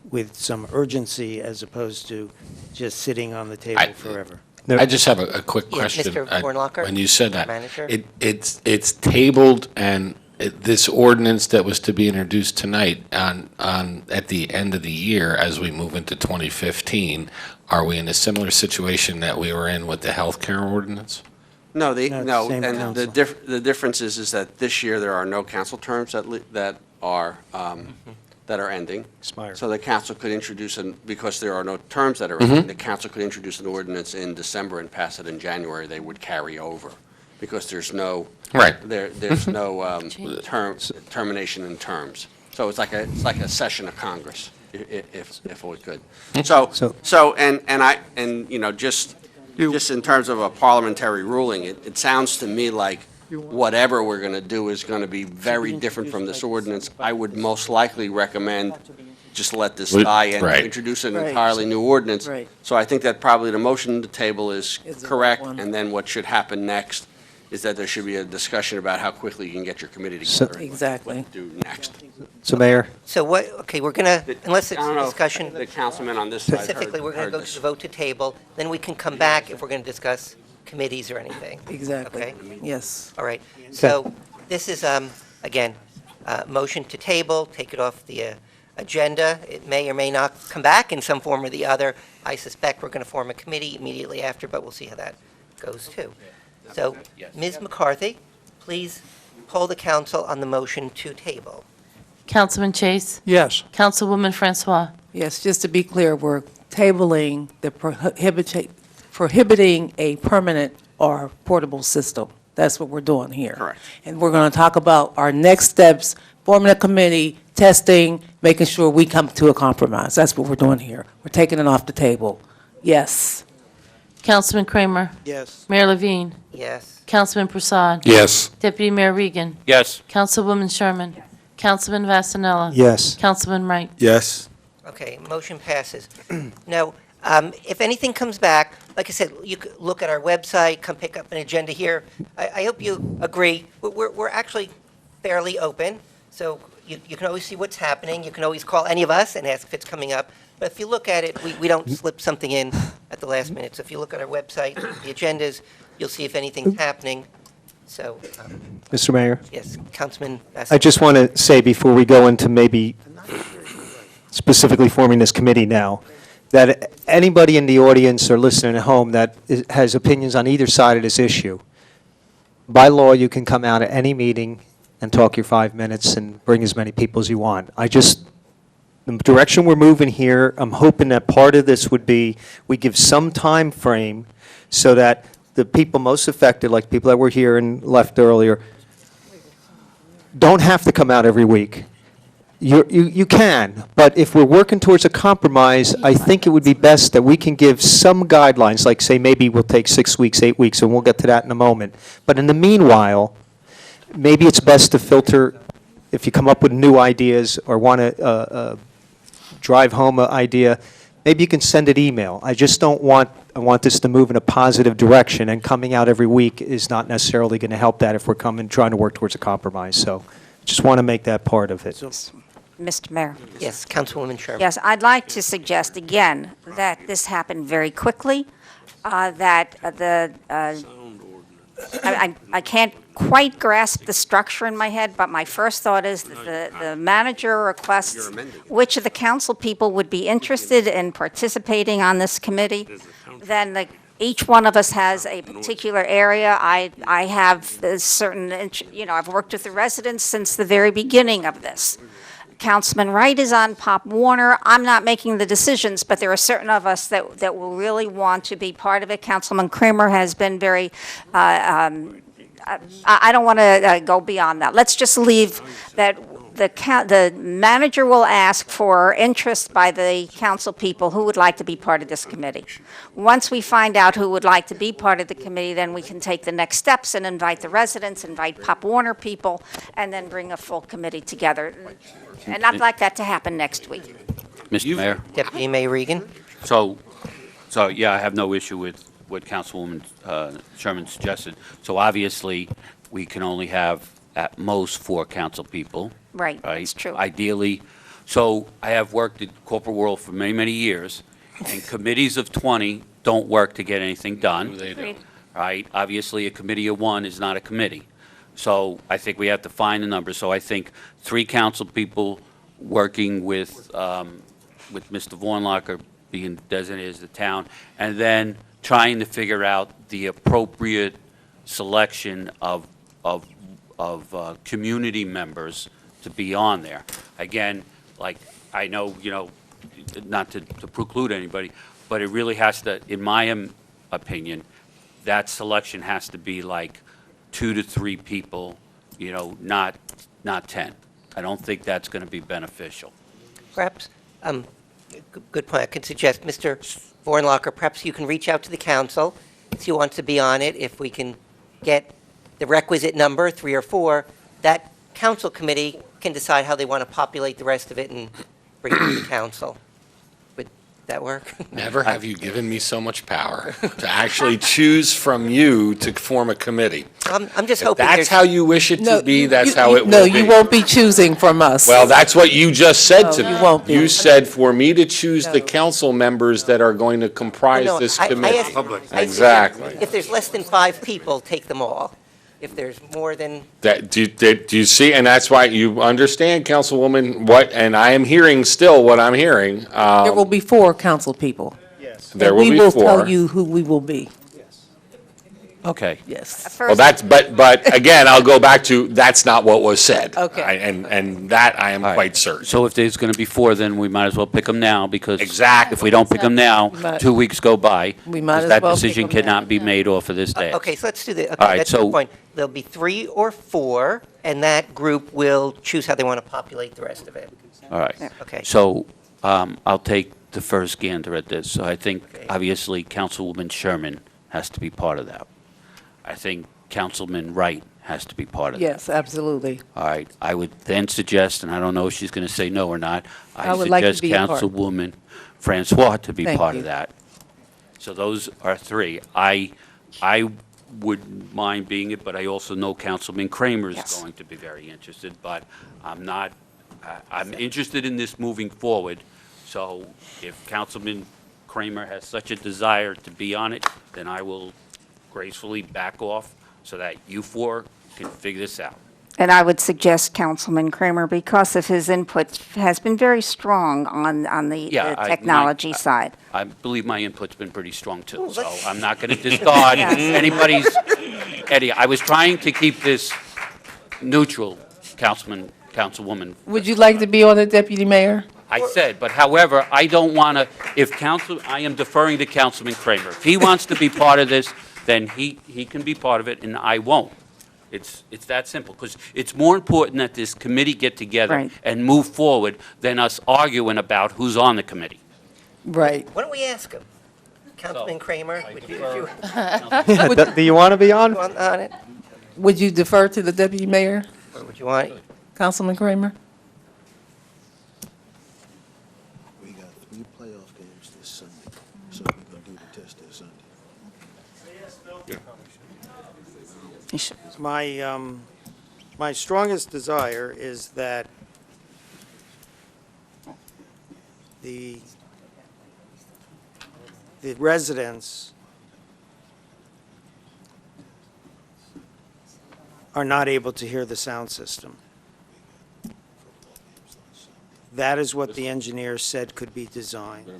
with some urgency as opposed to just sitting on the table forever. I just have a quick Yeah, question. Mr. Warnlocker, When you said that, manager. it's tabled, and this ordinance that was to be introduced tonight at the end of the year, as we move into 2015, are we in a similar situation that we were in with the healthcare ordinance? No, No, same and council. the difference is that this year there are no council terms that are ending. Expired. So the council could introduce, because there are no terms that are ending, the council could introduce an ordinance in December and pass it in January. They would carry over, because there's no. Right. There's no termination in terms. So it's like a session of Congress, if we could. So, and you know, just in terms of a parliamentary ruling, it sounds to me like whatever we're going to do is going to be very different from this ordinance. I would most likely recommend just let this die and Right. introduce an Right. entirely new ordinance. Right. So I think that probably the motion to the table is Is the correct, one. and then what should happen next is that there should be a discussion about how quickly you can get your committee So- together. and Exactly. What to do next. So Mayor, So what, okay, we're going to, unless it's I don't know if discussion the councilman on this side specifically, we're going to heard go to this. the vote to table, then we can come back if we're going to discuss committees or anything. Exactly. Okay? Yes. All right. So this is, again, motion to table, take it off the agenda. It may or may not come back in some form or the other. I suspect we're going to form a committee immediately after, but we'll see how that goes too. So, Ms. McCarthy, please poll the council on the motion to table. Councilman Chase? Yes. Councilwoman Francois? Yes, just to be clear, we're tabling the prohibiting a permanent or portable system. That's what we're doing here. Correct. And we're going to talk about our next steps, forming a committee, testing, making sure we come to a compromise. That's what we're doing here. We're taking it off the table. Yes. Councilman Kramer? Yes. Mayor Levine? Yes. Councilman Prasad? Yes. Deputy Mayor Regan? Yes. Councilwoman Sherman? Councilman Vasanella? yes. Councilman Wright? Yes. Okay, motion passes. Now, if anything comes back, like I said, you could look at our website, come pick up an agenda here. I hope you agree. We're actually fairly open, so you can always see what's happening. You can always call any of us and ask if it's coming up. But if you look at it, we don't slip something in at the last minute. So if you look at our website, the agendas, you'll see if anything's happening. So, Mr. Mayor, yes, Councilman Bass. I just want to say before we go into maybe specifically forming this committee now, that anybody in the audience or listening at home that has opinions on either side of this issue, by law, you can come out at any meeting and talk your 5 minutes and bring as many people as you want. The direction we're moving here, I'm hoping that part of this would be, we give some time frame so that the people most affected, like people that were here and left earlier, don't have to come out every week. You can, but if we're working towards a compromise, I think it would be best that we can give some guidelines, like say maybe we'll take 6 weeks, 8 weeks, and we'll get to that in a moment. But in the meanwhile, maybe it's best to filter, if you come up with new ideas or want to drive home an idea, maybe you can send it email. I just don't want, I want this to move in a positive direction, and coming out every week is not necessarily going to help that if we're trying to work towards a compromise. So just want to make that part of it. Mr. Mayor. Yes, Councilwoman Sherman. Yes, I'd like to suggest again that this happened very quickly, that I can't quite grasp the structure in my head, but my first thought is that the manager requests which of the council people would be interested in participating on this committee. Then each one of us has a particular area. I have a certain, I've worked with the residents since the very beginning of this. Councilman Wright is on Pop Warner. I'm not making the decisions, but there are certain of us that will really want to be part of it. Councilman Kramer has been very, I don't want to go beyond that. Let's just leave that the manager will ask for interest by the council people who would like to be part of this committee. Once we find out who would like to be part of the committee, then we can take the next steps and invite the residents, invite Pop Warner people, and then bring a full committee together. And I'd like that to happen next week. Mr. Mayor? Deputy Mayor Regan. So yeah, I have no issue with what Councilwoman Sherman suggested. So obviously, we can only have at most 4 council people. Right, Right? that's true. Ideally, so I have worked in corporate world for many, many years, and committees of 20 don't work to get anything done. They do. Right? Obviously, a committee of 1 is not a committee. So I think we have to find the number. So I think 3 council people working with Mr. Vornlocker being designated as the town, and then trying to figure out the appropriate selection of community members to be on there. Again, like, I know, not to preclude anybody, but it really has to, in my opinion, that selection has to be like 2 to 3 people, not 10. I don't think that's going to be beneficial. Perhaps, good point. I could suggest, Mr. Vornlocker, perhaps you can reach out to the council, see who wants to be on it. If we can get the requisite number, 3 or 4, that council committee can decide how they want to populate the rest of it and bring it to the council. That work? Never have you given me so much power to actually choose from you to form a committee. I'm just If hoping that's there's. how you wish it No, to be, that's you- how you- it will No, be. you won't be choosing from us. Well, that's what you just said No, to me. you won't be. You said for me to choose the No. council members that are going to comprise No, this I committee. asked- I said Exactly. If there's less than 5 people, take them all. If there's more than, Do you see, and that's why you understand, Councilwoman, what, and I am hearing still what I'm hearing. There will be 4 council people. There And will be we will 4. tell you who we will be. Okay. Yes. Well, but again, I'll go back to, that's not what was said. Okay. And that I am All right. quite certain. So if there's going to be 4, then we might as well pick them now, because Exactly. if we don't pick them now, Might- 2 weeks go by. We might 'cause as that well pick decision 'em now. cannot be made off of this day. okay, so let's do the, All okay, right, that's the so- point. There'll be 3 or 4, and that group will choose how they want to populate the rest of it. All right. Okay. So I'll take the first gander at this. So I think, Okay. obviously, Councilwoman Sherman has to be part of that. I think Councilman Wright has to be part of that. Yes, absolutely. All right. I would then suggest, and I don't know if she's going to say no or not, I would like to suggest be a part. Councilwoman Francois to be Thank part you. of that. So those are 3. I wouldn't mind being it, but I also know Councilman Kramer is Yes. going to be very interested, but I'm not, I'm interested in this moving forward. So if Councilman Kramer has such a desire to be on it, then I will gracefully back off so that you 4 can figure this out. And I would suggest Councilman Kramer, because of his input, has been very strong on the Yeah, the technology side. I believe my input's been pretty strong, too, so I'm not going to discard anybody's, Eddie, I was trying to keep this neutral, Councilwoman. Would you like to be on the deputy mayor? I said, but however, I don't want to, I am deferring to Councilman Kramer. If he wants to be part of this, then he can be part of it, and I won't. It's that simple, because it's more important that this committee get together Right. and move forward than us arguing about who's on the committee. Right. Why don't we ask him? Councilman Kramer, would you Do you want to be on? want on it? Would you defer to the deputy mayor, Or would you want, Councilman Kramer? We got 3 playoff games this Sunday, so we're gonna do the test this Sunday. My strongest desire is that the residents are not able to hear the sound system. That is what the engineer said could be designed.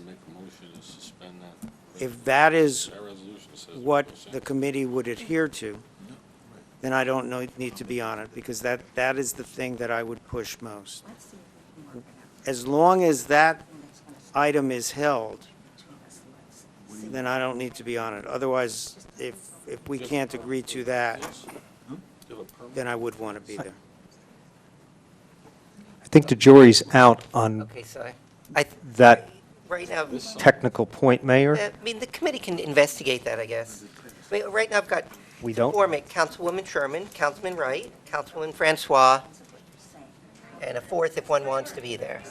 If that is what the committee would adhere to, then I don't need to be on it, because that is the thing that I would push most. As long as that item is held, then I don't need to be on it. Otherwise, if we can't agree to that, then I would want to be there. I think the jury's out on okay, so that right now, technical point, Mayor. I mean, the committee can investigate that, I guess. I mean, right now, I've got We don't? Formic, Councilwoman Sherman, Councilman Wright, Councilwoman Francois, and a 4th if one wants to be there.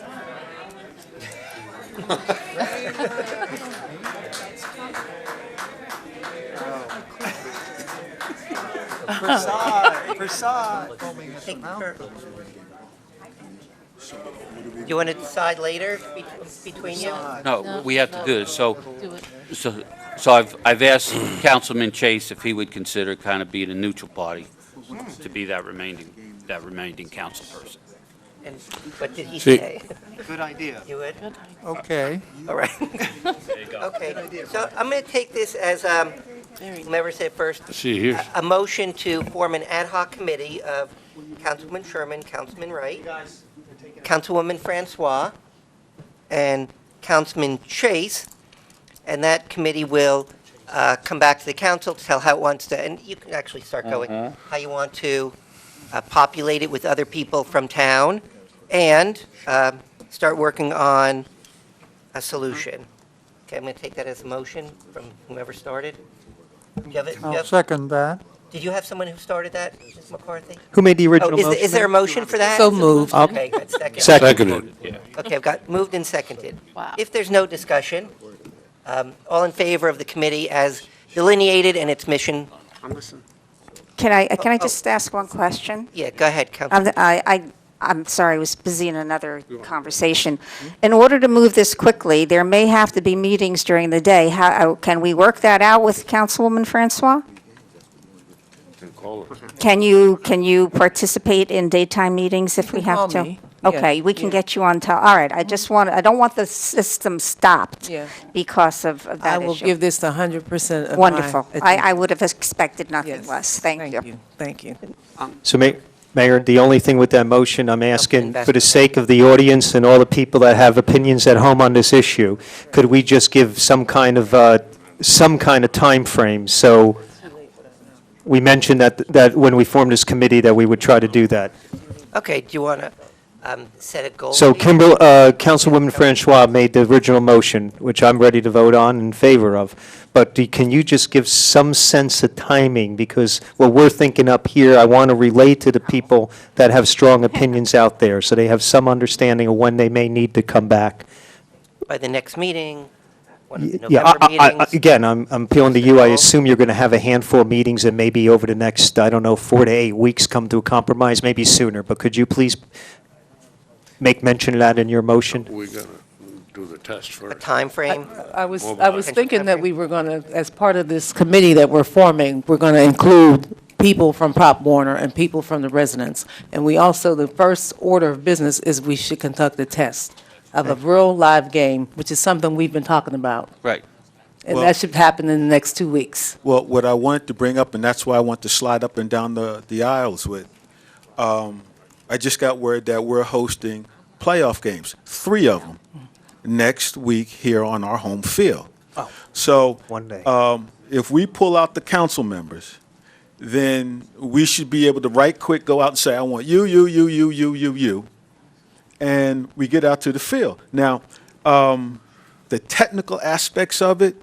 Take her. You want to decide later between you? No, we have to do this. So I've asked Councilman Chase if he would consider kind of being a neutral party to be that remaining council person. And what did he See- say? Good idea. You would? Okay. All right. Okay, so I'm going to take this as, whomever said first, See, here's, a motion to form an ad hoc committee of Councilman Sherman, Councilman Wright, Councilwoman Francois, and Councilman Chase, and that committee will come back to the council to tell how it wants to, and you can actually start going, how you want to populate it with other people from town, and start working on a solution. Okay, I'm going to take that as a motion from whomever started. Do you have it? I'll second that. Did you have someone who started that, Ms. McCarthy? Who made the Oh, original motion? is there a motion for that? So moved. Okay, good, second. Seconded. Okay, I've got moved and seconded. If there's no discussion, all in favor of the committee as delineated and its mission? I'm listening. Can I just ask one question? Yeah, go ahead, Councilman. I'm sorry, I was busy in another conversation. In order to move this quickly, there may have to be meetings during the day. Can we work that out with Councilwoman Francois? Can you participate in daytime meetings if we have call to? me. Yeah, Okay, we can yeah. get you on all right, I don't want the system stopped Yeah. because of that I will issue. give this the 100% of my Wonderful. I attention. would have expected nothing Yes. less. Thank you. Thank you. So, Mayor, the only thing with that motion, I'm asking, for the sake of the audience and all the people that have opinions at home on this issue, could we just give some kind of time frame? So we mentioned that when we formed this committee, that we would try to do that. Okay, do you want to set a goal? So please? Councilwoman Francois made the original motion, which I'm ready to vote on in favor of. But can you just give some sense of timing? Because what we're thinking up here, I want to relate to the people that have strong opinions out there, so they have some understanding of when they may need to come back. By the next meeting, one of the Yeah, November meetings? again, I'm appealing to you. I assume you're going to have a handful of meetings and maybe over the next, 4 to 8 weeks, come to a compromise, maybe sooner. But could you please make mention of that in your motion? We gotta do the test A first. time frame? I was Mobilize. thinking that we were going to, as part of this committee that we're forming, we're going to include people from Pop Warner and people from the residents. And we also, the first order of business is we should conduct a test of a real live game, which is something we've been talking about. Right. And Well- that should happen in the next 2 weeks. Well, what I wanted to bring up, and that's why I want to slide up and down the aisles with, I just got word that we're hosting playoff games, 3 of them, next week here on our home field. Oh. So, One day. if we pull out the council members, then we should be able to right quick go out and say, I want you, and we get out to the field. Now, the technical aspects of it,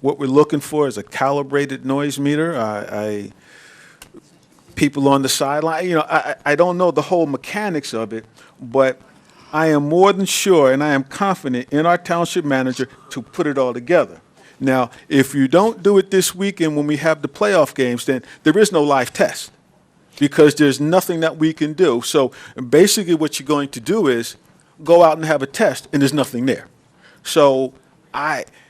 what we're looking for is a calibrated noise meter. People on the sideline, I don't know the whole mechanics of it, but I am more than sure and I am confident in our township manager to put it all together. Now, if you don't do it this weekend when we have the playoff games, then there is no live test because there's nothing that we can do. So basically what you're going to do is go out and have a test and there's nothing there. So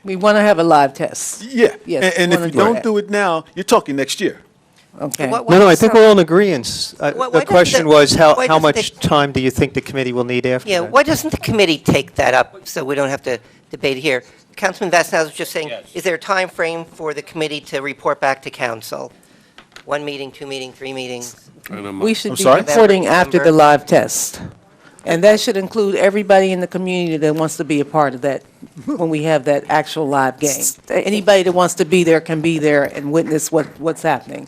We want to have a live test. yeah. Yes, And we if wanna you do don't that. do it now, you're talking next year. Okay. No, I think we're all in agreement. why The doesn't question the- was, why how doesn't much time do you think the committee will need after Yeah, that? why doesn't the committee take that up so we don't have to debate it here? Councilman Vassallo was just saying, is there a time frame for the committee to report back to council? 1 meeting, 2 meetings, 3 meetings? We should I'm be sorry? reporting after the November. live test. And that should include everybody in the community that wants to be a part of that, when we have that actual live game. Anybody that wants to be there can be there and witness what's happening.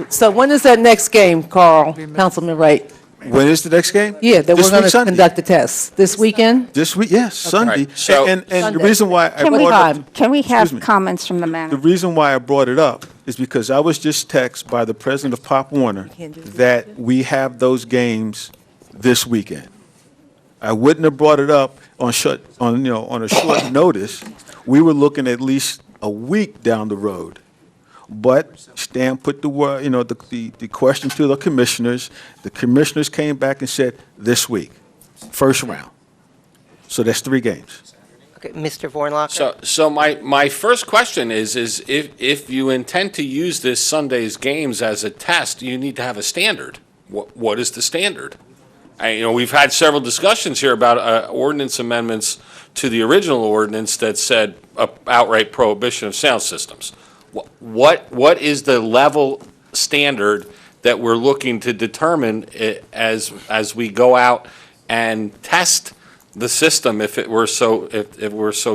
So when is that next game, Carl, Councilman Wright? When is the next game? Yeah, that This we're going week, to Sunday. conduct the test. This weekend? This week, yes, Sunday. Right, so- And the Sunday. reason why I Can we, brought up, can we have Excuse me. comments from the the manager? reason why I brought it up is because I was just texted by the president of Pop Warner that we have those games this weekend. I wouldn't have brought it up on a short notice. We were looking at least a week down the road. But Stan put the question to the commissioners. The commissioners came back and said, this week, first round. So that's 3 games. Okay, Mr. Vornlocker? So my first question is if you intend to use this Sunday's games as a test, you need to have a standard. What is the standard? We've had several discussions here about ordinance amendments to the original ordinance that said outright prohibition of sound systems. What is the level standard that we're looking to determine as we go out and test the system if we're so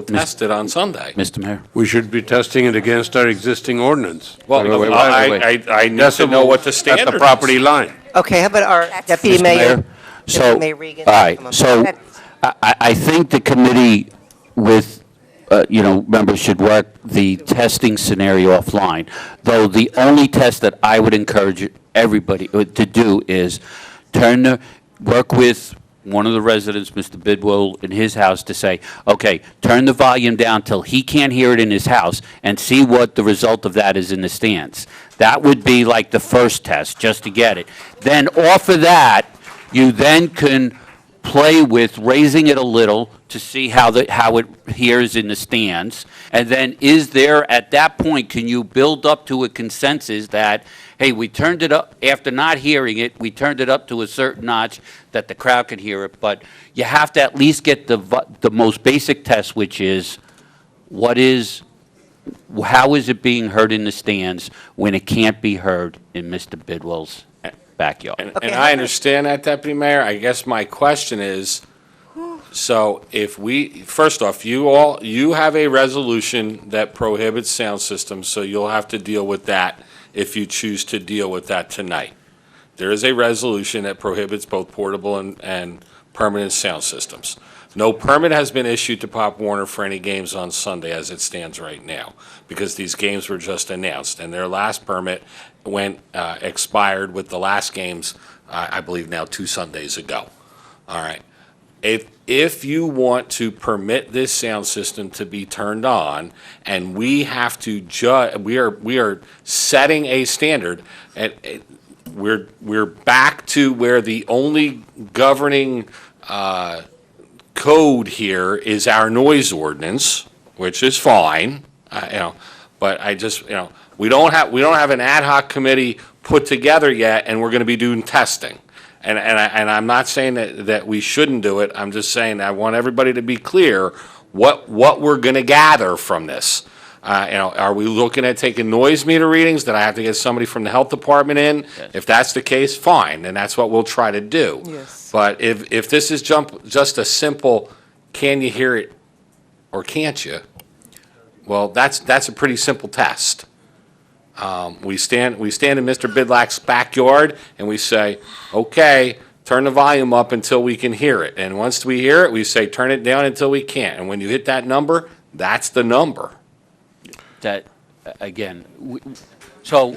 tested on Sunday? Mr. Mayor? We should be testing it against our existing ordinance. Well, Wait, I need to know what the standard At the property is. line. Okay, how about our Deputy Mr. Mayor? Mayor? Deputy Mayor Regan? All right, Come on. so I think the committee with members should work the testing scenario offline. Though the only test that I would encourage everybody to do is work with one of the residents, Mr. Bidwell, in his house to say, okay, turn the volume down till he can't hear it in his house and see what the result of that is in the stands. That would be like the first test, just to get it. Then off of that, you then can play with raising it a little to see how it hears in the stands. And then at that point, can you build up to a consensus that, hey, we turned it up, after not hearing it, we turned it up to a certain notch that the crowd could hear it, but you have to at least get the most basic test, which is, how is it being heard in the stands when it can't be heard in Mr. Bidwell's backyard? And I understand that, Deputy Mayor. I guess my question is, so first off, you have a resolution that prohibits sound systems, so you'll have to deal with that if you choose to deal with that tonight. There is a resolution that prohibits both portable and permanent sound systems. No permit has been issued to Pop Warner for any games on Sunday as it stands right now, because these games were just announced, and their last permit expired with the last games, I believe now 2 Sundays ago. All right. If you want to permit this sound system to be turned on, and we have to we are setting a standard, and we're back to where the only governing code here is our noise ordinance, which is fine, but we don't have an ad hoc committee put together yet, and we're going to be doing testing. And I'm not saying that we shouldn't do it. I'm just saying I want everybody to be clear what we're going to gather from this. Are we looking at taking noise meter readings? That I have to get somebody from the health department in? Yes. If that's the case, fine, and that's what we'll try to do. Yes. But if this is just a simple, can you hear it or can't you? Well, that's a pretty simple test. We stand in Mr. Bidlack's backyard and we say, okay, turn the volume up until we can hear it. And once we hear it, we say, turn it down until we can't. And when you hit that number, that's the number. That, again, so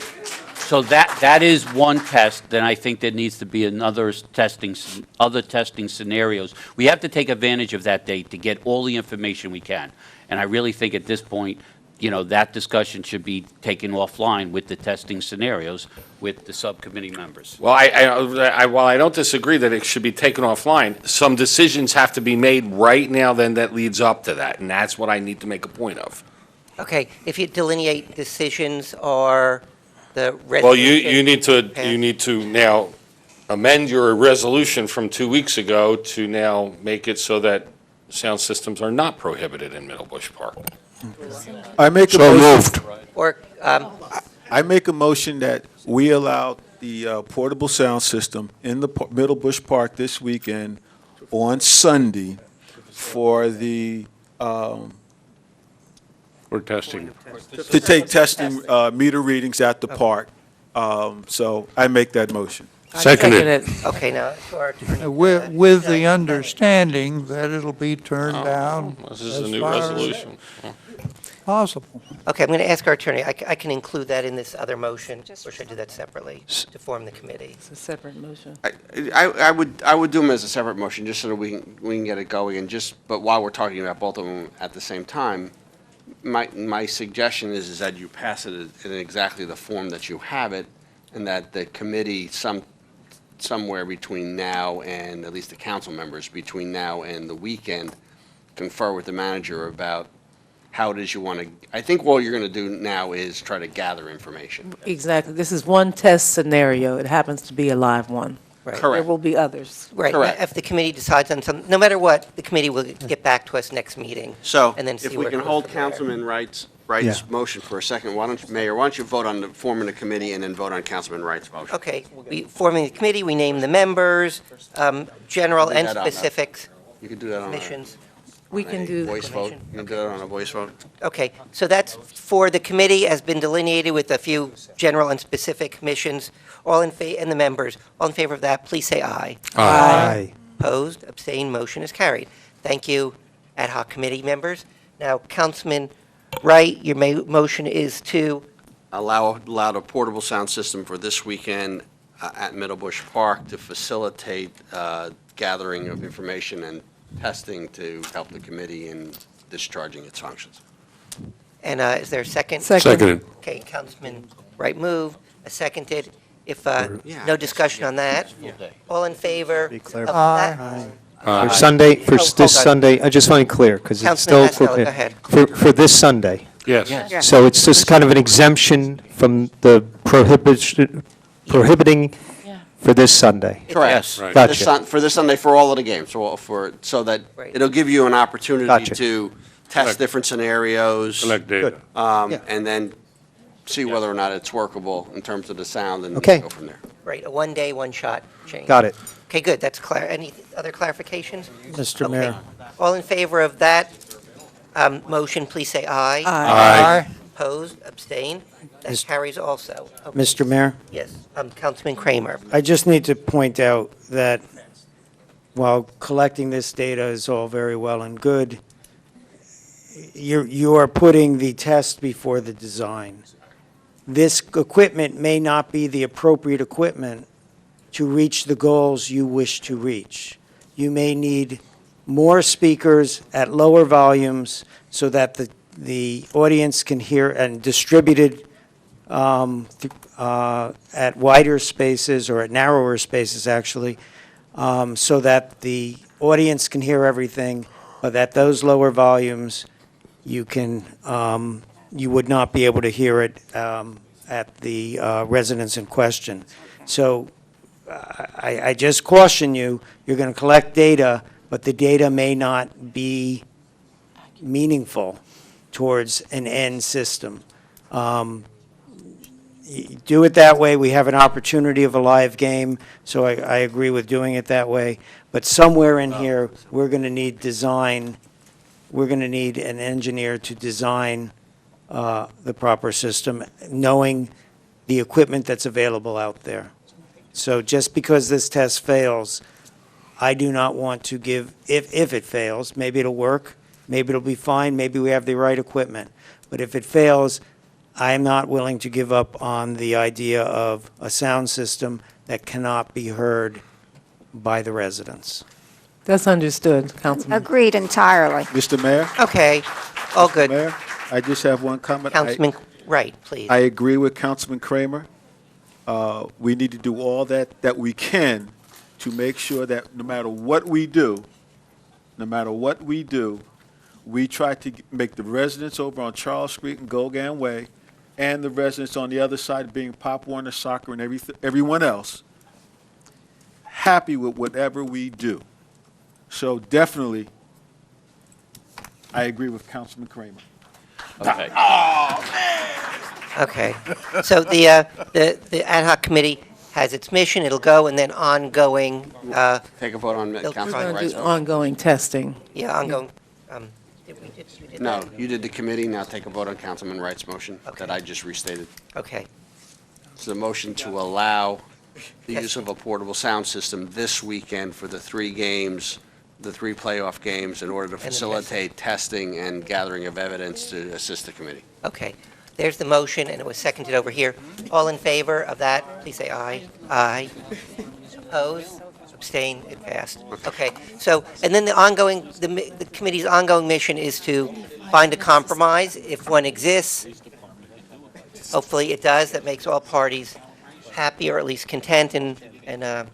that is one test. Then I think there needs to be other testing scenarios. We have to take advantage of that date to get all the information we can. And I really think at this point, that discussion should be taken offline with the testing scenarios with the subcommittee members. Well, while I don't disagree that it should be taken offline, some decisions have to be made right now then that leads up to that, and that's what I need to make a point of. Okay, if you delineate decisions or the resolution. Well, you need to now amend your resolution from 2 weeks ago to now make it so that sound systems are not prohibited in Middle Bush Park. I make a So motion. moved. Or, I make a motion that we allow the portable sound system in the Middle Bush Park this weekend on Sunday for the We're testing. to take testing meter readings at the park. So I make that motion. Seconded. okay, now, to our attorney. With the understanding that it'll be turned down This is a as new far as resolution. possible. Okay, I'm going to ask our attorney, I can include that in this other motion, or should I do that separately to form the committee? It's a separate motion. I would do them as a separate motion, just so that we can get it going, but while we're talking about both of them at the same time, my suggestion is that you pass it in exactly the form that you have it, and that the committee somewhere between now and, at least the council members, between now and the weekend, confer with the manager about how it is you want to, I think all you're going to do now is try to gather information. Exactly. This is one test scenario. It happens to be a live one. Right. Correct. There will be others. Right, Correct. if the committee decides on something, no matter what, the committee will get back to us next meeting. So, And then see if where we it can goes hold from there. Councilman Wright's motion for a second, Mayor, why don't you vote on forming the committee and then vote on Councilman Wright's motion? Okay, we forming the committee, we name the members, general Do and that on a- specific You can do that on commissions. We can do voice vote. You can do that on a voice vote. Okay, so that's for the committee has been delineated with a few general and specific commissions, and the members. All in favor of that, please say aye. Aye. Opposed, abstained, motion is carried. Thank you, ad hoc committee members. Now, Councilman Wright, your motion is to, Allow a portable sound system for this weekend at Middlebush Park to facilitate gathering of information and testing to help the committee in discharging its functions. and is there a second? Seconded. Okay, Councilman Wright moved, seconded. If no discussion on that, all in favor Be clear. of that? For Sunday, for Oh, this hold on. Sunday, I just want to be clear, because it's Councilman still, Costello, go ahead. for this Sunday. Yes. Yes. So it's just kind of an exemption from the prohibiting for this Sunday. Correct. Right. Gotcha. For this Sunday, for all of the games, so that Right. it'll give you an opportunity Gotcha. to test different scenarios. Collect data. And then see whether or not it's workable in terms of the sound and Okay. go from there. Right, a one-day, one-shot change. Got it. Okay, good, that's clear. Any other clarifications? Mr. Okay. Mayor. All in favor of that motion, please say aye. Aye. Opposed, abstain? That Mis- carries also. Okay. Mr. Mayor, Yes, Councilman Kramer. I just need to point out that while collecting this data is all very well and good, you are putting the test before the design. This equipment may not be the appropriate equipment to reach the goals you wish to reach. You may need more speakers at lower volumes so that the audience can hear, and distributed at wider spaces or at narrower spaces, actually, so that the audience can hear everything, but at those lower volumes, you would not be able to hear it at the residence in question. So I just caution you, you're going to collect data, but the data may not be meaningful towards an end system. Do it that way, we have an opportunity of a live game, so I agree with doing it that way. But somewhere in here, we're going to need design, we're going to need an engineer to design the proper system, knowing the equipment that's available out there. So just because this test fails, I do not want to give, if it fails, maybe it'll work, maybe it'll be fine, maybe we have the right equipment. But if it fails, I am not willing to give up on the idea of a sound system that cannot be heard by the residents. That's understood, Councilman. Agreed entirely. Mr. Mayor? Okay, all good. Mayor, I just have one comment. Councilman Wright, please. I agree with Councilman Kramer. We need to do all that we can to make sure that no matter what we do, we try to make the residents over on Charles Street and Gogan Way and the residents on the other side, being Pop Warner Soccer and everyone else, happy with whatever we do. So definitely, I agree with Councilman Kramer. Okay. Okay, so the ad hoc committee has its mission, it'll go, and then ongoing, Take a vote on They'll- We're Councilman going to Wright's do motion. ongoing testing. yeah, ongoing, we did No, that? you did the committee, now take a vote on Councilman Wright's motion Okay. that I just restated. Okay, It's the motion to allow the Yes. use of a portable sound system this weekend for the three games, the three playoff games, in order to the testing. facilitate testing and gathering of evidence to assist the committee. okay. There's the motion, and it was seconded over here. All in favor of that, please say aye. Aye. Opposed? Abstain? It passed. Okay, so, and then the committee's ongoing mission is to find a compromise, if one exists. Hopefully it does, that makes all parties happy, or at least content, and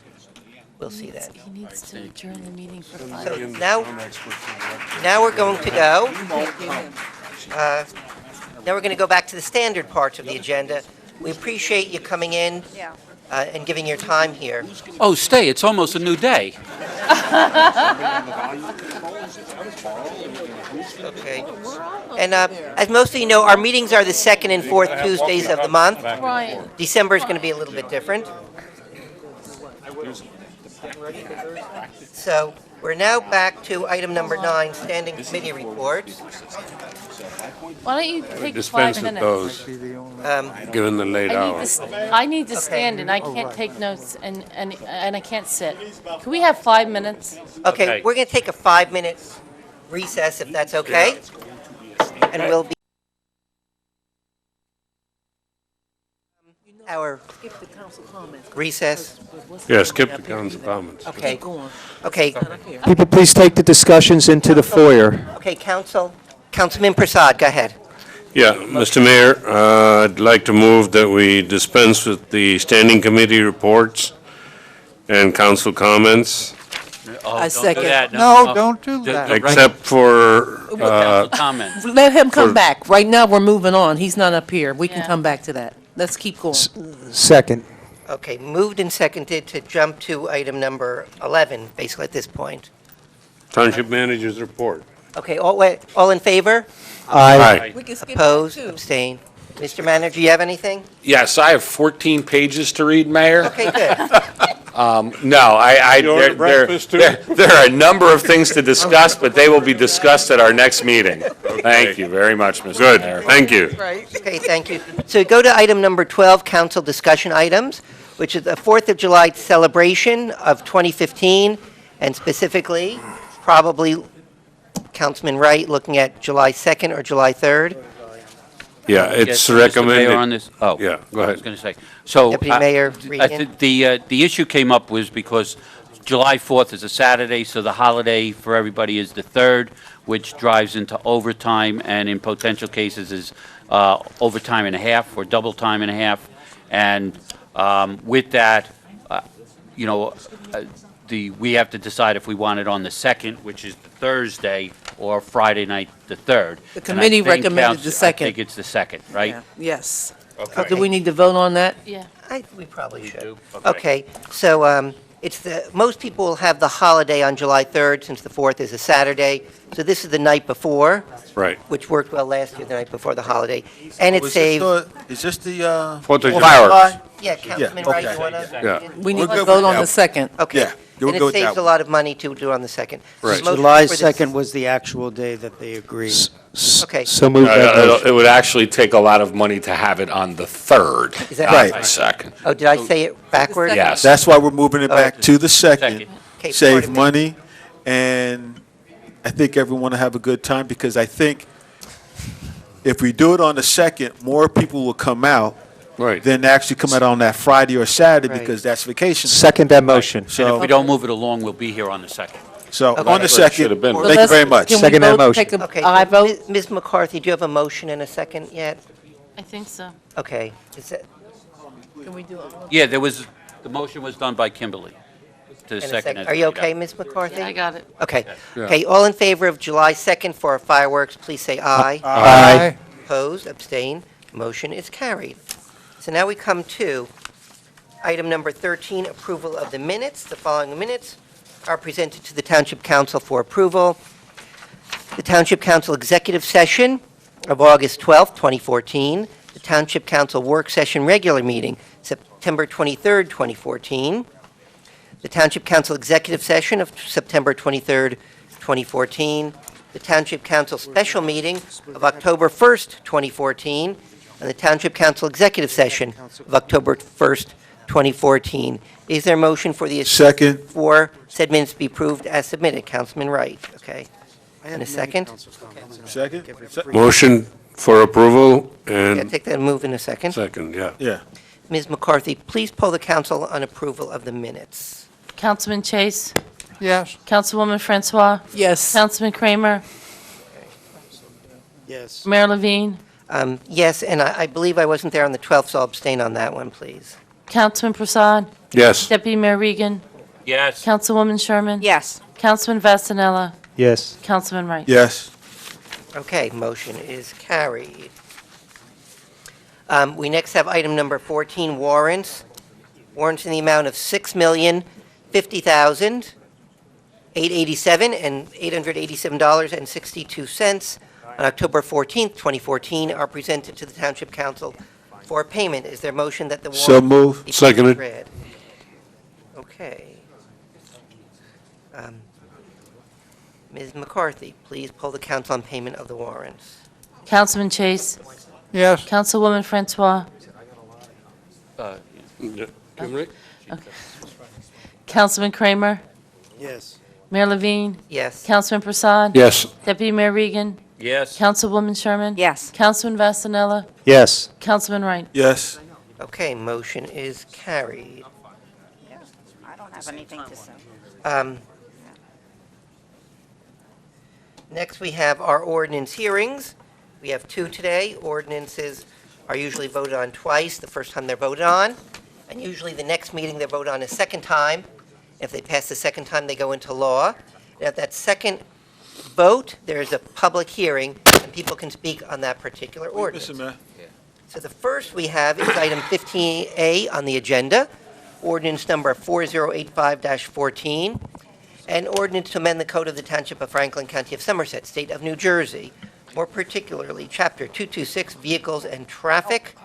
we'll see that. He needs to adjourn the meeting for So 5. now we're going to go. Now we're going to go back to the standard parts of the agenda. We appreciate you coming in and giving your time here. Oh, stay, it's almost a new day. Okay. And as most of you know, our meetings are the second and fourth Tuesdays of the month. Brian. December is going to be a little bit different. So we're now back to item number 9, standing committee reports. Why don't you take Dispense 5 with minutes? those, given the late hour. I need to stand, and I can't take notes, and I can't sit. Can we have 5 minutes? Okay, we're going to take a 5-minute recess, if that's okay. and will be our recess. Yeah, skip the council comments. Okay. Okay. People, please take the discussions into the foyer. Okay, Councilman Prasad, go ahead. Yeah, Mr. Mayor, I'd like to move that we dispense with the standing committee reports and council comments, I second. No, don't do that. except for, Comment. Let him come for- back. Right now, we're moving on. He's not up here. We can come back to that. Let's keep going. Second. Okay, moved and seconded to jump to item number 11, basically at this point. Township manager's report. Okay, all in favor? Aye. We can skip that, Opposed, too. abstain. Mr. Manager, you have anything? Yes, I have 14 pages to read, Mayor. Okay, good. No, You order breakfast, too? there are a number of things to discuss, but they will be discussed at our next meeting. Thank you very much, Mr. Good, Mayor. thank you. Okay, thank you. So go to item number 12, council discussion items, which is the 4th of July celebration of 2015, and specifically, probably Councilman Wright looking at July 2nd or July 3rd. Yeah, it's Yes, Mr. Mayor, recommended. on this. Oh, Yeah, go I ahead. was going to say. So, Deputy Mayor I Regan. think the issue came up was because July 4th is a Saturday, so the holiday for everybody is the 3rd, which drives into overtime, and in potential cases is overtime and a half or double time and a half. And with that, you know, we have to decide if we want it on the 2nd, which is the Thursday, or Friday night, the 3rd. The committee And I think recommended the 2nd. I think it's the 2nd, right? Yeah. Yes. Okay. Do we need to vote on that? Yeah. We probably should. Okay, so most people will have the holiday on July 3rd, since the 4th is a Saturday. So this is the night before, Right. which worked well last year, the night before the holiday. And it saved, Is this the, Fourth of Fireworks. yeah, Councilman Wright, you want to? Yeah. We need We're to good vote with on that. the 2nd. Okay. Yeah, we'll And go it with saves that a lot of money to do on the 2nd. Right. Motion July for this- 2nd was the actual day that they agreed. Okay. So move that motion. It would actually take a lot of money to have it on the 3rd, Is that not right? the 2nd. Oh, did I say it backwards? Yes. That's why we're moving it back to the 2nd. Okay, Save pardon me. money, and I think everyone will have a good time, because I think if we do it on the 2nd, more people will come out Right. than actually come out on that Friday or Saturday, Right. because that's vacation. Second that motion. And if So, we don't move it along, we'll be here on the 2nd. so Okay. on the Should have 2nd, been. thank you very much. Can we Second that vote, motion. take a Okay, aye vote? Ms. McCarthy, do you have a motion and a second yet? I think so. Okay. Is it, Can we do it? Yeah, the motion was done by Kimberly. To and a second. second. it. Are you okay, Ms. McCarthy? Yeah, I got it. Okay. Yeah. Okay, all in favor of July 2nd for fireworks, please say aye. Aye. Opposed, abstain, motion is carried. So now we come to item number 13, approval of the minutes. The following minutes are presented to the Township Council for approval. The Township Council Executive Session of August 12th, 2014. The Township Council Work Session Regular Meeting, September 23rd, 2014. The Township Council Executive Session of September 23rd, 2014. The Township Council Special Meeting of October 1st, 2014. And the Township Council Executive Session of October 1st, 2014. Is there a motion for the Second. for said minutes to be approved as submitted? Councilman Wright, okay. And a second? Second? Motion for approval Yeah, and take that and move in a second. second, yeah. Yeah. Ms. McCarthy, please poll the council on approval of the minutes. Councilman Chase, Yes. Councilwoman Francois, Yes. Councilman Kramer, Yes. Mayor Levine, Yes, and I believe I wasn't there on the 12th, so I'll abstain on that one, please. Councilman Prasad, Yes. Deputy Mayor Regan, Yes. Councilwoman Sherman. Yes. Councilman Vasanella, Yes. Councilman Wright. Yes. Okay, motion is carried. We next have item number 14, warrants. Warrants in the amount of $6,050,887 and $887.62 on October 14th, 2014 are presented to the Township Council for payment. Is there a motion that the warrant? So move. be Seconded. read? Okay. Ms. McCarthy, please poll the council on payment of the warrants. Councilman Chase, Yes. Councilwoman Francois, Kimberly? Councilman Kramer, Yes. Mayor Levine, Yes. Councilman Prasad. Yes. Deputy Mayor Regan, Yes. Councilwoman Sherman? Yes. Councilman Vasanella? Yes. Councilman Wright? Yes. Okay, motion is carried. I don't have anything to say. Next, we have our ordinance hearings. We have 2 today. Ordinances are usually voted on twice, the first time they're voted on, and usually the next meeting they're voted on a second time. If they pass the second time, they go into law. And at that second vote, there is a public hearing, and people can speak on that particular ordinance. Mr. Mayor. So the first we have is item 15A on the agenda, ordinance number 4085-14, an ordinance to amend the code of the Township of Franklin, County of Somerset, State of New Jersey, more particularly Chapter 226, Vehicles and Traffic,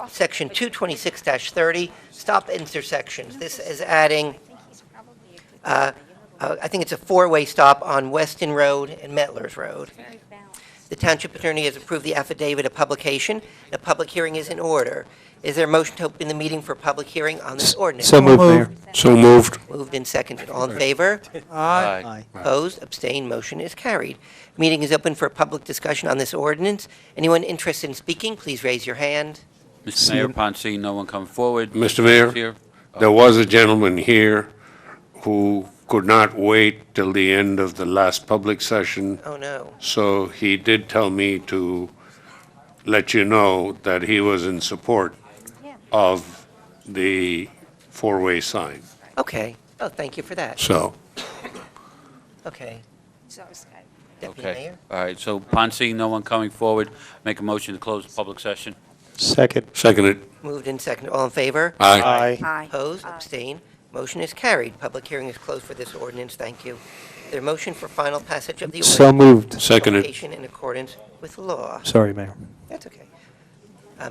Section 226-30, Stop Intersections. This is adding, I think it's a 4-way stop on Weston Road and Metlers Road. The Township Attorney has approved the affidavit of publication. The public hearing is in order. Is there a motion to open the meeting for public hearing on this ordinance? So moved, Mayor. So moved. Moved and seconded. All in favor? Aye. Opposed? Abstained? Motion is carried. Meeting is open for public discussion on this ordinance. Anyone interested in speaking, please raise your hand. Mr. Mayor, upon seeing no one come forward. Mr. Mayor, Here. there was a gentleman here who could not wait till the end of the last public session, Oh, no. so he did tell me to let you know that he was in support of the 4-way sign. Okay. Oh, thank you for that. So, Okay. Deputy Okay. Mayor? All right, so upon seeing no one coming forward, make a motion to close the public session. Second. seconded. Moved and seconded. All in favor? Aye. Aye. Opposed? Abstained? Motion is carried. Public hearing is closed for this ordinance. Thank you. Is there a motion for final passage of the ordinance? So moved. Seconded. Publication in accordance with law. Sorry, Mayor. That's okay.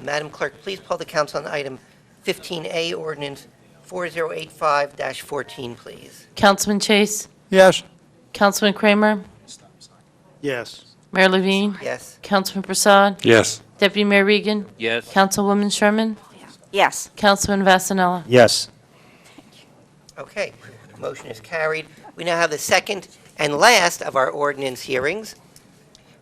Madam Clerk, please poll the council on item 15A, ordinance 4085-14, please. Councilman Chase? Yes. Councilman Kramer? Yes. Mayor Levine? Yes. Councilman Prasad? Yes. Deputy Mayor Regan? Yes. Councilwoman Sherman? Yes. Councilman Vasanella? Yes. Okay, motion is carried. We now have the second and last of our ordinance hearings.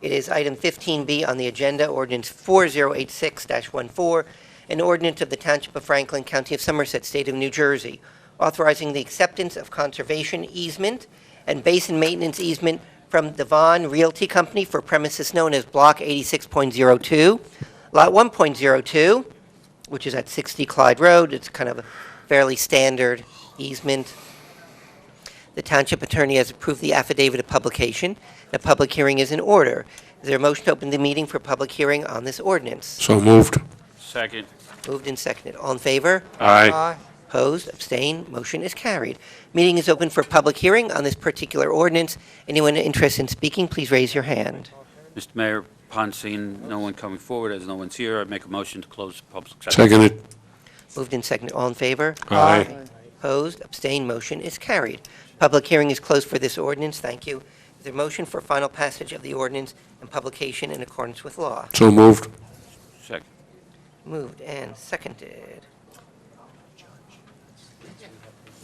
It is item 15B on the agenda, ordinance 4086-14, an ordinance of the Township of Franklin, County of Somerset, State of New Jersey, authorizing the acceptance of conservation easement and basin maintenance easement from the Vaughn Realty Company for premises known as Block 86.02, Lot 1.02, which is at 60 Clyde Road. It's kind of a fairly standard easement. The Township Attorney has approved the affidavit of publication. The public hearing is in order. Is there a motion to open the meeting for public hearing on this ordinance? So moved. Second. Moved and seconded. All in favor? Aye. Opposed? Abstained? Motion is carried. Meeting is open for public hearing on this particular ordinance. Anyone interested in speaking, please raise your hand. Mr. Mayor, upon seeing no one coming forward, as no one's here, I make a motion to close the public session. Seconded. Moved and seconded. All in favor? Aye. Opposed? Abstained? Motion is carried. Public hearing is closed for this ordinance. Thank you. Is there a motion for final passage of the ordinance and publication in accordance with law? So moved. Second. Moved and seconded.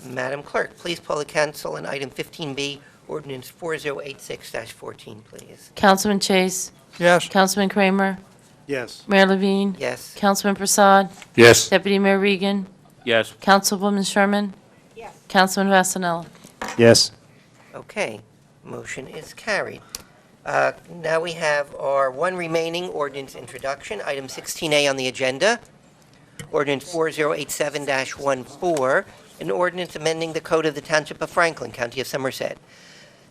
Madam Clerk, please poll the council on item 15B, ordinance 4086-14, please. Councilman Chase? Yes. Councilman Kramer? Yes. Mayor Levine? Yes. Councilman Prasad? Yes. Deputy Mayor Regan? Yes. Councilwoman Sherman? Yes. Councilman Vasanella? Yes. Okay, motion is carried. Now we have our one remaining ordinance introduction, item 16A on the agenda, ordinance 4087-14, an ordinance amending the code of the Township of Franklin, County of Somerset,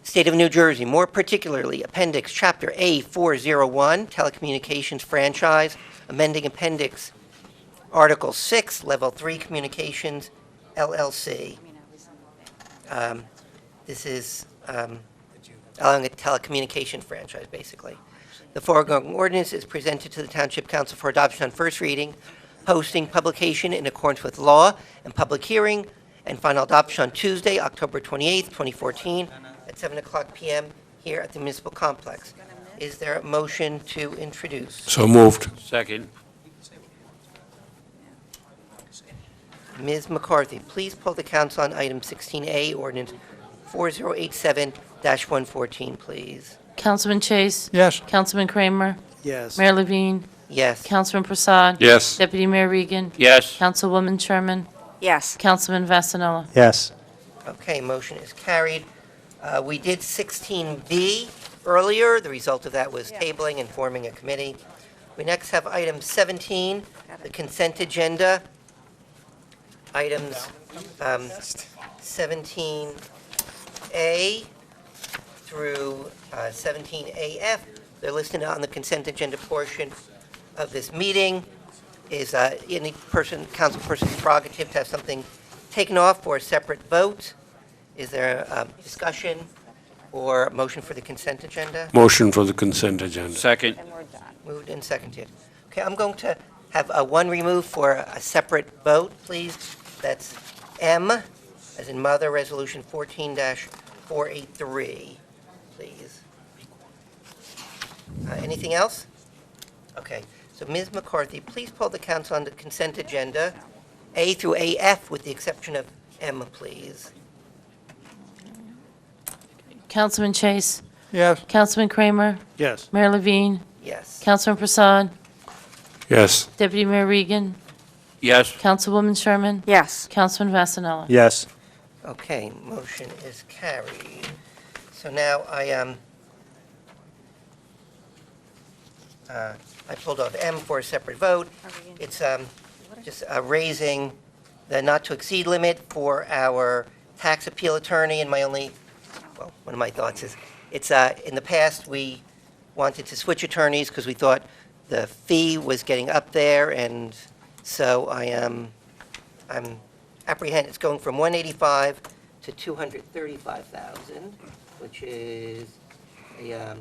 State of New Jersey, more particularly Appendix Chapter A401, Telecommunications Franchise, amending Appendix Article 6, Level 3 Communications, LLC. This is allowing a telecommunication franchise, basically. The foregoing ordinance is presented to the Township Council for adoption on first reading, posting, publication in accordance with law, and public hearing and final adoption on Tuesday, October 28th, 2014, at 7 o'clock p.m. here at the Municipal Complex. Is there a motion to introduce? So moved. Second. Ms. McCarthy, please poll the council on item 16A, ordinance 4087-114, please. Councilman Chase. Yes. Councilman Kramer. Yes. Mayor Levine. Yes. Councilman Prasad. Yes. Deputy Mayor Regan. Yes. Councilwoman Sherman. Yes. Councilman Vasanella. Yes. Okay, motion is carried. We did 16B earlier. The result of that was tabling and forming a committee. We next have item 17, the consent agenda. Items 17A through 17AF. They're listed on the consent agenda portion of this meeting. Is any council person's prerogative to have something taken off for a separate vote? Is there a discussion or a motion for the consent agenda? Motion for the consent agenda. Second. Moved and seconded. Okay, I'm going to have one removed for a separate vote, please. That's M, as in Mother, Resolution 14-483, please. Anything else? Okay, so Ms. McCarthy, please pull the council on the consent agenda, A through AF, with the exception of M, please. Councilman Chase. Yes. Councilman Kramer. Yes. Mayor Levine. Yes. Councilman Prasad. Yes. Deputy Mayor Regan. Yes. Councilwoman Sherman. Yes. Councilman Vasanella. Yes. Okay, motion is carried. So now I pulled off M for a separate vote. It's just raising the not-to-exceed limit for our tax appeal attorney, and one of my thoughts is, it's, in the past, we wanted to switch attorneys because we thought the fee was getting up there, and so I'm apprehended, it's going from 185 to 235,000, which is a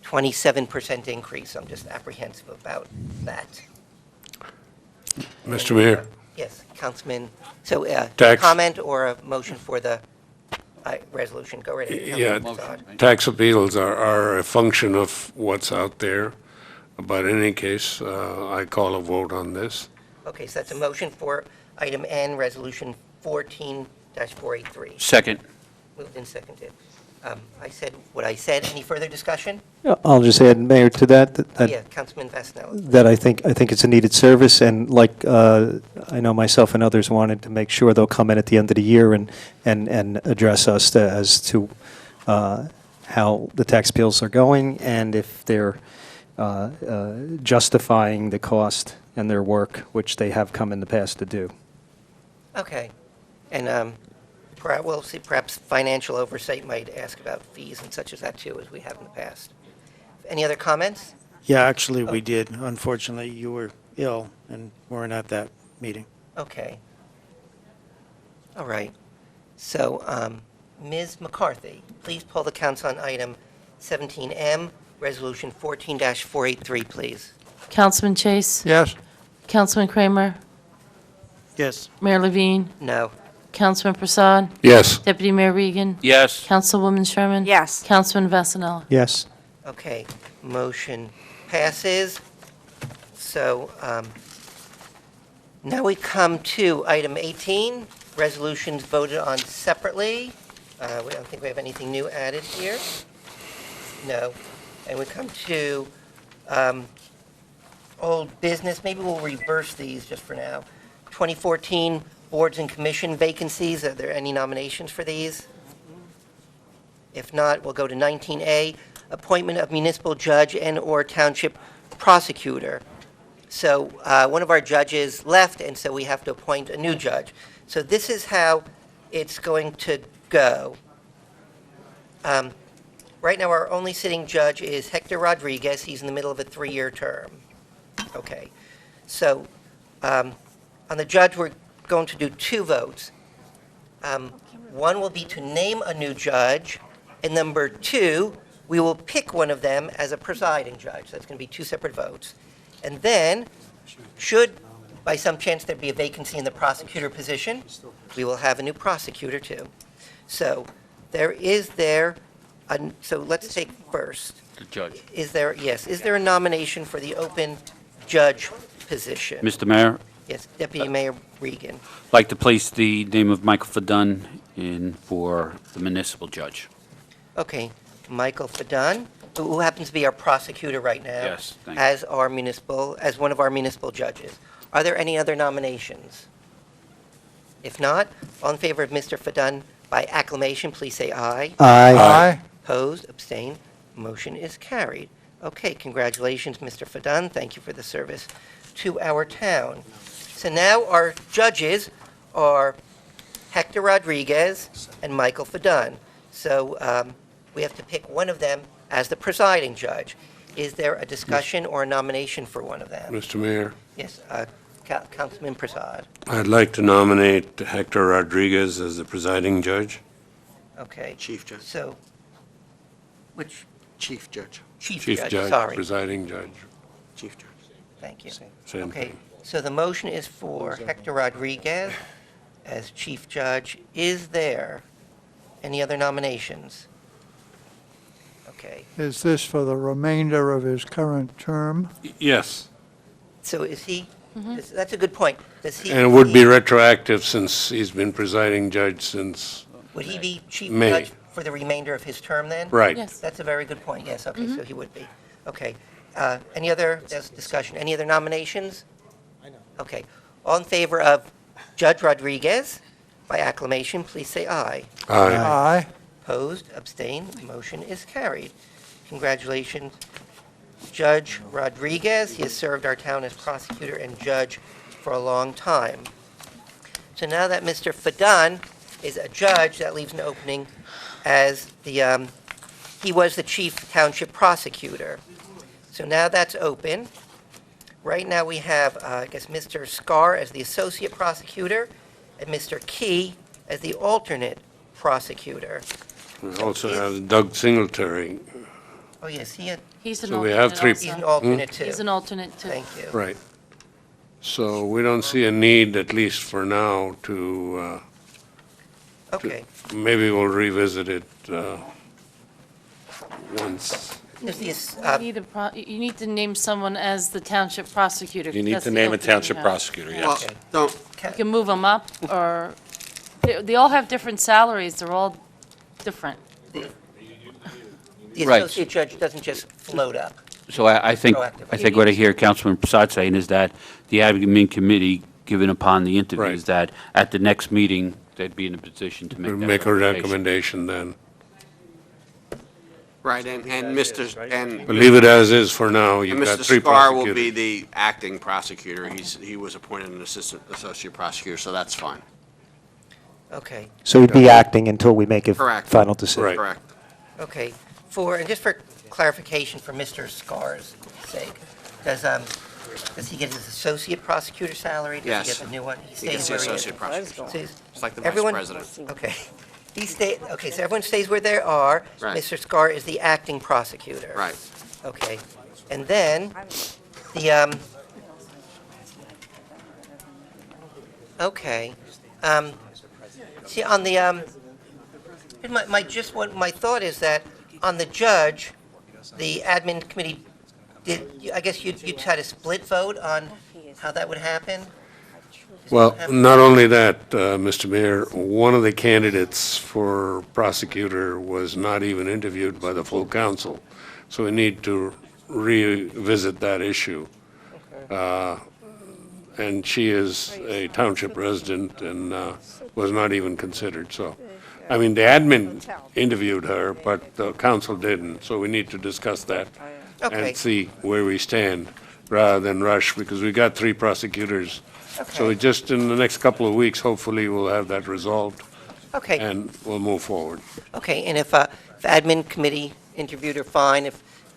27% increase. I'm just apprehensive about that. Mr. Mayor, Yes, Councilman, so Tax. comment or a motion for the resolution? Go right ahead. yeah, Councilman Prasad. tax appeals are a function of what's out there. But in any case, I call a vote on this. Okay, so that's a motion for item N, Resolution 14-483. Second. Moved and seconded. I said what I said. Any further discussion? I'll just add, Mayor, to that, Yeah, Councilman Vasanella. that I think it's a needed service, and like, I know myself and others wanted to make sure they'll come in at the end of the year and address us as to how the tax bills are going, and if they're justifying the cost and their work, which they have come in the past to do. Okay. And we'll see, perhaps financial oversight might ask about fees and such as that too, as we have in the past. Any other comments? Yeah, actually, we did. Unfortunately, you were ill and weren't at that meeting. Okay. All right. So, Ms. McCarthy, please pull the council on item 17M, Resolution 14-483, please. Councilman Chase. Yes. Councilman Kramer. Yes. Mayor Levine. No. Councilman Prasad. Yes. Deputy Mayor Regan. Yes. Councilwoman Sherman. Yes. Councilman Vasanella. Yes. Okay, motion passes. So now we come to item 18, resolutions voted on separately. We don't think we have anything new added here. No. And we come to old business. Maybe we'll reverse these just for now. 2014 boards and commission vacancies. Are there any nominations for these? If not, we'll go to 19A, appointment of municipal judge and/or township prosecutor. So one of our judges left, and so we have to appoint a new judge. So this is how it's going to go. Right now, our only sitting judge is Hector Rodriguez. He's in the middle of a 3-year term. Okay. So on the judge, we're going to do 2 votes. One will be to name a new judge, and number 2, we will pick one of them as a presiding judge. That's going to be 2 separate votes. And then, should by some chance there be a vacancy in the prosecutor position, we will have a new prosecutor too. So so let's take first. The judge. Is there a nomination for the open judge position? Mr. Mayor, Yes, Deputy Mayor Regan. I'd like to place the name of Michael Fadun in for the municipal judge. Okay, Michael Fadun. who happens to be our prosecutor right now. Yes, thank you. As one of our municipal judges. Are there any other nominations? If not, all in favor of Mr. Fadun by acclamation, please say aye. Aye. Opposed, abstained, motion is carried. Okay, congratulations, Mr. Fadun. Thank you for the service to our town. So now our judges are Hector Rodriguez and Michael Fadun. So we have to pick one of them as the presiding judge. Is there a discussion or a nomination for one of them? Mr. Mayor, Yes, Councilman Prasad. I'd like to nominate Hector Rodriguez as the presiding judge. Okay. Chief Judge. So, which, Chief Judge. Chief Chief Judge, judge, sorry. presiding judge. Chief Judge. Thank you. Same Okay, thing. so the motion is for Hector Rodriguez as chief judge. Is there any other nominations? Okay, Is this for the remainder of his current term? Yes, so is he, that's a good point. Does he? and it would be retroactive since he's been presiding judge since, Would he be chief May. judge for the remainder of his term then? right. Yes. That's a very good point, yes, okay, so he would be. Okay, any other, there's discussion, any other nominations? Okay, all in favor of Judge Rodriguez by acclamation, please say aye. Aye. Aye. Opposed, abstained, motion is carried. Congratulations, Judge Rodriguez. He has served our town as prosecutor and judge for a long time. So now that Mr. Fadun is a judge, that leaves an opening as he was the chief township prosecutor. So now that's open. Right now we have, I guess, Mr. Scar as the associate prosecutor and Mr. Key as the alternate prosecutor. We also have Doug Singletary, Oh, yes, He's an So we alternate have three- he's an also. alternate too. He's an alternate too. Thank you. right. So we don't see a need, at least for now, to, Okay. maybe we'll revisit it once. There's this, You need to name someone as the township prosecutor. You need That's to the name a opening you township have. prosecutor, yes. Well, don't, You can move them up, or, they all have different salaries, they're all different. the Right. associate judge doesn't just float up. So I think what I hear Councilman Prasad saying is that the admin committee, given upon the interviews, Right. that at the next meeting, they'd be in a position to make We'll that make a recommendation. recommendation then. right, and Mr., But leave it as is for now. and You've got Mr. three Scar will be prosecutors. the acting prosecutor. He was appointed an associate prosecutor, so that's fine. Okay, So he'd be acting until we make a Correct. final decision. Right. Correct. okay. And just for clarification for Mr. Scar's sake, does he get his associate prosecutor salary? Yes. Does he get the new one? He gets the where he is. associate prosecutor. Stays- It's like the vice everyone- president. Okay. Okay, so everyone stays where they are. Right. Mr. Scar is the acting prosecutor. Right. Okay. And then, the, okay. See, on the, my thought is that on the judge, the admin committee, I guess you'd try to split vote on how that would happen? Well, not only that, Mr. Mayor, one of the candidates for prosecutor was not even interviewed by the full council, so we need to revisit that issue. And she is a township resident and was not even considered, so. I mean, the admin interviewed her, but the council didn't, so we need to discuss that Okay. and see where we stand, rather than rush, because we got three prosecutors. So Okay. just in the next couple of weeks, hopefully, we'll have that resolved, Okay, and we'll move forward. okay, and if admin committee interviewed her, fine,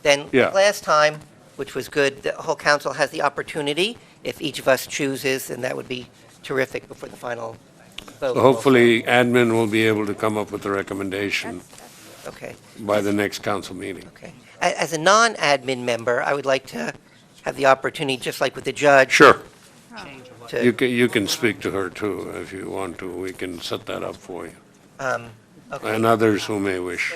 then Yeah. last time, which was good, the whole council has the opportunity, if each of us chooses, and that would be terrific before the final vote. So hopefully, admin will be able to come up with a recommendation Okay, by the next council meeting. okay. As a non-admin member, I would like to have the opportunity, just like with the judge. Sure. to- You can speak to her, too, if you want to. We can set that up for you, Okay, and others who may wish.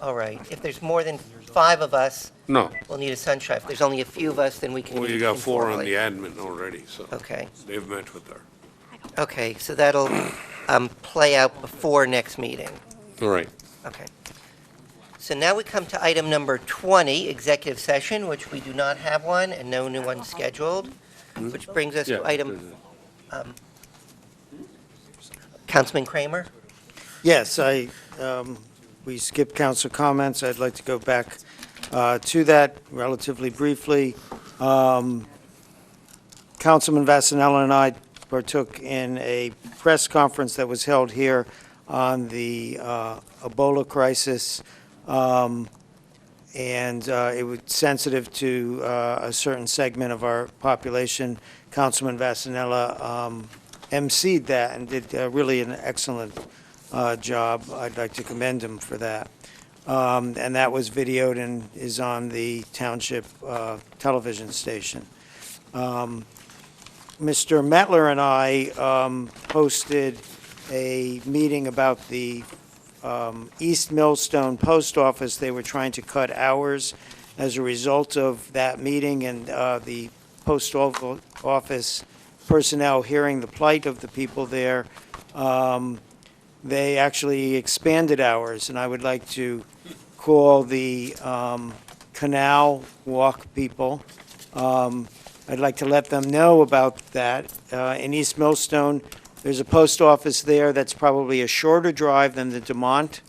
all right. If there's more than 5 of us, No, we'll need a sunshine. If there's only a few of us, then we can well, you meet got 4 on informally. the admin already, so Okay, they've met with her. okay, so that'll play out before next meeting. All right. Okay. So now we come to item number 20, executive session, which we do not have one and no new one scheduled, which brings us to item, Councilman Kramer? Yes, we skipped council comments. I'd like to go back to that relatively briefly. Councilman Vasanella and I partook in a press conference that was held here on the Ebola crisis, and it was sensitive to a certain segment of our population. Councilman Vasanella emceed that and did really an excellent job. I'd like to commend him for that. And that was videoed and is on the Township television station. Mr. Metler and I hosted a meeting about the East Millstone Post Office. They were trying to cut hours as a result of that meeting, and the post office personnel hearing the plight of the people there, they actually expanded hours, and I would like to call the Canal Walk people. I'd like to let them know about that. In East Millstone, there's a post office there that's probably a shorter drive than the Demont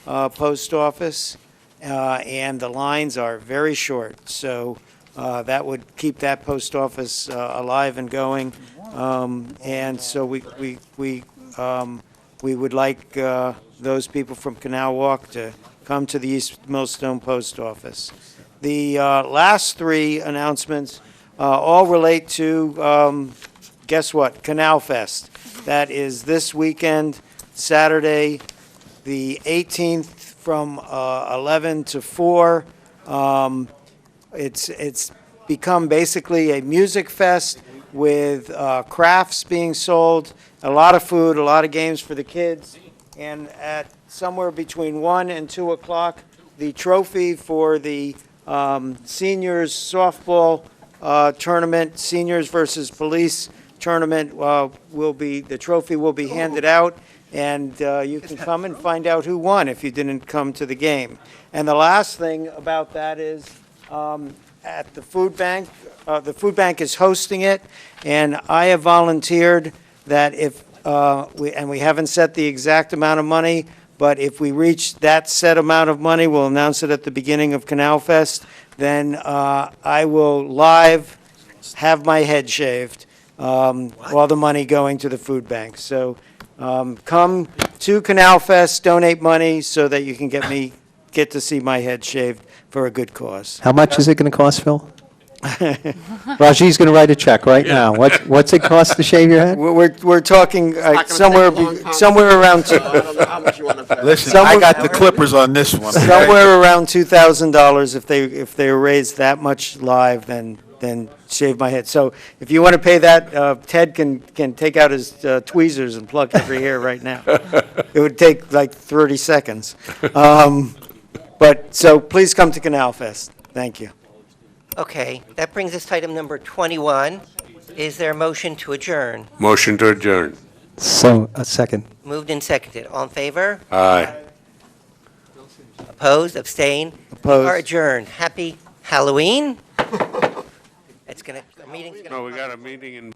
post office, and the lines are very short. So that would keep that post office alive and going. And so we would like those people from Canal Walk to come to the East Millstone Post Office. The last three announcements all relate to, guess what, Canal Fest. That is this weekend, Saturday, the 18th, from 11 to 4. It's become basically a music fest with crafts being sold, a lot of food, a lot of games for the kids, and at somewhere between 1 and 2 o'clock, the trophy for the seniors softball tournament, seniors versus police tournament, the trophy will be handed out, and you can come and find out who won if you didn't come to the game. And the last thing about that is at the food bank is hosting it, and I have volunteered that if we haven't set the exact amount of money, but if we reach that set amount of money, we'll announce it at the beginning of Canal Fest, then I will live have my head shaved, all the money going to the food bank. So come to Canal Fest, donate money so that you can get to see my head shaved for a good cause. How much is it going to cost, Phil? Raji's going to write a check right now. What's it cost to shave your head? We're talking somewhere around. I don't know how much you want to pay. Listen, I got the clippers on this one. Somewhere around $2,000 if they raise that much live, then shave my head. So if you want to pay that, Ted can take out his tweezers and pluck every hair right now. It would take like 30 seconds. But so please come to Canal Fest. Thank you. Okay, that brings us to item number 21. Is there a motion to adjourn? Motion to adjourn. So, a second. Moved and seconded. All in favor? Aye. Opposed? Abstained? Opposed. We are adjourned. Happy Halloween. Our meeting's gonna. No, we got a meeting in.